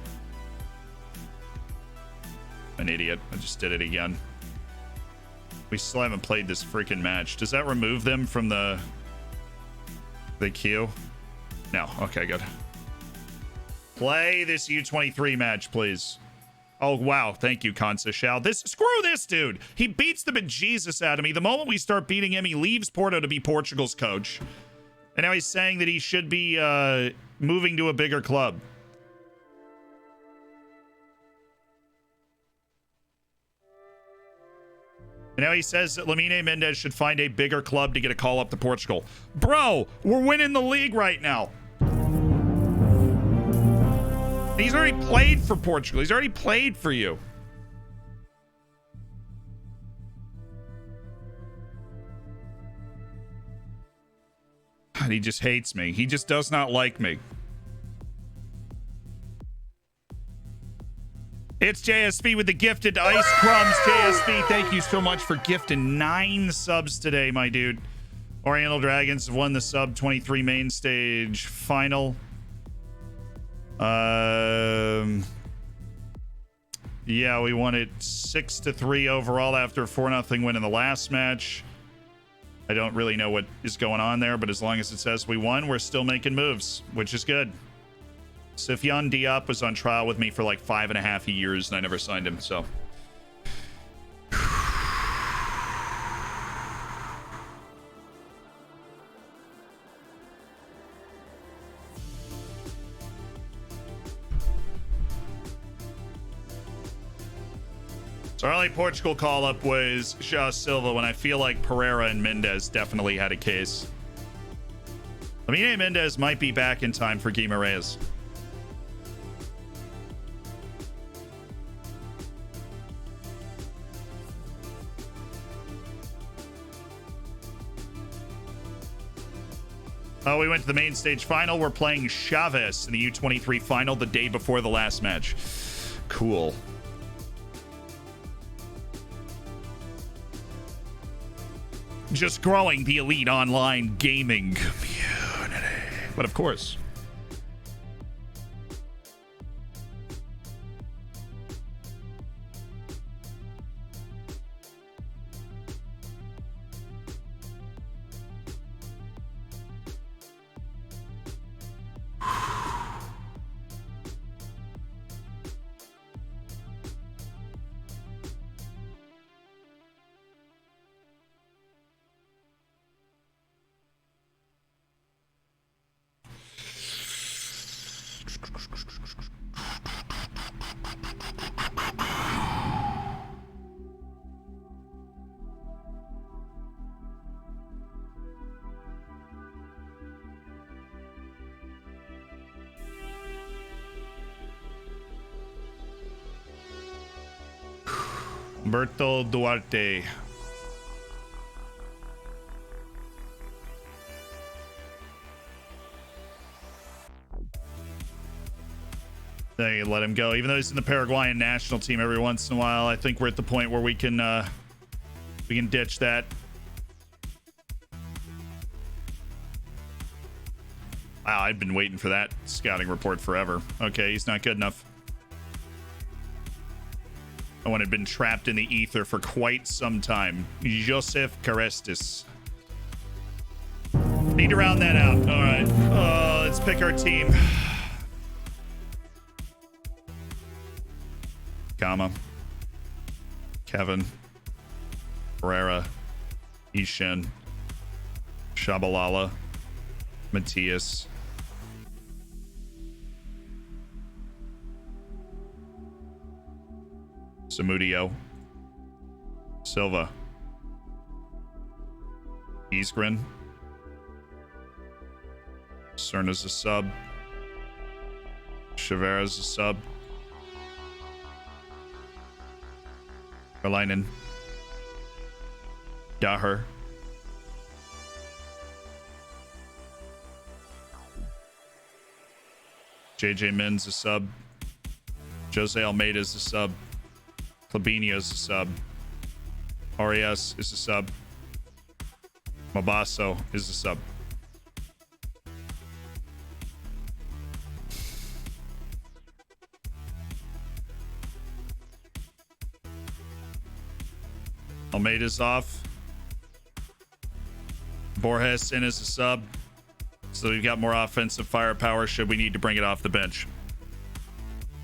An idiot. I just did it again. We still haven't played this freaking match. Does that remove them from the queue? No. Okay, good. Play this U23 match, please. Oh, wow. Thank you, Kansa Shao. Screw this dude. He beats the bejesus out of me. The moment we start beating him, he leaves Porto to be Portugal's coach. And now he's saying that he should be moving to a bigger club. And now he says that Lamine Mendez should find a bigger club to get a call up to Portugal. Bro, we're winning the league right now. He's already played for Portugal. He's already played for you. And he just hates me. He just does not like me. It's JSV with the gifted ice crumbs. JSV, thank you so much for gifting 9 subs today, my dude. Oriental Dragons have won the sub 23 main stage final. Yeah, we won it 6-3 overall after a 4-0 win in the last match. I don't really know what is going on there, but as long as it says we won, we're still making moves, which is good. Sufyan Diop was on trial with me for like 5.5 years, and I never signed him, so. So our only Portugal call-up was Shaw Silva, when I feel like Pereira and Mendez definitely had a case. I mean, Mendez might be back in time for Guimarães. Oh, we went to the main stage final. We're playing Chavez in the U23 final the day before the last match. Cool. Just growing the elite online gaming community. But of course. Humberto Duarte. They let him go, even though he's in the Paraguayan national team every once in a while. I think we're at the point where we can ditch that. Wow, I've been waiting for that scouting report forever. Okay, he's not good enough. That one had been trapped in the ether for quite some time. Joseph Carestis. Need to round that out. All right. Let's pick our team. Gama. Kevin. Pereira. Ishin. Shabalala. Matthias. Samudio. Silva. Isgren. Cerna's a sub. Chavera's a sub. Verlainen. Daher. JJ Min's a sub. Jose Almeida's a sub. Clabinio's a sub. Arias is a sub. Mabasso is a sub. Almeida's off. Borges in as a sub. So we've got more offensive firepower should we need to bring it off the bench.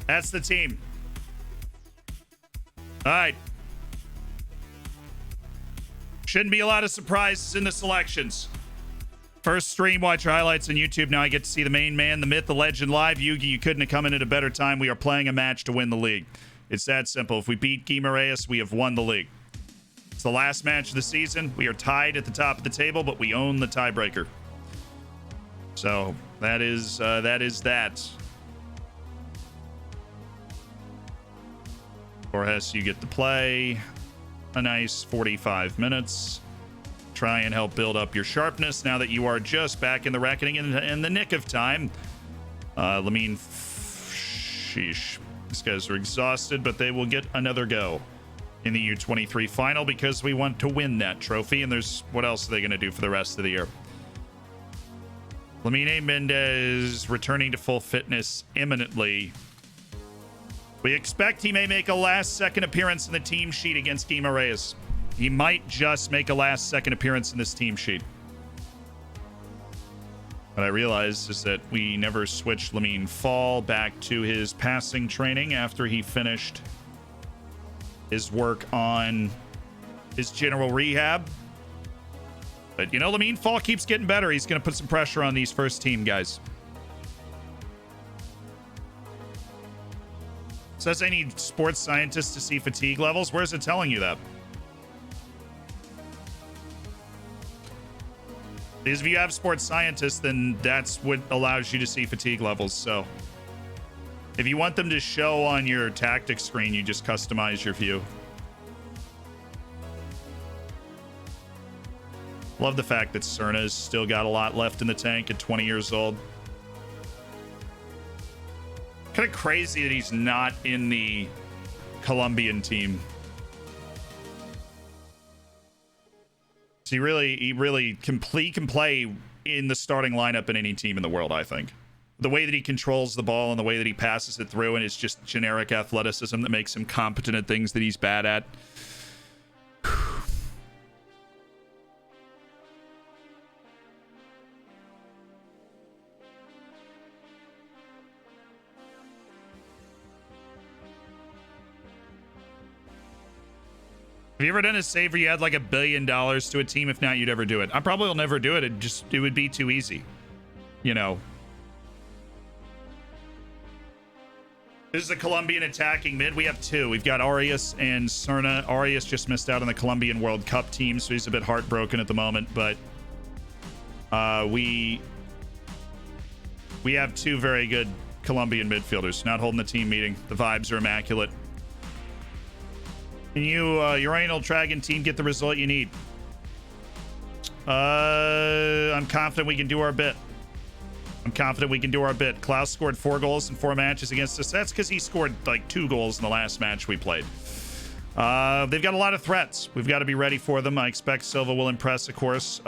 That's the team. All right. Shouldn't be a lot of surprises in the selections. First stream, watch your highlights on YouTube. Now I get to see the main man, the myth, the legend live. Yugi, you couldn't have come in at a better time. We are playing a match to win the league. It's that simple. If we beat Guimarães, we have won the league. It's the last match of the season. We are tied at the top of the table, but we own the tiebreaker. So that is that. Borges, you get to play a nice 45 minutes. Try and help build up your sharpness now that you are just back in the reckoning in the nick of time. Lamine, sheesh. These guys are exhausted, but they will get another go in the U23 final because we want to win that trophy. And there's, what else are they going to do for the rest of the year? Lamine Mendez returning to full fitness imminently. We expect he may make a last-second appearance in the team sheet against Guima Reyes. He might just make a last-second appearance in this team sheet. What I realized is that we never switched Lamine Fall back to his passing training after he finished his work on his general rehab. But, you know, Lamine Fall keeps getting better. He's going to put some pressure on these first team guys. Says I need sports scientists to see fatigue levels. Where's it telling you that? Because if you have sports scientists, then that's what allows you to see fatigue levels. So if you want them to show on your tactics screen, you just customize your view. Love the fact that Cerna's still got a lot left in the tank at 20 years old. Kind of crazy that he's not in the Colombian team. So he really can play in the starting lineup in any team in the world, I think. The way that he controls the ball and the way that he passes it through, and it's just generic athleticism that makes him competent at things that he's bad at. Have you ever done a save where you had like $1 billion to a team? If not, you'd ever do it. I probably will never do it. It would be too easy. You know. This is a Colombian attacking mid. We have two. We've got Arias and Cerna. Arias just missed out on the Colombian World Cup team, so he's a bit heartbroken at the moment. But we have two very good Colombian midfielders. Not holding the team meeting. The vibes are immaculate. Can you, Urinal Dragon team, get the result you need? I'm confident we can do our bit. Klaus scored 4 goals in 4 matches against us. That's because he scored like 2 goals in the last match we played. They've got a lot of threats. We've got to be ready for them. I expect Silva will impress, of course.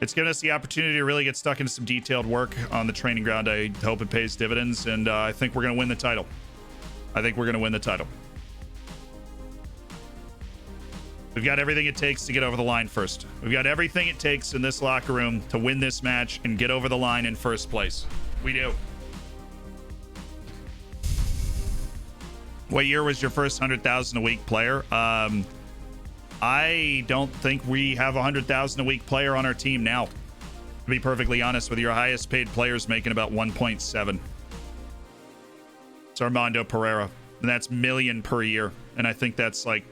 It's given us the opportunity to really get stuck into some detailed work on the training ground. I hope it pays dividends, and I think we're going to win the title. We've got everything it takes to get over the line first. We've got everything it takes in this locker room to win this match and get over the line in first place. We do. What year was your first 100,000 a week player? I don't think we have a 100,000 a week player on our team now. To be perfectly honest with you, our highest paid player is making about 1.7. It's Armando Pereira, and that's million per year. And I think that's like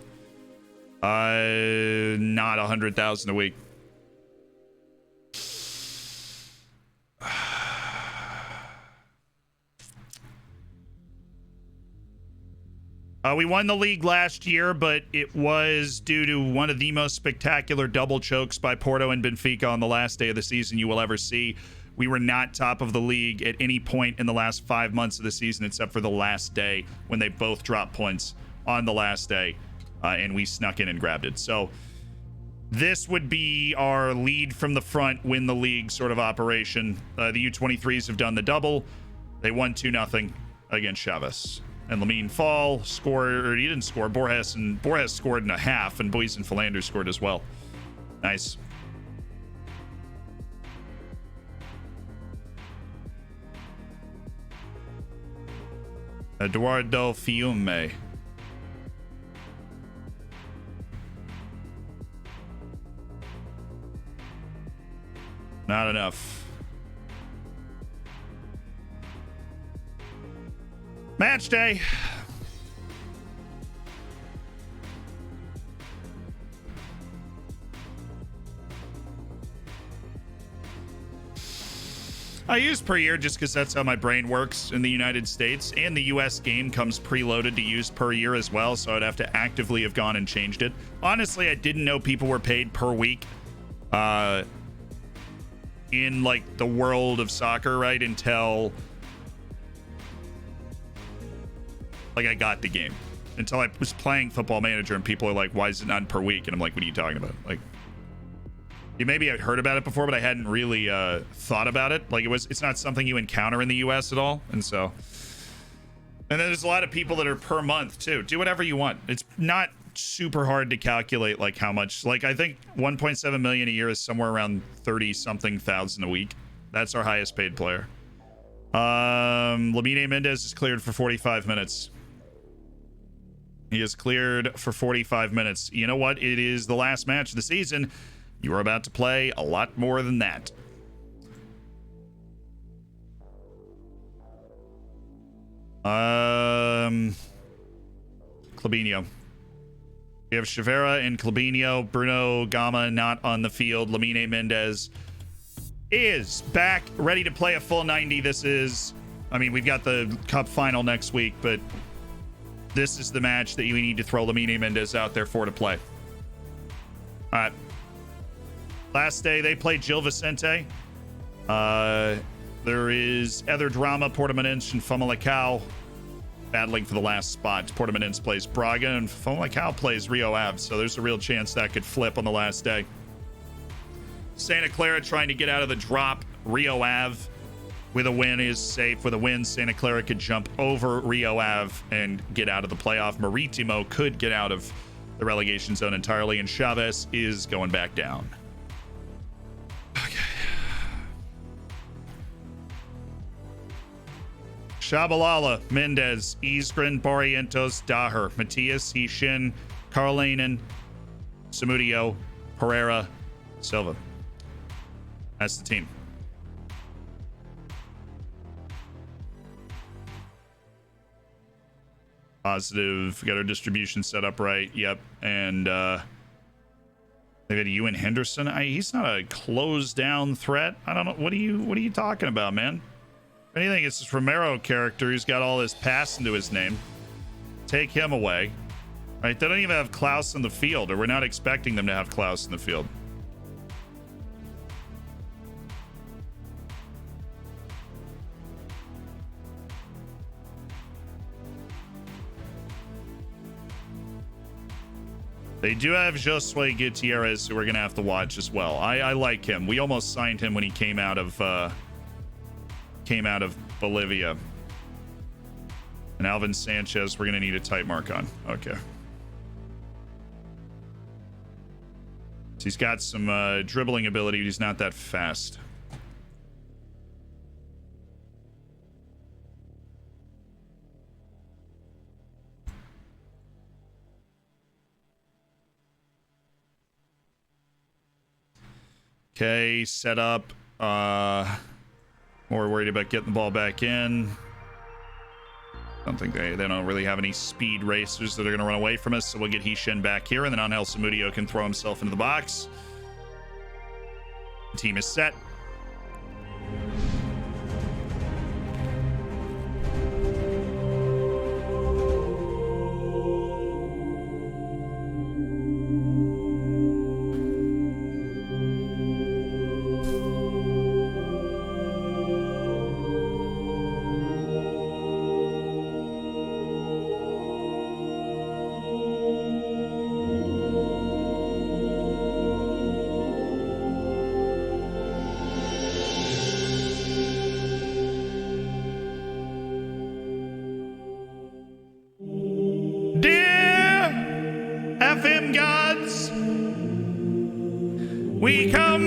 not 100,000 a week. We won the league last year, but it was due to one of the most spectacular double chokes by Porto and Benfica on the last day of the season you will ever see. We were not top of the league at any point in the last 5 months of the season, except for the last day when they both dropped points on the last day, and we snuck in and grabbed it. So this would be our lead from the front, win the league sort of operation. The U23s have done the double. They won 2-0 against Chavez. And Lamine Fall scored, or he didn't score. Borges scored in a half, and Boyce and Philander scored as well. Nice. Eduardo Fiume. Not enough. Match day. I use per year just because that's how my brain works in the United States, and the US game comes preloaded to use per year as well, so I'd have to actively have gone and changed it. Honestly, I didn't know people were paid per week in like the world of soccer, right? Until like I got the game. Until I was playing Football Manager and people are like, why is it not per week? And I'm like, what are you talking about? Like, you maybe had heard about it before, but I hadn't really thought about it. Like it's not something you encounter in the US at all. And so, and then there's a lot of people that are per month too. Do whatever you want. It's not super hard to calculate like how much, like I think 1.7 million a year is somewhere around 30 something thousand a week. That's our highest paid player. Lamine Mendez is cleared for 45 minutes. He is cleared for 45 minutes. You know what? It is the last match of the season. You are about to play a lot more than that. Clabinho. We have Chivera and Clabinho. Bruno Gama not on the field. Lamine Mendez is back, ready to play a full 90. This is, I mean, we've got the cup final next week, but this is the match that you need to throw Lamine Mendez out there for to play. All right. Last day, they played Gil Vicente. There is other drama. Portimonense and Famalicão battling for the last spot. Portimonense plays Braga, and Famalicão plays Rio Ave, so there's a real chance that could flip on the last day. Santa Clara trying to get out of the drop. Rio Ave with a win is safe. With a win, Santa Clara could jump over Rio Ave and get out of the playoff. Maritimo could get out of the relegation zone entirely, and Chavez is going back down. Okay. Shabalala, Mendez, Isgren, Barrientos, Daher, Matias, Hishin, Carlanen, Samudio, Pereira, Silva. That's the team. Positive. Got our distribution set up right. Yep. And they've got Ewan Henderson. He's not a closed down threat. I don't know. What are you talking about, man? If anything, it's this Romero character who's got all this pass into his name. Take him away. Right? They don't even have Klaus in the field, or we're not expecting them to have Klaus in the field. They do have Josue Gutierrez, who we're gonna have to watch as well. I like him. We almost signed him when he came out of Bolivia. And Alvin Sanchez, we're gonna need a tight mark on. Okay. So he's got some dribbling ability, but he's not that fast. Okay, set up. More worried about getting the ball back in. I don't think they don't really have any speed racers that are going to run away from us, so we'll get Hishin back here, and then Angel Samudio can throw himself into the box. The team is set. We come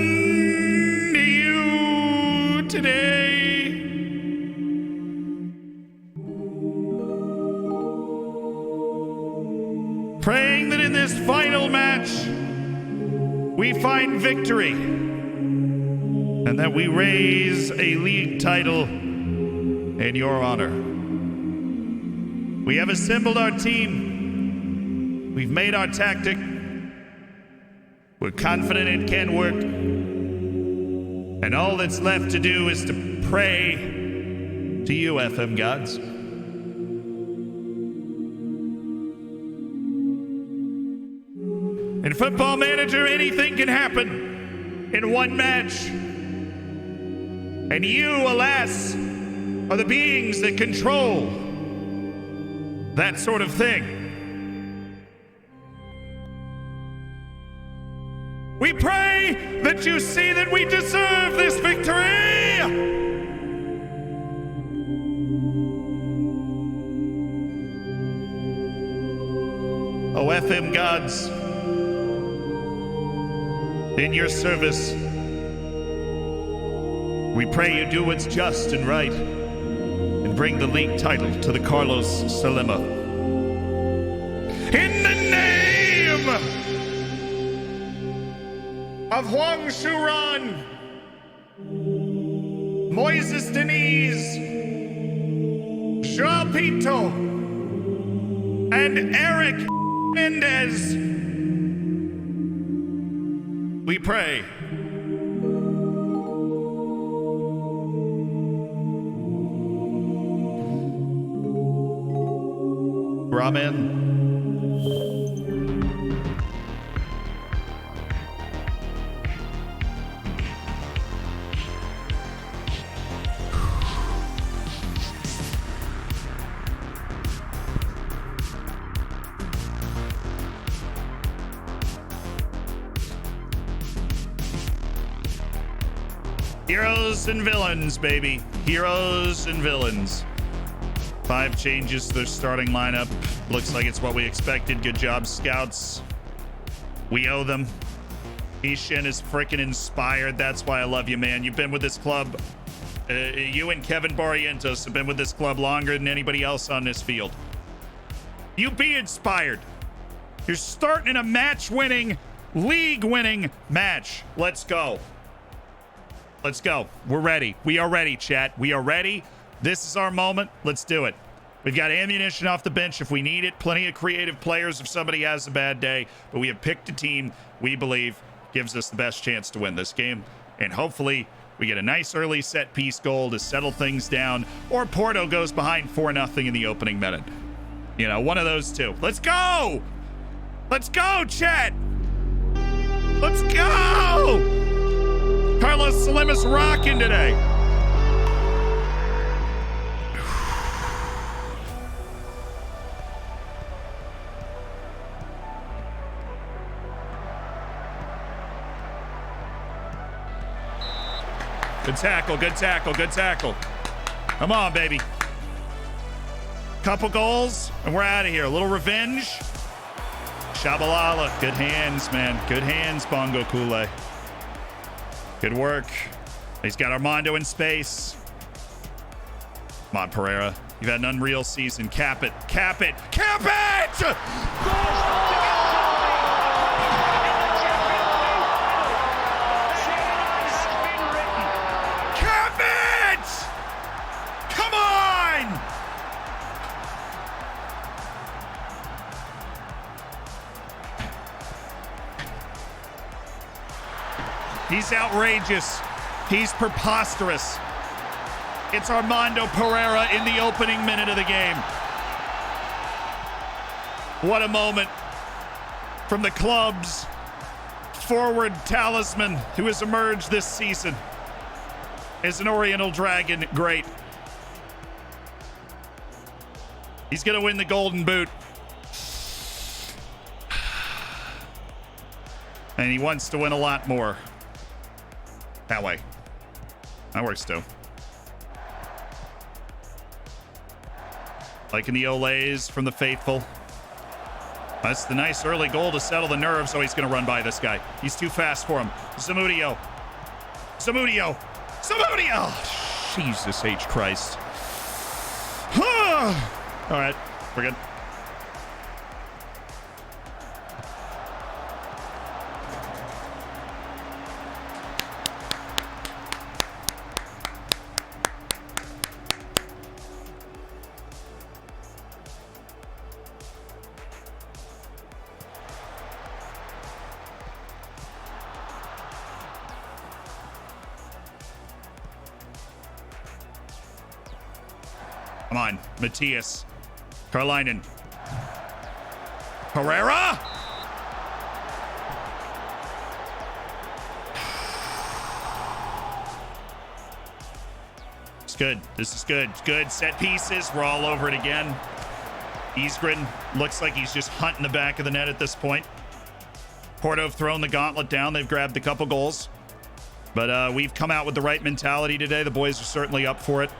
to you today. Praying that in this final match, we find victory and that we raise a league title in your honor. We have assembled our team. We've made our tactic. We're confident it can work. And all that's left to do is to pray to you, FM gods. In Football Manager, anything can happen in one match. And you, alas, are the beings that control that sort of thing. We pray that you see that we deserve this victory. Oh, FM gods, in your service, we pray you do what's just and right and bring the league title to the Carlos Salema. In the name of Huang Shuran, Moises Diniz, Joao Pinto, and Eric Mendez, we pray. Ramen. Heroes and villains, baby. Heroes and villains. 5 changes to their starting lineup. Looks like it's what we expected. Good job, scouts. We owe them. Ishin is freaking inspired. That's why I love you, man. You've been with this club. You and Kevin Barrientos have been with this club longer than anybody else on this field. You be inspired. You're starting a match-winning, league-winning match. Let's go. Let's go. We're ready. We are ready, chat. We are ready. This is our moment. Let's do it. We've got ammunition off the bench if we need it. Plenty of creative players if somebody has a bad day. But we have picked a team we believe gives us the best chance to win this game. And hopefully we get a nice early set piece goal to settle things down. Or Porto goes behind 4-0 in the opening minute. You know, one of those two. Let's go! Let's go, chat! Let's go! Carlos Salema's rocking today. Good tackle, good tackle, good tackle. Come on, baby. Couple goals, and we're out of here. A little revenge. Shabalala. Good hands, man. Good hands, Bongo Kule. Good work. He's got Armando in space. Come on, Pereira. You've had an unreal season. Cap it. Cap it. Cap it! Cap it! Come on! He's outrageous. He's preposterous. It's Armando Pereira in the opening minute of the game. What a moment from the club's forward talisman who has emerged this season as an Oriental Dragon great. He's going to win the Golden Boot. And he wants to win a lot more. That way. That works too. Liking the Olays from the faithful. That's the nice early goal to settle the nerves. So he's going to run by this guy. He's too fast for him. Zamudio. Zamudio. Zamudio. Jesus H. Christ. All right. We're good. Come on, Matthias. Carlinen. Herrera! It's good. This is good. Good set pieces. We're all over it again. Isgren looks like he's just hunting the back of the net at this point. Porto have thrown the gauntlet down. They've grabbed a couple goals. But we've come out with the right mentality today. The boys are certainly up for it.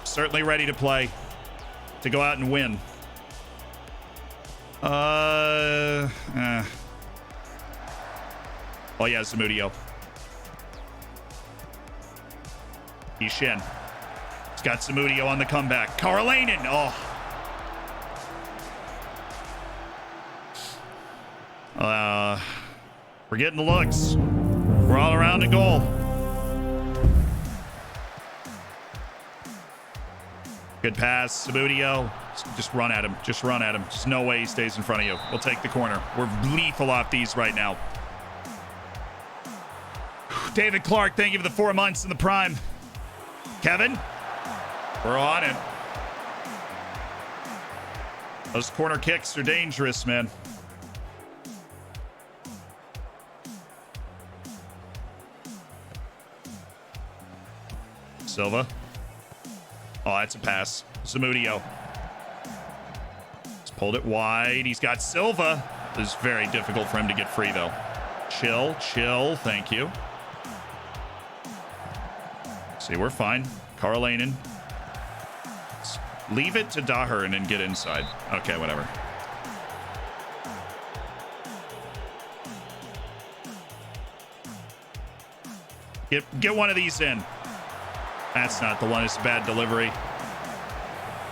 Certainly ready to play. To go out and win. Oh, yeah, Zamudio. Ishin. He's got Zamudio on the comeback. Karolainen. Oh. We're getting the looks. We're all around the goal. Good pass, Zamudio. Just run at him. Just run at him. There's no way he stays in front of you. We'll take the corner. We're lethal off these right now. David Clark, thank you for the 4 months in the prime. Kevin, we're on it. Those corner kicks are dangerous, man. Silva. Oh, that's a pass. Zamudio. He's pulled it wide. He's got Silva. It's very difficult for him to get free, though. Chill, chill. Thank you. See, we're fine. Karolainen. Leave it to Daher and then get inside. Okay, whatever. Get one of these in. That's not the one. It's a bad delivery.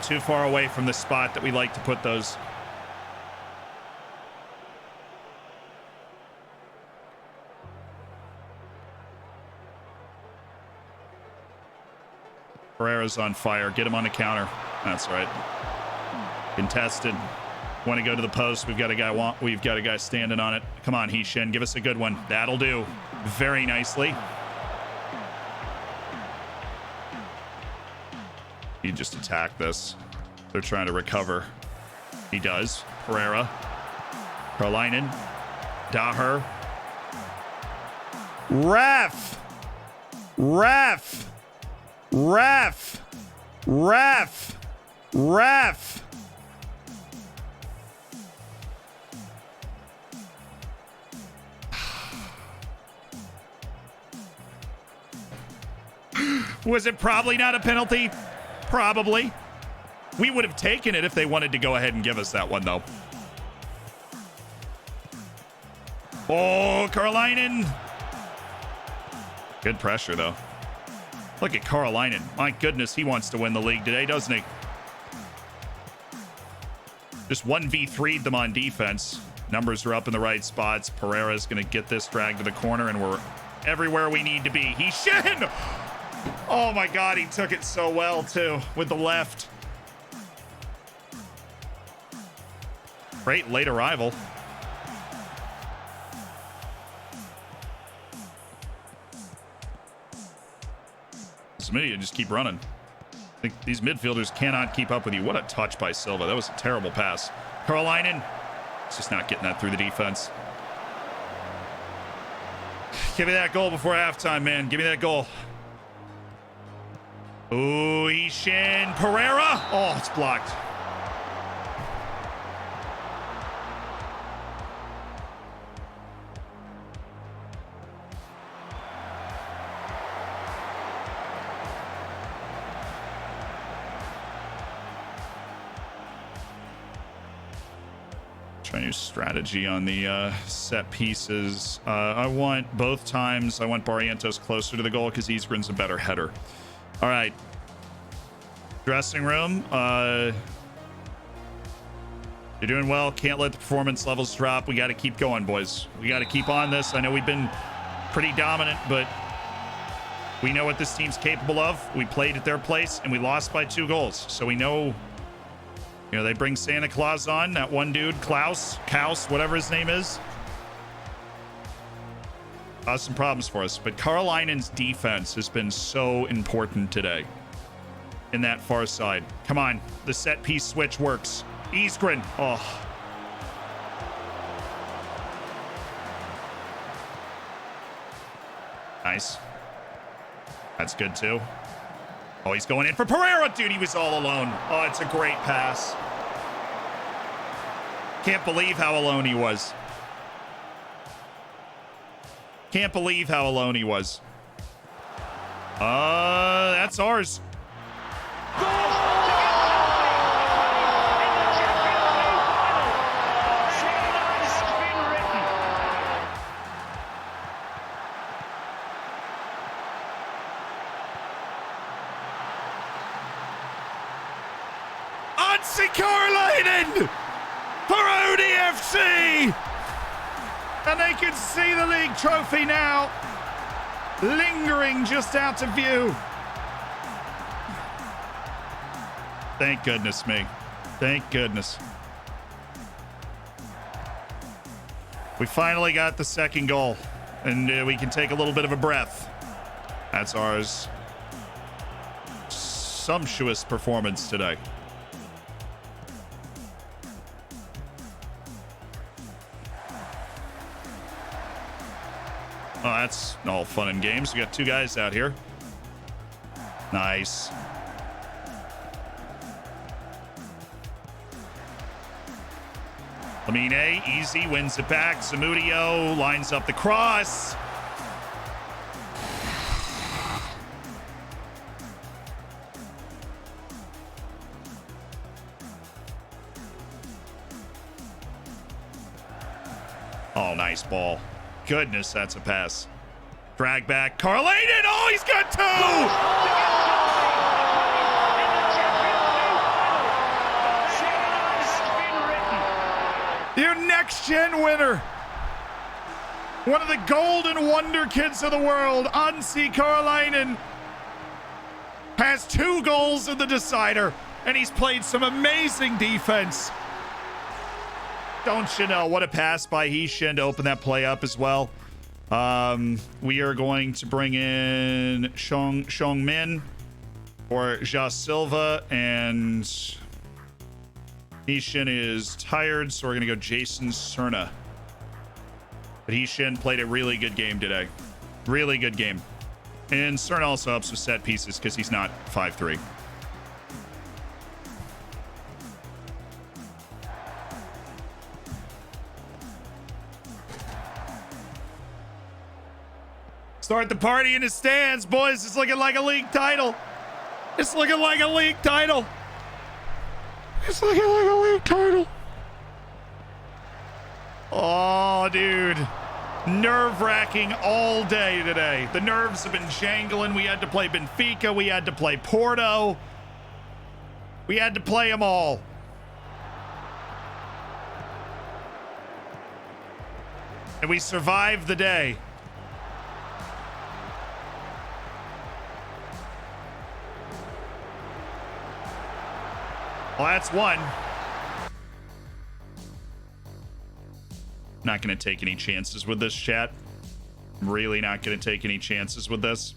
Too far away from the spot that we like to put those. Pereira's on fire. Get him on the counter. That's right. Contested. Want to go to the post. We've got a guy standing on it. Come on, Hishin. Give us a good one. That'll do. Very nicely. You just attack this. They're trying to recover. He does. Pereira. Karolainen. Daher. Ref! Ref! Ref! Ref! Ref! Was it probably not a penalty? Probably. We would have taken it if they wanted to go ahead and give us that one, though. Oh, Karolainen. Good pressure, though. Look at Karolainen. My goodness, he wants to win the league today, doesn't he? Just 1v3'd them on defense. Numbers are up in the right spots. Pereira's going to get this dragged to the corner, and we're everywhere we need to be. Hishin! Oh my God, he took it so well too with the left. Great late arrival. Zamudio just keep running. I think these midfielders cannot keep up with you. What a touch by Silva. That was a terrible pass. Karolainen. It's just not getting that through the defense. Give me that goal before halftime, man. Give me that goal. Ooh, Ishin. Pereira. Oh, it's blocked. Try new strategy on the set pieces. I want both times. I want Barrientos closer to the goal because Isgren's a better header. All right. Dressing room. You're doing well. Can't let the performance levels drop. We got to keep going, boys. We got to keep on this. I know we've been pretty dominant, but we know what this team's capable of. We played at their place, and we lost by 2 goals. So we know, you know, they bring Santa Claus on. That one dude, Klaus, whatever his name is. Caused some problems for us, but Karolainen's defense has been so important today. in that far side. Come on. The set piece switch works. Iskren. Oh. Nice. That's good too. Oh, he's going in for Pereira. Dude, he was all alone. Oh, it's a great pass. Can't believe how alone he was. Can't believe how alone he was. That's ours. Correlated for ODFC, and they can see the league trophy now lingering just out of view. Thank goodness me. Thank goodness. We finally got the second goal, and we can take a little bit of a breath. That's ours. Sumptuous performance today. Oh, that's all fun and games. We got two guys out here. Nice. Lamine, easy, wins it back. Zamudio lines up the cross. Oh, nice ball. Goodness, that's a pass. Drag back. Correlated. Oh, he's got two. Your next-gen winner. One of the golden wonder kids of the world, Anssi Koralainen, has 2 goals in the decider, and he's played some amazing defense. Don't you know, what a pass by Heeshin to open that play up as well. We are going to bring in Shong Min or Ja Silva, and Heeshin is tired, so we're going to go Jason Cerna. But Heeshin played a really good game today. Really good game. And Cerna also helps with set pieces because he's not 5'3". Start the party in the stands, boys. It's looking like a league title. It's looking like a league title. It's looking like a league title. Oh, dude. Nerve-wracking all day today. The nerves have been jangling. We had to play Benfica. We had to play Porto. We had to play them all. And we survived the day. Well, that's one. Not going to take any chances with this, chat. I'm really not going to take any chances with this.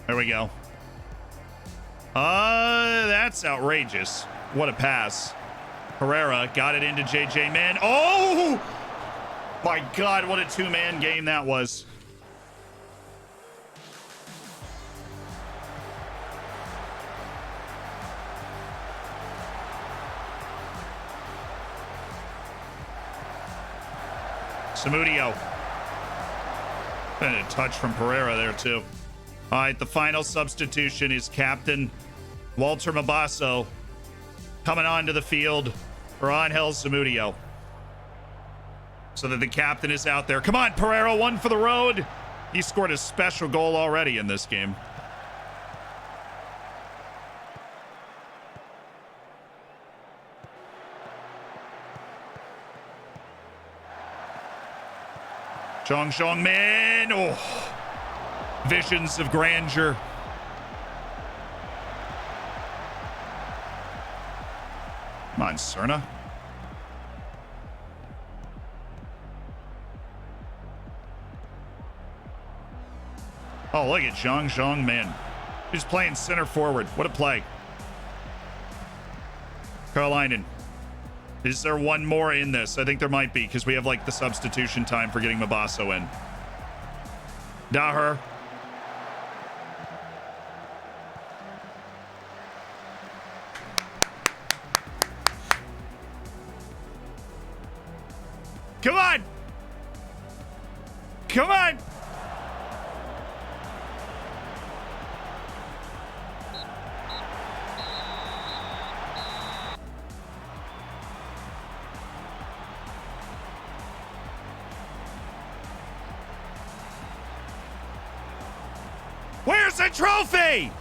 There we go. That's outrageous. What a pass. Herrera got it into JJ Min. Oh! My God, what a two-man game that was. Zamudio. And a touch from Pereira there, too. All right, the final substitution is Captain Walter Mabasso coming onto the field for Angel Zamudio. So that the captain is out there. Come on, Pereira, one for the road. He scored a special goal already in this game. Zhong Man. Oh. Visions of grandeur. Come on, Serna. Oh, look at Zhong Man. He's playing center forward. What a play. Carolinen. Is there one more in this? I think there might be, because we have like the substitution time for getting Mabasso in. Daher. Come on! Come on! Where's the trophy?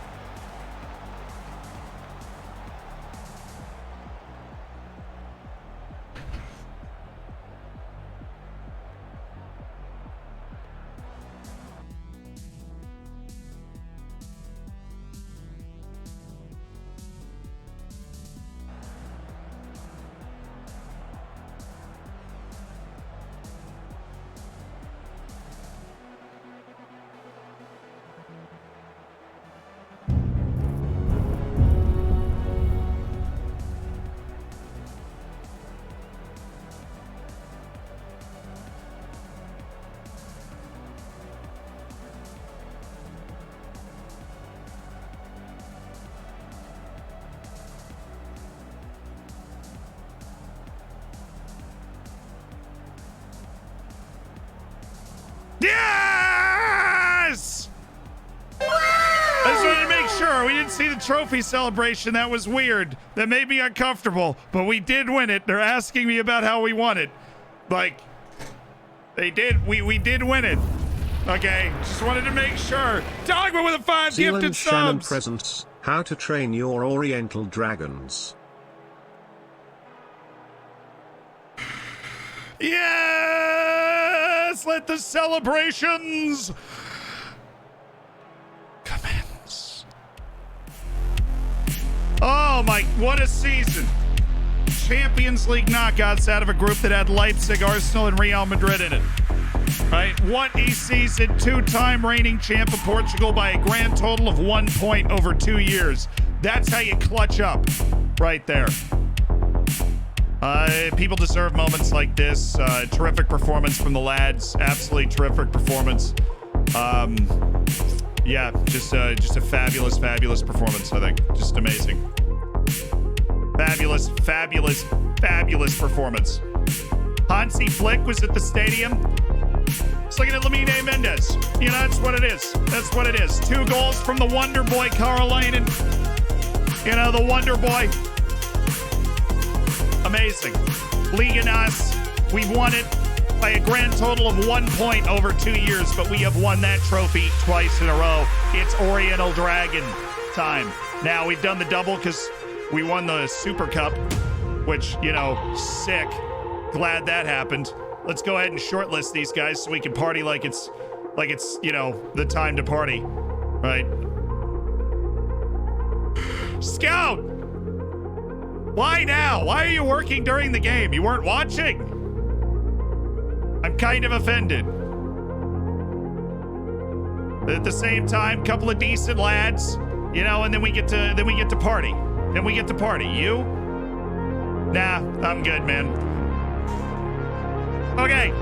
Yes! I just wanted to make sure. We didn't see the trophy celebration. That was weird. That made me uncomfortable. But we did win it. They're asking me about how we won it. Like, they did. We did win it. Okay, just wanted to make sure. Dogma with a 5
Zealand
gifted
Shannon
subs.
Presents. How to train your Oriental dragons.
Yes! Let the celebrations commence. Oh my, what a season. Champions League knockouts out of a group that had Leipzig, Arsenal, and Real Madrid in it. Right? What a season. Two-time reigning champ of Portugal by a grand total of 1 point over 2 years. That's how you clutch up right there. People deserve moments like this. Terrific performance from the lads. Absolutely terrific performance. Yeah, just a fabulous, fabulous performance, I think. Just amazing. Fabulous, fabulous, fabulous performance. Hansi Flick was at the stadium. It's looking at Lamine Mendes. You know, that's what it is. That's what it is. 2 goals from the Wonder Boy, Carolinen. You know, the Wonder Boy. Amazing. Liga NOS, we've won it by a grand total of 1 point over 2 years, but we have won that trophy twice in a row. It's Oriental Dragon time. Now, we've done the double because we won the Super Cup, which, you know, sick. Glad that happened. Let's go ahead and shortlist these guys so we can party like it's, you know, the time to party, right? Scout! Why now? Why are you working during the game? You weren't watching? I'm kind of offended. But at the same time, couple of decent lads, you know, and then we get to party. Then we get to party. You? Nah, I'm good, man. Okay.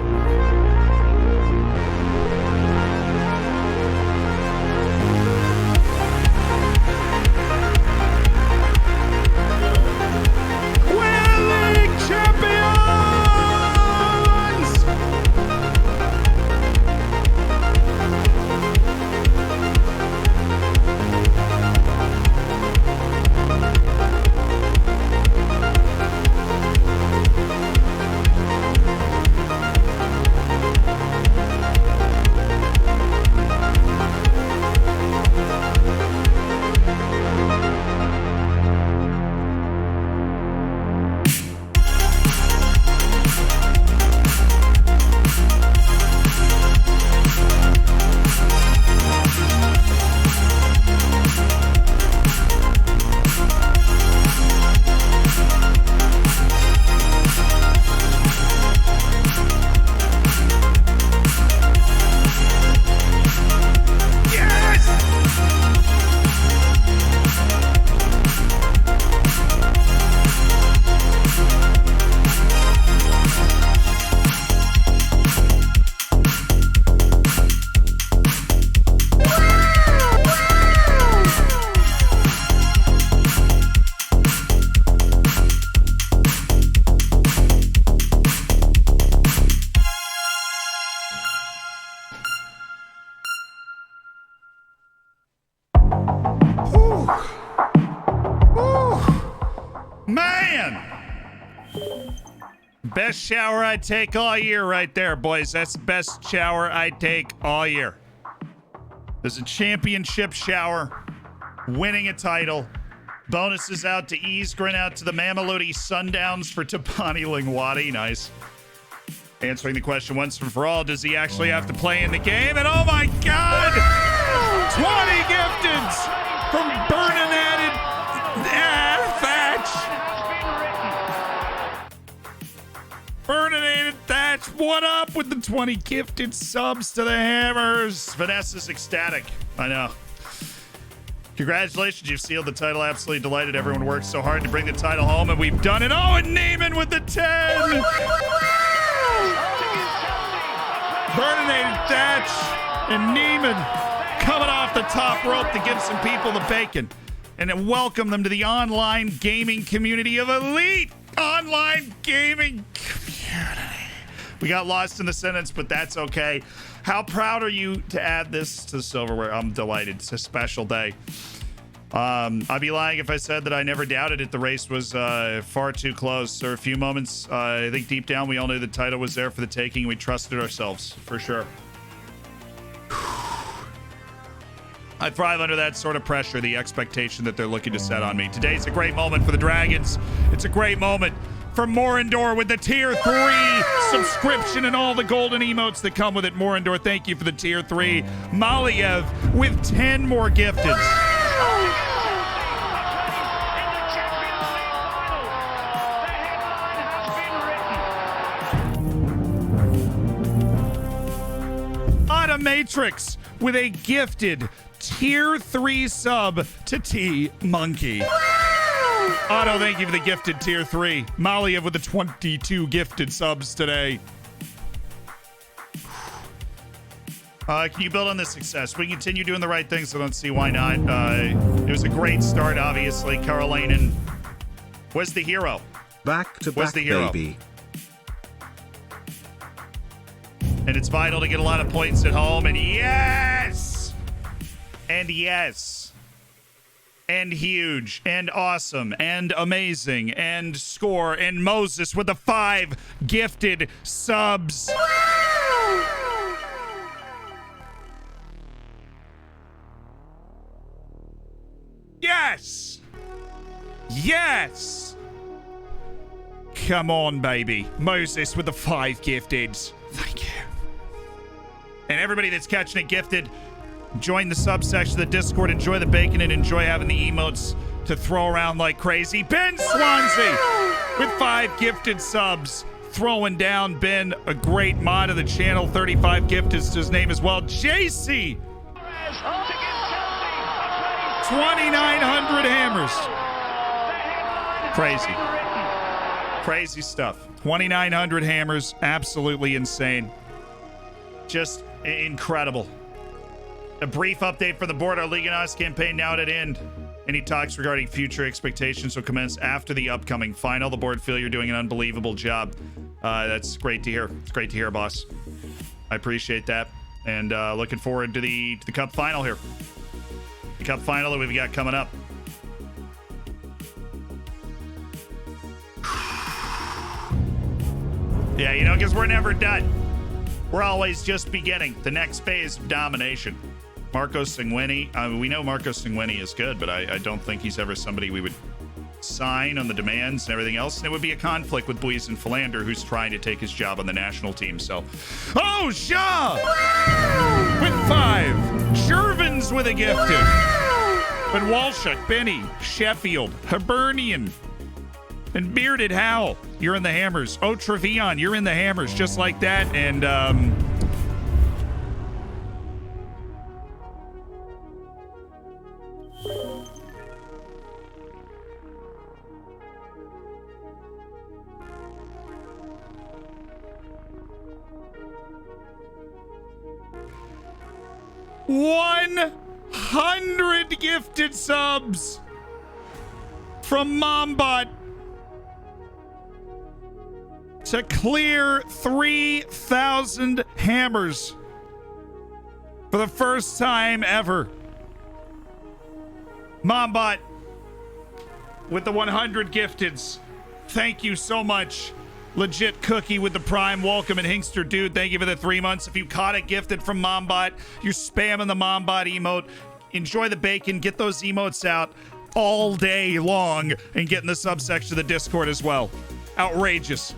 Man! Best shower I take all year right there, boys. That's the best shower I take all year. There's a championship shower, winning a title. Bonuses out to Easgrin, out to the Mamelodi Sundowns for Tabani Lingwati. Nice. Answering the question once and for all, does he actually have to play in the game? And oh my God! 20 gifteds from Bernadette Thatch. Bernadette Thatch, what up with the 20 gifted subs to the Hammers? Vanessa's ecstatic. I know. Congratulations, you've sealed the title. Absolutely delighted. Everyone worked so hard to bring the title home, and we've done it. Oh, and Neiman with the 10. Bernadette Thatch and Neiman coming off the top rope to give some people the bacon and welcome them to the online gaming community of elite online gaming community. We got lost in the sentence, but that's okay. How proud are you to add this to the silverware? I'm delighted. It's a special day. I'd be lying if I said that I never doubted it. The race was far too close. There were a few moments, I think deep down, we all knew the title was there for the taking. We trusted ourselves, for sure. I thrive under that sort of pressure, the expectation that they're looking to set on me. Today's a great moment for the Dragons. It's a great moment for Morindor with the Tier 3 subscription and all the golden emotes that come with it. Morindor, thank you for the Tier 3. Maliev with 10 more gifted. Automatrix with a gifted Tier 3 sub to T Monkey. Otto, thank you for the gifted Tier 3. Maliev with the 22 gifted subs today. Can you build on this success? We continue doing the right things, so I don't see why not. It was a great start, obviously. Karolainen was the hero.
Back to back, baby.
And it's vital to get a lot of points at home. And yes! And yes. And huge. And awesome. And amazing. And score. And Moses with the 5 gifted subs. Yes! Yes! Come on, baby. Moses with the 5 gifteds. Thank you. And everybody that's catching it gifted, join the subsection of the Discord, enjoy the bacon, and enjoy having the emotes to throw around like crazy. Ben Swansea with 5 gifted subs. Throwing down Ben, a great mod of the channel, 35 gifted to his name as well. JC, 2,900 hammers. Crazy. Crazy stuff. 2,900 hammers, absolutely insane. Just incredible. A brief update for the board. Our Liga NOS campaign now at an end. Any talks regarding future expectations will commence after the upcoming final. The board feel you're doing an unbelievable job. That's great to hear. It's great to hear, boss. I appreciate that. And looking forward to the cup final here. The cup final that we've got coming up. Yeah, you know, because we're never done. We're always just beginning the next phase of domination. Marco Sanguini, we know Marco Sanguini is good, but I don't think he's ever somebody we would sign on the demands and everything else. And it would be a conflict with Buies and Philander, who's trying to take his job on the national team. So, oh, Shaw with 5. Jervins with a gifted. And Walshuk, Benny, Sheffield, Hibernian, and Bearded Howell, you're in the hammers. Oh, Trevion, you're in the hammers, just like that. And 100 gifted subs from Mombot to clear 3,000 hammers for the first time ever. Mombot, with the 100 gifteds. Thank you so much. Legit Cookie with the Prime. Welcome. And Hinkster Dude, thank you for the 3 months. If you caught it gifted from Mombot, you're spamming the Mombot emote. Enjoy the bacon. Get those emotes out all day long and get in the subsection of the Discord as well. Outrageous.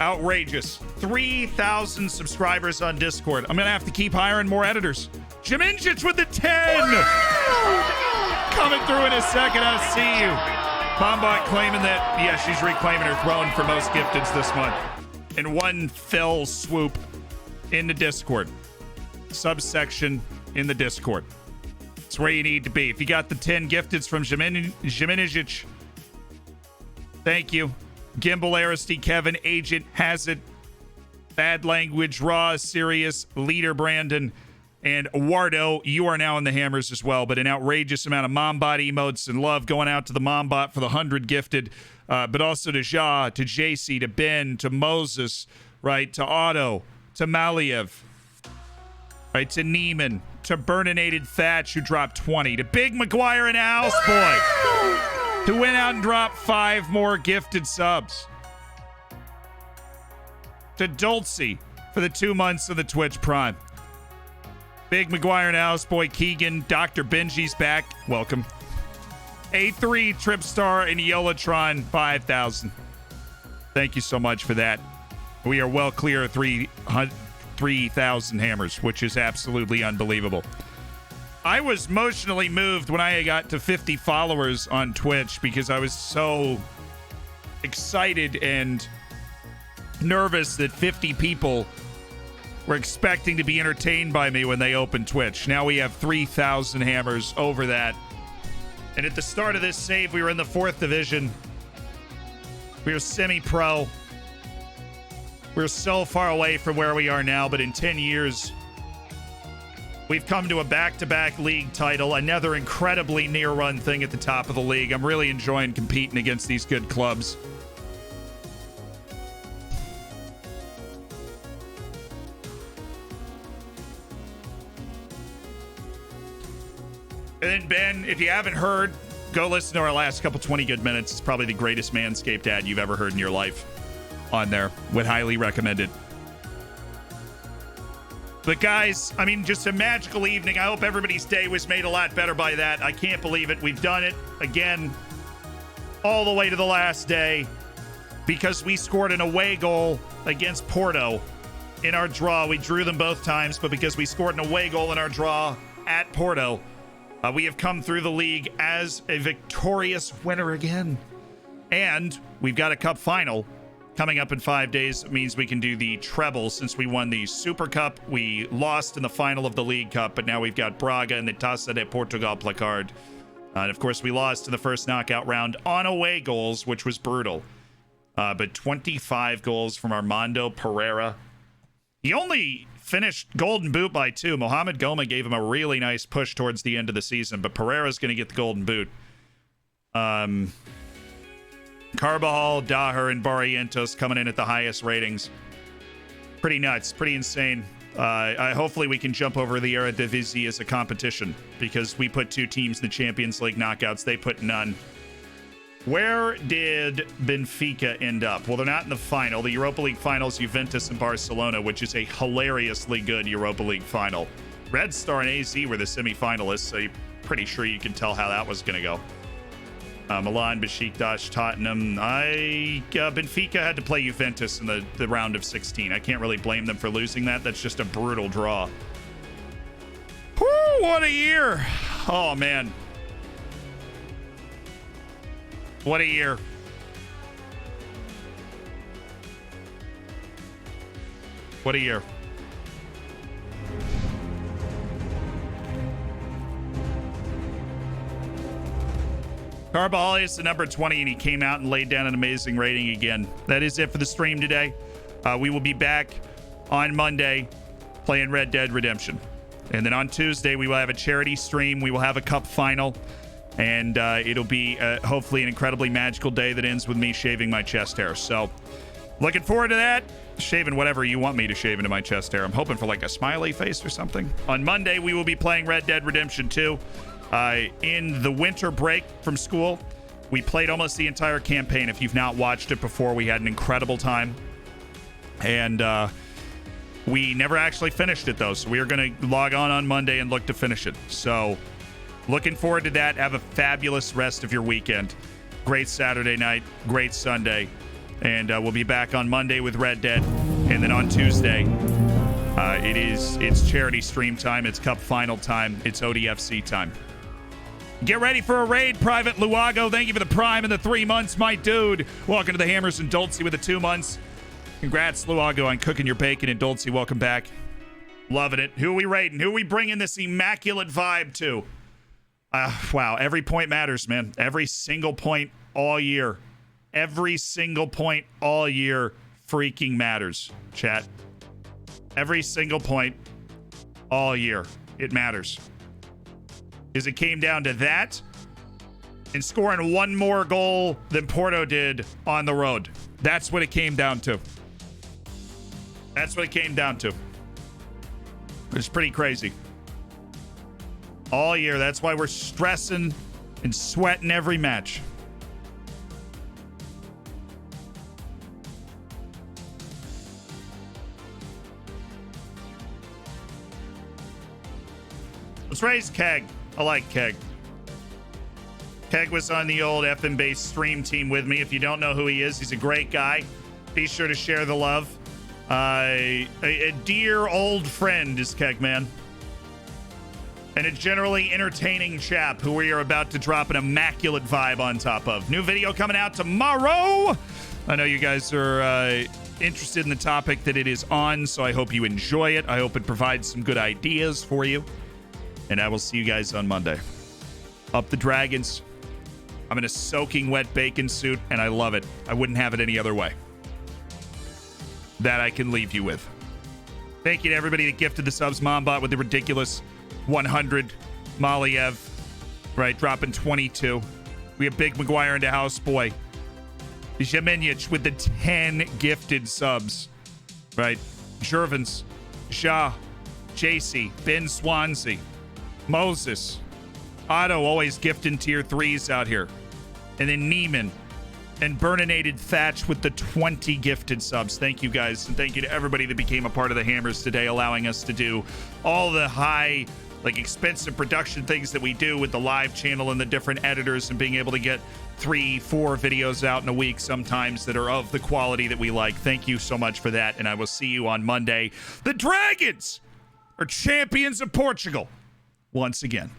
Outrageous. 3,000 subscribers on Discord. I'm going to have to keep hiring more editors. Jaminjic with the 10. Coming through in a second. I'll see you. Mombot claiming that, yeah, she's reclaiming her throne for most gifteds this month. In one fell swoop in the Discord. Subsection in the Discord. It's where you need to be. If you got the 10 gifteds from Jaminjic, thank you. Gimbal, Aristy, Kevin, Agent, Hazard, Bad Language, Raw, Sirius, Leader, Brandon, and Wardo. You are now in the hammers as well, but an outrageous amount of Mombot emotes and love going out to the Mombot for the 100 gifted, but also to Ja, to JC, to Ben, to Moses, right, to Otto, to Maliev, right, to Neiman, to Burninated Thatch, who dropped 20, to Big McGuire and Houseboy, who went out and dropped 5 more gifted subs, to Dulcie for the 2 months of the Twitch Prime. Big McGuire and Houseboy, Keegan, Dr. Benji's back. Welcome. A3, Tripstar, and Yolatron, 5,000. Thank you so much for that. We are well clear of 3,000 hammers, which is absolutely unbelievable. I was emotionally moved when I got to 50 followers on Twitch because I was so excited and nervous that 50 people were expecting to be entertained by me when they opened Twitch. Now we have 3,000 hammers over that. And at the start of this save, we were in the 4th division. We were semi-pro. We were so far away from where we are now, but in 10 years, we've come to a back-to-back league title, another incredibly near-run thing at the top of the league. I'm really enjoying competing against these good clubs. And then, Ben, if you haven't heard, go listen to our last couple 20 good minutes. It's probably the greatest Manscaped ad you've ever heard in your life on there. Would highly recommend it. But guys, I mean, just a magical evening. I hope everybody's day was made a lot better by that. I can't believe it. We've done it again all the way to the last day because we scored an away goal against Porto in our draw. We drew them both times, but because we scored an away goal in our draw at Porto, we have come through the league as a victorious winner again. And we've got a cup final coming up in 5 days. It means we can do the treble since we won the Super Cup. We lost in the final of the League Cup, but now we've got Braga and the Taça de Portugal placard. And of course, we lost in the first knockout round on away goals, which was brutal. But 25 goals from Armando Pereira. He only finished Golden Boot by 2. Mohamed Goma gave him a really nice push towards the end of the season, but Pereira's going to get the Golden Boot. Carbajal, Daher, and Barrientos coming in at the highest ratings. Pretty nuts, pretty insane. Hopefully we can jump over the Eredivisie as a competition because we put 2 teams in the Champions League knockouts. They put none. Where did Benfica end up? Well, they're not in the final. The Europa League finals, Juventus and Barcelona, which is a hilariously good Europa League final. Red Star and AZ were the semifinalists, so you're pretty sure you can tell how that was going to go. Milan, Besiktas, Tottenham. Benfica had to play Juventus in the round of 16. I can't really blame them for losing that. That's just a brutal draw. Whew, what a year. Oh, man. What a year. What a year. Carbajal is the number 20, and he came out and laid down an amazing rating again. That is it for the stream today. We will be back on Monday playing Red Dead Redemption. And then on Tuesday, we will have a charity stream. We will have a cup final. And it'll be hopefully an incredibly magical day that ends with me shaving my chest hair. So looking forward to that. Shaving whatever you want me to shave into my chest hair. I'm hoping for like a smiley face or something. On Monday, we will be playing Red Dead Redemption 2. In the winter break from school, we played almost the entire campaign. If you've not watched it before, we had an incredible time. And we never actually finished it, though. So we are going to log on Monday and look to finish it. So looking forward to that. Have a fabulous rest of your weekend. Great Saturday night. Great Sunday. And we'll be back on Monday with Red Dead. And then on Tuesday, it's charity stream time. It's Cup final time. It's ODFC time. Get ready for a raid, Private Luago. Thank you for the Prime and the 3 months, my dude. Welcome to the Hammers and Dulce with the 2 months. Congrats, Luago, on cooking your bacon. And Dulce, welcome back. Loving it. Who are we raiding? Who are we bringing this immaculate vibe to? Wow, every point matters, man. Every single point all year. Every single point all year freaking matters, chat. Every single point all year. It matters. Because it came down to that and scoring one more goal than Porto did on the road. That's what it came down to. That's what it came down to. It's pretty crazy. All year. That's why we're stressing and sweating every match. Let's raise Keg. I like Keg. Keg was on the old FM Base stream team with me. If you don't know who he is, he's a great guy. Be sure to share the love. A dear old friend is Keg, man. And a generally entertaining chap who we are about to drop an immaculate vibe on top of. New video coming out tomorrow. I know you guys are interested in the topic that it is on, so I hope you enjoy it. I hope it provides some good ideas for you. And I will see you guys on Monday. Up the Dragons. I'm in a soaking wet bacon suit, and I love it. I wouldn't have it any other way. That I can leave you with. Thank you to everybody that gifted the subs. Mombot with the ridiculous 100. Maliev, right, dropping 22. We have Big McGuire into house boy. Zheminich with the 10 gifted subs. Right. Jervins, Shah, JC, Ben Swansea, Moses, Otto always gifting tier 3s out here. And then Neiman and Burninated Thatch with the 20 gifted subs. Thank you guys. And thank you to everybody that became a part of the Hammers today, allowing us to do all the high, like expensive production things that we do with the live channel and the different editors and being able to get 3-4 videos out in a week sometimes that are of the quality that we like. Thank you so much for that. And I will see you on Monday. The Dragons are champions of Portugal once again.